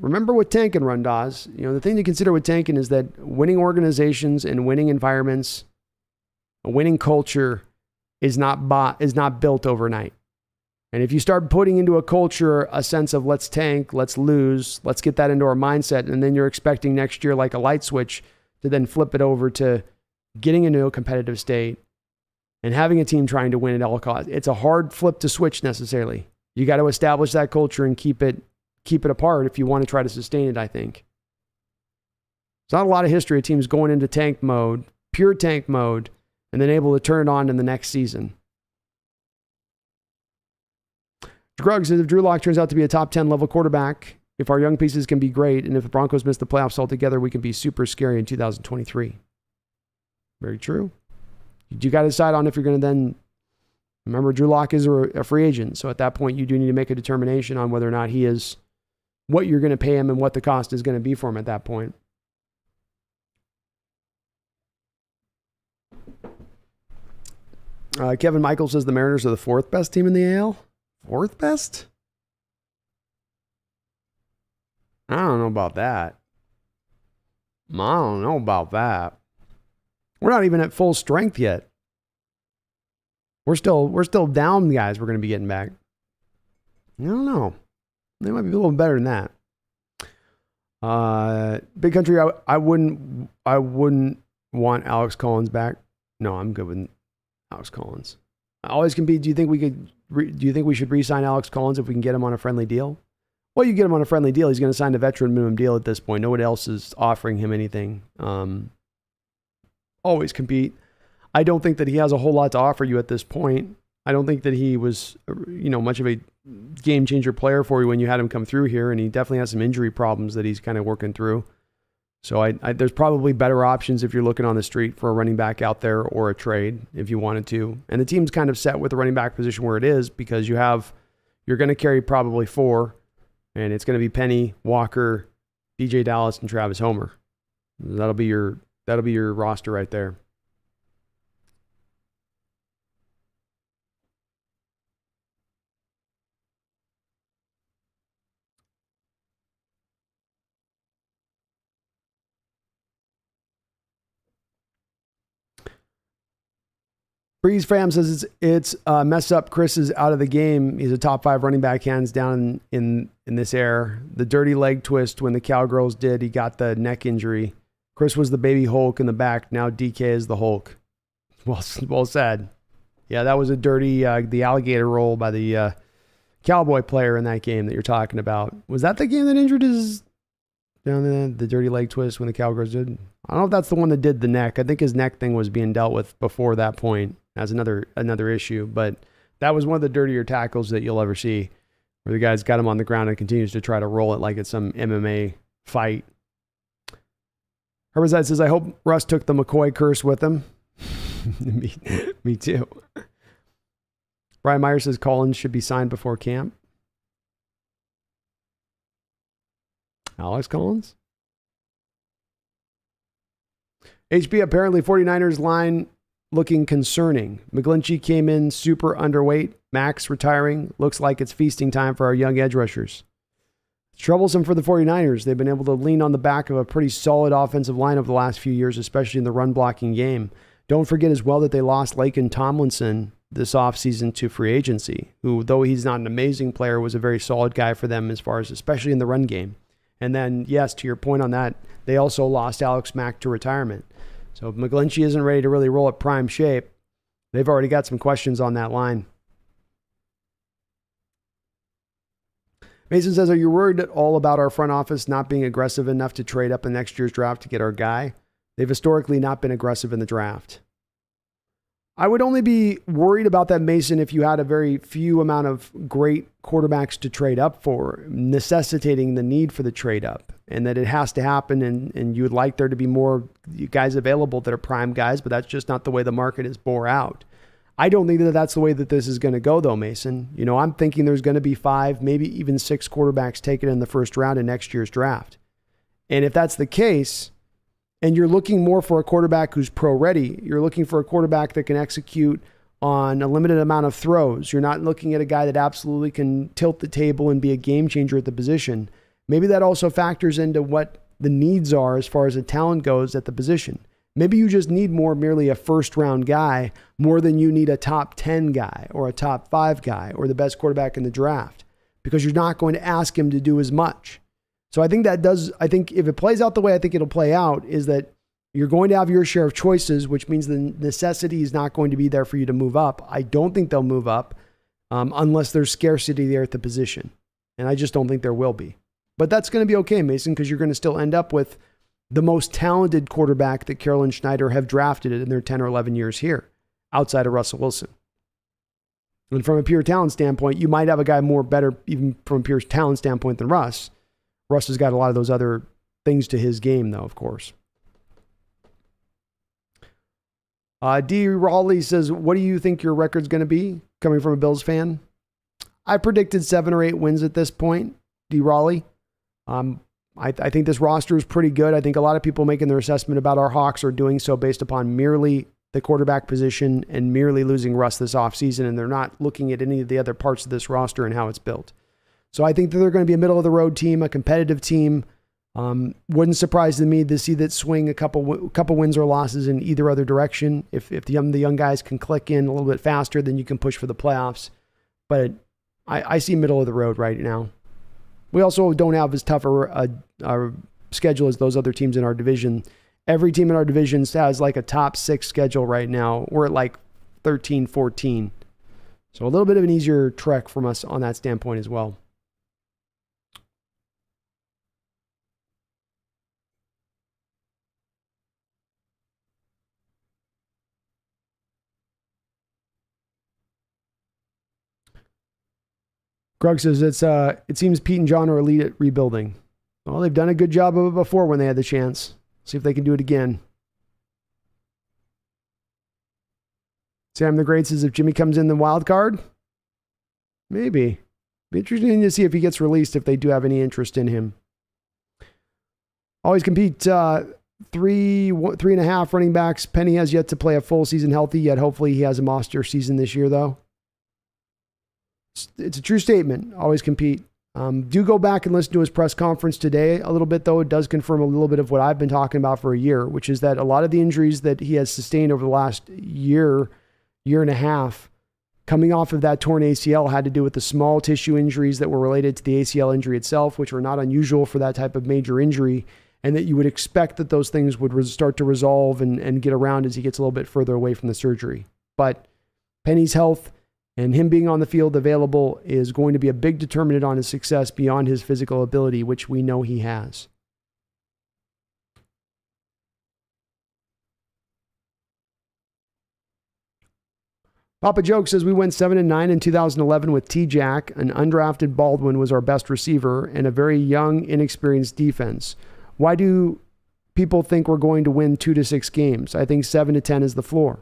remember with tanking, Rundaz. The thing to consider with tanking is that winning organizations and winning environments, a winning culture is not built overnight. And if you start putting into a culture a sense of let's tank, let's lose, let's get that into our mindset, and then you're expecting next year like a light switch to then flip it over to getting into a competitive state and having a team trying to win at all costs. It's a hard flip to switch necessarily. You got to establish that culture and keep it apart if you want to try to sustain it, I think. There's not a lot of history of teams going into tank mode, pure tank mode, and then able to turn it on in the next season. Gruggs says if Drew Lock turns out to be a top 10 level quarterback, if our young pieces can be great, and if the Broncos miss the playoffs altogether, we can be super scary in 2023. Very true. You got to decide on if you're going to then, remember Drew Lock is a free agent. So at that point, you do need to make a determination on whether or not he is what you're going to pay him and what the cost is going to be for him at that point. Kevin Michael says the Mariners are the fourth best team in the AL. Fourth best? I don't know about that. We're not even at full strength yet. We're still down, guys. We're going to be getting back. I don't know. They might be a little better than that. Big Country, I wouldn't want Alex Collins back. No, I'm good with Alex Collins. I always compete. Do you think we should re-sign Alex Collins if we can get him on a friendly deal? Well, you get him on a friendly deal. He's going to sign a veteran minimum deal at this point. Nobody else is offering him anything. Always compete. I don't think that he has a whole lot to offer you at this point. I don't think that he was, much of a game changer player for you when you had him come through here, and he definitely has some injury problems that he's kind of working through. So there's probably better options if you're looking on the street for a running back out there or a trade if you wanted to. And the team's kind of set with the running back position where it is because you're going to carry probably four, and it's going to be Penny, Walker, DJ Dallas, and Travis Homer. That'll be your roster right there. Breeze Fam says it's mess up. Chris is out of the game. He's a top 5 running back, hands down in this era. The dirty leg twist when the Cowgirls did, he got the neck injury. Chris was the baby Hulk in the back. Now DK is the Hulk. Well said. Yeah, that was a dirty, the alligator roll by the Cowboy player in that game that you're talking about. Was that the game that injured his down the dirty leg twist when the Cowgirls did? I don't know if that's the one that did the neck. I think his neck thing was being dealt with before that point. That's another issue, but that was one of the dirtier tackles that you'll ever see, where the guy's got him on the ground and continues to try to roll it like it's some MMA fight. Herbazide says, I hope Russ took the McCoy curse with him. me too. Brian Meyer says Collins should be signed before camp. Alex Collins? HB, apparently 49ers line looking concerning. McGlinchey came in super underweight. Max retiring. Looks like it's feasting time for our young edge rushers. It's troublesome for the 49ers. They've been able to lean on the back of a pretty solid offensive line over the last few years, especially in the run blocking game. Don't forget as well that they lost Laken Tomlinson this offseason to free agency, who, though he's not an amazing player, was a very solid guy for them as far as, especially in the run game. And then, yes, to your point on that, they also lost Alex Mack to retirement. So if McGlinchey isn't ready to really roll at prime shape, they've already got some questions on that line. Mason says, are you worried at all about our front office not being aggressive enough to trade up in next year's draft to get our guy? They've historically not been aggressive in the draft. I would only be worried about that, Mason, if you had a very few amount of great quarterbacks to trade up for, necessitating the need for the trade up, and that it has to happen, and you would like there to be more guys available that are prime guys, but that's just not the way the market is bore out. I don't think that that's the way that this is going to go, though, Mason. I'm thinking there's going to be 5, maybe even 6 quarterbacks taken in the first round in next year's draft. And if that's the case, And you're looking more for a quarterback who's pro ready. You're looking for a quarterback that can execute on a limited amount of throws. You're not looking at a guy that absolutely can tilt the table and be a game changer at the position. Maybe that also factors into what the needs are as far as the talent goes at the position. Maybe you just need merely a first round guy more than you need a top 10 guy or a top 5 guy or the best quarterback in the draft, because you're not going to ask him to do as much. So I think if it plays out the way I think it'll play out, is that you're going to have your share of choices, which means the necessity is not going to be there for you to move up. I don't think they'll move up unless there's scarcity there at the position. And I just don't think there will be. But that's going to be okay, Mason, because you're going to still end up with the most talented quarterback that Carroll and Schneider have drafted in their 10 or 11 years here, outside of Russell Wilson. And from a pure talent standpoint, you might have a guy better, even from a pure talent standpoint, than Russ. Russ has got a lot of those other things to his game, though, of course. D. Raleigh says, what do you think your record's going to be, coming from a Bills fan? I predicted 7 or 8 wins at this point, D. Raleigh. I think this roster is pretty good. I think a lot of people making their assessment about our Hawks are doing so based upon merely the quarterback position and merely losing Russ this offseason, and they're not looking at any of the other parts of this roster and how it's built. So I think that they're going to be a middle-of-the-road team, a competitive team. Wouldn't surprise me to see that swing a couple wins or losses in either other direction. If the young guys can click in a little bit faster, then you can push for the playoffs. But I see middle of the road right now. We also don't have as tough a schedule as those other teams in our division. Every team in our division has like a top 6 schedule right now. We're at like 13, 14. So a little bit of an easier trek from us on that standpoint as well. Grug says it seems Pete and John are elite at rebuilding. Well, they've done a good job of it before when they had the chance. See if they can do it again. Sam the Great says if Jimmy comes in the wild card, maybe. Be interesting to see if he gets released, if they do have any interest in him. Always compete 3.5 running backs. Penny has yet to play a full season healthy, yet hopefully he has a monster season this year, though. It's a true statement. Always compete. Do go back and listen to his press conference today a little bit, though. It does confirm a little bit of what I've been talking about for a year, which is that a lot of the injuries that he has sustained over the last year and a half, coming off of that torn ACL, had to do with the small tissue injuries that were related to the ACL injury itself, which were not unusual for that type of major injury, and that you would expect that those things would start to resolve and get around as he gets a little bit further away from the surgery. But Penny's health and him being on the field available is going to be a big determinant on his success beyond his physical ability, which we know he has. Papa Joke says we went 7-9 in 2011 with T-Jack. An undrafted Baldwin was our best receiver and a very young, inexperienced defense. Why do people think we're going to win 2 to 6 games? I think 7 to 10 is the floor.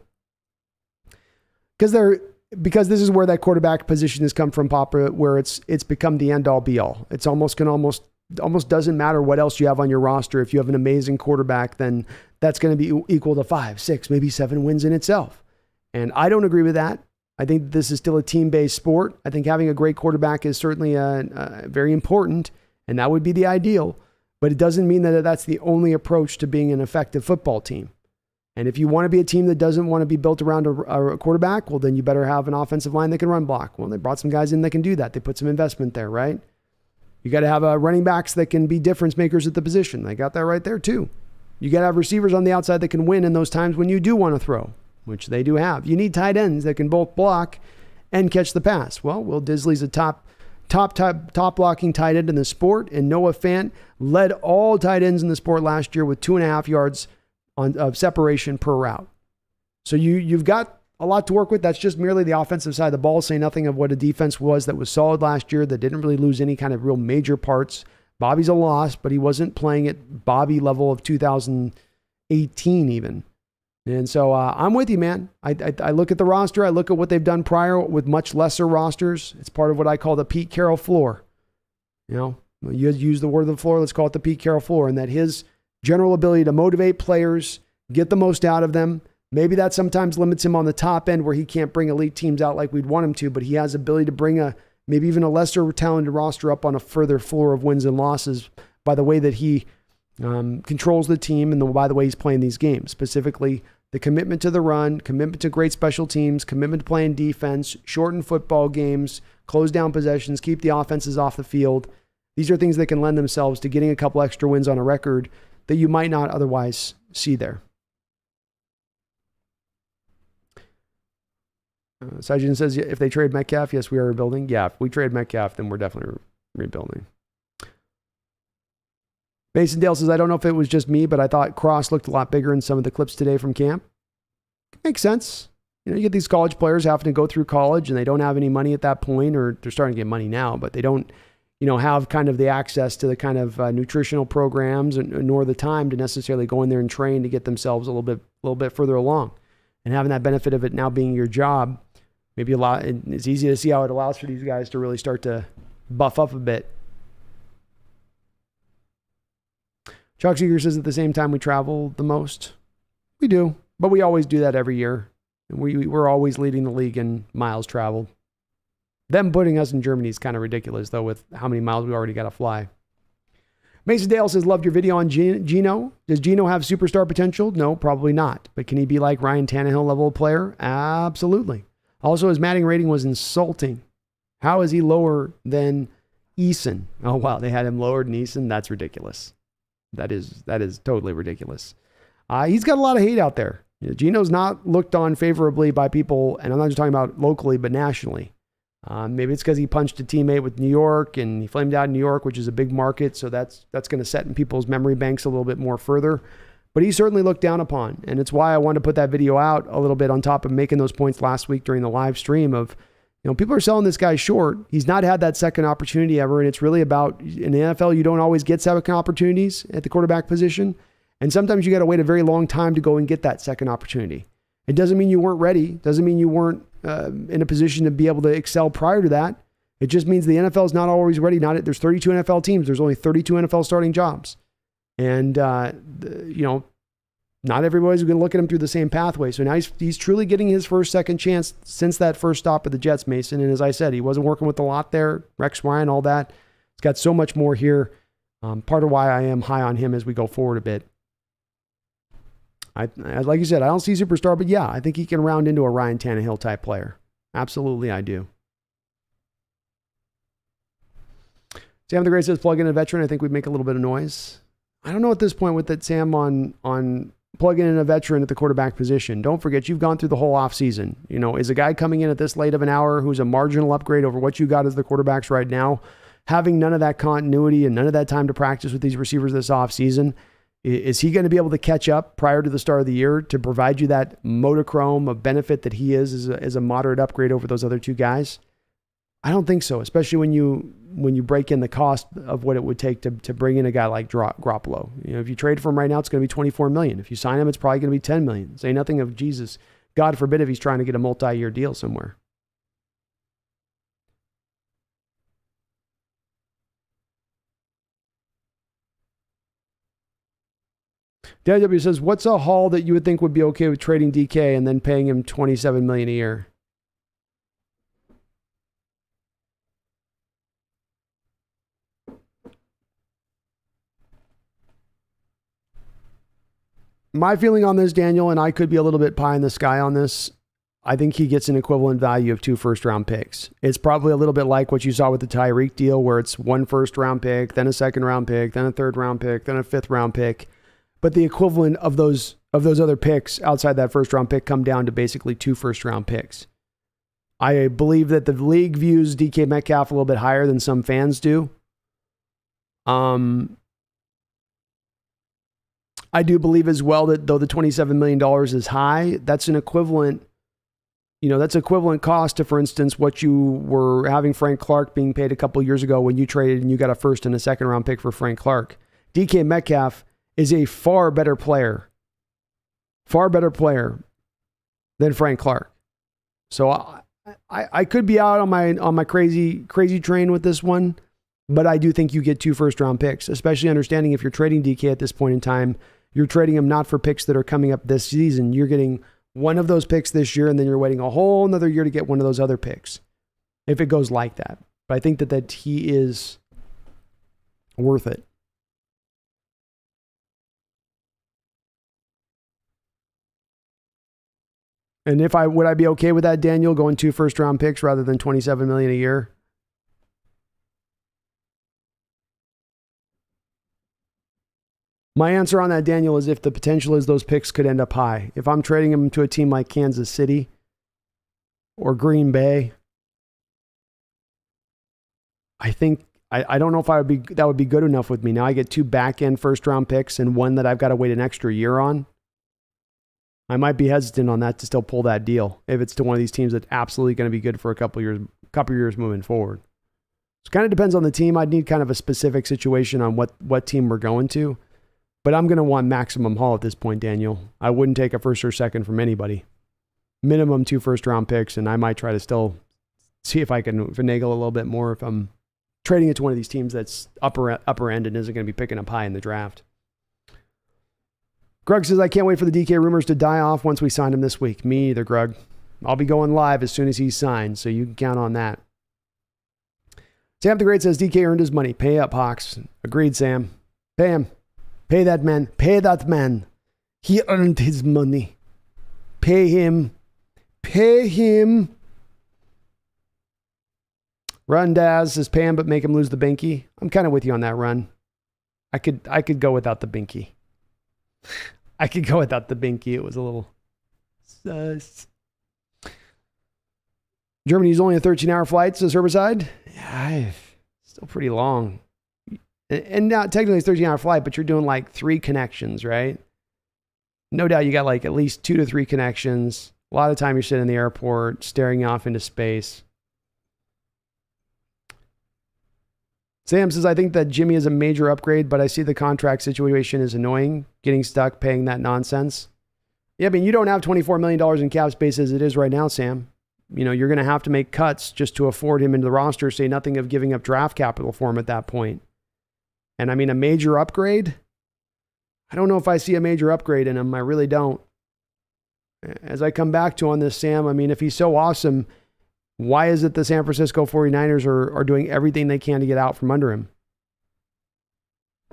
Because this is where that quarterback position has come from, Papa, where it's become the end all be all. It's almost doesn't matter what else you have on your roster. If you have an amazing quarterback, then that's going to be equal to 5, 6, maybe 7 wins in itself. And I don't agree with that. I think this is still a team-based sport. I think having a great quarterback is certainly very important, and that would be the ideal. But it doesn't mean that that's the only approach to being an effective football team. And if you want to be a team that doesn't want to be built around a quarterback, well, then you better have an offensive line that can run block. Well, they brought some guys in that can do that. They put some investment there, right? You got to have running backs that can be difference makers at the position. They got that right there too. You got to have receivers on the outside that can win in those times when you do want to throw, which they do have. You need tight ends that can both block and catch the pass. Well, Will Disley's a top blocking tight end in the sport, and Noah Fant led all tight ends in the sport last year with 2.5 yards of separation per route. So you've got a lot to work with. That's just merely the offensive side of the ball, say nothing of what a defense was that was solid last year, that didn't really lose any kind of real major parts. Bobby's a loss, but he wasn't playing at Bobby level of 2018 even. And so I'm with you, man. I look at the roster. I look at what they've done prior with much lesser rosters. It's part of what I call the Pete Carroll floor. You know, you use the word of the floor. Let's call it the Pete Carroll floor, and that his general ability to motivate players, get the most out of them. Maybe that sometimes limits him on the top end where he can't bring elite teams out like we'd want him to, but he has the ability to bring maybe even a lesser talented roster up on a further floor of wins and losses by the way that he controls the team and by the way he's playing these games. Specifically, the commitment to the run, commitment to great special teams, commitment to playing defense, shorten football games, close down possessions, keep the offenses off the field. These are things that can lend themselves to getting a couple extra wins on a record that you might not otherwise see there. Sajin says, if they trade Metcalf, yes, we are rebuilding. Yeah, if we trade Metcalf, then we're definitely rebuilding. Mason Dale says, I don't know if it was just me, but I thought Cross looked a lot bigger in some of the clips today from camp. It makes sense. You get these college players having to go through college and they don't have any money at that point, or they're starting to get money now, but they don't, have kind of the access to the kind of nutritional programs nor the time to necessarily go in there and train to get themselves a little bit further along. And having that benefit of it now being your job, maybe it's easy to see how it allows for these guys to really start to buff up a bit. Chuck Seeger says at the same time we travel the most. We do, but we always do that every year. And we're always leading the league in miles traveled. Them putting us in Germany is kind of ridiculous, though, with how many miles we already got to fly. Mason Dale says, loved your video on Geno. Does Geno have superstar potential? No, probably not. But can he be like Ryan Tannehill level player? Absolutely. Also, his Madden rating was insulting. How is he lower than Eason? Oh, wow, they had him lower than Eason? That's ridiculous. That is totally ridiculous. He's got a lot of hate out there. Geno's not looked on favorably by people, and I'm not just talking about locally, but nationally. Maybe it's because he punched a teammate with New York and he flamed out in New York, which is a big market. So that's going to set in people's memory banks a little bit more further. But he's certainly looked down upon. And it's why I wanted to put that video out a little bit on top of making those points last week during the live stream of, people are selling this guy short. He's not had that second opportunity ever. And it's really about, in the NFL, you don't always get second opportunities at the quarterback position. And sometimes you got to wait a very long time to go and get that second opportunity. It doesn't mean you weren't ready. Doesn't mean you weren't in a position to be able to excel prior to that. It just means the NFL is not always ready. There's 32 NFL teams. There's only 32 NFL starting jobs. And, not everybody's going to look at him through the same pathway. So now he's truly getting his second chance since that first stop at the Jets, Mason. And as I said, he wasn't working with a lot there. Rex Ryan, all that. He's got so much more here. Part of why I am high on him as we go forward a bit. I like you said, I don't see superstar, but yeah, I think he can round into a Ryan Tannehill type player. Absolutely, I do. Sam the Great says, plug in a veteran. I think we'd make a little bit of noise. I don't know at this point with that, Sam, on plugging in a veteran at the quarterback position. Don't forget, you've gone through the whole offseason. Is a guy coming in at this late of an hour who's a marginal upgrade over what you got as the quarterbacks right now, having none of that continuity and none of that time to practice with these receivers this offseason, is he going to be able to catch up prior to the start of the year to provide you that monochrome of benefit that he is as a moderate upgrade over those other two guys? I don't think so, especially when you break in the cost of what it would take to bring in a guy like Garoppolo. If you trade for him right now, it's going to be $24 million. If you sign him, it's probably going to be $10 million. Say nothing of Jesus. God forbid if he's trying to get a multi-year deal somewhere. DIW says, what's a haul that you would think would be okay with trading DK and then paying him $27 million a year? My feeling on this, Daniel, and I could be a little bit pie in the sky on this, I think he gets an equivalent value of 2 first-round picks. It's probably a little bit like what you saw with the Tyreek deal, where it's 1 first-round pick, then a second-round pick, then a third-round pick, then a fifth-round pick. But the equivalent of those other picks outside that first-round pick come down to basically 2 first-round picks. I believe that the league views DK Metcalf a little bit higher than some fans do. I do believe as well that though the $27 million is high, that's an equivalent, that's equivalent cost to, for instance, what you were having Frank Clark being paid a couple years ago when you traded and you got a first and a second round pick for Frank Clark. DK Metcalf is a far better player than Frank Clark. So I could be out on my crazy train with this one. But I do think you get 2 first-round picks, especially understanding if you're trading DK at this point in time, you're trading him not for picks that are coming up this season. You're getting one of those picks this year, and then you're waiting a whole another year to get one of those other picks, if it goes like that. But I think that he is worth it. And would I be okay with that, Daniel, going 2 first-round picks rather than $27 million a year? My answer on that, Daniel, is if the potential is those picks could end up high. If I'm trading them to a team like Kansas City or Green Bay, I think I don't know if that would be good enough with me. Now I get 2 back-end first-round picks and one that I've got to wait an extra year on. I might be hesitant on that to still pull that deal if it's to one of these teams that's absolutely going to be good for a couple years moving forward. So it kind of depends on the team. I'd need kind of a specific situation on what team we're going to. But I'm going to want maximum haul at this point, Daniel. I wouldn't take a first or second from anybody. Minimum 2 first-round picks, and I might try to still see if I can finagle a little bit more if I'm trading it to one of these teams that's upper end and isn't going to be picking up high in the draft. Greg says, I can't wait for the DK rumors to die off once we sign him this week. Me either, Greg. I'll be going live as soon as he's signed, so you can count on that. Sam the Great says, DK earned his money. Pay up, Hawks. Agreed, Sam. Pay him. Pay that man. Pay that man. He earned his money. Pay him. Pay him. Run Daz says, pay him, but make him lose the binky. I'm kind of with you on that, Run. I could go without the binky. I could go without the binky. It was a little sus. Germany's only a 13-hour flight, says Herbicide. Yeah, still pretty long. And now technically it's a 13-hour flight, but you're doing like 3 connections, right? No doubt you got like at least 2 to 3 connections. A lot of time you're sitting in the airport, staring off into space. Sam says, I think that Jimmy is a major upgrade, but I see the contract situation is annoying, getting stuck paying that nonsense. Yeah, I mean, you don't have $24 million in cap space as it is right now, Sam. You know, you're going to have to make cuts just to afford him into the roster, say nothing of giving up draft capital for him at that point. And I mean, a major upgrade? I don't know if I see a major upgrade in him. I really don't. As I come back to on this, Sam, I mean, if he's so awesome, why is it the San Francisco 49ers are doing everything they can to get out from under him?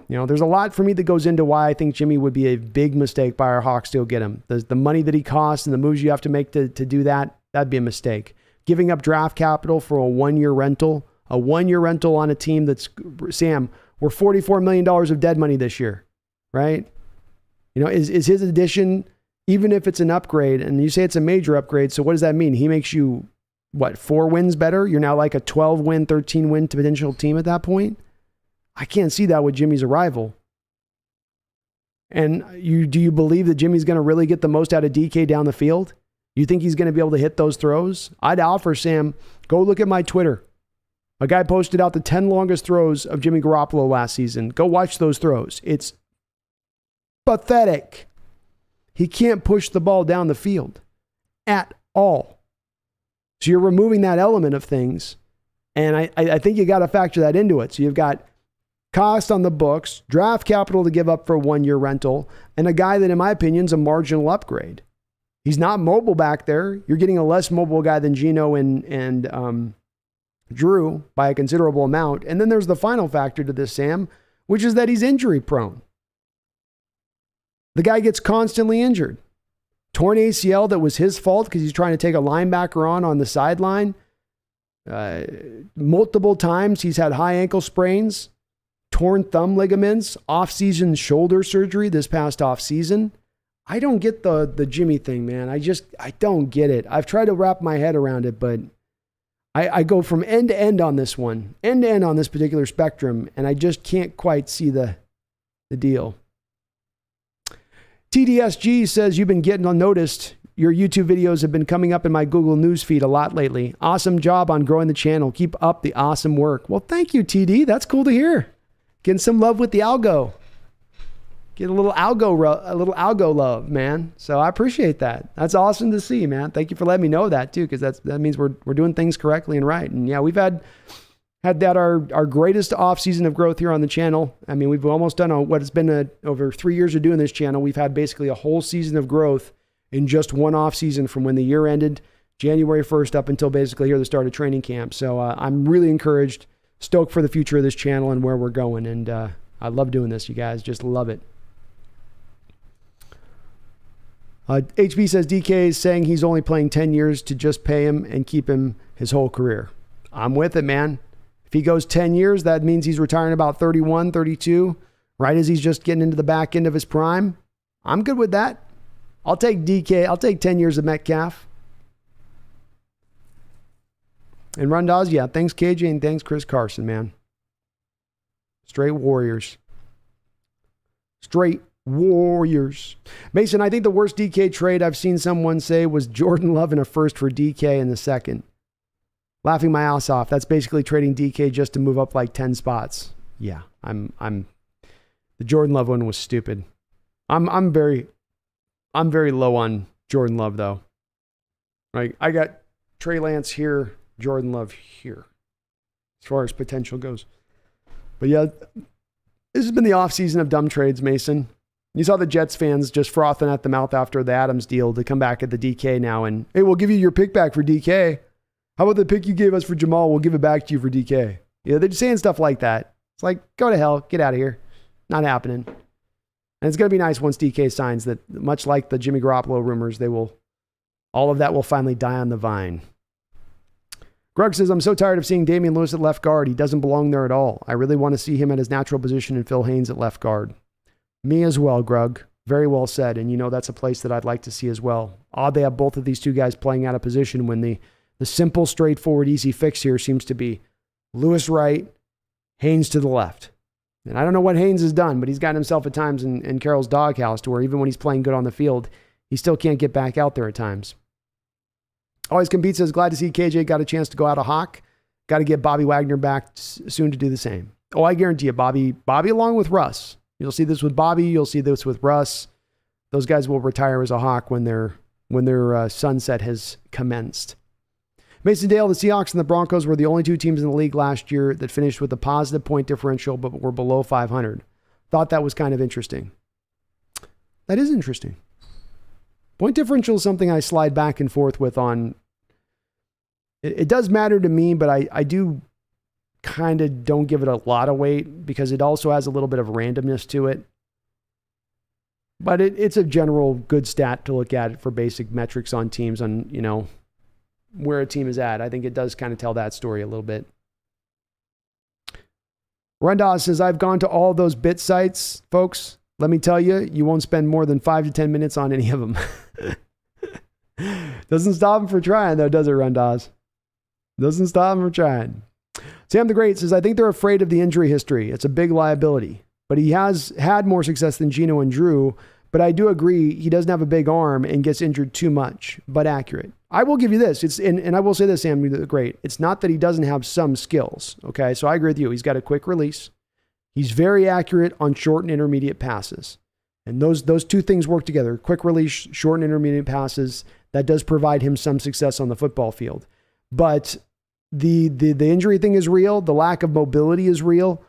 You know, there's a lot for me that goes into why I think Jimmy would be a big mistake by our Hawks to go get him. The money that he costs and the moves you have to make to do that, that'd be a mistake. Giving up draft capital for a 1-year rental on a team that's, Sam, we're $44 million of dead money this year, right? You know, is his addition, even if it's an upgrade, and you say it's a major upgrade, so what does that mean? He makes you, 4 wins better? You're now like a 12-win, 13-win potential team at that point? I can't see that with Jimmy's arrival. And do you believe that Jimmy's going to really get the most out of DK down the field? You think he's going to be able to hit those throws? I'd offer, Sam, go look at my Twitter. A guy posted out the 10 longest throws of Jimmy Garoppolo last season. Go watch those throws. It's pathetic. He can't push the ball down the field at all. So you're removing that element of things. And I think you got to factor that into it. So you've got cost on the books, draft capital to give up for a 1-year rental, and a guy that, in my opinion, is a marginal upgrade. He's not mobile back there. You're getting a less mobile guy than Geno and Drew by a considerable amount. And then there's the final factor to this, Sam, which is that he's injury prone. The guy gets constantly injured. Torn ACL that was his fault because he's trying to take a linebacker on the sideline. Multiple times he's had high ankle sprains, torn thumb ligaments, off-season shoulder surgery this past off-season. I don't get the Jimmy thing, man. I don't get it. I've tried to wrap my head around it, but I go from end to end on this one, end to end on this particular spectrum, and I just can't quite see the deal. TDSG says, you've been getting unnoticed. Your YouTube videos have been coming up in my Google News feed a lot lately. Awesome job on growing the channel. Keep up the awesome work. Well, thank you, TD. That's cool to hear. Getting some love with the algo. Get a little algo love, man. So I appreciate that. That's awesome to see, man. Thank you for letting me know that too, because that means we're doing things correctly and right. And yeah, we've had had that our greatest offseason of growth here on the channel. I mean, we've almost done what has been over 3 years of doing this channel. We've had basically a whole season of growth in just one offseason from when the year ended, January 1st, up until basically here the start of training camp. So I'm really encouraged, stoked for the future of this channel and where we're going. And I love doing this, you guys. Just love it. HB says DK is saying he's only playing 10 years to just pay him and keep him his whole career. I'm with it, man. If he goes 10 years, that means he's retiring about 31, 32, right as he's just getting into the back end of his prime. I'm good with that. I'll take DK. I'll take 10 years of Metcalf. And Rundaz, yeah, thanks KJ and thanks Chris Carson, man. Straight Warriors. Straight Warriors. Mason, I think the worst DK trade I've seen someone say was Jordan Love in a first for DK in the second. Laughing my ass off. That's basically trading DK just to move up like 10 spots. Yeah, the Jordan Love one was stupid. I'm very low on Jordan Love though. Like I got Trey Lance here, Jordan Love here, as far as potential goes. But yeah, this has been the offseason of dumb trades, Mason. You saw the Jets fans just frothing at the mouth after the Adams deal to come back at the DK now and, hey, we'll give you your pick back for DK. How about the pick you gave us for Jamal? We'll give it back to you for DK. Yeah, they're just saying stuff like that. It's like, go to hell. Get out of here. Not happening. And it's going to be nice once DK signs that, much like the Jimmy Garoppolo rumors, all of that will finally die on the vine. Greg says, I'm so tired of seeing Damian Lewis at left guard. He doesn't belong there at all. I really want to see him at his natural position and Phil Haynes at left guard. Me as well, Greg. Very well said. And that's a place that I'd like to see as well. Odd they have both of these two guys playing out of position when the simple, straightforward, easy fix here seems to be Lewis right, Haynes to the left. And I don't know what Haynes has done, but he's gotten himself at times in Carroll's doghouse to where even when he's playing good on the field, he still can't get back out there at times. Always Compete says, glad to see KJ got a chance to go out a Hawk. Got to get Bobby Wagner back soon to do the same. Oh, I guarantee you, Bobby along with Russ. You'll see this with Bobby. You'll see this with Russ. Those guys will retire as a Hawk when their sunset has commenced. Mason Dale, the Seahawks and the Broncos were the only two teams in the league last year that finished with a positive point differential but were below 500. Thought that was kind of interesting. That is interesting. Point differential is something I slide back and forth with on. It does matter to me, but I do kind of don't give it a lot of weight because it also has a little bit of randomness to it. But it's a general good stat to look at for basic metrics on teams on, where a team is at. I think it does kind of tell that story a little bit. Rundaz says, I've gone to all those bit sites, folks. Let me tell you, you won't spend more than 5 to 10 minutes on any of them. Doesn't stop him from trying, though, does it, Rundaz? Doesn't stop him from trying. Sam the Great says, I think they're afraid of the injury history. It's a big liability. But he has had more success than Geno and Drew. But I do agree he doesn't have a big arm and gets injured too much, but accurate. I will give you this. And I will say this, Sam the Great. It's not that he doesn't have some skills. Okay, so I agree with you. He's got a quick release. He's very accurate on short and intermediate passes. And those two things work together. Quick release, short and intermediate passes. That does provide him some success on the football field. But the injury thing is real. The lack of mobility is real.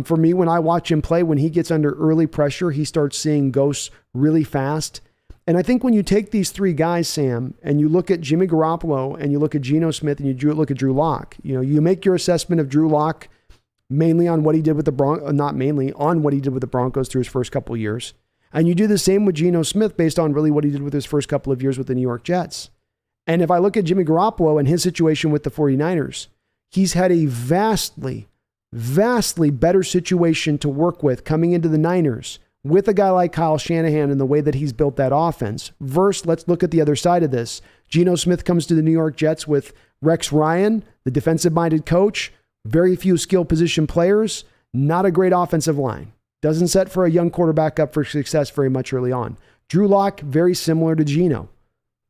For me, when I watch him play, when he gets under early pressure, he starts seeing ghosts really fast. And I think when you take these three guys, Sam, and you look at Jimmy Garoppolo and you look at Geno Smith and you look at Drew Lock, you make your assessment of Drew Lock mainly on what he did with the Broncos, not mainly on what he did with the Broncos through his first couple of years. And you do the same with Geno Smith based on really what he did with his first couple of years with the New York Jets. And if I look at Jimmy Garoppolo and his situation with the 49ers, he's had a vastly better situation to work with coming into the Niners with a guy like Kyle Shanahan and the way that he's built that offense. Versus, let's look at the other side of this. Geno Smith comes to the New York Jets with Rex Ryan, the defensive-minded coach, very few skill position players, not a great offensive line. Doesn't set for a young quarterback up for success very much early on. Drew Lock, very similar to Geno.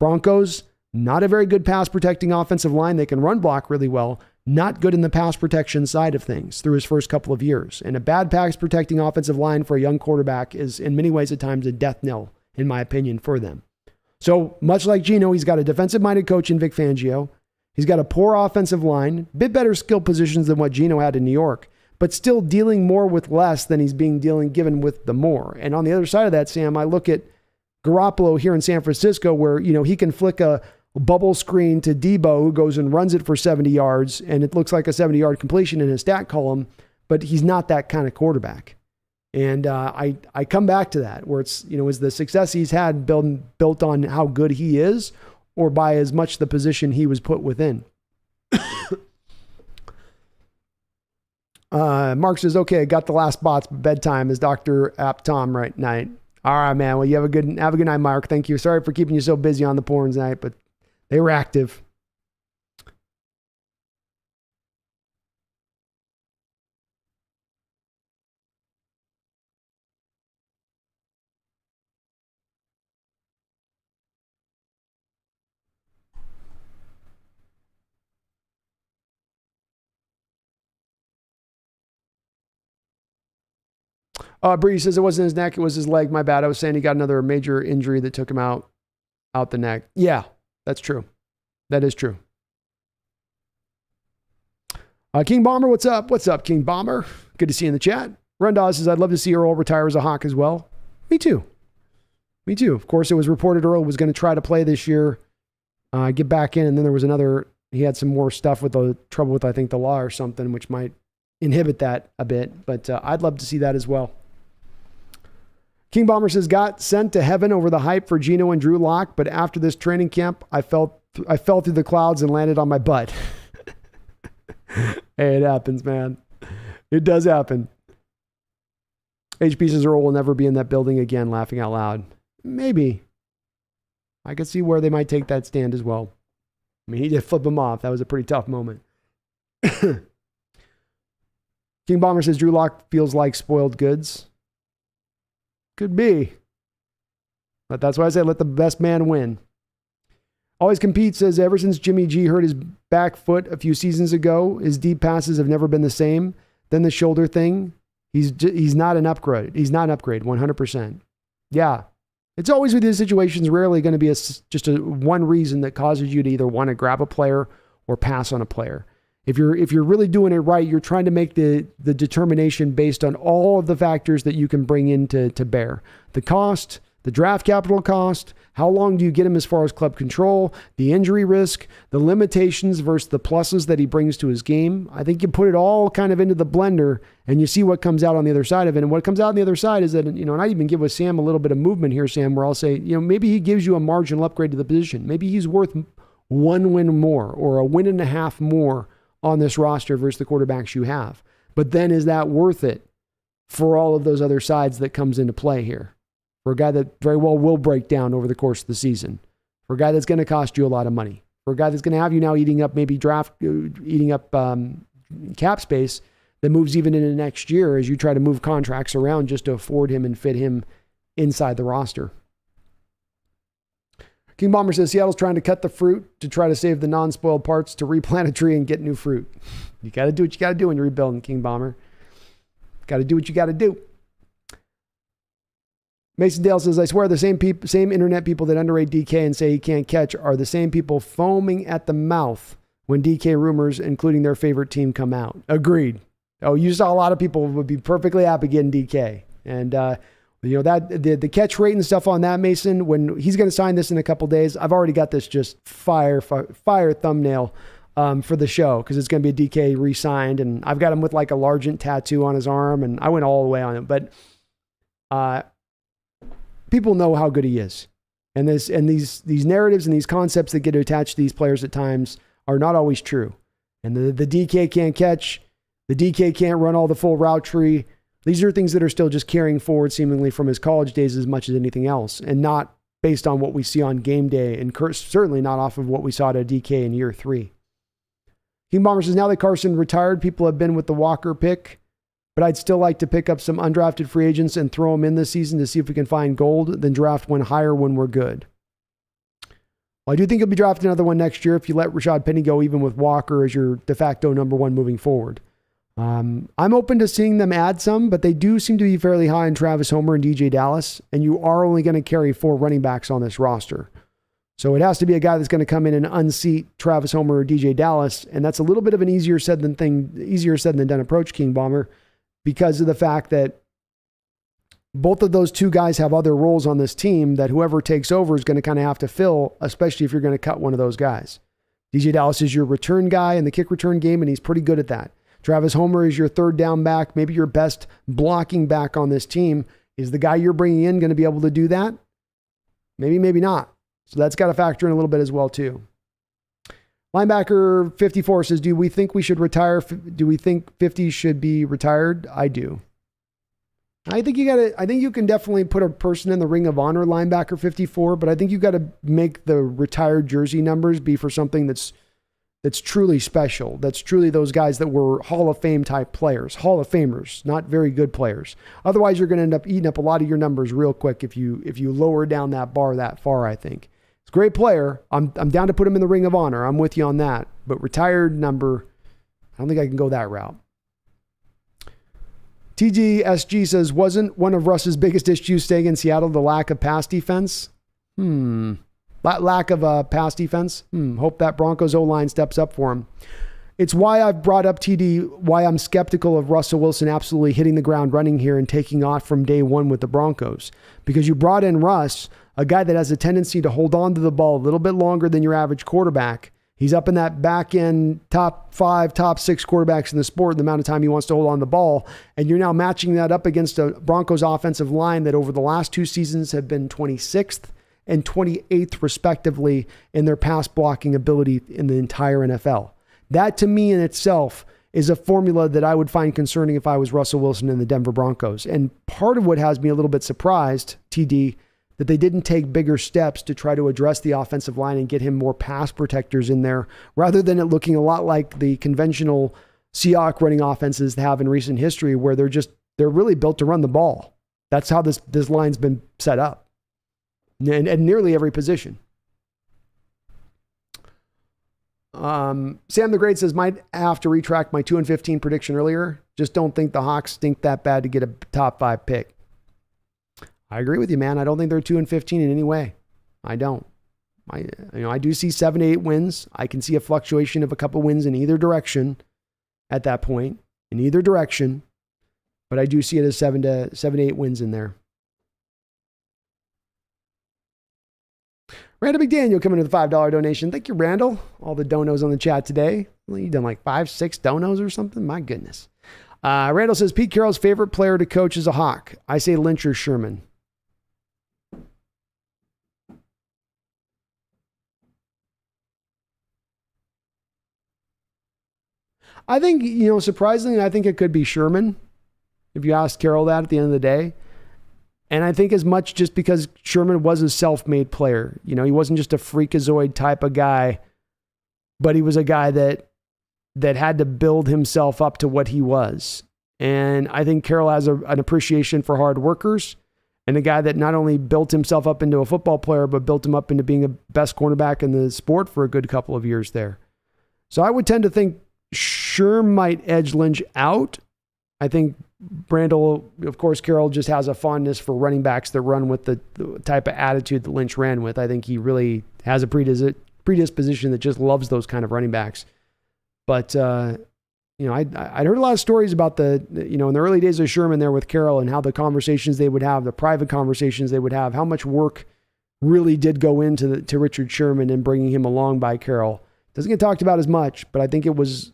Broncos, not a very good pass protecting offensive line. They can run block really well. Not good in the pass protection side of things through his first couple of years. And a bad pass protecting offensive line for a young quarterback is in many ways at times a death knell, in my opinion, for them. So much like Geno, he's got a defensive-minded coach in Vic Fangio. He's got a poor offensive line, bit better skill positions than what Geno had in New York, but still dealing more with less than he's given with the more. And on the other side of that, Sam, I look at Garoppolo here in San Francisco where, he can flick a bubble screen to Debo who goes and runs it for 70 yards and it looks like a 70-yard completion in his stat column, but he's not that kind of quarterback. And I come back to that where it's, is the success he's had built on how good he is or by as much the position he was put within. Mark says, okay, I got the last bots, but bedtime is Dr. App Tom right night. All right, man. Well, you have a good night, Mark. Thank you. Sorry for keeping you so busy on the porns night, but they were active. Brady says it wasn't his neck, it was his leg. My bad. I was saying he got another major injury that took him out the neck. Yeah, that's true. That is true. King Bomber, what's up? What's up, King Bomber? Good to see you in the chat. Rundaz says, I'd love to see Earl retire as a Hawk as well. Me too. Of course, it was reported Earl was going to try to play this year, get back in, and then there was he had some more stuff with the trouble with, I think, the law or something, which might inhibit that a bit, but I'd love to see that as well. King Bomber says, got sent to heaven over the hype for Geno and Drew Lock, but after this training camp, I fell through the clouds and landed on my butt. Hey, it happens, man. It does happen. HP says Earl will never be in that building again, laughing out loud. Maybe. I could see where they might take that stand as well. I mean, he did flip him off. That was a pretty tough moment. King Bomber says Drew Lock feels like spoiled goods. Could be. But that's why I say let the best man win. Always Compete says ever since Jimmy G hurt his back foot a few seasons ago, his deep passes have never been the same. Then the shoulder thing, he's not an upgrade. He's not an upgrade, 100%. Yeah. It's always with these situations rarely going to be just one reason that causes you to either want to grab a player or pass on a player. If you're really doing it right, you're trying to make the determination based on all of the factors that you can bring in to bear. The cost, the draft capital cost, how long do you get him as far as club control, the injury risk, the limitations versus the pluses that he brings to his game. I think you put it all kind of into the blender and you see what comes out on the other side of it. And what comes out on the other side is that, and I even give with Sam a little bit of movement here, Sam, where I'll say, maybe he gives you a marginal upgrade to the position. Maybe he's worth one win more or a win and a half more on this roster versus the quarterbacks you have. But then is that worth it for all of those other sides that comes into play here? For a guy that very well will break down over the course of the season. For a guy that's going to cost you a lot of money. For a guy that's going to have you now eating up cap space that moves even into next year as you try to move contracts around just to afford him and fit him inside the roster. King Bomber says Seattle's trying to cut the fruit to try to save the non-spoiled parts to replant a tree and get new fruit. You got to do what you got to do when you're rebuilding, King Bomber. Got to do what you got to do. Mason Dale says, I swear the same internet people that underrate DK and say he can't catch are the same people foaming at the mouth when DK rumors, including their favorite team, come out. Agreed. Oh, you saw a lot of people would be perfectly happy getting DK. And, that the catch rate and stuff on that, Mason, when he's going to sign this in a couple days, I've already got this just fire thumbnail for the show because it's going to be a DK re-signed, and I've got him with like a Largent tattoo on his arm, and I went all the way on it. But people know how good he is, and these narratives and these concepts that get attached to these players at times are not always true. And the DK can't catch, the DK can't run all the full route tree. These are things that are still just carrying forward seemingly from his college days as much as anything else, and not based on what we see on game day, and certainly not off of what we saw to DK in year 3. King Bomber says, now that Carson retired, people have been with the Walker pick, but I'd still like to pick up some undrafted free agents and throw them in this season to see if we can find gold, then draft one higher when we're good. Well, I do think you'll be drafting another one next year if you let Rashad Penny go, even with Walker as your de facto number 1 moving forward. I'm open to seeing them add some, but they do seem to be fairly high in Travis Homer and DJ Dallas, and you are only going to carry 4 running backs on this roster. So it has to be a guy that's going to come in and unseat Travis Homer or DJ Dallas. And that's a little bit of an easier said than done approach, King Bomber, because of the fact that both of those two guys have other roles on this team that whoever takes over is going to kind of have to fill, especially if you're going to cut one of those guys. DJ Dallas is your return guy in the kick return game, and he's pretty good at that. Travis Homer is your third down back, maybe your best blocking back on this team. Is the guy you're bringing in going to be able to do that? Maybe, maybe not. So that's got to factor in a little bit as well, too. Linebacker 54 says, do we think we should retire? Do we think 50 should be retired? I do. I think you can definitely put a person in the Ring of Honor linebacker 54, but I think you got to make the retired jersey numbers be for something that's truly special. That's truly those guys that were Hall of Fame type players, Hall of Famers, not very good players. Otherwise, you're going to end up eating up a lot of your numbers real quick if you lower down that bar that far, I think. It's a great player. I'm down to put him in the Ring of Honor. I'm with you on that. But retired number, I don't think I can go that route. TGSG says, wasn't one of Russ's biggest issues staying in Seattle the lack of pass defense? Lack of pass defense? Hope that Broncos O-line steps up for him. It's why I've brought up TD, why I'm skeptical of Russell Wilson absolutely hitting the ground running here and taking off from day one with the Broncos. Because you brought in Russ, a guy that has a tendency to hold on to the ball a little bit longer than your average quarterback. He's up in that back end top 5, top 6 quarterbacks in the sport in the amount of time he wants to hold on the ball. And you're now matching that up against a Broncos offensive line that over the last 2 seasons have been 26th and 28th respectively in their pass blocking ability in the entire NFL. That to me in itself is a formula that I would find concerning if I was Russell Wilson in the Denver Broncos. And part of what has me a little bit surprised, TD, that they didn't take bigger steps to try to address the offensive line and get him more pass protectors in there, rather than it looking a lot like the conventional Seahawks running offenses have in recent history, where they're really built to run the ball. That's how this line's been set up. And nearly every position. Sam the Great says, might have to retract my 2-15 prediction earlier. Just don't think the Hawks stink that bad to get a top 5 pick. I agree with you, man. I don't think they're 2-15 in any way. I don't. I do see 7 to 8 wins. I can see a fluctuation of a couple wins in either direction at that point, in either direction. But I do see it as 7 to 8 wins in there. Randall McDaniel coming to the $5 donation. Thank you, Randall. All the donos on the chat today. Well, you've done like 5, 6 donos or something. My goodness. Randall says, Pete Carroll's favorite player to coach is a Hawk. I say Lynch or Sherman. I think, surprisingly, I think it could be Sherman, if you ask Carroll that at the end of the day. And I think as much just because Sherman was a self-made player. He wasn't just a freakazoid type of guy, but he was a guy that had to build himself up to what he was. And I think Carroll has an appreciation for hard workers, and a guy that not only built himself up into a football player, but built him up into being a best cornerback in the sport for a good couple of years there. So I would tend to think Sherm might edge Lynch out. I think Brandel, of course, Carroll just has a fondness for running backs that run with the type of attitude that Lynch ran with. I think he really has a predisposition that just loves those kind of running backs. But, I'd heard a lot of stories about in the early days of Sherman there with Carroll and how the conversations they would have, the private conversations they would have, how much work really did go into Richard Sherman and bringing him along by Carroll. Doesn't get talked about as much, but I think it was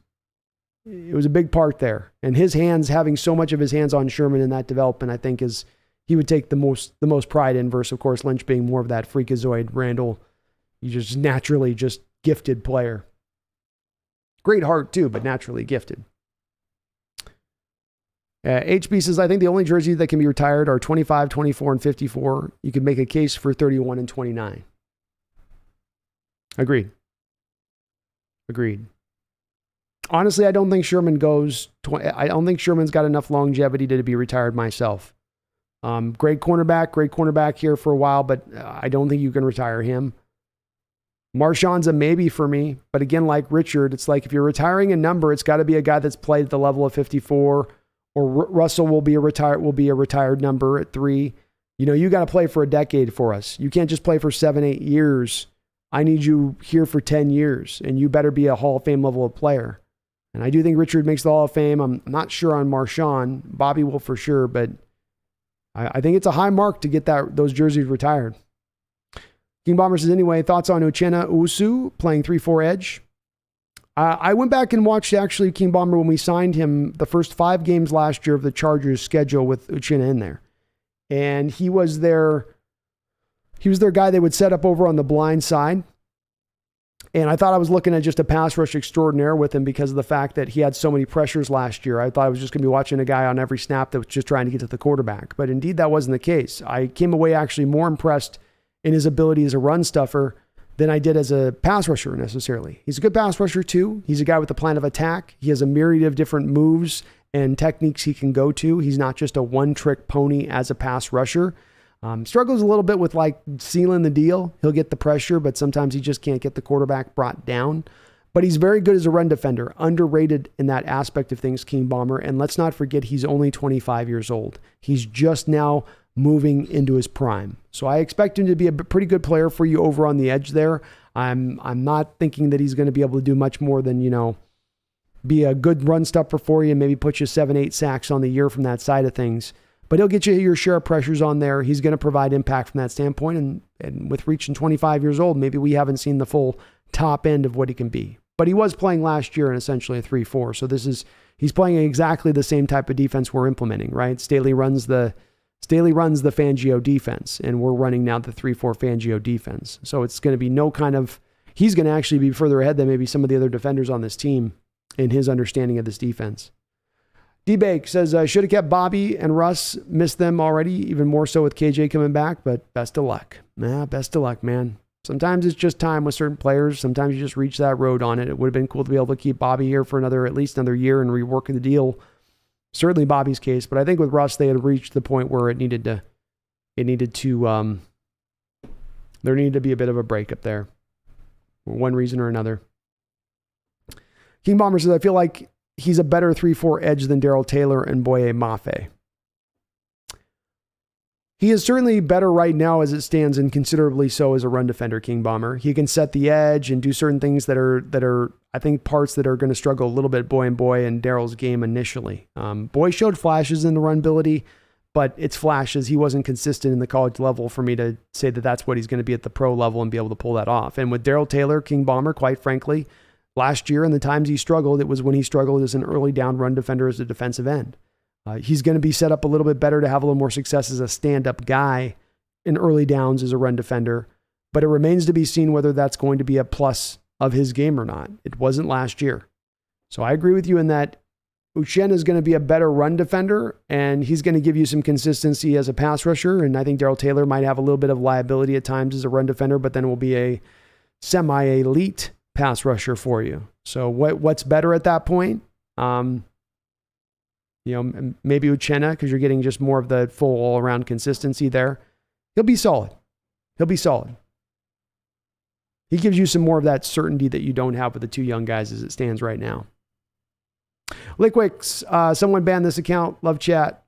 a big part there. And having so much of his hands on Sherman in that development, I think he would take the most pride in, versus, of course, Lynch being more of that freakazoid Randall. He's just naturally just gifted player. Great heart too, but naturally gifted. HB says, I think the only jersey that can be retired are 25, 24, and 54. You could make a case for 31 and 29. Agreed. Honestly, I don't think Sherman I don't think Sherman's got enough longevity to be retired myself. Great cornerback here for a while, but I don't think you can retire him. Marshawn's a maybe for me, but again, like Richard, it's like if you're retiring a number, it's got to be a guy that's played at the level of 54, or Russell will be a retired number at 3. You got to play for a decade for us. You can't just play for 7, 8 years I need you here for 10 years, and you better be a Hall of Fame level of player. And I do think Richard makes the Hall of Fame. I'm not sure on Marshawn. Bobby will for sure, but I think it's a high mark to get those jerseys retired. King Bomber says, anyway, thoughts on Uchenna Usu playing 3-4 edge? I went back and watched actually King Bomber when we signed him the first 5 games last year of the Chargers schedule with Uchenna in there. And he was their guy they would set up over on the blind side. And I thought I was looking at just a pass rush extraordinaire with him because of the fact that he had so many pressures last year. I thought I was just going to be watching a guy on every snap that was just trying to get to the quarterback. But indeed, that wasn't the case. I came away actually more impressed in his ability as a run stuffer than I did as a pass rusher necessarily. He's a good pass rusher too. He's a guy with a plan of attack. He has a myriad of different moves and techniques he can go to. He's not just a one-trick pony as a pass rusher. Struggles a little bit with like sealing the deal. He'll get the pressure, but sometimes he just can't get the quarterback brought down. But he's very good as a run defender, underrated in that aspect of things, King Bomber. And let's not forget, he's only 25 years old. He's just now moving into his prime. So I expect him to be a pretty good player for you over on the edge there. I'm not thinking that he's going to be able to do much more than, be a good run stuffer for you and maybe put you 7-8 sacks on the year from that side of things. But he'll get you your share of pressures on there. He's going to provide impact from that standpoint. And with reaching 25 years old, maybe we haven't seen the full top end of what he can be. But he was playing last year in essentially a 3-4. So he's playing exactly the same type of defense we're implementing, right? Staley runs the Fangio defense, and we're running now the 3-4 Fangio defense. So it's going to be he's going to actually be further ahead than maybe some of the other defenders on this team in his understanding of this defense. D-Bake says, should have kept Bobby and Russ. Missed them already, even more so with KJ coming back, but best of luck. Best of luck, man. Sometimes it's just time with certain players. Sometimes you just reach that road on it. It would have been cool to be able to keep Bobby here for at least another year and rework the deal. Certainly Bobby's case, but I think with Russ, they had reached the point where there needed to be a bit of a breakup there for one reason or another. King Bomber says, I feel like he's a better 3-4 edge than Darrell Taylor and Boye Mafe. He is certainly better right now as it stands, and considerably so as a run defender, King Bomber. He can set the edge and do certain things that are I think, parts that are going to struggle a little bit, Boye and Darrell's game initially. Boye showed flashes in the run ability, but it's flashes. He wasn't consistent in the college level for me to say that that's what he's going to be at the pro level and be able to pull that off. And with Darrell Taylor, King Bomber, quite frankly, last year and the times he struggled, it was when he struggled as an early down run defender as a defensive end. He's going to be set up a little bit better to have a little more success as a stand-up guy in early downs as a run defender, but it remains to be seen whether that's going to be a plus of his game or not. It wasn't last year. So I agree with you in that Uchenna is going to be a better run defender, and he's going to give you some consistency as a pass rusher, and I think Darrell Taylor might have a little bit of liability at times as a run defender, but then will be a semi-elite pass rusher for you. So what's better at that point? Maybe Uchenna, because you're getting just more of the full all-around consistency there. He'll be solid. He gives you some more of that certainty that you don't have with the two young guys as it stands right now. Liquix, someone banned this account. Love chat.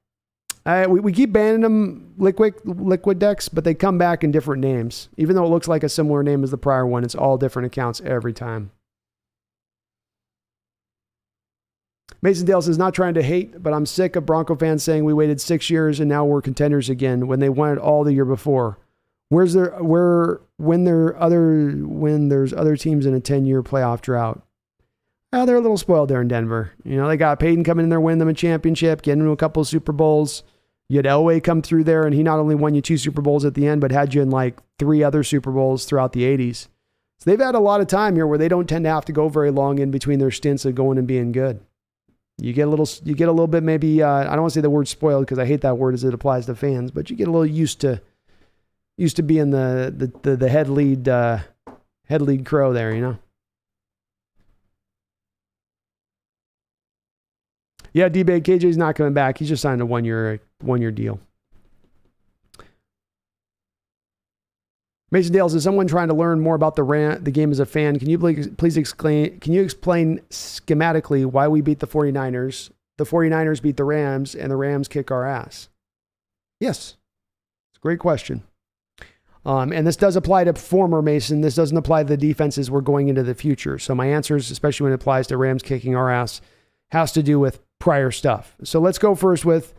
We keep banning them, Liquid Decks, but they come back in different names. Even though it looks like a similar name as the prior one, it's all different accounts every time. Mason Dale says, not trying to hate, but I'm sick of Bronco fans saying we waited 6 years and now we're contenders again when they won it all the year before. When there's other teams in a 10-year playoff drought? Oh, they're a little spoiled there in Denver. They got Peyton coming in there, winning them a championship, getting into a couple of Super Bowls. You had Elway come through there, and he not only won you 2 Super Bowls at the end, but had you in like 3 other Super Bowls throughout the 80s. So they've had a lot of time here where they don't tend to have to go very long in between their stints of going and being good. You get a little bit, maybe, I don't want to say the word spoiled because I hate that word as it applies to fans, but you get a little used to being the head lead crow there, Yeah, D-Bag, KJ's not coming back. He's just signed a one-year deal. Mason Dale says, someone trying to learn more about the game as a fan. Can you please explain schematically why we beat the 49ers, the 49ers beat the Rams, and the Rams kick our ass? Yes. It's a great question. And this does apply to former Mason. This doesn't apply to the defenses we're going into the future. So my answers, especially when it applies to Rams kicking our ass, has to do with prior stuff. So let's go first with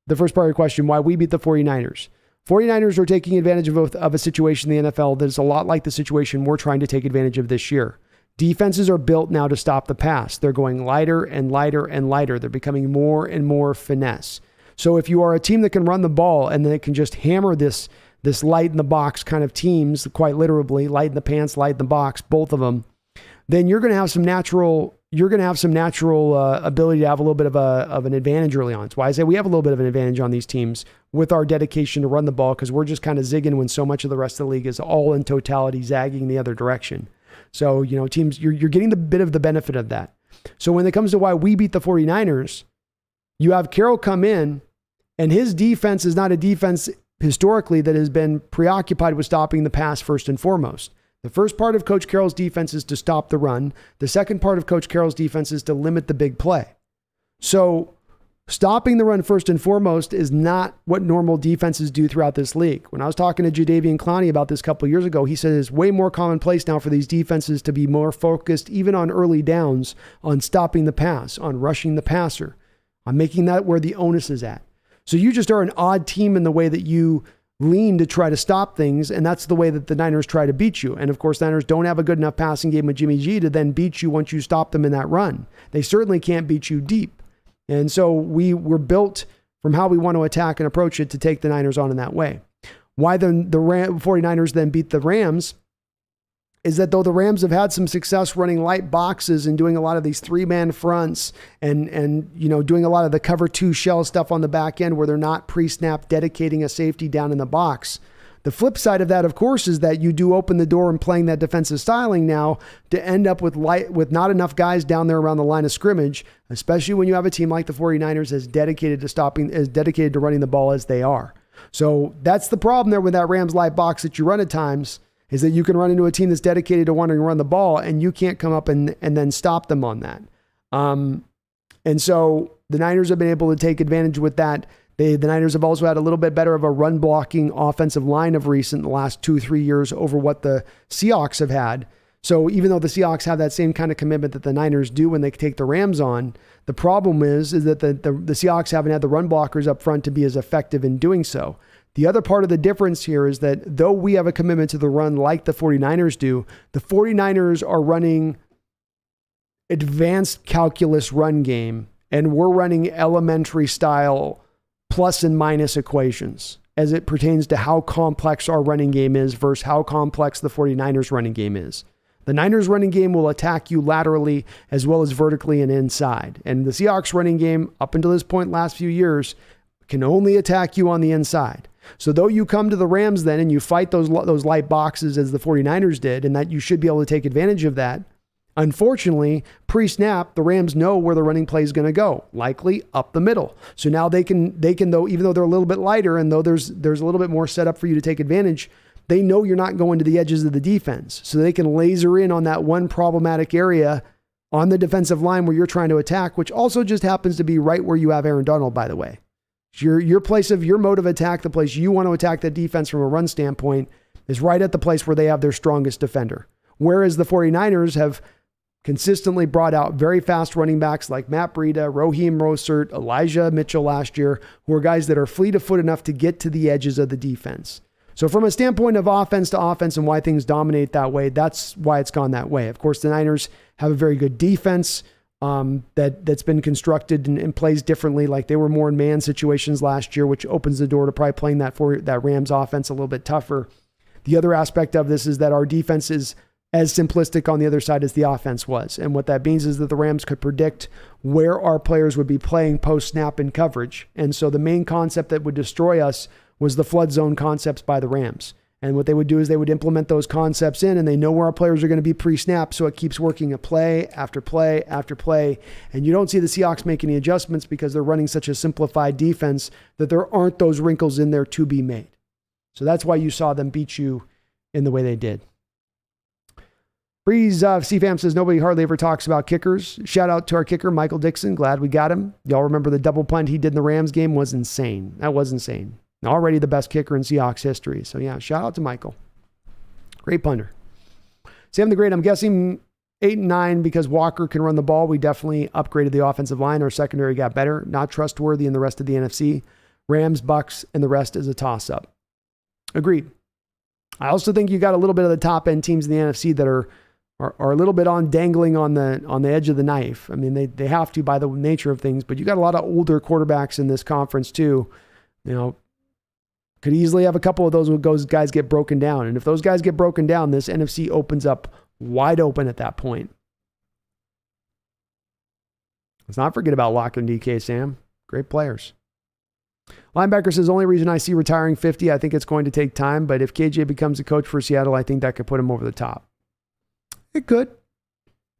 the first part of your question, why we beat the 49ers. 49ers are taking advantage of a situation in the NFL that is a lot like the situation we're trying to take advantage of this year. Defenses are built now to stop the pass. They're going lighter and lighter and lighter. They're becoming more and more finesse. So if you are a team that can run the ball and then can just hammer this light in the box kind of teams, quite literally, light in the pants, light in the box, both of them, then you're going to have some natural ability to have a little bit of an advantage early on. That's why I say we have a little bit of an advantage on these teams with our dedication to run the ball, because we're just kind of zigging when so much of the rest of the league is all in totality zagging the other direction. So, teams, you're getting the bit of the benefit of that. So when it comes to why we beat the 49ers, you have Carroll come in, and his defense is not a defense historically that has been preoccupied with stopping the pass first and foremost. The first part of Coach Carroll's defense is to stop the run. The second part of Coach Carroll's defense is to limit the big play. So stopping the run first and foremost is not what normal defenses do throughout this league. When I was talking to Jadeveon Clowney about this a couple of years ago, he said it's way more commonplace now for these defenses to be more focused, even on early downs, on stopping the pass, on rushing the passer, on making that where the onus is at. So you just are an odd team in the way that you lean to try to stop things, and that's the way that the Niners try to beat you. And of course, the Niners don't have a good enough passing game with Jimmy G to then beat you once you stop them in that run. They certainly can't beat you deep. And so we were built from how we want to attack and approach it to take the Niners on in that way. Why the 49ers then beat the Rams is that though the Rams have had some success running light boxes and doing a lot of these 3-man fronts and doing a lot of the cover 2 shell stuff on the back end where they're not pre-snap dedicating a safety down in the box. The flip side of that, of course, is that you do open the door and playing that defensive styling now to end up with not enough guys down there around the line of scrimmage, especially when you have a team like the 49ers as dedicated to running the ball as they are. So that's the problem there with that Rams light box that you run at times, is that you can run into a team that's dedicated to wanting to run the ball and you can't come up and then stop them on that. And so the Niners have been able to take advantage with that. The Niners have also had a little bit better of a run blocking offensive line of recent, the last 2-3 years over what the Seahawks have had. So even though the Seahawks have that same kind of commitment that the Niners do when they take the Rams on, the problem is that the Seahawks haven't had the run blockers up front to be as effective in doing so. The other part of the difference here is that though we have a commitment to the run like the 49ers do, the 49ers are running advanced calculus run game, and we're running elementary style plus and minus equations as it pertains to how complex our running game is versus how complex the 49ers running game is. The Niners running game will attack you laterally as well as vertically and inside. And the Seahawks running game, up until this point last few years, can only attack you on the inside. So though you come to the Rams then and you fight those light boxes as the 49ers did, and that you should be able to take advantage of that, unfortunately, pre-snap, the Rams know where the running play is going to go, likely up the middle. So now they can though, even though they're a little bit lighter and though there's a little bit more set up for you to take advantage, they know you're not going to the edges of the defense. So they can laser in on that one problematic area on the defensive line where you're trying to attack, which also just happens to be right where you have Aaron Donald, by the way. Your place of your mode of attack, the place you want to attack the defense from a run standpoint, is right at the place where they have their strongest defender. Whereas the 49ers have consistently brought out very fast running backs like Matt Breida, Raheem Mostert, Elijah Mitchell last year, who are guys that are fleet of foot enough to get to the edges of the defense. So from a standpoint of offense to offense and why things dominate that way, that's why it's gone that way. Of course, the Niners have a very good defense that's been constructed and plays differently. Like they were more in man situations last year, which opens the door to probably playing that Rams offense a little bit tougher. The other aspect of this is that our defense is as simplistic on the other side as the offense was. And what that means is that the Rams could predict where our players would be playing post-snap in coverage. And so the main concept that would destroy us was the flood zone concepts by the Rams. And what they would do is they would implement those concepts in, and they know where our players are going to be pre-snap, so it keeps working a play after play after play. And you don't see the Seahawks make any adjustments because they're running such a simplified defense that there aren't those wrinkles in there to be made. So that's why you saw them beat you in the way they did. Breeze CFAM says, nobody hardly ever talks about kickers. Shout out to our kicker, Michael Dixon. Glad we got him. Y'all remember the double punt he did in the Rams game was insane. That was insane. Already the best kicker in Seahawks history. So yeah, shout out to Michael. Great punter. Sam the Great, I'm guessing 8 and 9 because Walker can run the ball. We definitely upgraded the offensive line. Our secondary got better. Not trustworthy in the rest of the NFC. Rams, Bucks, and the rest is a toss-up. Agreed. I also think you got a little bit of the top-end teams in the NFC that are a little bit dangling on the edge of the knife. I mean, they have to by the nature of things, but you got a lot of older quarterbacks in this conference too. Could easily have a couple of those guys get broken down. And if those guys get broken down, this NFC opens up wide open at that point. Let's not forget about Lock and DK, Sam. Great players. Linebacker says, only reason I see retiring 50, I think it's going to take time, but if KJ becomes a coach for Seattle, I think that could put him over the top. It could.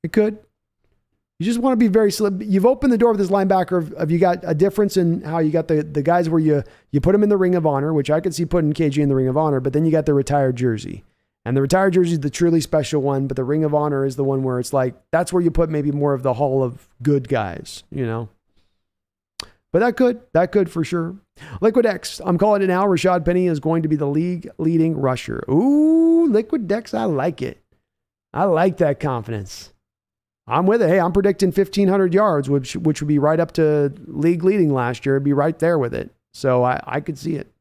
You just want to be very slim. You've opened the door with this linebacker of you got a difference in how you got the guys where you put them in the Ring of Honor, which I could see putting KJ in the Ring of Honor, but then you got the retired jersey. And the retired jersey is the truly special one, but the Ring of Honor is the one where it's like, that's where you put maybe more of the Hall of Good guys, But that could for sure. Liquid X, I'm calling it now. Rashad Penny is going to be the league leading rusher. Ooh, Liquid X, I like it. I like that confidence. I'm with it. Hey, I'm predicting 1,500 yards, which would be right up to league leading last year. It'd be right there with it. So I could see it.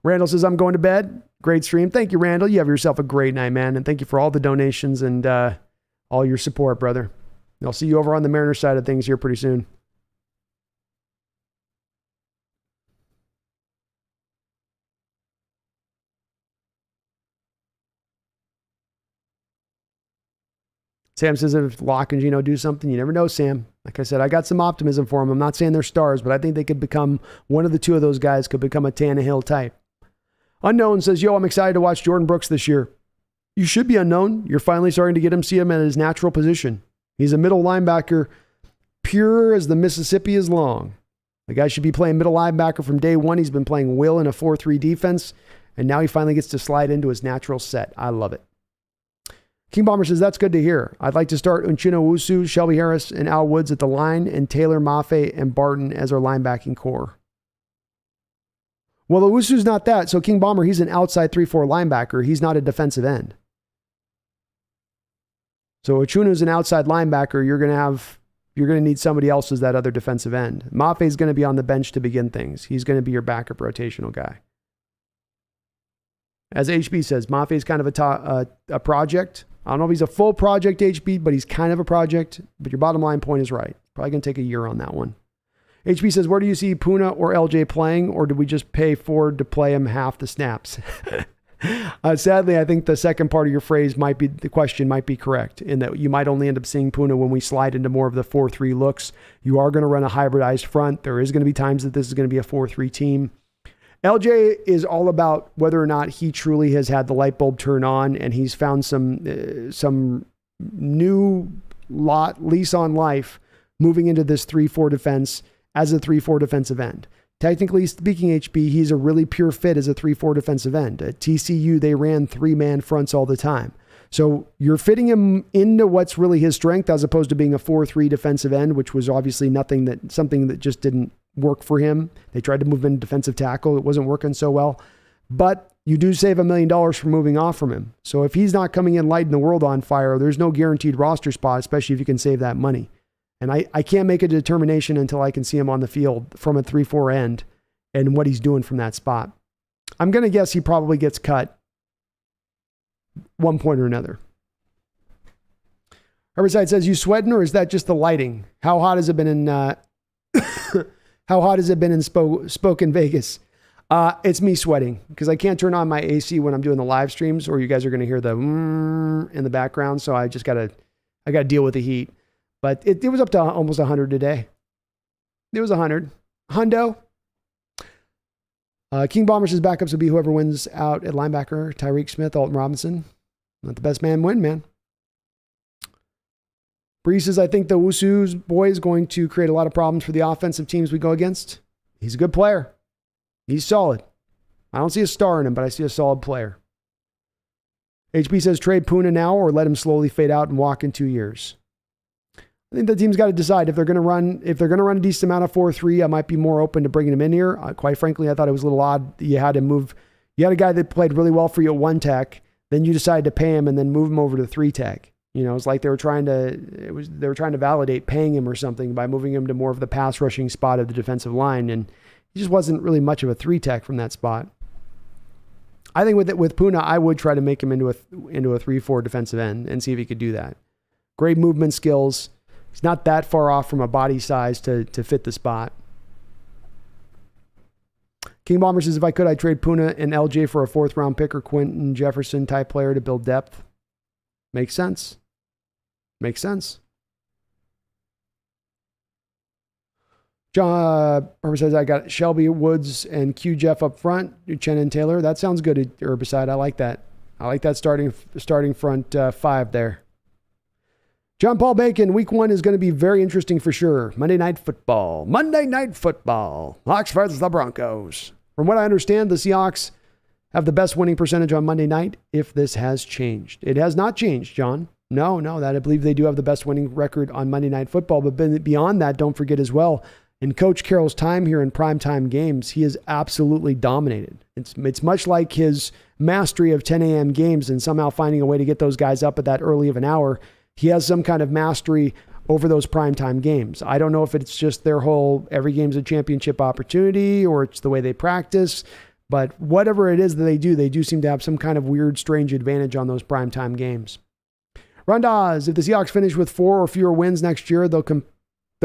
Randall says, I'm going to bed. Great stream. Thank you, Randall. You have yourself a great night, man. And thank you for all the donations and all your support, brother. I'll see you over on the Mariners side of things here pretty soon. Sam says, if Locke and Gino do something, you never know, Sam. Like I said, I got some optimism for them. I'm not saying they're stars, but I think they could become, one of the two of those guys could become a Tannehill type. Unknown says, yo, I'm excited to watch Jordan Brooks this year. You should be Unknown. You're finally starting to see him at his natural position. He's a middle linebacker, pure as the Mississippi is long. The guy should be playing middle linebacker from day one. He's been playing Will in a 4-3 defense, and now he finally gets to slide into his natural set. I love it. King Bomber says, that's good to hear. I'd like to start Uchenna Nwosu, Shelby Harris, and Al Woods at the line, and Taylor Mafe and Barton as our linebacking core. Well, Owusu's not that. So King Bomber, he's an outside 3-4 linebacker. He's not a defensive end. So Ochunu's an outside linebacker. You're going to need somebody else as that other defensive end. Mafe's going to be on the bench to begin things. He's going to be your backup rotational guy. As HB says, Mafe's kind of a project. I don't know if he's a full project, HB, but he's kind of a project. But your bottom line point is right. Probably going to take a year on that one. HB says, where do you see Puna or LJ playing, or do we just pay Ford to play him half the snaps? Sadly, I think the second part of your phrase the question might be correct, in that you might only end up seeing Puna when we slide into more of the 4-3 looks. You are going to run a hybridized front. There is going to be times that this is going to be a 4-3 team. LJ is all about whether or not he truly has had the light bulb turn on and he's found some new lease on life moving into this 3-4 defense as a 3-4 defensive end. Technically speaking, HB, he's a really pure fit as a 3-4 defensive end. At TCU, they ran 3-man fronts all the time. So you're fitting him into what's really his strength as opposed to being a 4-3 defensive end, which was obviously something that just didn't work for him. They tried to move in defensive tackle. It wasn't working so well. But you do save $1 million for moving off from him. So if he's not coming in lighting the world on fire, there's no guaranteed roster spot, especially if you can save that money. And I can't make a determination until I can see him on the field from a 3-4 end and what he's doing from that spot. I'm going to guess he probably gets cut one point or another. Herbicide says, you sweating or is that just the lighting? How hot has it been in Spokane, Vegas? It's me sweating because I can't turn on my AC when I'm doing the live streams, or you guys are going to hear the in the background. So I got to deal with the heat. But it was up to almost 100 today. It was 100. Hundo. King Bomber says backups will be whoever wins out at linebacker. Tyreek Smith, Alton Robinson. Let the best man win, man. Bree says, I think the Wusu's boy is going to create a lot of problems for the offensive teams we go against. He's a good player. He's solid. I don't see a star in him, but I see a solid player. HB says, trade Puna now or let him slowly fade out and walk in 2 years. I think the team's got to decide if they're going to run a decent amount of 4-3. I might be more open to bringing him in here. Quite frankly, I thought it was a little odd. You had a guy that played really well for you at 1 tech, then you decided to pay him and then move him over to 3 tech. It's like they were trying to validate paying him or something by moving him to more of the pass rushing spot of the defensive line, and he just wasn't really much of a 3 tech from that spot. I think with Puna, I would try to make him into a 3-4 defensive end and see if he could do that. Great movement skills. He's not that far off from a body size to fit the spot. King Bomber says, if I could, I'd trade Puna and LJ for a 4th round pick or Quentin Jefferson type player to build depth. Makes sense. Makes sense. John Herbert says, I got Shelby, Woods, and Q Jeff up front. Chen and Taylor. That sounds good, Herbicide. I like that. I like that starting front 5 there. John Paul Bacon, week 1 is going to be very interesting for sure. Monday Night Football. Hawks versus the Broncos. From what I understand, the Seahawks have the best winning percentage on Monday night, if this has changed. It has not changed, John. No, that I believe they do have the best winning record on Monday Night Football. But beyond that, don't forget as well, in Coach Carroll's time here in primetime games, he has absolutely dominated. It's much like his mastery of 10 a.m. games and somehow finding a way to get those guys up at that early of an hour. He has some kind of mastery over those primetime games. I don't know if it's just their whole every game's a championship opportunity or it's the way they practice, but whatever it is that they do seem to have some kind of weird, strange advantage on those primetime games. Rondaz, if the Seahawks finish with 4 or fewer wins next year, they'll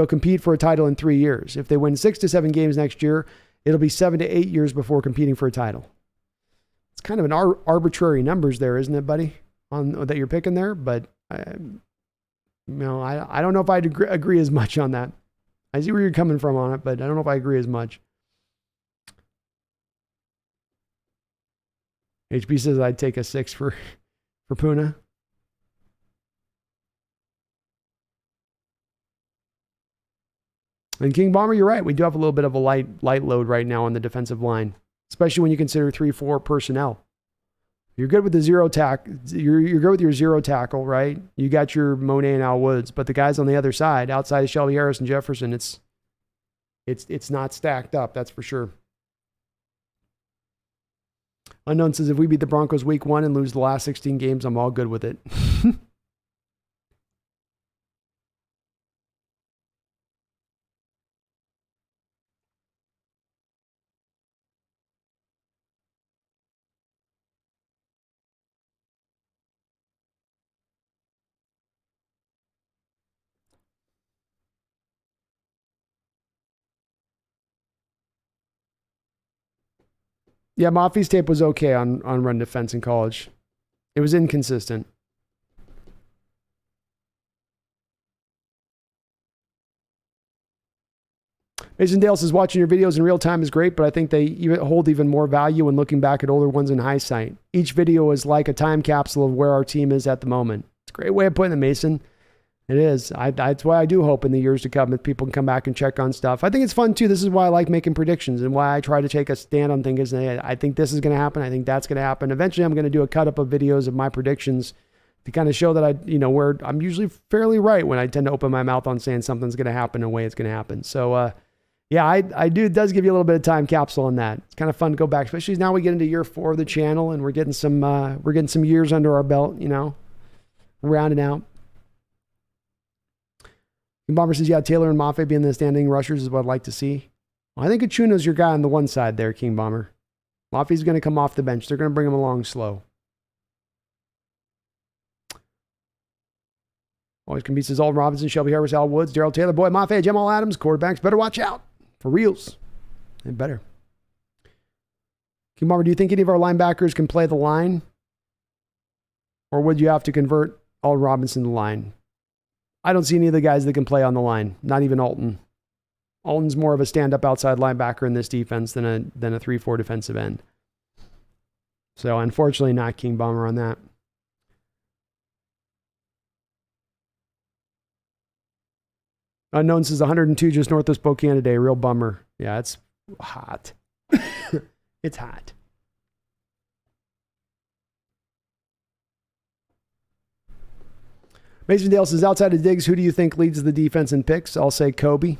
compete for a title in 3 years. If they win 6 to 7 games next year, it'll be 7 to 8 years before competing for a title. It's kind of an arbitrary numbers there, isn't it, buddy? That you're picking there, but I don't know if I'd agree as much on that. I see where you're coming from on it, but I don't know if I agree as much. HB says I'd take a 6 for Puna. And King Bomber, you're right. We do have a little bit of a light load right now on the defensive line, especially when you consider 3-4 personnel. You're good with the 0 tack. You're good with your 0 tackle, right? You got your Monet and Al Woods, but the guys on the other side, outside of Shelby Harris and Jefferson, it's not stacked up. That's for sure. Unknown says, if we beat the Broncos week 1 and lose the last 16 games, I'm all good with it. Yeah, Mafi's tape was okay on run defense in college. It was inconsistent. Mason Dale says, watching your videos in real time is great, but I think they hold even more value when looking back at older ones in hindsight. Each video is like a time capsule of where our team is at the moment. It's a great way of putting it, Mason. It is. That's why I do hope in the years to come that people can come back and check on stuff. I think it's fun too. This is why I like making predictions and why I try to take a stand on things. I think this is going to happen. I think that's going to happen. Eventually, I'm going to do a cut up of videos of my predictions to kind of show that where I'm usually fairly right when I tend to open my mouth on saying something's going to happen and the way it's going to happen. So, yeah, I do. It does give you a little bit of time capsule on that. It's kind of fun to go back, especially now we get into year 4 of the channel and we're getting some years under our belt, rounding out. Bomber says, yeah, Taylor and Mafe being the standing rushers is what I'd like to see. Well, I think Achuna's your guy on the one side there, King Bomber. Mafe's going to come off the bench. They're going to bring him along slow. Always competes as Alden Robinson, Shelby Harris, Al Woods, Darrell Taylor, Boy Mafe, Jamal Adams, quarterbacks. Better watch out. For reals. They better. King Bomber, do you think any of our linebackers can play the line? Or would you have to convert Alden Robinson to the line? I don't see any of the guys that can play on the line. Not even Alton. Alton's more of a stand-up outside linebacker in this defense than a 3-4 defensive end. So unfortunately, not King Bomber on that. Unknown says 102 just north of Spokane today. Real bummer. Yeah, it's hot. It's hot. Mason Dale says, outside of Diggs, who do you think leads the defense in picks? I'll say Kobe.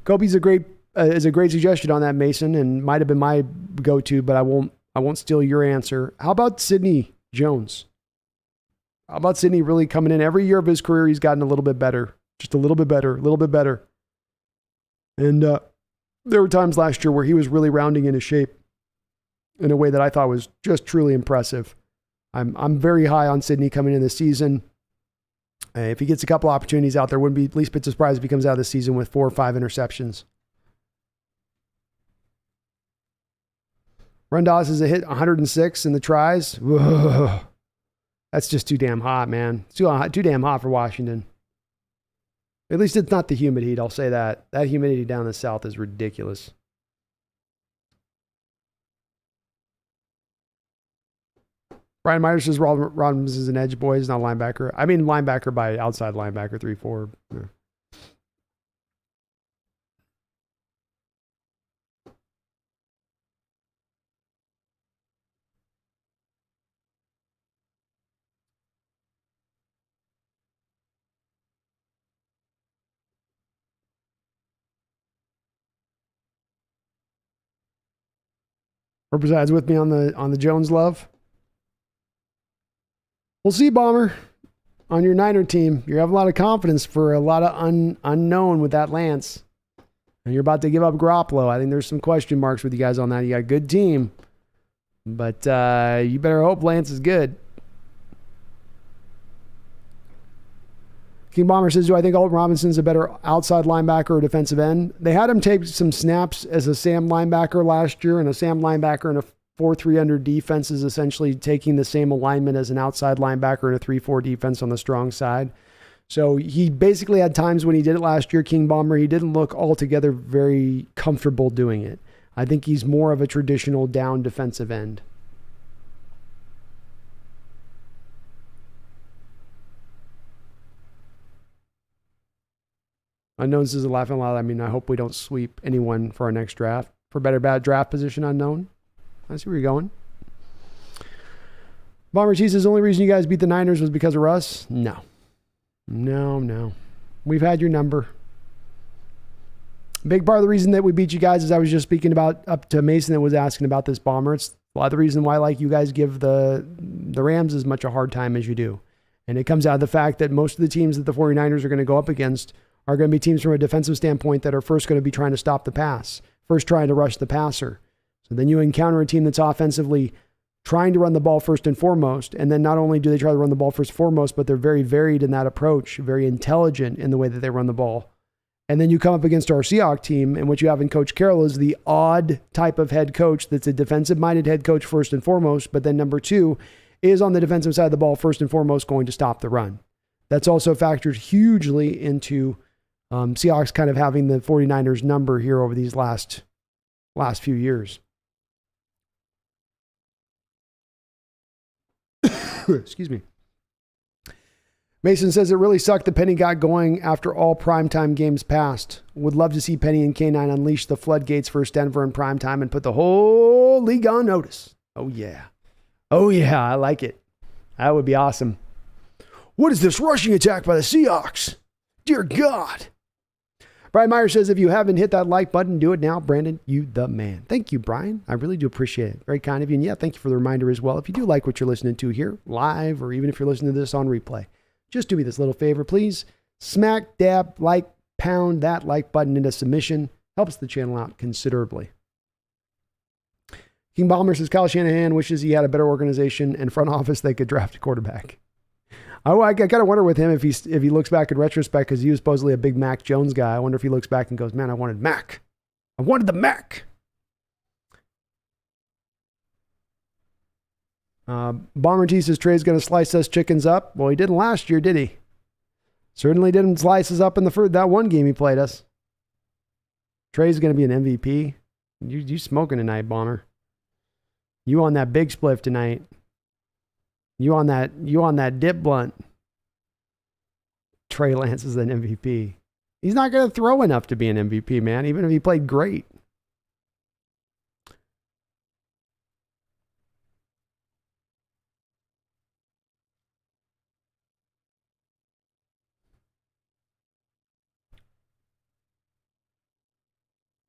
Kobe's is a great suggestion on that, Mason, and might have been my go-to, but I won't steal your answer. How about Sidney Jones? How about Sidney really coming in? Every year of his career, he's gotten a little bit better. Just a little bit better, a little bit better. And there were times last year where he was really rounding into shape in a way that I thought was just truly impressive. I'm very high on Sidney coming in this season. If he gets a couple opportunities out there, wouldn't be least bit surprised if he comes out of the season with 4 or 5 interceptions. Rundas is a hit 106 in the tries. Whoa. That's just too damn hot, man. It's too damn hot for Washington. At least it's not the humid heat, I'll say that. That humidity down in the south is ridiculous. Brian Myers says Robbins is an edge boy. He's not a linebacker. I mean linebacker by outside linebacker, 3-4. Yeah. Or besides with me on the Jones love. We'll see, Bomber. On your Niner team, you have a lot of confidence for a lot of unknown with that Lance. And you're about to give up Garoppolo. I think there's some question marks with you guys on that. You got a good team. But you better hope Lance is good. King Bomber says, do I think Alton Robinson's a better outside linebacker or defensive end? They had him take some snaps as a Sam linebacker last year, and a Sam linebacker in a 4-3 under defense is essentially taking the same alignment as an outside linebacker in a 3-4 defense on the strong side. So he basically had times when he did it last year, King Bomber, he didn't look altogether very comfortable doing it. I think he's more of a traditional down defensive end. Unknowns is a laughing loud. I mean, I hope we don't sweep anyone for our next draft. For better bad draft position unknown. I see where you're going. Bomber Cheese says, the only reason you guys beat the Niners was because of Russ? No. We've had your number. Big part of the reason that we beat you guys is I was just speaking about up to Mason that was asking about this, Bomber. It's a lot of the reason why like you guys give the Rams as much a hard time as you do. And it comes out of the fact that most of the teams that the 49ers are going to go up against are going to be teams from a defensive standpoint that are first going to be trying to stop the pass, first trying to rush the passer. So then you encounter a team that's offensively trying to run the ball first and foremost. And then not only do they try to run the ball first and foremost, but they're very varied in that approach, very intelligent in the way that they run the ball. And then you come up against our Seahawks team, and what you have in Coach Carroll is the odd type of head coach that's a defensive-minded head coach first and foremost, but then number 2 is on the defensive side of the ball first and foremost going to stop the run. That's also factored hugely into Seahawks kind of having the 49ers number here over these last few years. Excuse me. Mason says it really sucked that Penny got going after all primetime games passed. Would love to see Penny and K9 unleash the floodgates for Denver in primetime and put the whole league on notice. Oh yeah, I like it. That would be awesome. What is this rushing attack by the Seahawks? Dear God. Brian Meyer says, if you haven't hit that like button, do it now. Brandon, you the man. Thank you, Brian. I really do appreciate it. Very kind of you. And yeah, thank you for the reminder as well. If you do like what you're listening to here live, or even if you're listening to this on replay, just do me this little favor, please. Smack, dab, like, pound that like button into submission. Helps the channel out considerably. King Balmer says, Kyle Shanahan wishes he had a better organization and front office that could draft a quarterback. I kind of wonder with him if he looks back in retrospect, because he was supposedly a big Mac Jones guy. I wonder if he looks back and goes, man, I wanted Mac. I wanted the Mac. Bomber T says Trey's going to slice us chickens up. Well, he didn't last year, did he? Certainly didn't slice us up in that one game he played us. Trey's going to be an MVP. You smoking tonight, Bomber. You on that big spliff tonight. You on that dip blunt. Trey Lance is an MVP. He's not going to throw enough to be an MVP, man, even if he played great.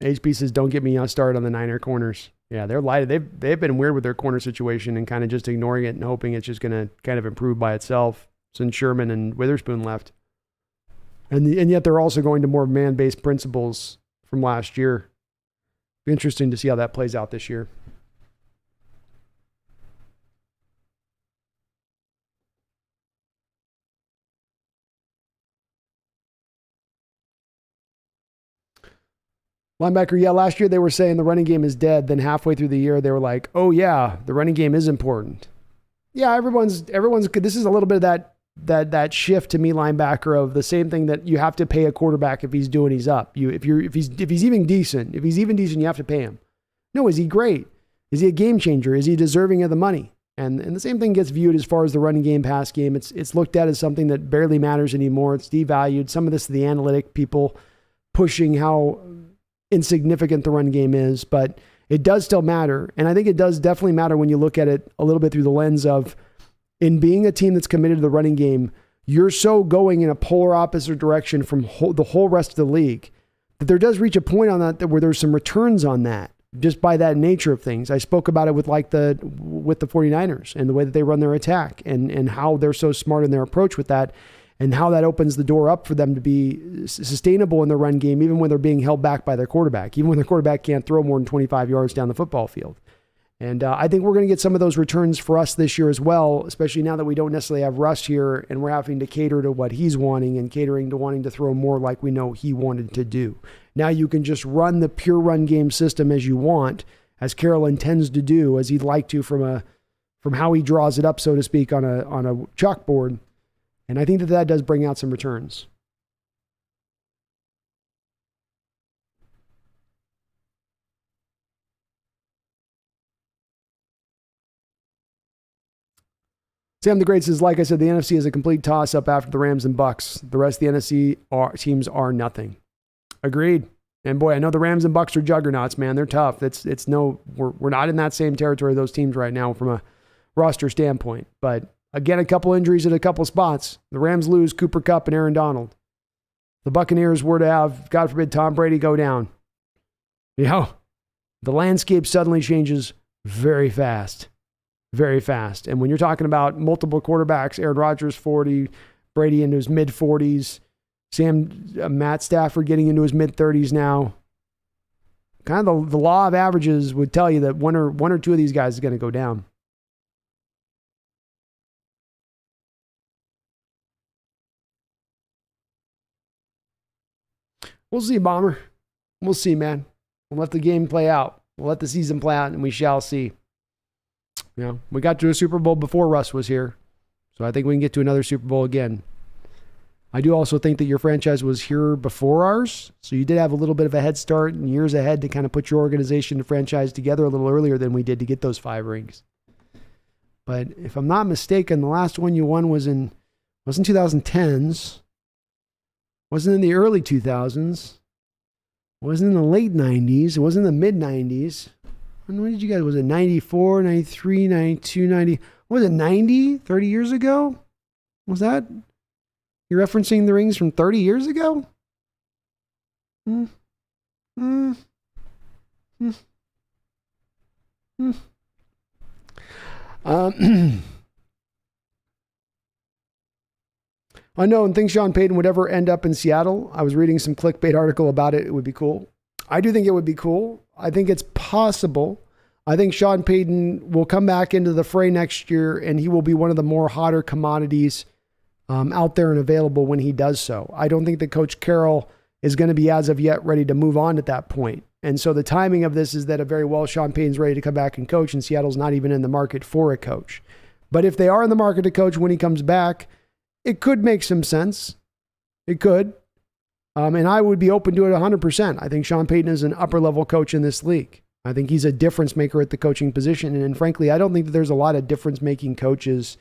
HP says, don't get me started on the Niner corners. Yeah, they're light. They've been weird with their corner situation and kind of just ignoring it and hoping it's just going to kind of improve by itself since Sherman and Witherspoon left. And yet they're also going to more man-based principles from last year. Be interesting to see how that plays out this year. Linebacker, yeah, last year they were saying the running game is dead. Then halfway through the year, they were like, oh yeah, the running game is important. Yeah, everyone's good. This is a little bit of that shift to me, linebacker, of the same thing that you have to pay a quarterback if he's up. If he's even decent, you have to pay him. No, is he great? Is he a game changer? Is he deserving of the money? And the same thing gets viewed as far as the running game, pass game. It's looked at as something that barely matters anymore. It's devalued. Some of this, the analytic people pushing how insignificant the run game is, but it does still matter. And I think it does definitely matter when you look at it a little bit through the lens of, in being a team that's committed to the running game, you're so going in a polar opposite direction from the whole rest of the league that there does reach a point on that where there's some returns on that, just by that nature of things. I spoke about it with the 49ers and the way that they run their attack and how they're so smart in their approach with that, and how that opens the door up for them to be sustainable in the run game, even when they're being held back by their quarterback, even when their quarterback can't throw more than 25 yards down the football field. And I think we're going to get some of those returns for us this year as well, especially now that we don't necessarily have Russ here and we're having to cater to what he's wanting and catering to wanting to throw more like we know he wanted to do. Now you can just run the pure run game system as you want, as Carroll intends to do, as he'd like to from how he draws it up, so to speak, on a chalkboard. And I think that does bring out some returns. Sam the Great says, like I said, the NFC is a complete toss-up after the Rams and Bucks. The rest of the NFC teams are nothing. Agreed. And boy, I know the Rams and Bucks are juggernauts, man. They're tough. We're not in that same territory of those teams right now from a roster standpoint. But again, a couple injuries at a couple spots. The Rams lose Cooper Kupp and Aaron Donald. The Buccaneers were to have, God forbid, Tom Brady go down. The landscape suddenly changes very fast. Very fast. And when you're talking about multiple quarterbacks, Aaron Rodgers 40, Brady into his mid-40s, Matt Stafford getting into his mid-30s now, kind of the law of averages would tell you that one or two of these guys is going to go down. We'll see, Bomber. We'll see, man. We'll let the game play out. We'll let the season play out, and we shall see. We got to a Super Bowl before Russ was here, so I think we can get to another Super Bowl again. I do also think that your franchise was here before ours, so you did have a little bit of a head start and years ahead to kind of put your organization and franchise together a little earlier than we did to get those 5 rings. But if I'm not mistaken, the last one you won wasn't 2010s, wasn't in the early 2000s, wasn't in the late 90s, it wasn't in the mid 90s. When did you guys, was it 94, 93, 92, 90? Was it 90, 30 years ago? Was that? You're referencing the rings from 30 years ago? I know and think Sean Payton would ever end up in Seattle. I was reading some clickbait article about it. It would be cool. I do think it would be cool. I think it's possible. I think Sean Payton will come back into the fray next year, and he will be one of the more hotter commodities out there and available when he does so. I don't think that Coach Carroll is going to be, as of yet, ready to move on at that point. And so the timing of this is that very well Sean Payton's ready to come back and coach, and Seattle's not even in the market for a coach. But if they are in the market to coach when he comes back, it could make some sense. It could. And I would be open to it 100%. I think Sean Payton is an upper-level coach in this league. I think he's a difference maker at the coaching position. And frankly, I don't think that there's a lot of difference-making coaches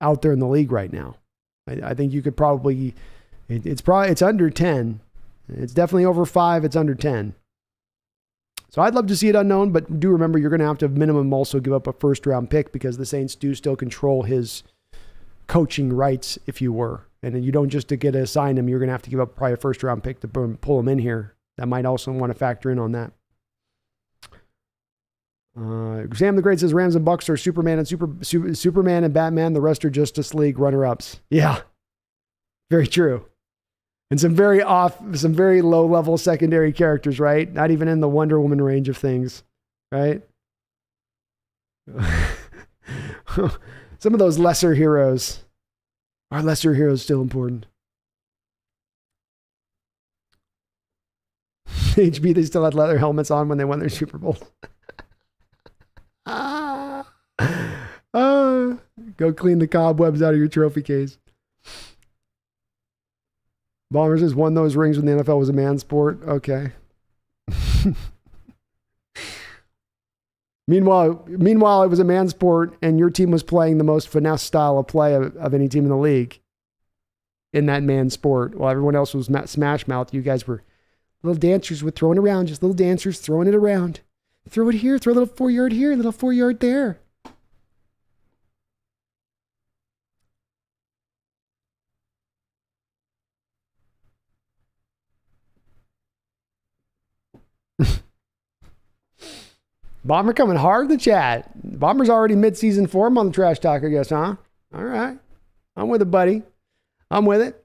out there in the league right now. I think you could probably, it's under 10. It's definitely over 5. It's under 10. So I'd love to see it unknown, but do remember you're going to have to minimum also give up a first-round pick because the Saints do still control his coaching rights, if you were. And then you don't just to get to assign him, you're going to have to give up probably a first-round pick to pull him in here. that might also want to factor in on that. Sam the Great says Rams and Bucks are Superman and Batman. The rest are Justice League runner-ups. Yeah, very true. And some very low-level secondary characters, right? Not even in the Wonder Woman range of things, right? Some of those lesser heroes. Are lesser heroes still important? HB, they still had leather helmets on when they won their Super Bowl. Go clean the cobwebs out of your trophy case. Bombers has won those rings when the NFL was a man's sport. Okay. Meanwhile, it was a man's sport, and your team was playing the most finesse style of play of any team in the league in that man's sport. While everyone else was smash mouth, you guys were little dancers with throwing around, just little dancers throwing it around. Throw it here, throw a little 4-yard here, a little 4-yard there. Bomber coming hard in the chat. Bomber's already mid-season form on the trash talk, I guess, huh? All right. I'm with it, buddy. I'm with it.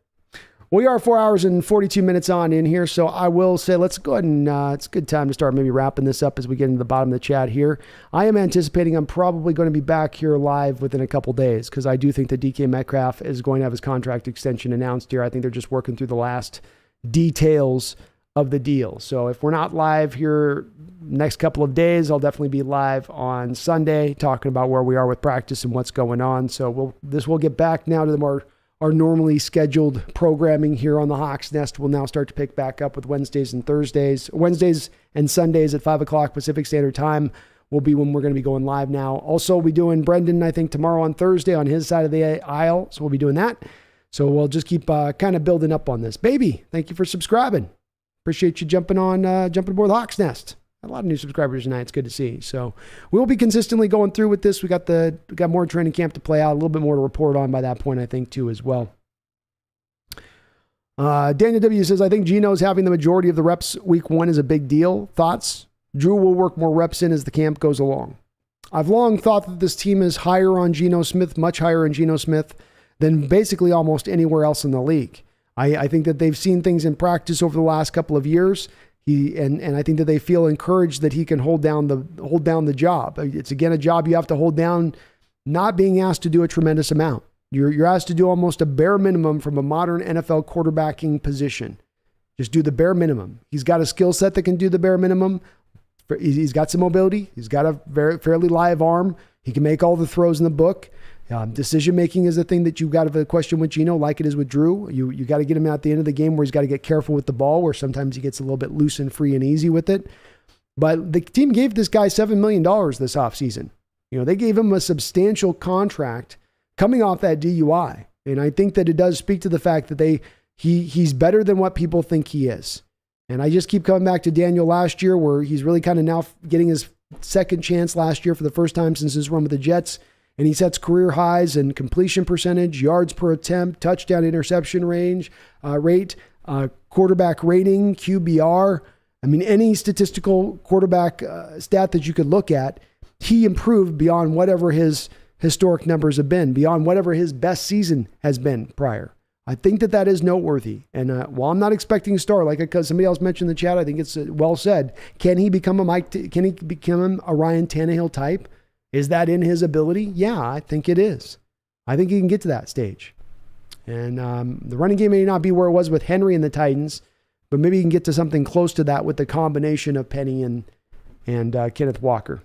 We are 4 hours and 42 minutes on in here, so I will say let's go ahead and it's a good time to start maybe wrapping this up as we get into the bottom of the chat here. I am anticipating I'm probably going to be back here live within a couple days because I do think that DK Metcalf is going to have his contract extension announced here. I think they're just working through the last details of the deal. So if we're not live here next couple of days, I'll definitely be live on Sunday talking about where we are with practice and what's going on. So we'll get back now to the our normally scheduled programming here on the Hawks Nest. Will now start to pick back up with Wednesdays and Thursdays. Wednesdays and Sundays at 5 o'clock Pacific Standard Time will be when we're going to be going live now. Also, we'll be doing Brendan, I think, tomorrow on Thursday on his side of the aisle. So we'll be doing that. So we'll just keep kind of building up on this. Baby, thank you for subscribing. Appreciate you jumping aboard the Hawks Nest. A lot of new subscribers tonight. It's good to see. So we'll be consistently going through with this. We got more training camp to play out, a little bit more to report on by that point, I think, too, as well. Daniel W. says, I think Geno's having the majority of the reps week 1 is a big deal. Thoughts? Drew will work more reps in as the camp goes along. I've long thought that this team is higher on Geno Smith, much higher on Geno Smith than basically almost anywhere else in the league. I think that they've seen things in practice over the last couple of years. And I think that they feel encouraged that he can hold down the job. It's again a job you have to hold down, not being asked to do a tremendous amount. You're asked to do almost a bare minimum from a modern NFL quarterbacking position. Just do the bare minimum. He's got a skill set that can do the bare minimum. He's got some mobility. He's got a fairly live arm. He can make all the throws in the book. Decision-making is a thing that you've got to question with Geno, like it is with Drew. You got to get him at the end of the game where he's got to get careful with the ball, where sometimes he gets a little bit loose and free and easy with it. But the team gave this guy $7 million this offseason. They gave him a substantial contract coming off that DUI. And I think that it does speak to the fact that he's better than what people think he is. And I just keep coming back to Daniel last year, where he's really kind of now getting his second chance last year for the first time since his run with the Jets. And he sets career highs in completion percentage, yards per attempt, touchdown interception rate, quarterback rating, QBR. I mean, any statistical quarterback stat that you could look at, he improved beyond whatever his historic numbers have been, beyond whatever his best season has been prior. I think that is noteworthy. And while I'm not expecting a star, like because somebody else mentioned in the chat, I think it's well said. Can he become a Ryan Tannehill type? Is that in his ability? Yeah, I think it is. I think he can get to that stage. And the running game may not be where it was with Henry and the Titans, but maybe he can get to something close to that with the combination of Penny and Kenneth Walker.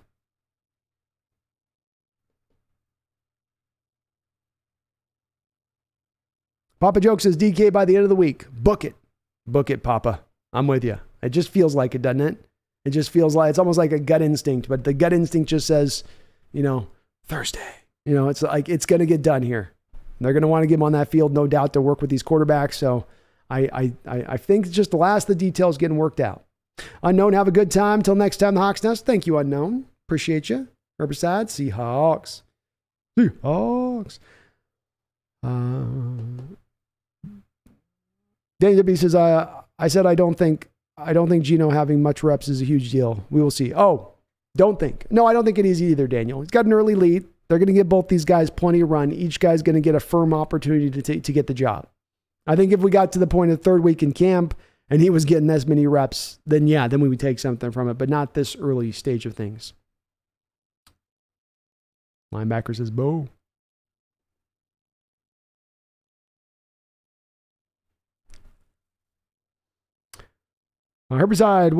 Papa Joke says, DK by the end of the week. Book it. Book it, Papa. I'm with you. It just feels like it, doesn't it? It just feels like it's almost like a gut instinct, but the gut instinct just says, Thursday. It's like it's going to get done here. They're going to want to get him on that field, no doubt, to work with these quarterbacks. So I think it's just the last of the details getting worked out. Unknown, have a good time. Till next time, the Hawks Nest. Thank you, Unknown. Appreciate you. Herbicide, Seahawks. Seahawks. Danny W says, I said I don't think I don't think Geno having much reps is a huge deal. We will see. Oh, don't think. No, I don't think it is either, Daniel. He's got an early lead. They're going to give both these guys plenty of run. Each guy's going to get a firm opportunity to get the job. I think if we got to the point of the third week in camp and he was getting as many reps, then we would take something from it, but not this early stage of things. Linebacker says, Bo. Herbicide,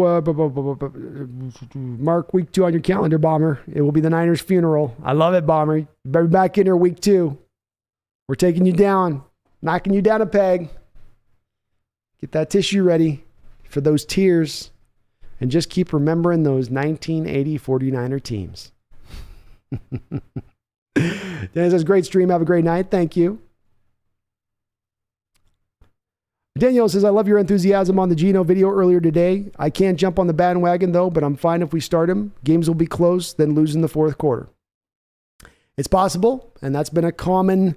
mark week 2 on your calendar, Bomber. It will be the Niners' funeral. I love it, Bomber. You better be back in here week 2. We're taking you down, knocking you down a peg. Get that tissue ready for those tears. And just keep remembering those 1980 49er teams. Dan says, great stream. Have a great night. Thank you. Daniel says, I love your enthusiasm on the Geno video earlier today. I can't jump on the bandwagon, though, but I'm fine if we start him. Games will be close, then lose in the fourth quarter. It's possible, and that's been a common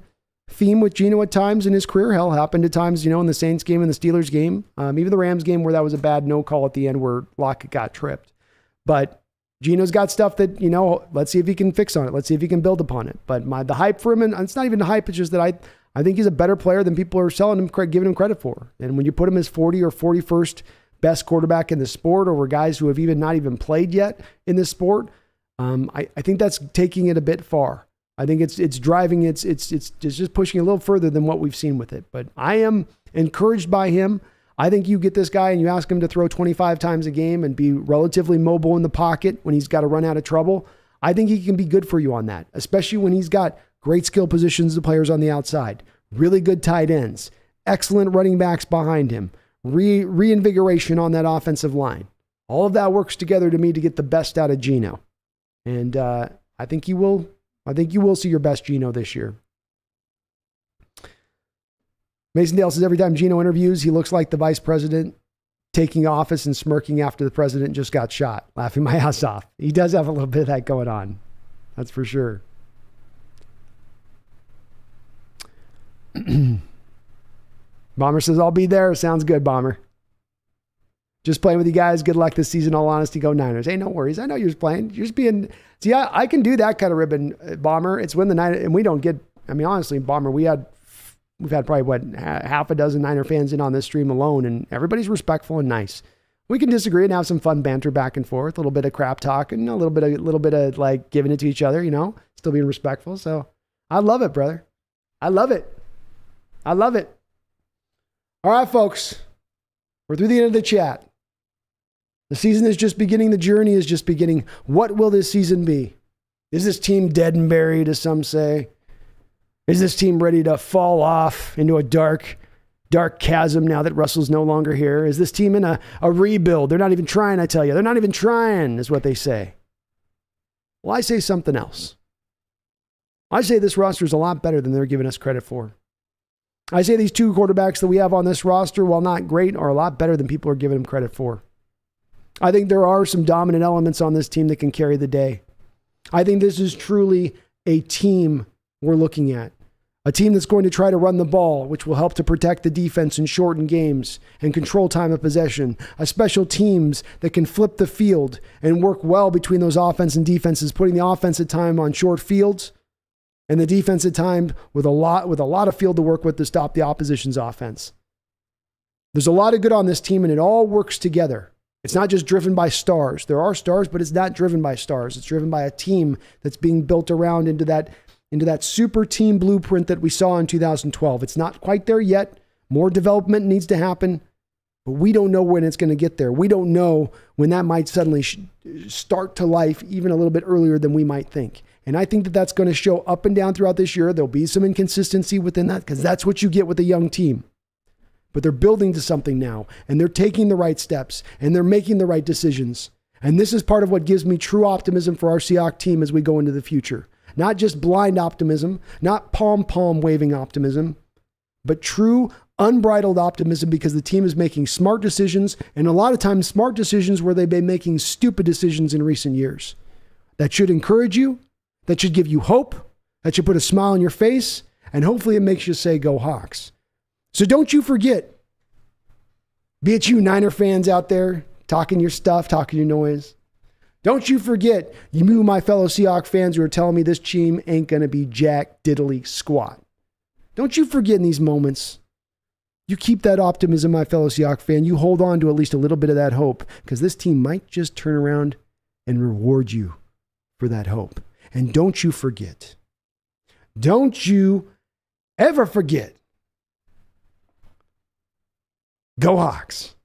theme with Geno at times in his career. Hell, happened at times, in the Saints game and the Steelers game. Even the Rams game where that was a bad no call at the end where Lockett got tripped. But Geno's got stuff that, let's see if he can fix on it. Let's see if he can build upon it. But the hype for him, and it's not even the hype, it's just that I think he's a better player than people are selling him, giving him credit for. And when you put him as 40 or 41st best quarterback in the sport over guys who have not even played yet in this sport, I think that's taking it a bit far. I think it's driving, it's just pushing a little further than what we've seen with it. But I am encouraged by him. I think you get this guy and you ask him to throw 25 times a game and be relatively mobile in the pocket when he's got to run out of trouble. I think he can be good for you on that, especially when he's got great skill positions to players on the outside, really good tight ends, excellent running backs behind him, reinvigoration on that offensive line. All of that works together to me to get the best out of Geno. And I think you will see your best Geno this year. Mason Dale says every time Geno interviews, he looks like the vice president taking office and smirking after the president just got shot, laughing my ass off. He does have a little bit of that going on. That's for sure. Bomber says, I'll be there. Sounds good, Bomber. Just playing with you guys. Good luck this season. All honesty, go Niners. Hey, no worries. I know you're just playing. You're just being... See, I can do that kind of ribbon, Bomber. It's when the Niners... And we don't get... honestly, Bomber, we've had probably, half a dozen Niner fans in on this stream alone, and everybody's respectful and nice. We can disagree and have some fun banter back and forth, a little bit of crap talk, and a little bit of like giving it to each other, still being respectful. So I love it, brother. I love it. I love it. All right, folks. We're through the end of the chat. The season is just beginning. The journey is just beginning. What will this season be? Is this team dead and buried, as some say? Is this team ready to fall off into a dark chasm now that Russell's no longer here? Is this team in a rebuild? They're not even trying, I tell you. They're not even trying, is what they say. Well, I say something else. I say this roster is a lot better than they're giving us credit for. I say these two quarterbacks that we have on this roster, while not great, are a lot better than people are giving them credit for. I think there are some dominant elements on this team that can carry the day. I think this is truly a team we're looking at. A team that's going to try to run the ball, which will help to protect the defense and shorten games and control time of possession. A special teams that can flip the field and work well between those offense and defenses, putting the offense at time on short fields and the defense at time with a lot of field to work with to stop the opposition's offense. There's a lot of good on this team, and it all works together. It's not just driven by stars. There are stars, but it's not driven by stars. It's driven by a team that's being built around into that super team blueprint that we saw in 2012. It's not quite there yet. More development needs to happen, but we don't know when it's going to get there. We don't know when that might suddenly start to life even a little bit earlier than we might think. And I think that that's going to show up and down throughout this year. There'll be some inconsistency within that because that's what you get with a young team. But they're building to something now, and they're taking the right steps, and they're making the right decisions. And this is part of what gives me true optimism for our Seahawks team as we go into the future. Not just blind optimism, not pom-pom waving optimism, but true unbridled optimism because the team is making smart decisions, and a lot of times smart decisions where they've been making stupid decisions in recent years. That should encourage you, that should give you hope, that should put a smile on your face, and hopefully it makes you say, go Hawks. So don't you forget Be it you Niner fans out there talking your stuff, talking your noise. Don't you forget, you my fellow Seahawks fans who are telling me this team ain't going to be jack diddly squat. Don't you forget in these moments. You keep that optimism, my fellow Seahawks fan. You hold on to at least a little bit of that hope, because this team might just turn around and reward you for that hope. And don't you forget. Don't you ever forget. Go Hawks.